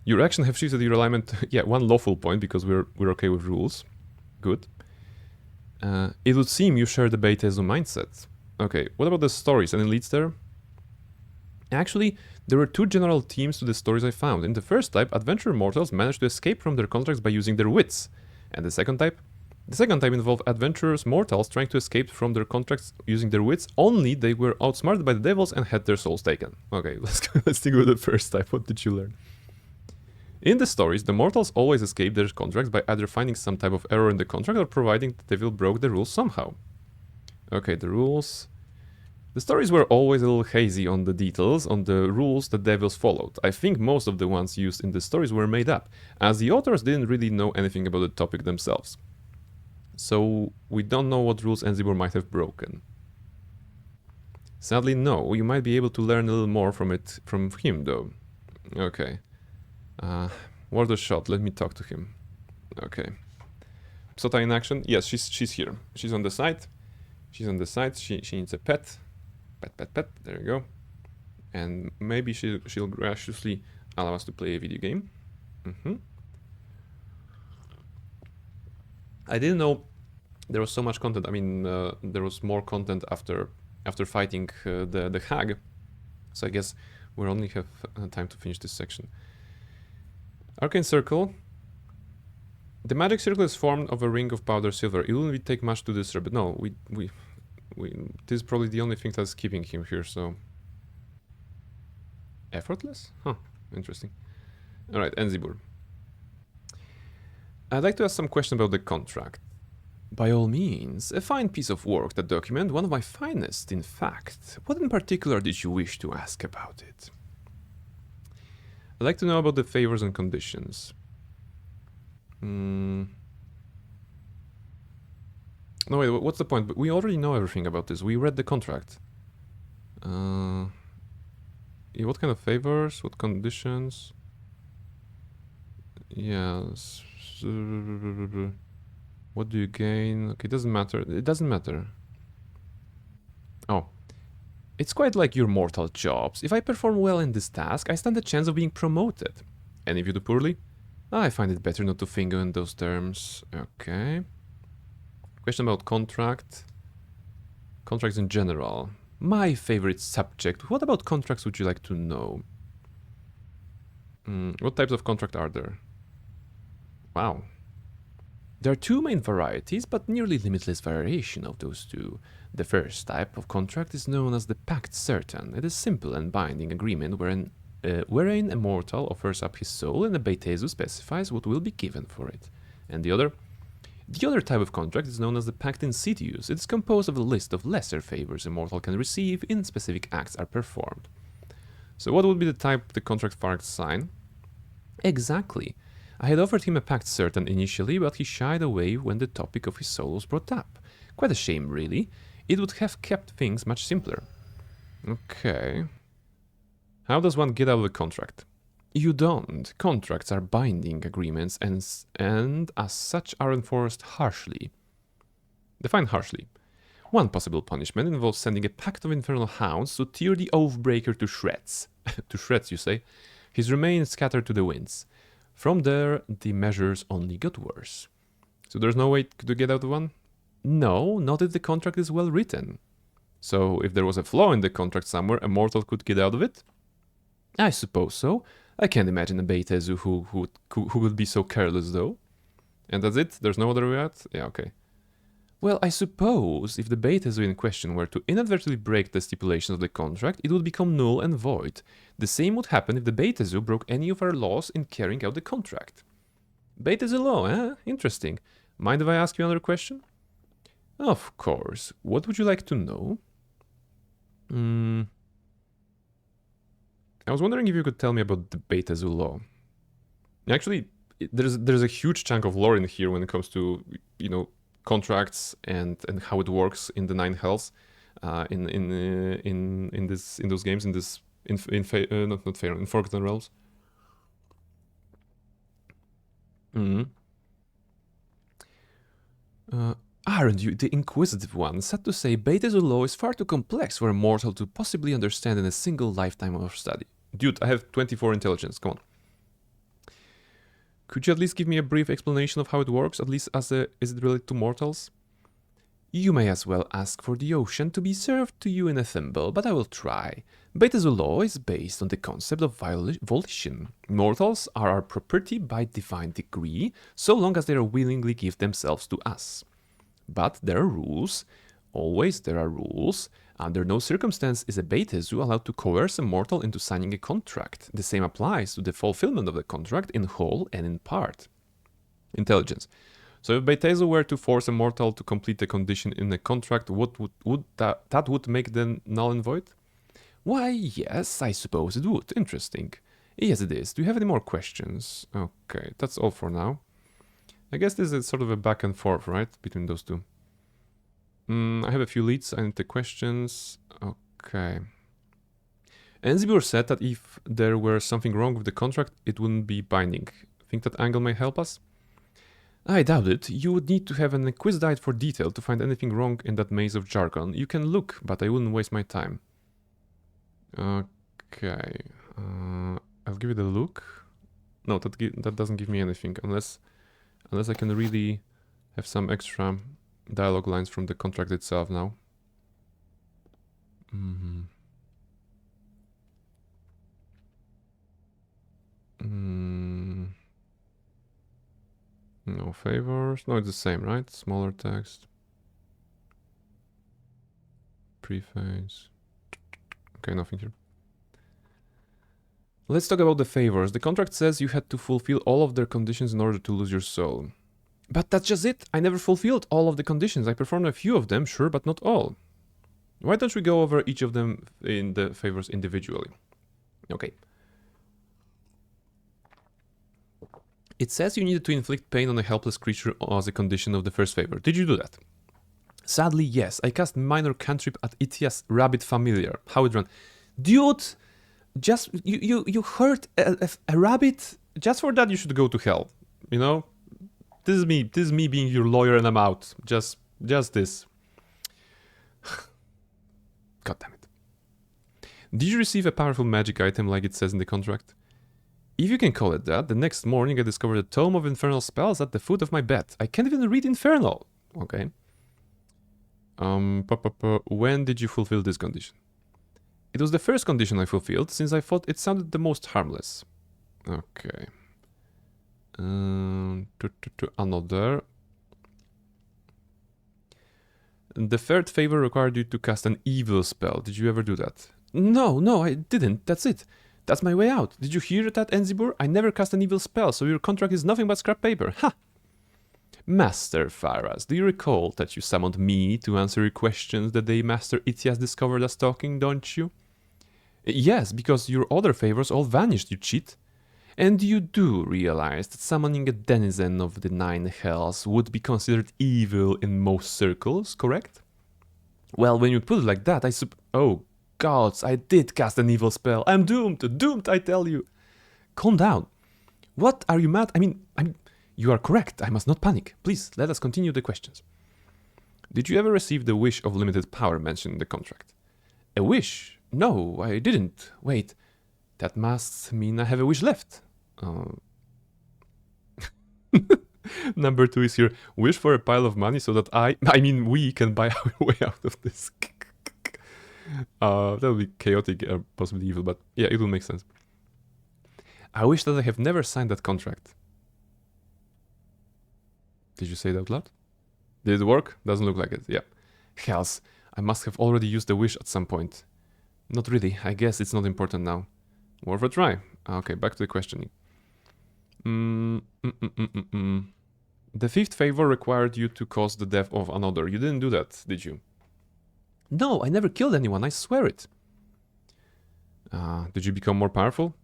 Your action have shifted your alignment, yeah, one lawful point because we're okay with rules. Good. It would seem you share the Betezu mindset. Okay, what about the stories? Any leads there? Actually, there were two general themes to the stories I found. In the first type, adventurer mortals managed to escape from their contracts by using their wits. And the second type? The second type involved adventurers mortals trying to escape from their contracts using their wits, only they were outsmarted by the devils and had their souls taken. Okay, let's think with the first type. What did you learn? In the stories, the mortals always escaped their contracts by either finding some type of error in the contract or providing the devil broke the rules somehow. Okay, the rules... The stories were always a little hazy on the details, on the rules the devils followed. I think most of the ones used in the stories were made up, as the authors didn't really know anything about the topic themselves. So, we don't know what rules Enzibur might have broken. Sadly, no. You might be able to learn a little more from him, though. Okay. Ward a shot. Let me talk to him. Okay. Sota in action? Yes, she's here. She's on the side. She's on the side. She needs a pet. Pet. There you go. And maybe she'll graciously allow us to play a video game. I didn't know there was so much content. I mean, there was more content after fighting the hag. So I guess we'll only have time to finish this section. Arcane Circle. The magic circle is formed of a ring of powder silver. It wouldn't take much to disturb it. No, this is probably the only thing that's keeping him here, so... Effortless? Huh, interesting. Alright, Enzibur. I'd like to ask some question about the contract. By all means, a fine piece of work, that document, one of my finest, in fact. What in particular did you wish to ask about it? I'd like to know about the favors and conditions. No, wait, what's the point? We already know everything about this. We read the contract. Yeah, what kind of favors? What conditions? Yes. What do you gain? Okay, it doesn't matter. It doesn't matter. Oh. It's quite like your mortal jobs. If I perform well in this task, I stand a chance of being promoted. And if you do poorly? I find it better not to think in those terms. Okay. Question about contract. Contracts in general. My favorite subject. What about contracts would you like to know? What types of contract are there? Wow. There are two main varieties, but nearly limitless variation of those two. The first type of contract is known as the Pact Certain. It is simple and binding agreement wherein a mortal offers up his soul and a Beitezu specifies what will be given for it. And the other type of contract is known as the Pact Insidious. It is composed of a list of lesser favors a mortal can receive in specific acts are performed. So what would be the type the contract Fark sign? Exactly. I had offered him a Pact Certain initially, but he shied away when the topic of his soul was brought up. Quite a shame, really. It would have kept things much simpler. Okay. How does one get out of the contract? You don't. Contracts are binding agreements and as such are enforced harshly. Define harshly. One possible punishment involves sending a pact of infernal hounds to tear the Oathbreaker to shreds. To shreds, you say? His remains scattered to the winds. From there, the measures only got worse. So there's no way to get out of one? No, not if the contract is well written. So if there was a flaw in the contract somewhere, a mortal could get out of it? I suppose so. I can't imagine a Beitezu who would be so careless, though. And that's it? There's no other way out? Yeah, okay. Well, I suppose if the Beitezu in question were to inadvertently break the stipulations of the contract, it would become null and void. The same would happen if the Beitezu broke any of our laws in carrying out the contract. Beitezu law, eh? Interesting. Mind if I ask you another question? Of course. What would you like to know? I was wondering if you could tell me about the Beitezu law. Actually, there's a huge chunk of lore in here when it comes to, you know, contracts and how it works in the Nine Hells, in those games, in Forgotten Realms. Aren't you the inquisitive one? Sad to say, Beitezu law is far too complex for a mortal to possibly understand in a single lifetime of study. Dude, I have 24 intelligence, come on. Could you at least give me a brief explanation of how it works, at least is it related to mortals? You may as well ask for the ocean to be served to you in a thimble, but I will try. Beitezu law is based on the concept of volition. Mortals are our property by divine decree, so long as they willingly give themselves to us. But there are rules. Always there are rules. Under no circumstance is a Beitezu allowed to coerce a mortal into signing a contract. The same applies to the fulfillment of the contract in whole and in part. Intelligence. So if Beitezu were to force a mortal to complete a condition in a contract, what would that would make them null and void? Why, yes, I suppose it would. Interesting. Yes, it is. Do you have any more questions? Okay, that's all for now. I guess this is sort of a back and forth, right, between those two. I have a few leads and the questions. Okay. Enzibur said that if there were something wrong with the contract, it wouldn't be binding. Think that angle may help us? I doubt it. You would need to have an inquisitive for detail to find anything wrong in that maze of jargon. You can look, but I wouldn't waste my time. Okay. I'll give it a look. No, that doesn't give me anything, unless I can really have some extra dialogue lines from the contract itself now. No favors. No, it's the same, right? Smaller text. Preface. Okay, nothing here. Let's talk about the favors. The contract says you had to fulfill all of their conditions in order to lose your soul. But that's just it. I never fulfilled all of the conditions. I performed a few of them, sure, but not all. Why don't we go over each of them in the favors individually? Okay. It says you needed to inflict pain on a helpless creature as a condition of the first favor. Did you do that? Sadly, yes. I cast minor cantrip at Itia's rabbit familiar. How it ran. Dude! Just, you hurt a rabbit? Just for that you should go to hell. You know? This is me being your lawyer and I'm out. Just this. God damn it. Did you receive a powerful magic item like it says in the contract? If you can call it that, the next morning I discovered a tome of infernal spells at the foot of my bed. I can't even read infernal. Okay. When did you fulfill this condition? It was the first condition I fulfilled, since I thought it sounded the most harmless. Okay. Another. The third favor required you to cast an evil spell. Did you ever do that? No, I didn't. That's it. That's my way out. Did you hear that, Enzibur? I never cast an evil spell, so your contract is nothing but scrap paper. Ha! Master Faras, do you recall that you summoned me to answer your questions the day Master Itias discovered us talking, don't you? Yes, because your other favors all vanished, you cheat. And you do realize that summoning a denizen of the Nine Hells would be considered evil in most circles, correct? Well, when you put it like that, Oh, gods, I did cast an evil spell. I'm doomed, doomed, I tell you. Calm down. What, are you mad? I mean, you are correct, I must not panic. Please, let us continue the questions. Did you ever receive the wish of limited power mentioned in the contract? A wish? No, I didn't. Wait, that must mean I have a wish left. Number 2 is here. Wish for a pile of money so that we can buy our way out of this. That would be chaotic, possibly evil, but yeah, it will make sense. I wish that I have never signed that contract. Did you say it out loud? Did it work? Doesn't look like it. Yeah. Hells, I must have already used the wish at some point. Not really. I guess it's not important now. Worth a try. Okay, back to the questioning. The fifth favor required you to cause the death of another. You didn't do that, did you? No, I never killed anyone, I swear it. Did you become more powerful?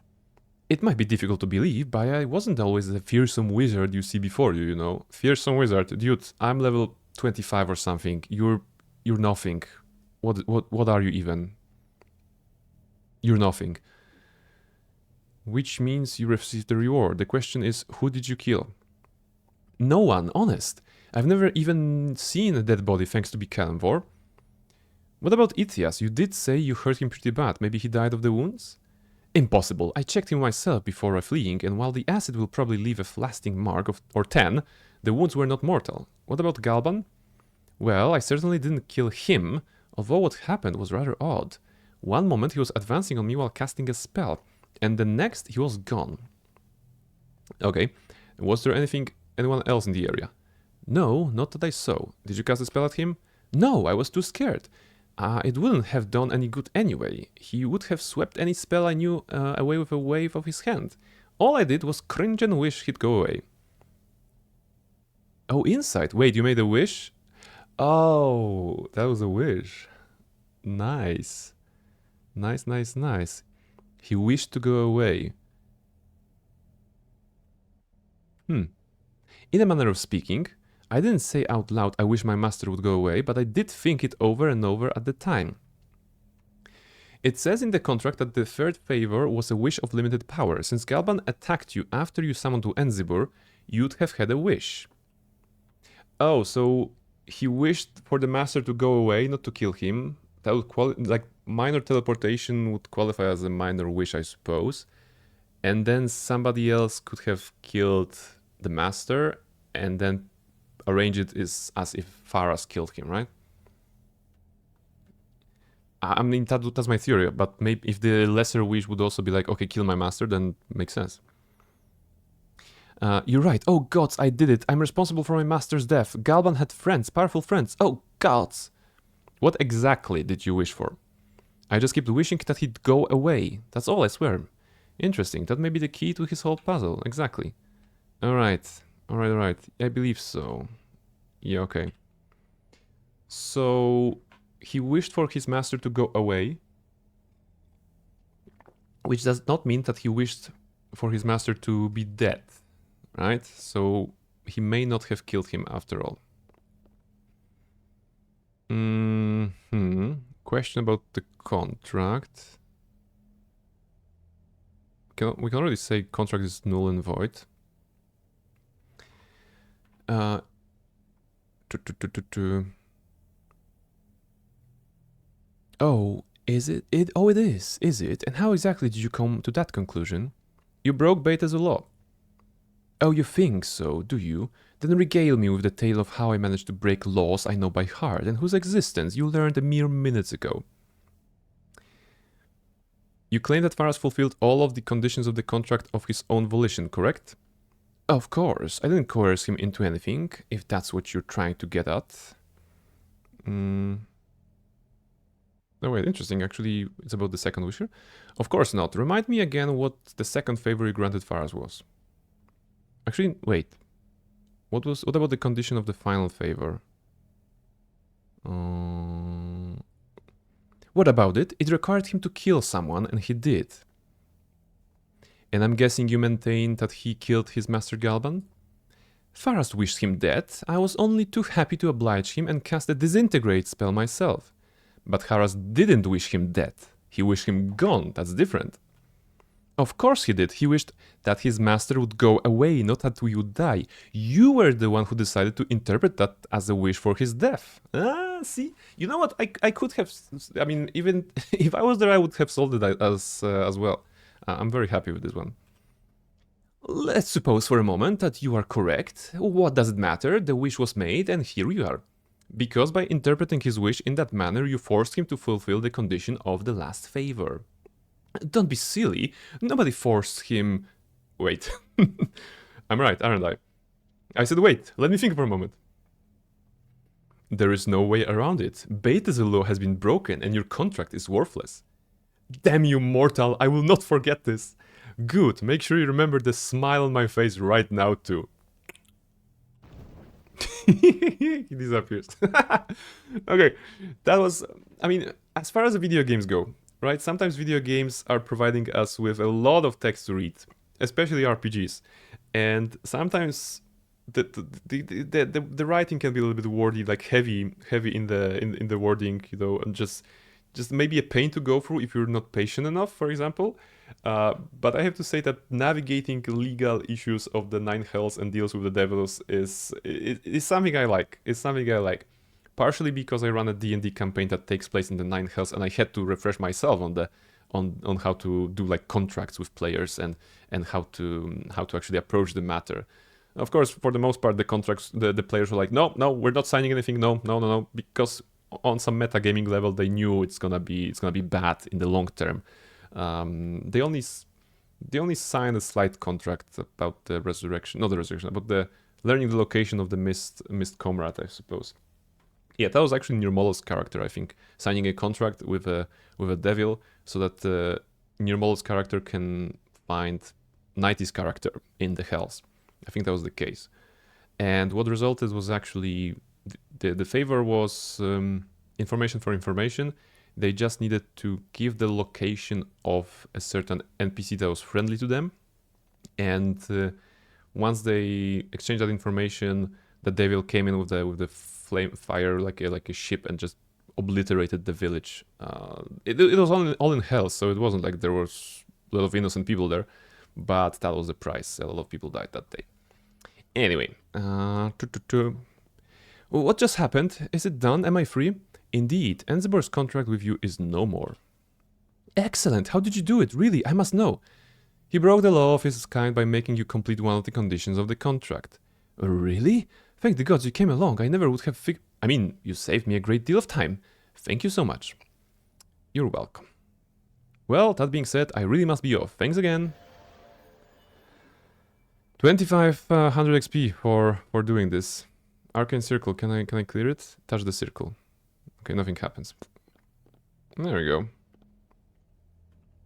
It might be difficult to believe, but I wasn't always the fearsome wizard you see before you, you know. Fearsome wizard, dude, I'm level 25 or something. You're nothing. What are you even? You're nothing. Which means you received the reward. The question is, who did you kill? No one, honest. I've never even seen a dead body thanks to Bicanvor. What about Itias? You did say you hurt him pretty bad. Maybe he died of the wounds? Impossible. I checked him myself before fleeing, and while the acid will probably leave a lasting mark or 10, the wounds were not mortal. What about Galban? Well, I certainly didn't kill him, although what happened was rather odd. One moment he was advancing on me while casting a spell, and the next he was gone. Okay. Was there anyone else in the area? No, not that I saw. Did you cast a spell at him? No, I was too scared. It wouldn't have done any good anyway. He would have swept any spell I knew away with a wave of his hand. All I did was cringe and wish he'd go away. Oh, insight. Wait, you made a wish? Oh, that was a wish. Nice. Nice. He wished to go away. In a manner of speaking, I didn't say out loud I wish my master would go away, but I did think it over and over at the time. It says in the contract that the third favor was a wish of limited power. Since Galban attacked you after you summoned to Enzibur, you'd have had a wish. Oh, so he wished for the master to go away, not to kill him. That would like minor teleportation would qualify as a minor wish, I suppose. And then somebody else could have killed the master and then arrange it as if Faras killed him, right? I mean, that's my theory, but maybe if the lesser wish would also be like, okay, kill my master, then makes sense. You're right. Oh gods, I did it. I'm responsible for my master's death. Galban had friends, powerful friends. Oh gods. What exactly did you wish for? I just kept wishing that he'd go away. That's all, I swear. Interesting. That may be the key to his whole puzzle. Exactly. Alright. Alright. I believe so. Yeah, okay. So, he wished for his master to go away. Which does not mean that he wished for his master to be dead. Right? So, he may not have killed him after all. Question about the contract. We can already say contract is null and void. Oh, is it? Oh, it is it? And how exactly did you come to that conclusion? You broke Beta's law. Oh, you think so, do you? Then regale me with the tale of how I managed to break laws I know by heart and whose existence you learned a mere minutes ago. You claim that Faras fulfilled all of the conditions of the contract of his own volition, correct? Of course, I didn't coerce him into anything, if that's what you're trying to get at. Oh wait, interesting, actually, it's about the second wisher. Of course not. Remind me again what the second favor you granted Faras was. Actually, wait. What about the condition of the final favor? What about it? It required him to kill someone, and he did. And I'm guessing you maintain that he killed his master Galban? Faras wished him dead. I was only too happy to oblige him and cast a disintegrate spell myself. But Faras didn't wish him dead. He wished him gone. That's different. Of course he did. He wished that his master would go away, not that we would die. You were the one who decided to interpret that as a wish for his death. See? You know what? I could have... I mean, even if I was there, I would have solved it as well. I'm very happy with this one. Let's suppose for a moment that you are correct. What does it matter? The wish was made, and here you are. Because by interpreting his wish in that manner, you forced him to fulfill the condition of the last favor. Don't be silly. Nobody forced him... Wait. I'm right, aren't I? I said wait, let me think for a moment. There is no way around it. Beta's law has been broken and your contract is worthless. Damn you, mortal, I will not forget this. Good, make sure you remember the smile on my face right now too. He disappears. Okay, that was... I mean, as far as the video games go, right? Sometimes video games are providing us with a lot of text to read, especially RPGs. And sometimes the writing can be a little bit wordy, like heavy in the wording, you know, and just maybe a pain to go through if you're not patient enough, for example. But I have to say that navigating legal issues of the Nine Hells and deals with the devils is something I like. It's something I like. Partially because I run a D&D campaign that takes place in the Nine Hells, and I had to refresh myself on how to do like contracts with players and how to actually approach the matter. Of course, for the most part, the contracts, the players were like, no, we're not signing anything, no, because on some metagaming level, they knew it's gonna be bad in the long term. They only signed a slight contract about the resurrection, not the resurrection, about the learning the location of the mist comrade, I suppose. Yeah, that was actually Nirmolo's character, I think, signing a contract with a devil so that Nirmolo's character can find Nighty's character in the Hells. I think that was the case. And what resulted was actually the favor was information for information. They just needed to give the location of a certain NPC that was friendly to them. And once they exchanged that information, the devil came in with the fire like a ship and just obliterated the village. It was all in hell, so it wasn't like there was a lot of innocent people there, but that was the price. A lot of people died that day. Anyway, what just happened? Is it done? Am I free? Indeed, Enzebor's contract with you is no more. Excellent! How did you do it? Really, I must know. He broke the law of his kind by making you complete one of the conditions of the contract. Really? Thank the gods you came along. I never would have I mean, you saved me a great deal of time. Thank you so much. You're welcome. Well, that being said, I really must be off. Thanks again. 2500 XP for doing this. Arcane Circle, can I clear it? Touch the circle. Okay, nothing happens. There we go.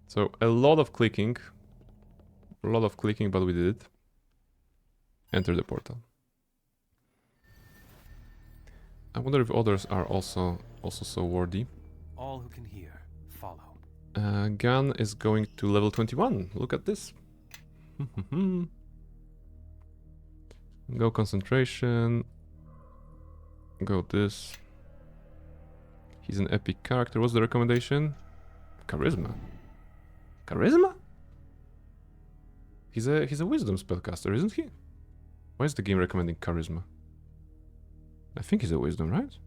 So, a lot of clicking. A lot of clicking, but we did it. Enter the portal. I wonder if others are also so worthy. All who can hear, follow. Gun is going to level 21. Look at this. Go concentration. Go this. He's an epic character. What's the recommendation? Charisma. Charisma? He's a wisdom spellcaster, isn't he? Why is the game recommending charisma? I think he's a wisdom, right?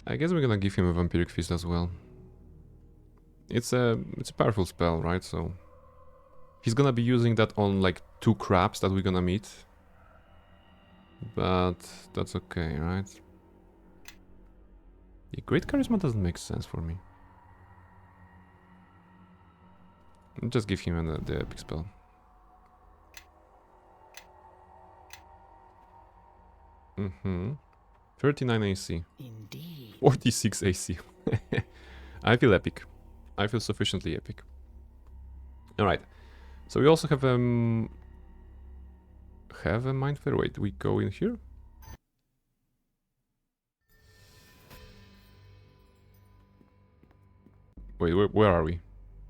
I guess we're gonna give him a vampiric fist as well. It's a powerful spell, right? So he's gonna be using that on like 2 crabs that we're gonna meet. But that's okay, right? The great charisma doesn't make sense for me. Just give him the epic spell. Mm-hmm. 39 AC. Indeed. 46 AC. I feel epic. I feel sufficiently epic. Alright. So we also have a mind fair. Wait, we go in here? Wait, where are we?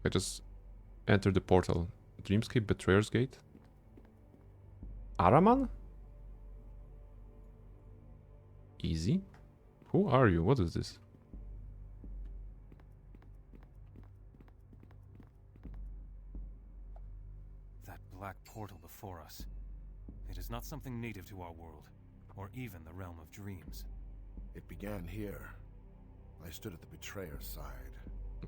I just entered the portal. Dreamscape, Betrayer's Gate? Araman? Easy. Who are you? What is this? That black portal before us. It is not something native to our world, or even the realm of dreams. It began here. I stood at the betrayer's side.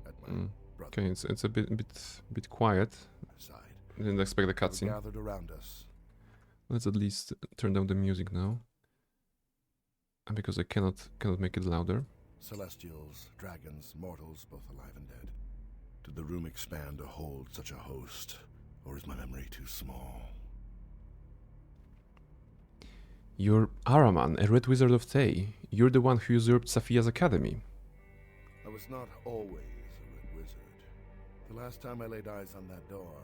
At my brother. Okay, it's a bit quiet. Side. Didn't expect the cutscene. Gathered around us. Let's at least turn down the music now. And because I cannot make it louder. Celestials, dragons, mortals, both alive and dead. Did the room expand to hold such a host, or is my memory too small? You're Araman, a Red Wizard of Tay. You're the one who usurped Safia's academy. I was not always a Red Wizard. The last time I laid eyes on that door,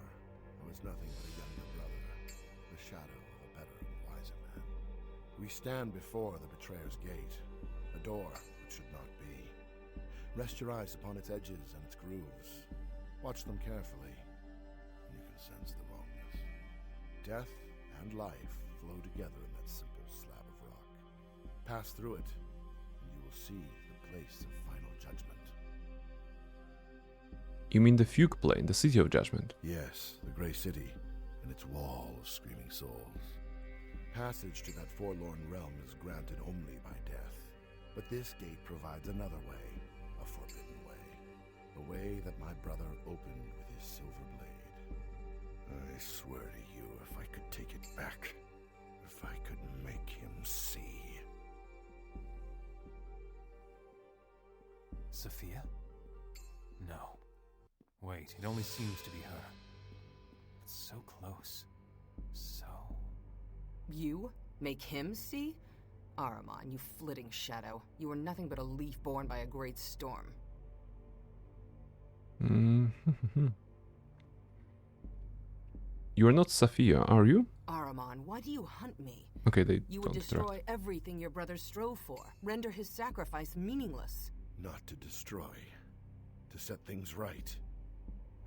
I was nothing but a younger brother, the shadow of a better and wiser man. We stand before the Betrayer's Gate, a door that should not be. Rest your eyes upon its edges and its grooves. Watch them carefully, and you can sense the wrongness. Death and life flow together in that simple slab of rock. Pass through it, and you will see the place of final judgment. You mean the Fugue Plane, the City of Judgment? Yes, the Grey City, and its wall of screaming souls. Passage to that forlorn realm is granted only by death. But this gate provides another way, a forbidden way. A way that my brother opened with his silver blade. I swear to you, if I could take it back, if I could make him see. Sophia? No. Wait, it only seems to be her. It's so close. So... You? Make him see? Araman, you flitting shadow. You are nothing but a leaf born by a great storm. You are not Safia, are you? Araman, why do you hunt me? Okay, they You would don't destroy interact. everything your brother strove for, render his sacrifice meaningless. Not to destroy, to set things right.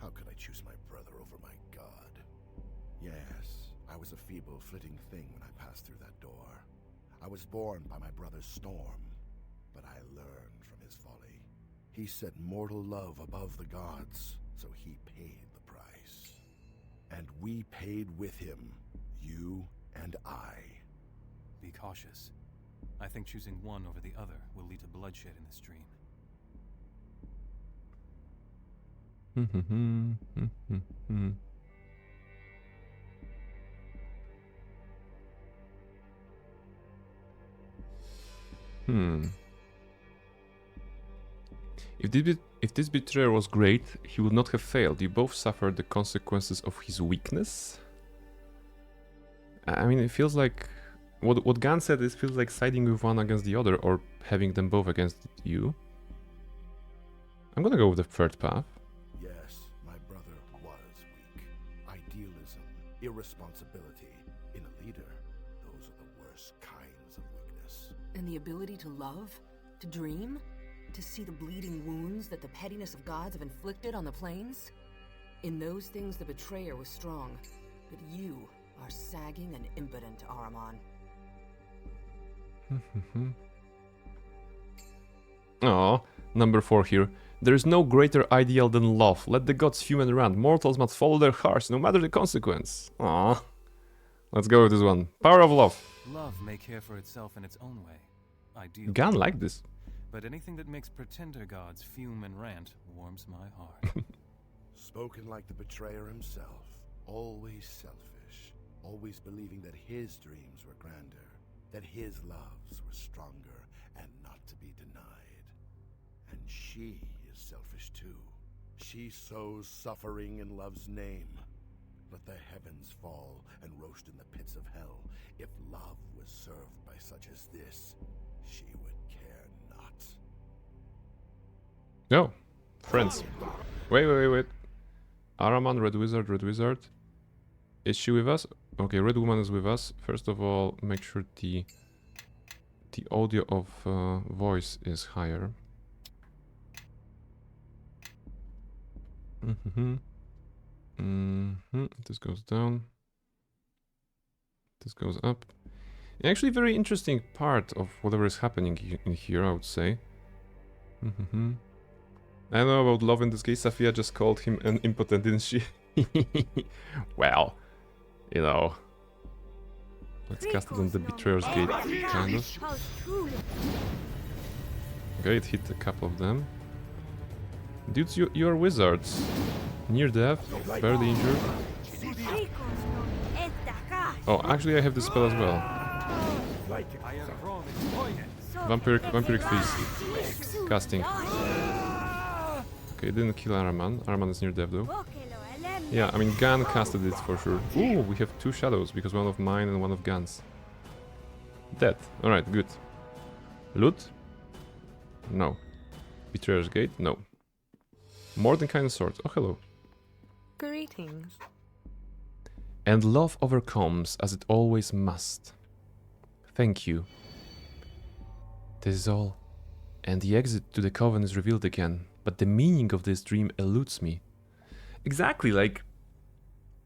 How could I choose my brother over my god? Yes, I was a feeble, flitting thing when I passed through that door. I was born by my brother's storm, but I learned from his folly. He set mortal love above the gods, so he paid the price. And we paid with him, you and I. Be cautious. I think choosing one over the other will lead to bloodshed in this dream. If this betrayer was great, he would not have failed. You both suffered the consequences of his weakness. I mean, it feels like what Gan said. It feels like siding with one against the other, or having them both against you. I'm gonna go with the third path. Yes, my brother was weak. Idealism, irresponsibility. In a leader, those are the worst kinds of weakness. And the ability to love? To dream? To see the bleeding wounds that the pettiness of gods have inflicted on the plains? In those things, the betrayer was strong. But you are sagging and impotent, Ahriman. Aw, number 4 here. There is no greater ideal than love. Let the gods fume and rant. Mortals must follow their hearts, no matter the consequence. Aw. Let's go with this one. Power of love. Love may care for itself in its own way. Ideally. Gun like this. But anything that makes pretender gods fume and rant warms my heart. Spoken like the betrayer himself. Always selfish. Always believing that his dreams were grander. That his loves were stronger and not to be denied. And she is selfish too. She sows suffering in love's name. Let the heavens fall and roast in the pits of hell. If love was served by such as this, she would care not. No. Friends. Wait. Ahriman, Red Wizard. Is she with us? Okay, Red Woman is with us. First of all, make sure the audio of voice is higher. This goes down. This goes up. Actually, very interesting part of whatever is happening in here, I would say. I don't know about love in this case. Safia just called him an impotent, didn't she? Well, you know. Let's cast it on the Betrayer's Gate, kind of. Okay, it hit a couple of them. Dudes, you are wizards. Near death, barely injured. Oh, actually I have this spell as well. Vampiric Feast. Casting. Okay, it didn't kill Ahriman. Ahriman is near death though. Yeah, I mean, Gun casted it for sure. Ooh, we have 2 shadows, because one of mine and one of Gun's. Dead. Alright, good. Loot? No. Betrayer's Gate? No. Mordenkainen Sword. Oh, hello. Greetings. And love overcomes, as it always must. Thank you. This is all. And the exit to the Coven is revealed again, but the meaning of this dream eludes me. Exactly, like,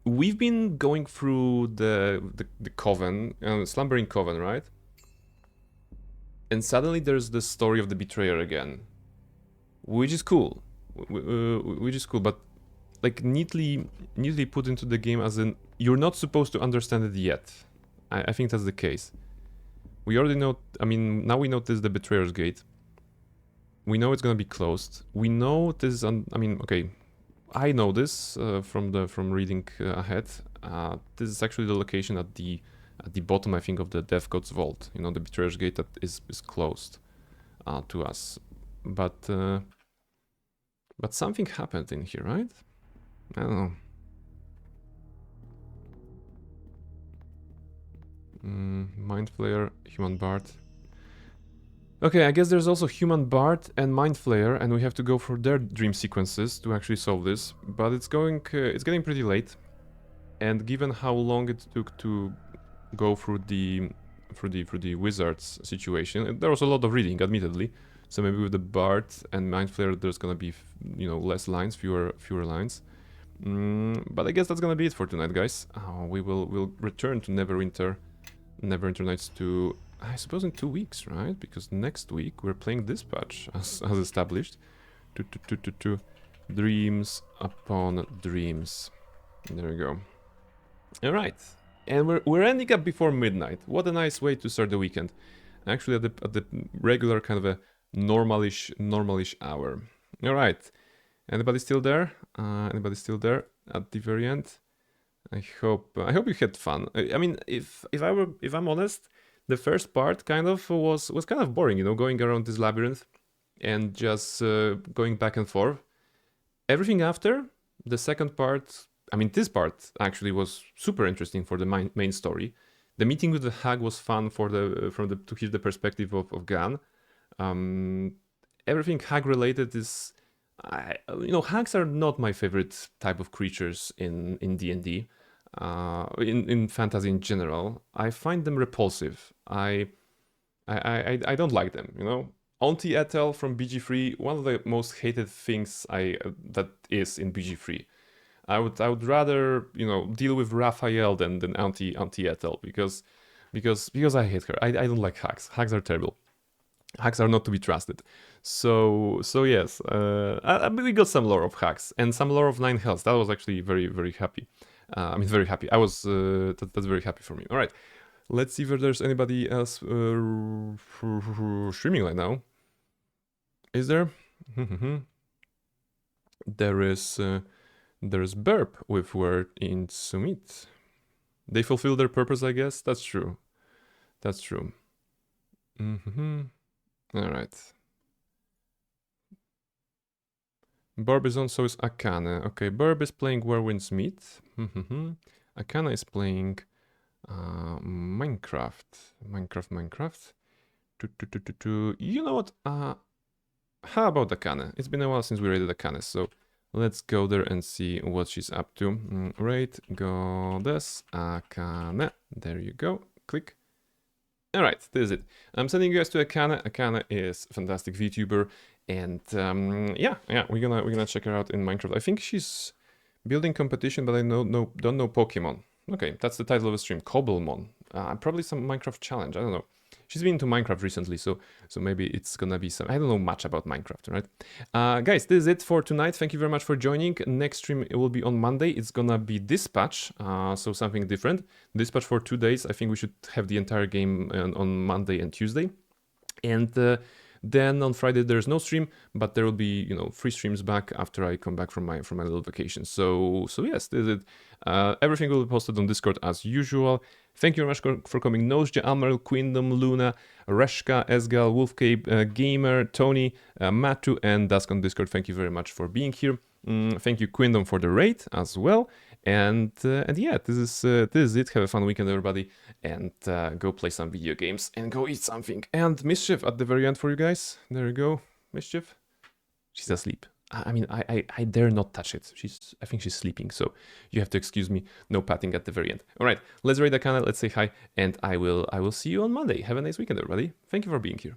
we've been going through the Coven, Slumbering Coven, right? And suddenly there's the story of the Betrayer again. Which is cool. But like neatly put into the game as in, you're not supposed to understand it yet. I think that's the case. We already know, I mean, now we know this is the Betrayer's Gate. We know it's gonna be closed. We know this is, I mean, okay, I know this from reading ahead. This is actually the location at the bottom, I think, of the Death God's Vault. You know, the Betrayer's Gate that is closed to us. But something happened in here, right? I don't know. Mind Flayer, Human Bard. Okay, I guess there's also Human Bard and Mind Flayer, and we have to go for their dream sequences to actually solve this. But it's getting pretty late, and given how long it took to go through the wizards situation, there was a lot of reading, admittedly. So maybe with the Bard and Mind Flayer, there's gonna be, you know, less lines, fewer lines. But I guess that's gonna be it for tonight, guys. We'll return to Neverwinter Nights to, I suppose, in 2 weeks, right? Because next week we're playing this patch as established. Dreams upon dreams. There we go. All right, and we're ending up before midnight. What a nice way to start the weekend. Actually, at the regular kind of a normalish hour. All right. Anybody still there? Anybody still there at the very end? I hope you had fun. I mean, if I'm honest, the first part kind of was kind of boring, you know, going around this labyrinth and just going back and forth. Everything after the second part, I mean, this part actually was super interesting for the main story. The meeting with the hag was fun to hear the perspective of Gan. Everything hag related is Hags are not my favorite type of creatures in D&D, in fantasy in general. I find them repulsive. I don't like them, Auntie Ethel from BG3, one of the most hated things that is in BG3. I would rather, deal with Raphael than Auntie Ethel because I hate her. I don't like hags. Hags are terrible. Hags are not to be trusted. So yes, we got some lore of hags and some lore of 9 hells. That was actually very, very happy. Very happy. I was that's very happy for me. All right, let's see if there's anybody else streaming right now. Is there? There's Burp with word in Sumit. They fulfill their purpose, I guess. That's true. That's true. All right. Burb is on, so is Akane. Okay, Burb is playing Werewind's Meat. Akane is playing Minecraft. Minecraft. You know what? How about Akane? It's been a while since we raided Akane, so let's go there and see what she's up to. Raid Goddess Akane. There you go. Click. Alright, this is it. I'm sending you guys to Akane. Akane is a fantastic VTuber, and yeah, we're gonna check her out in Minecraft. I think she's building competition, but I don't know Pokemon. Okay, that's the title of the stream, Cobblemon. Probably some Minecraft challenge, I don't know. She's been into Minecraft recently, so maybe it's gonna be some... I don't know much about Minecraft, right? Guys, this is it for tonight. Thank you very much for joining. Next stream will be on Monday. It's gonna be Dispatch, so something different. Dispatch for 2 days. I think we should have the entire game on Monday and Tuesday. And then on Friday there's no stream, but there will be 3 streams back after I come back from my little vacation. So yes, this is it. Everything will be posted on Discord as usual. Thank you very much for coming. Nosja, Amaril, Queendom, Luna, Reshka, Esgal, Wolfcape, Gamer, Tony, Matu, and Dusk on Discord. Thank you very much for being here. Thank you, Queendom, for the raid as well. And yeah, this is it. Have a fun weekend, everybody, and go play some video games and go eat something. And Mischief at the very end for you guys. There you go, Mischief. She's asleep. I dare not touch it. I think she's sleeping, so you have to excuse me. No patting at the very end. All right, let's raid Akane. Let's say hi, and I will see you on Monday. Have a nice weekend, everybody. Thank you for being here.